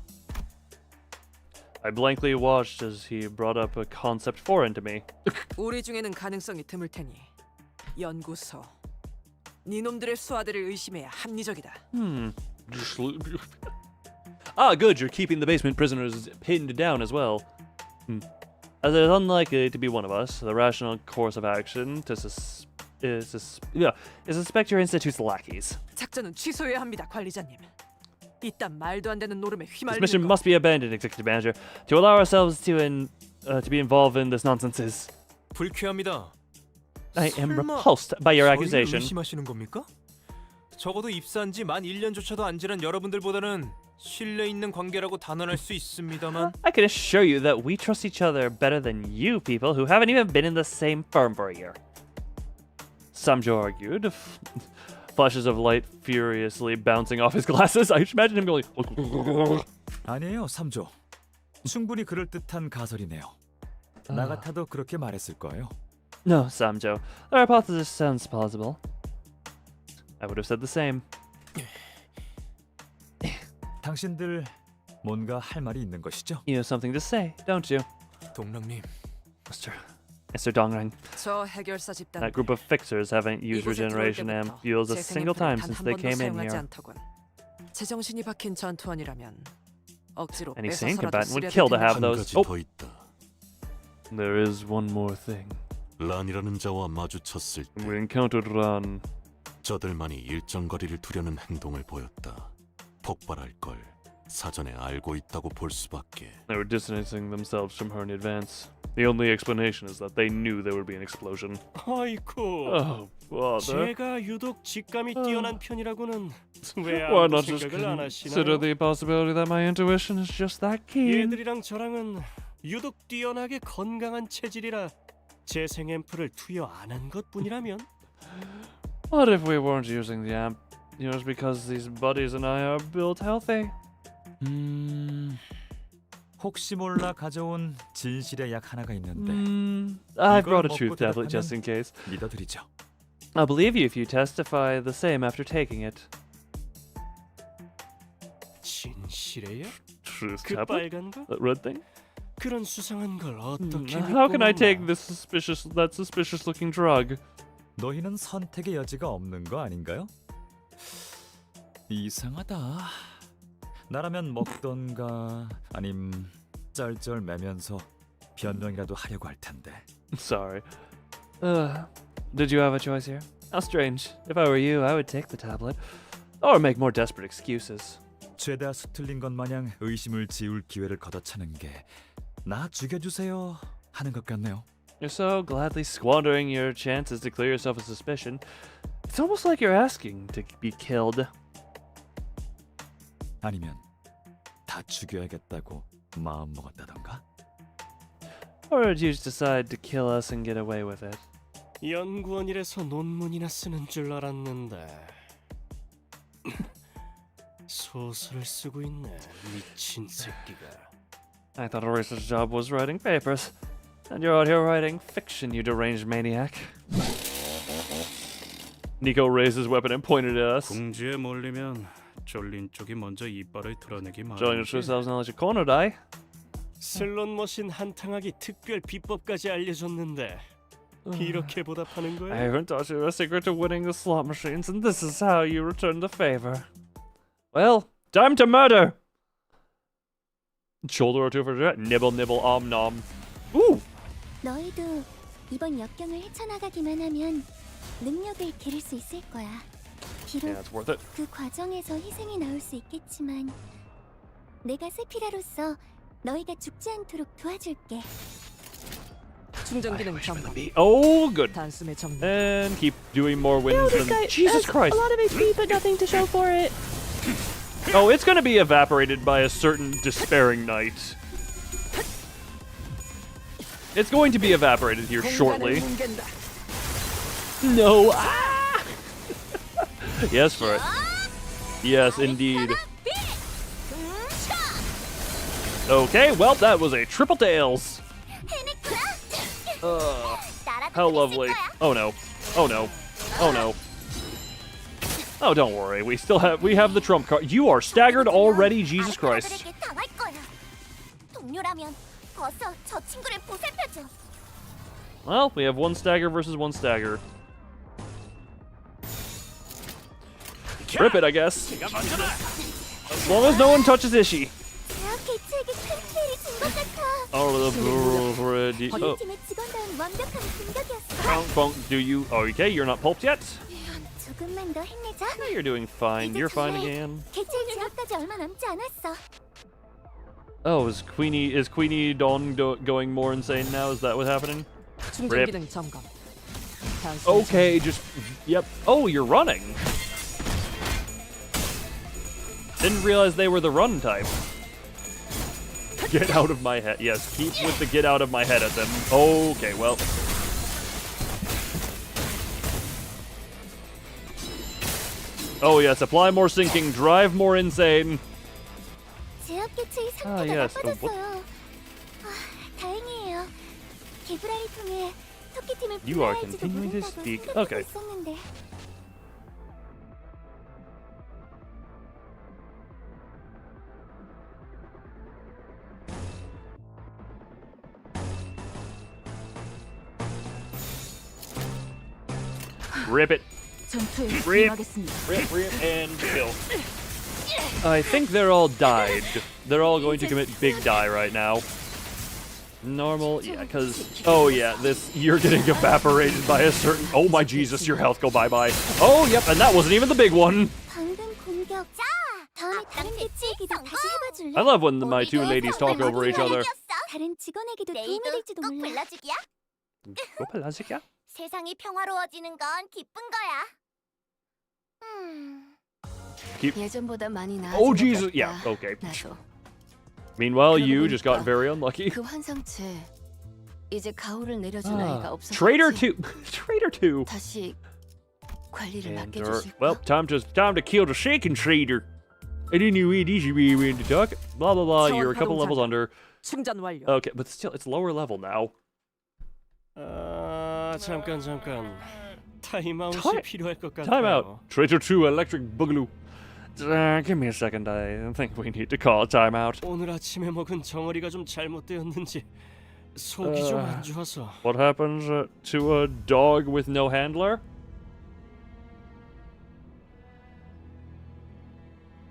blankly watched as he brought up a concept foreign to me. 우리 중에는 가능성이 드물 테니 연구소. 니놈들의 수하들을 의심해야 합리적이다. Good, you're keeping the basement prisoners pinned down as well. As it is unlikely to be one of us, the rational course of action is suspect your institute's lackeys. 작전은 취소해야 합니다, 관리자님. 이딴 말도 안 되는 노름에 This 휘말리는 mission 거. must be abandoned, Executive Manager. To allow ourselves to be involved in this nonsense is... 불쾌합니다. I am 설마 repulsed by your 저희를 accusation. 의심하시는 겁니까? 적어도 입사한 지 만 1년조차도 안 지난 여러분들보다는 신뢰 있는 관계라고 단언할 수 있습니다만 I can assure you that we trust each other better than you people who haven't even been in the same firm for a year. Samjo argued, flashes of light furiously bouncing off his glasses. I just imagine him going... 아니에요, 삼조. 충분히 그럴 듯한 가설이네요. 나 같아도 그렇게 말했을 거예요. No, Samjo. The hypothesis sounds plausible. I would have said the same. 당신들 뭔가 할 말이 있는 것이죠? You have something to say, don't you? 동랑님. Mr. Dongrang. 저 해결사 집단. That group of fixers haven't used regeneration ampules a single time since they came in here. 제정신이 박힌 전투원이라면 억지로 Any sane 뺏어서라도 combatant would 쓰려던 kill to 텐데. have 한 those. 가지 더 있다. There is one more thing. 란이라는 자와 마주쳤을 때 We encountered Ran. 저들만이 일정 거리를 두려는 행동을 보였다. 폭발할 걸 사전에 알고 있다고 볼 수밖에. They were distancing themselves from her in advance. The only explanation is that they knew there would be an explosion. 아이고. Oh, bother. 제가 유독 직감이 뛰어난 편이라고는 왜 Why 아무 not just 생각을 안 consider 하시나요? the possibility that my intuition is just that keen? 얘들이랑 저랑은 유독 뛰어나게 건강한 체질이라 재생 앰플을 투여 안 한 것뿐이라면 What if we weren't using the amp? Just because these buddies and I are built healthy? 혹시 몰라 가져온 진실의 약 하나가 있는데. I 이걸 brought a 먹고 truth tablet just in 대답하면 case. 믿어드리죠. I'll believe you if you testify the same after taking it. 진실해요? Truth 그 tablet? 빨간 거? That red thing? 그런 수상한 걸 어떻게 How can I 믿고 take 먹나? this suspicious looking drug? 너희는 선택의 여지가 없는 거 아닌가요? 이상하다. 나라면 먹던가 아님 쩔쩔 매면서 변명이라도 하려고 할 텐데. Sorry. Did you have a choice here? How strange. If I were you, I would take the tablet. Or make more desperate excuses. 죄다 수틀린 것 마냥 의심을 지울 기회를 걷어차는 게 나 죽여주세요 하는 것 같네요. You're so gladly squandering your chances to clear yourself of suspicion. It's almost like you're asking to be killed. 아니면 다 죽여야겠다고 마음 먹었다던가. Or did you just decide to kill us and get away with it? 연구원이라서 논문이나 쓰는 줄 알았는데 소설을 쓰고 있네, 미친 새끼가. I thought a research job was writing papers. And you're out here writing fiction, you deranged maniac. Nico raised his weapon and pointed at us. 궁지에 몰리면 쫄린 쪽이 먼저 이빨을 드러내기 Showing the true 마련이지. selves knowledge of corner die. 슬롯머신 한탕하기 특별 비법까지 알려줬는데 이렇게 보답하는 I 거야? haven't taught you a secret to winning the slot machines, and this is how you return the favor. Well, time to murder! Shoulder or two for that. Nibble, nibble, nom. Ooh! 너희도 이번 역경을 헤쳐나가기만 하면 능력을 기를 수 있을 거야. 비록 Yeah, it's worth it. 그 과정에서 희생이 나올 수 있겠지만 내가 세피라로서 너희가 죽지 않도록 도와줄게. 충전 기능 점검. Oh, good. 단숨에 정리. And keep doing more No, wins this than... guy Jesus has Christ! a lot of HP, but nothing to show for it. Oh, it's gonna be evaporated by a certain despairing knight. It's going to be evaporated here shortly. No! Ah! Yes, for it. Yes, indeed. Okay, well, that was a triple tails. How lovely. Oh no. Oh no. Oh no. Oh, don't worry. We have the trump card. You are staggered already, Jesus Christ. 동료라면 어서 저 친구를 보살펴줘. Well, we have one stagger versus one stagger. Rip it, I guess. As long as no one touches Ishi. 대학 개최에게 큰 피해를 준 것 같아. Oh, the 우리 팀의 직원다운 완벽한 공격이었어. Bonk, do you? Oh, okay, you're not pulped yet? 조금만 더 힘내자. You're doing fine. You're fine again. 개최 지역까지 얼마 남지 않았어. Oh, is Queenie Dawn going more insane now? Is that what's happening? 충전 Rip. 기능 점검. Okay, just yep. Oh, you're running. Didn't realize they were the run type. Get out of my head. Yes, keep with the get out of my head at them. Okay, well. Oh yes, apply more sinking, drive more insane. 지역 개최의 Ah, 상태가 yes. 나빠졌어요. 다행이에요. 개브라를 통해 토끼팀을 You are 불러할지도 continuing to 모른다고 speak. 생각하고 Okay. 있었는데. Rip it. 전투에 Rip, 임하겠습니다. rip, and kill. I think they're all died. They're all going to commit big die right now. Normal, yeah, because... Oh, yeah, you're getting evaporated by a certain... Oh, my Jesus, your health go bye-bye. Oh, yep, and that wasn't even the big one. 방금 공격. 자, 다음에 다른 개최에게도 다시 해봐줄래? I love when my two ladies talk over each other. 다른 직원에게도 도움이 될지도 몰라. 불러주기야? Go Palazzica? 세상이 평화로워지는 건 기쁜 거야. 예전보다 많이 나아진 Oh, 것 Jesus, 같다. yeah, okay. 나도. Meanwhile, 그러고 you just got 보니까 very unlucky. 그 환상체 이제 가오를 내려줄 아이가 없어. Traitor 2. Traitor 2. 다시 관리를 And, 맡겨주실. well, time to kill the shaking trader. I didn't know it should be when to talk. Blah blah blah. You're a couple levels under. 충전 완료. Okay, but still, it's lower level now. 잠깐. 타임아웃이 Time- 필요할 것 같아요. Time out. Traitor 2 Electric Boogaloo. Give me a second. I think we need to call a timeout. 오늘 아침에 먹은 정어리가 좀 잘못되었는지 속이 좀 안 좋아서. What happens to a dog with no handler?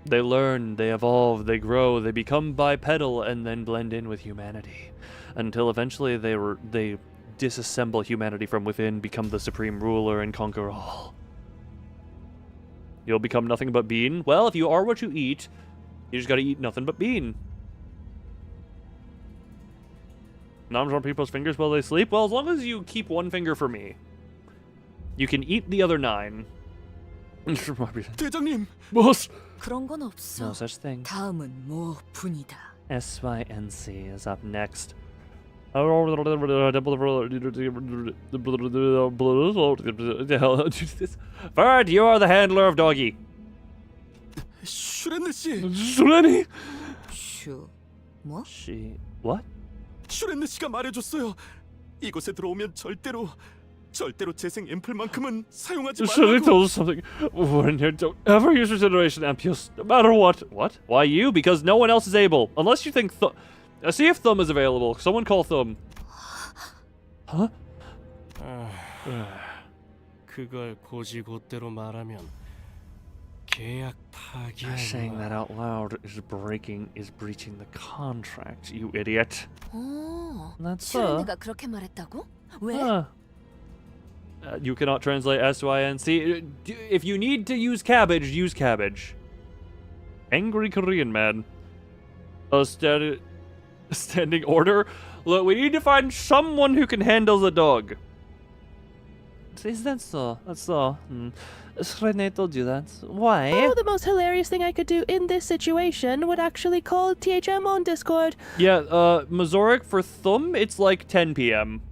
They learn, they evolve, they grow, they become bipedal, and then blend in with humanity, until eventually they disassemble humanity from within, become the supreme ruler, and conquer all. You'll become nothing but bean? Well, if you are what you eat, you just gotta eat nothing but bean. Noms on people's fingers while they sleep? Well, as long as you keep one finger for me. You can eat the other 9. 대장님. Boss! 그런 건 없어. No such thing. 다음은 뭐 분이다. SYNC is up next. Ferd, you are the handler of Doggy. 슈렌느 씨. 슈렌이? 뭐? She what? 슈렌느 씨가 말해줬어요. 이곳에 들어오면 절대로 재생 앰플만큼은 사용하지 Shirley 말라고. told us something. When you don't ever use regeneration ampules, no matter what. What? Why you? Because no one else is able. Unless you think see if Thumb is available. Someone call Thumb. Huh? 그걸 고지고대로 말하면 계약 파기야. Saying that out loud is breaching the contract, you idiot. That's 슈렌느가 그렇게 말했다고? 왜? You cannot translate SYNC. If you need to use cabbage, use cabbage. Angry Korean man. Standing order? Look, we need to find someone who can handle the dog. Is that so? That's so. Renee told you that. Why? Oh, the most hilarious thing I could do in this situation would actually call THM on Discord. Yeah, Mazoric for Thumb, it's like 10 p.m.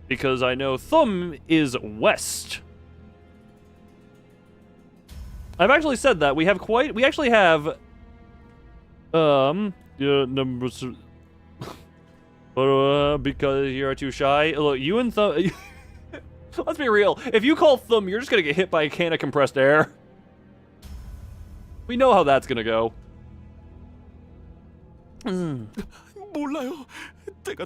Because I know Thumb is west. I've actually said that. We actually have numbers. Because you're too shy. Look, you and Thumb. Let's be real. If you call Thumb, you're just gonna get hit by a can of compressed air. We know how that's gonna go. 몰라요.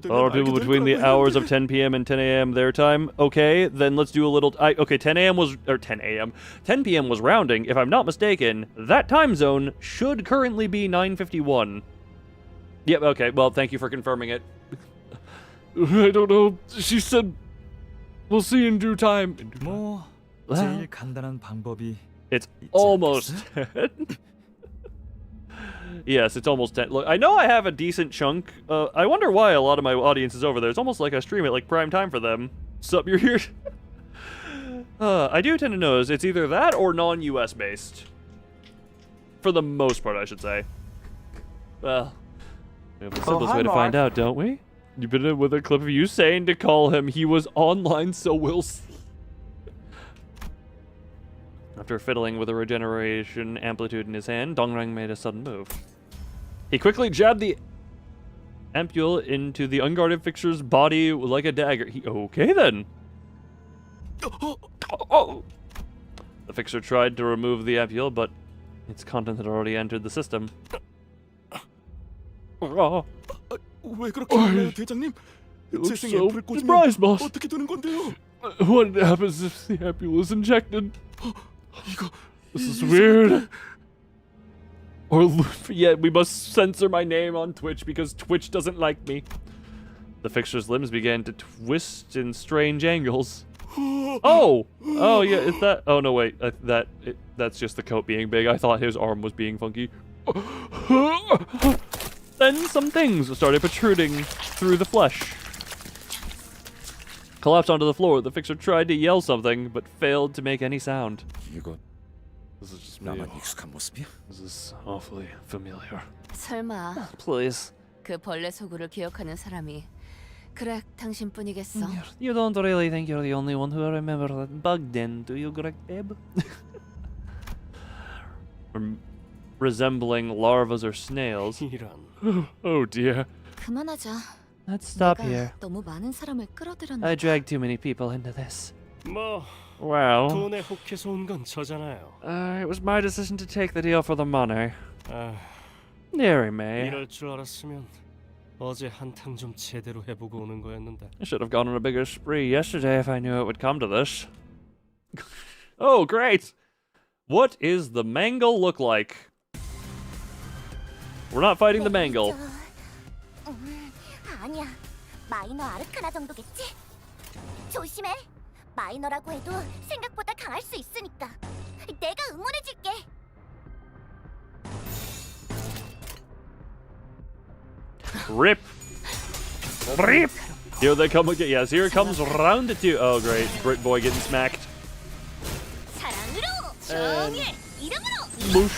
Are people between the hours of 10 p.m. and 10 a.m. their time? Okay, then let's do a little. Okay, 10 a.m. was 10 a.m. 10 p.m. was rounding. If I'm not mistaken, that time zone should currently be 9:51. Yep. Okay. Well, thank you for confirming it. I don't know. She said we'll see in due time. 뭐 제일 간단한 방법이. It's almost 10. Yes, it's almost 10. Look, I know I have a decent chunk. I wonder why a lot of my audience is over there. It's almost like I stream it like prime time for them. Sup, you're here? I do tend to notice it's either that or non-US based. For the most part, I should say. Well, we have the simplest way to find out, don't we? You've been in with a clip of you saying to call him. He was online, so we'll see. After fiddling with a regeneration amplitude in his hand, Dongrang made a sudden move. He quickly jabbed the ampule into the unguarded fixture's body like a dagger. Okay then. The fixture tried to remove the ampule, but its content had already entered the system. 왜 그렇게 놀라요, 대장님? 재생 so 앰플을 꽂으면 surprised, boss. 어떻게 되는 건데요? What happens if the ampule is injected? This is weird. Or yeah, we must censor my name on Twitch because Twitch doesn't like me. The fixture's limbs began to twist in strange angles. Oh yeah, is that? Oh no, wait, that's just the coat being big. I thought his arm was being funky. Then some things started protruding through the flesh. Collapsed onto the floor. The fixer tried to yell something, but failed to make any sound. This is just 나만 익숙한 모습이야? This is awfully familiar. 설마 Please. 그 벌레 소굴을 기억하는 사람이 그렉 당신뿐이겠어? You don't really think you're the only one who remember that bug then, do you, Greg Babe? Resembling larvas or snails. Oh dear. 그만하자. Let's stop 내가 here. 너무 많은 사람을 끌어들였나? I dragged too many people into this. 뭐 Well, 돈에 혹해서 온 건 저잖아요. it was my decision to take the deal for the money. 아, Deary me. 이럴 줄 알았으면 어제 한탕 좀 제대로 해보고 오는 거였는데. I should have gone on a bigger spree yesterday if I knew it would come to this. Oh, great! What is the mangle look like? We're not fighting the mangle. 아니야. 마이너 아르카나 정도겠지? 조심해. 마이너라고 해도 생각보다 강할 수 있으니까. 내가 응원해줄게. Rip! Rip! Here they come again. Yes, here it comes round to two. Oh, great. Brit boy getting smacked. And... Boosh.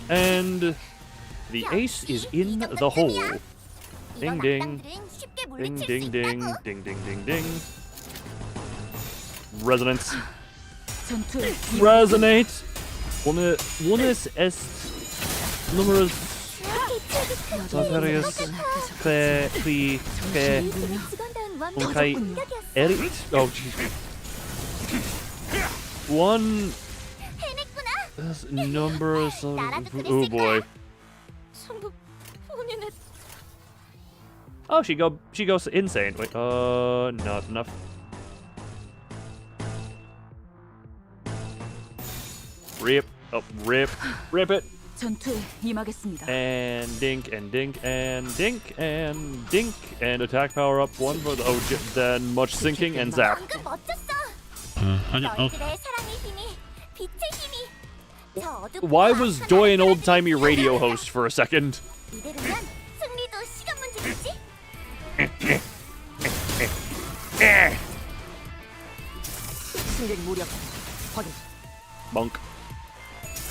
And... The ace is in the hole. Ding ding. Ding ding ding. Ding ding ding ding. Resonance. Resonate. Unis est numerus superius qui kai erit. Oh jeez. One numbers of, oh boy. Oh, she goes insane. Wait, not enough. Rip, oh, rip it. 전투에 임하겠습니다. And dink and dink and dink and dink and attack power up one for the then much sinking and zap. Why was Doi an old-timey radio host for a second? Bonk.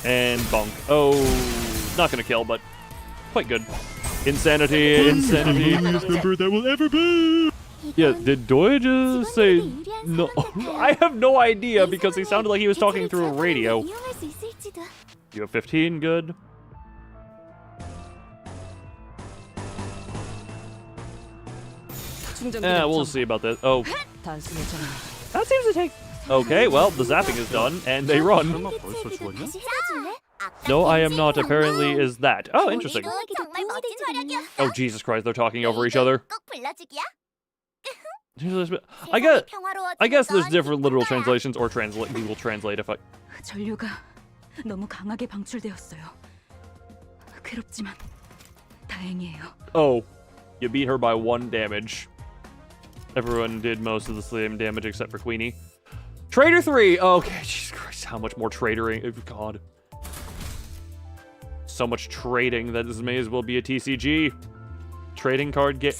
And bonk. Oh, not gonna kill, but quite good. Insanity, insanity. Number that will ever be. Yeah, did Doi just say no? I have no idea because he sounded like he was talking through a radio. You have 15, good. We'll see about this. Oh. That seems to take... Okay, well, the zapping is done, and they run. No, I am not. Apparently is that. Oh, interesting. Oh, Jesus Christ, they're talking over each other. I guess there's different literal translations or Google Translate if I... 전류가 너무 강하게 방출되었어요. 괴롭지만 다행이에요. Oh, you beat her by 1 damage. Everyone did most of the same damage except for Queenie. Trader 3! Okay, Jesus Christ, how much more tradering? Oh, God. So much trading that this may as well be a TCG. Trading card game.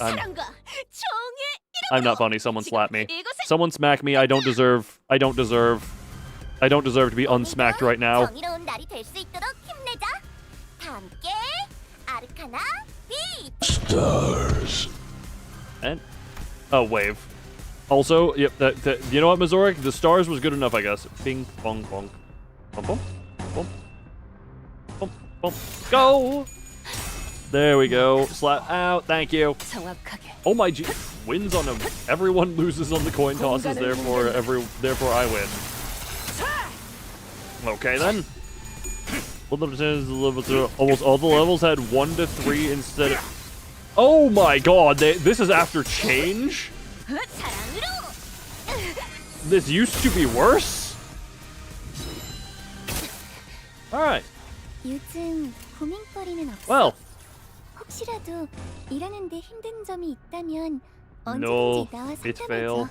I'm not funny, someone slapped me. Someone smack me, I don't deserve to be unsmacked right now. Stars. And oh, wave. Also, yep, you know what, Mazoric? The stars was good enough, I guess. Bing, bong, bong. Bum, bum, bum. Bum, bum. Go! There we go. Slap out, thank you. Oh my G, wins on him. Everyone loses on the coin tosses, therefore I win. Okay then. Almost all the levels had 1 to 3 instead of... Oh my god, this is after change? This used to be worse? Alright. Well. No, it's fail.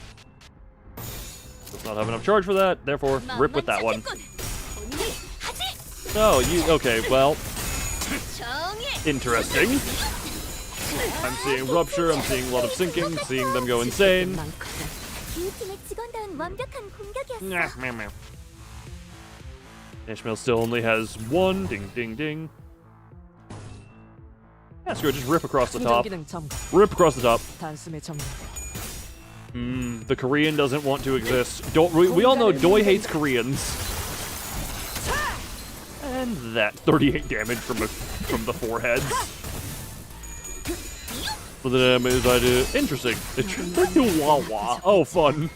Does not have enough charge for that, therefore rip with that one. No, okay, well. Interesting. I'm seeing rupture, I'm seeing a lot of sinking, seeing them go insane. Ishmael still only has 1. Ding, ding, ding. Yeah, screw it, just rip across the top. Rip across the top. The Korean doesn't want to exist. We all know Doi hates Koreans. And that 38 damage from the foreheads. For the damage I do. Interesting. Wah wah. Oh, fun.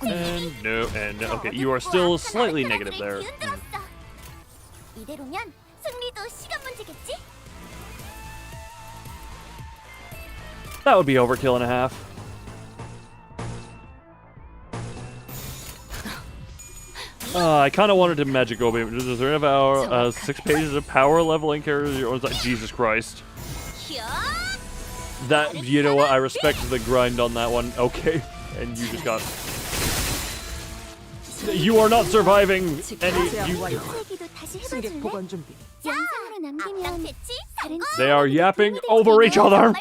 And no, and no. Okay, you are still slightly negative there. That would be overkill and a half. I kind of wanted to magic go, baby. Is there enough hour? 6 pages of power leveling characters. Jesus Christ. That, you know what? I respect the grind on that one. Okay, and you just got. You are not surviving any. They are yapping over each other.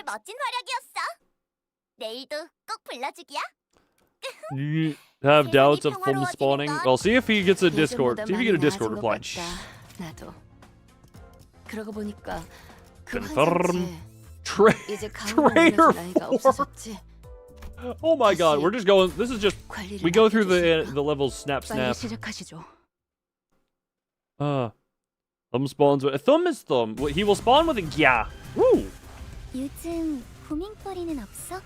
have doubts of Thumb spawning. Well, see if he gets a Discord. 예전보다 See if you get a 많이 Discord 나아진 것 reply. 같다, 나도. 그러고 보니까 그 Confirm. 화장지 이제 강으로 Traitor 올려줄 나이가 없어졌지. Oh my god, we're just going. This is just. We go through the levels snap 빨리 snap. 시작하시죠. Thumb spawns with. Thumb is Thumb. He will spawn with a yeah. Woo! 요즘 고민거리는 없어?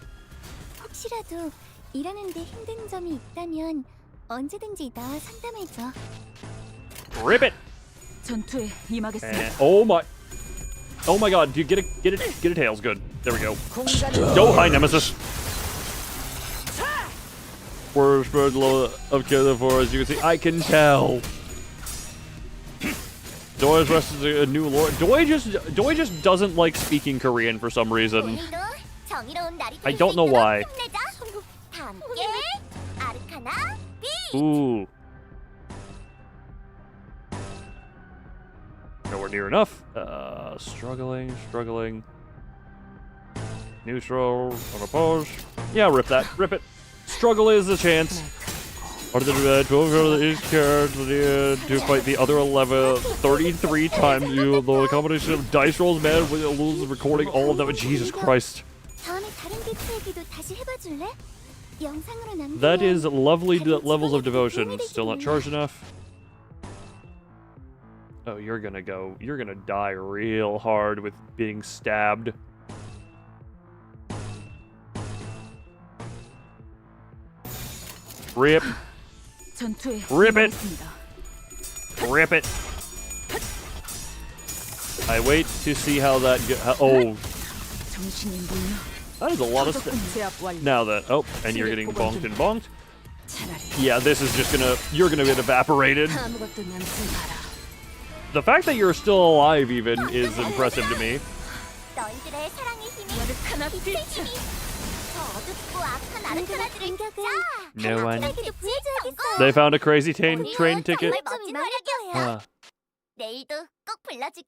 혹시라도 일하는데 힘든 점이 있다면 언제든지 나와 상담해줘. Rip it! 전투에 임하겠습니다. And, oh my god, dude, get a tails. Good. There we go. Go high, Nemesis. We're spread low of killer for as you can see. I can tell. Doi is rested a new lord. Doi just doesn't like speaking Korean for some reason. I don't know why. Ooh. Nowhere near enough. Struggling. Neutral. Unopposed. Yeah, rip that. Rip it. Struggle is a chance. Or the 12 each character to fight the other 11 33 times. You the combination of dice rolls, man, with lose recording all of them. Jesus Christ. That is lovely levels of devotion. Still not charged enough. Oh, you're gonna die real hard with being stabbed. Rip. Rip it. Rip it. I wait to see how that oh. That is a lot of stuff. Now that, oh, and you're getting bonked and bonked. Yeah, this is just you're gonna get evaporated. The fact that you're still alive even is impressive to me. No one. They found a crazy train ticket.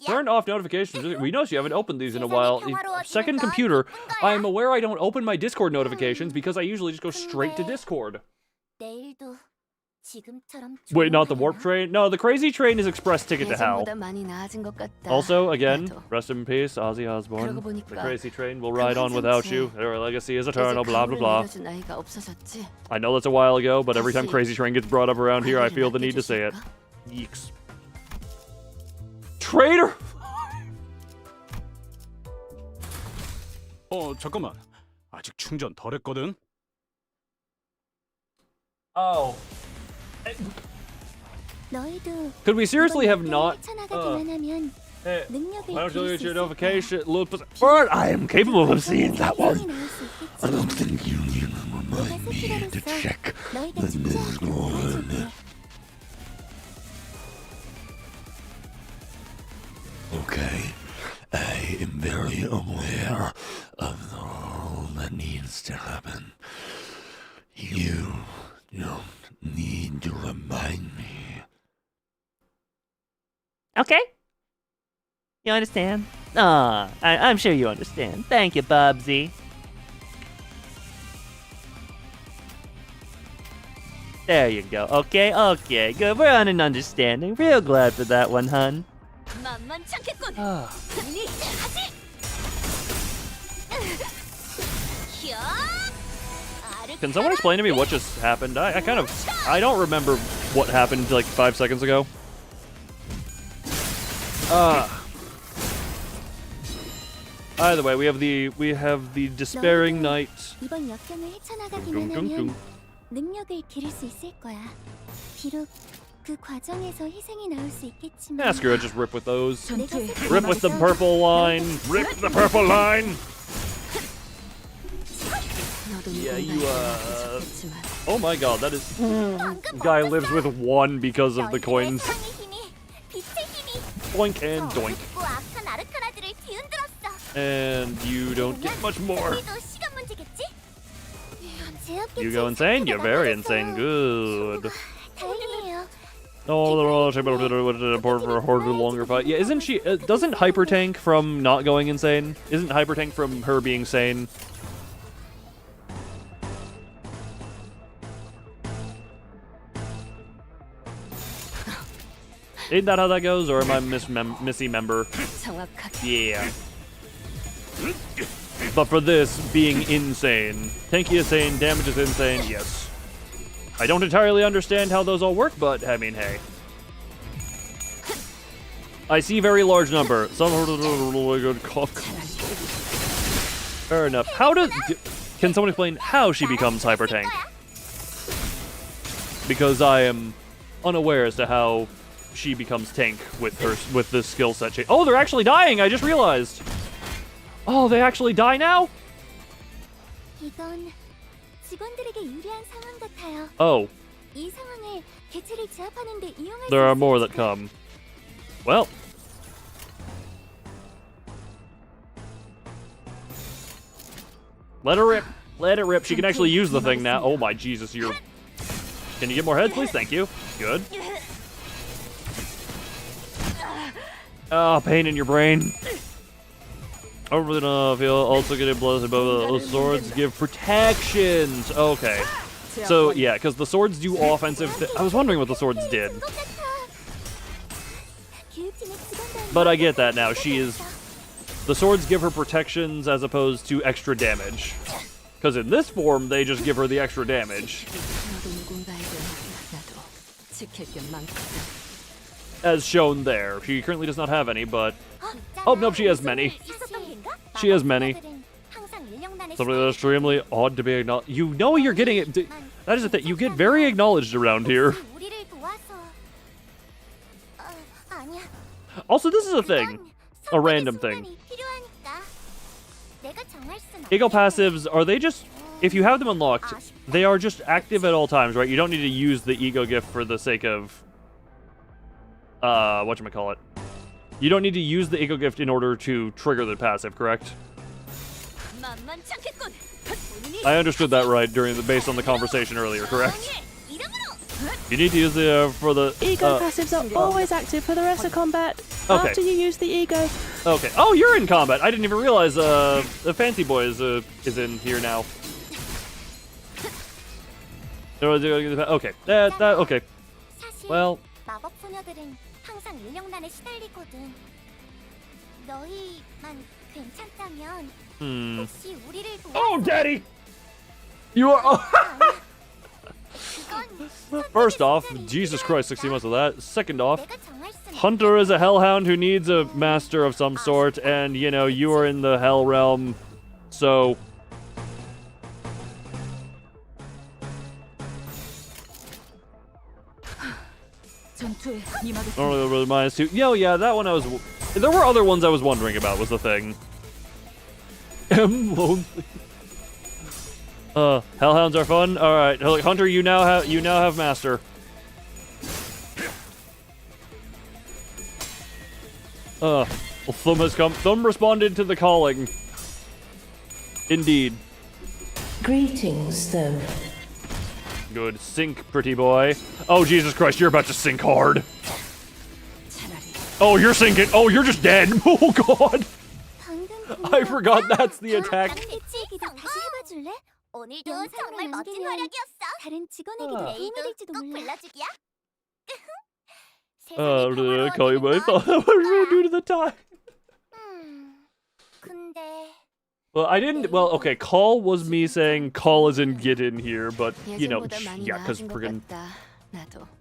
Turned off notifications. We noticed you haven't opened these in a while. Second computer. I'm aware I don't open my Discord notifications because I usually just go straight to Discord. Wait, not the warp train? No, the crazy train is express ticket to hell. Also, again, rest in peace, Ozzy Osbourne. The crazy train will ride on without you. Your legacy is eternal, blah, blah, blah. I know that's a while ago, but every time crazy train gets brought up around here, I feel the need to say it. Yeeks. Traitor! 잠깐만. 아직 충전 덜 했거든. Oh. Could we seriously have not? Hey, why don't you get your notification? Bird, I am capable of seeing that one. I don't think you need to remind me to check the Discord. Okay, I am very aware of all that needs to happen. You don't need to remind me. Okay. You understand? I'm sure you understand. Thank you, Bubsy. There you go. Okay, good. We're on an understanding. Real glad for that one, hun. Can someone explain to me what just happened? I don't remember what happened like 5 seconds ago. Either way, we have the despairing knight. 이번 역경을 헤쳐나가기만 하면 능력을 기를 수 있을 거야. 비록 그 과정에서 희생이 나올 수 있겠지만. Yeah, screw it, just rip with those. Rip with the purple line. Rip the purple line. Yeah, you oh my god, that is. Guy lives with 1 because of the coins. Boink and doink. And you don't get much more. You go insane? You're very insane. Good. Oh, the roller for a harder, longer fight. Yeah, isn't she? Doesn't Hyper tank from not going insane? Isn't Hyper tank from her being sane? Ain't that how that goes, or am I misremember? 정확하게. Yeah. But for this being insane, tanky is insane, damage is insane, yes. I don't entirely understand how those all work, but I mean, hey. I see very large number. Some really good cough. Fair enough. Can someone explain how she becomes hyper tank? Because I am unaware as to how she becomes tank with this skill set change. Oh, they're actually dying. I just realized. Oh, they actually die now? 이건 직원들에게 유리한 상황 같아요. Oh. 이 상황을 개체를 제압하는 데 이용할 There 수 are more 있을지가- that come. Well. Let her rip. Let it rip. She can actually use the thing now. Oh my Jesus, you're... Can you get more heads, please? Thank you. Good. Ah, pain in your brain. I don't really know if you'll also get a blessed, but the swords give protections. Okay. So, yeah, because the swords do offensive... I was wondering what the swords did. But I get that now. She is... The swords give her protections as opposed to extra damage. Because in this form, they just give her the extra damage. As shown there. She currently does not have any, but... Oh, nope, she has many. She has many. Something that's extremely odd to be acknowledged. You know you're getting it. That is the thing. You get very acknowledged around here. Also, this is a thing. A random thing. Ego passives, are they just... If you have them unlocked, they are just active at all times, right? You don't need to use the ego gift for the sake of... whatchamacallit. You don't need to use the ego gift in order to trigger the passive, correct? I understood that right based on the conversation earlier, correct? You need to use the for the Ego passives are always active for the rest of combat. Okay. After you use the ego. Okay. Oh, you're in combat. I didn't even realize the fancy boy is in here now. Okay. Okay. Well. 마법 소녀들은 항상 인력난에 시달리거든. 너희만 괜찮다면 혹시 우리를 Oh, Daddy! You are... First off, Jesus Christ, 60 months of that. Second off, Hunter is a hellhound who needs a master of some sort, and, you know, you are in the hell realm, so... Only really minus 2. Yo, yeah, that one I was... There were other ones I was wondering about, was the thing. Lonely. Hellhounds are fun. All right, Hunter, you now have master. Thumb has come. Thumb responded to the calling. Indeed. Greetings, Thumb. Good. Sink, pretty boy. Oh, Jesus Christ, you're about to sink hard. Oh, you're sinking. Oh, you're just dead. Oh, God. I forgot that's the attack. 오늘도 정말 멋진 활약이었어. 다른 직원에게도 도움이 될지도 몰라. 꼭 불러주기야. Call you my thought. What are you due to the time? 근데 Well, I didn't. Well, okay. Call was me saying call as in get in here, but you know, yeah, because friggin'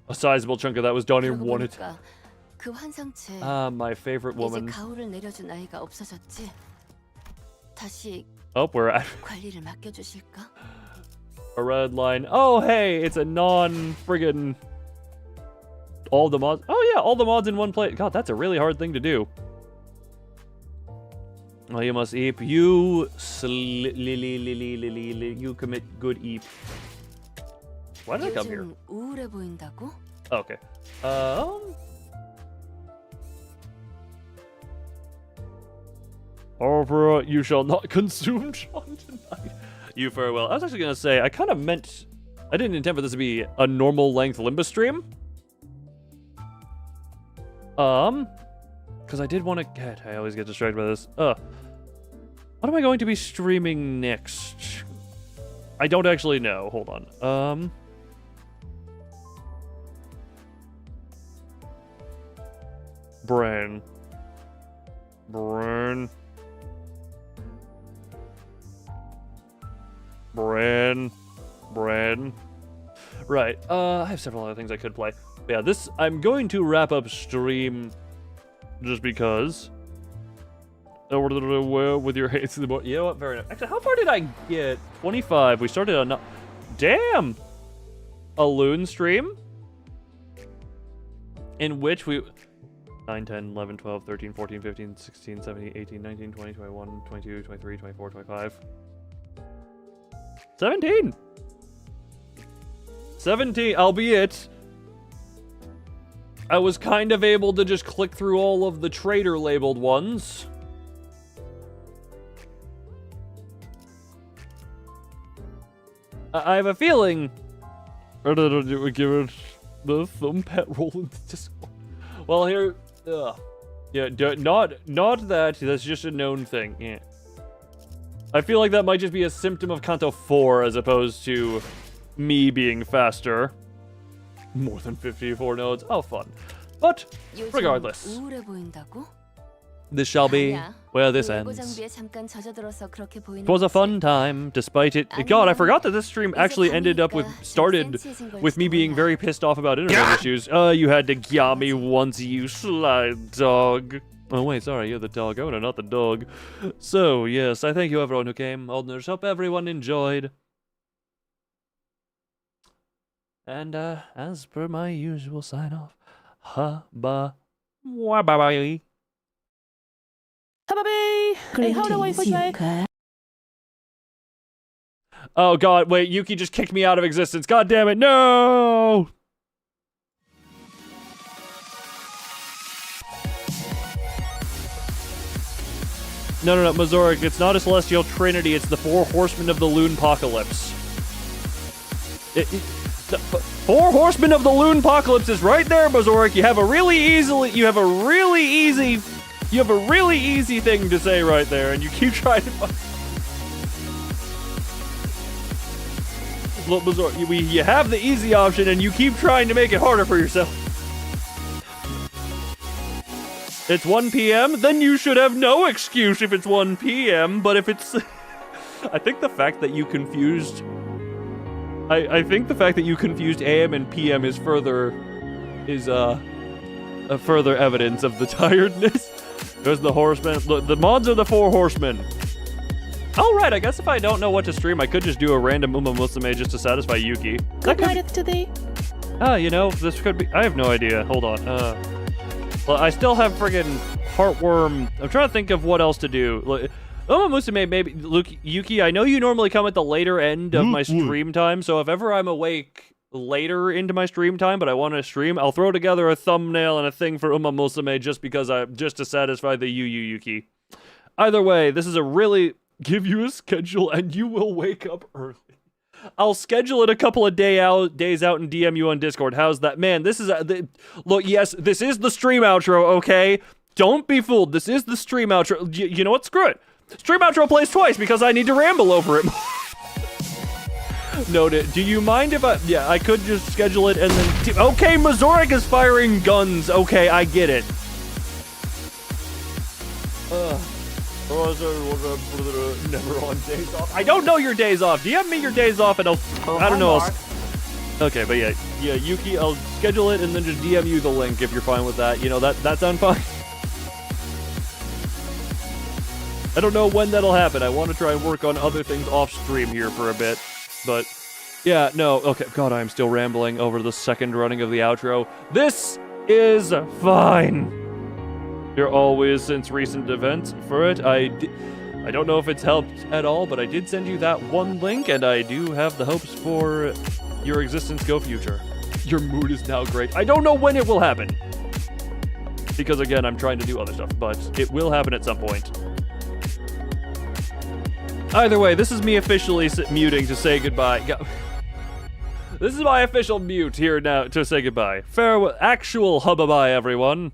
a sizable chunk of that was Donnie wanted. 그 환상체. My favorite woman. 이제 가오를 내려준 아이가 없어졌지. 다시 Oh, we're at 관리를 맡겨주실까? a red line. Oh, hey, it's a non-friggin' all the mods. Oh yeah, all the mods in one plate. God, that's a really hard thing to do. Oh, you must eep. You you commit good eep. Why did I come here? 요즘 우울해 보인다고? Okay. Opera, you shall not consume Sean tonight. You farewell. I was actually gonna say, I kind of meant, I didn't intend for this to be a normal length Limbus stream. Because I did want to get, I always get distracted by this. What am I going to be streaming next? I don't actually know. Hold on. Brain. Right. I have several other things I could play. But yeah, I'm going to wrap up stream just because. With your hates to the board. You know what? Fair enough. Actually, how far did I get? 25. We started on. Damn! A loon stream? In which we. 9, 10, 11, 12, 13, 14, 15, 16, 17, 18, 19, 20, 21, 22, 23, 24, 25. 17! 17, albeit I was kind of able to just click through all of the traitor labeled ones. I have a feeling we give it the thumb pet roll into Discord. Well, here, yeah, not that. That's just a known thing. Yeah, I feel like that might just be a symptom of Kanto 4 as opposed to me being faster. More than 54 nodes. Oh, fun. But regardless, this shall be where this ends. It was a fun time, despite it. God, I forgot that this stream actually started with me being very pissed off about internet issues. You had to gyah me once, you sly dog. Oh wait, sorry, you're the dog owner, not the dog. So yes, I thank you everyone who came. Owners, hope everyone enjoyed. And as per my usual sign off, bye bye. Hey, how do I put my... Oh god, wait, Yuki just kicked me out of existence. God damn it, no! No, Mazoric, it's not a celestial trinity, it's the 4 horsemen of the Loonpocalypse. The 4 horsemen of the Loonpocalypse is right there, Mazoric. You have a really easy thing to say right there, and you keep trying to Look, Mazoric, you have the easy option, and you keep trying to make it harder for yourself. It's 1 p.m., then you should have no excuse if it's 1 p.m., but if it's... I think the fact that you confused... I think the fact that you confused AM and PM is further evidence of the tiredness. There's the horsemen. Look, the mods are the 4 horsemen. Alright, I guess if I don't know what to stream, I could just do a random Uma Musume just to satisfy Yuki. Good night to thee. You know, this could be... I have no idea. Hold on. Well, I still have friggin' Heartworm. I'm trying to think of what else to do. Uma Musume, maybe... Look, Yuki, I know you normally come at the later end of my stream time, so if ever I'm awake later into my stream time, but I want to stream, I'll throw together a thumbnail and a thing for Uma Musume just to satisfy the Yuki. Either way, this is a really... Give you a schedule and you will wake up early. I'll schedule it a couple of days out and DM you on Discord. How's that? Man, this is... Look, yes, this is the stream outro, okay? Don't be fooled. This is the stream outro. You know what? Screw it. Stream outro plays twice because I need to ramble over it. No, do you mind if I... Yeah, I could just schedule it and then... Okay, Mazoric is firing guns. Okay, I get it. Never on days off. I don't know your days off. DM me your days off and I don't know. Okay, but yeah, Yuki, I'll schedule it and then just DM you the link if you're fine with that. You know, that sound fine? I don't know when that'll happen. I want to try and work on other things off stream here for a bit. But yeah, no, okay. God, I'm still rambling over the second running of the outro. This is fine. You're always since recent events for it. I don't know if it's helped at all, but I did send you that one link, and I do have the hopes for your existence go future. Your mood is now great. I don't know when it will happen. Because again, I'm trying to do other stuff, but it will happen at some point. Either way, this is me officially muting to say goodbye. This is my official mute here now to say goodbye. Farewell, actual hubba-bye, everyone.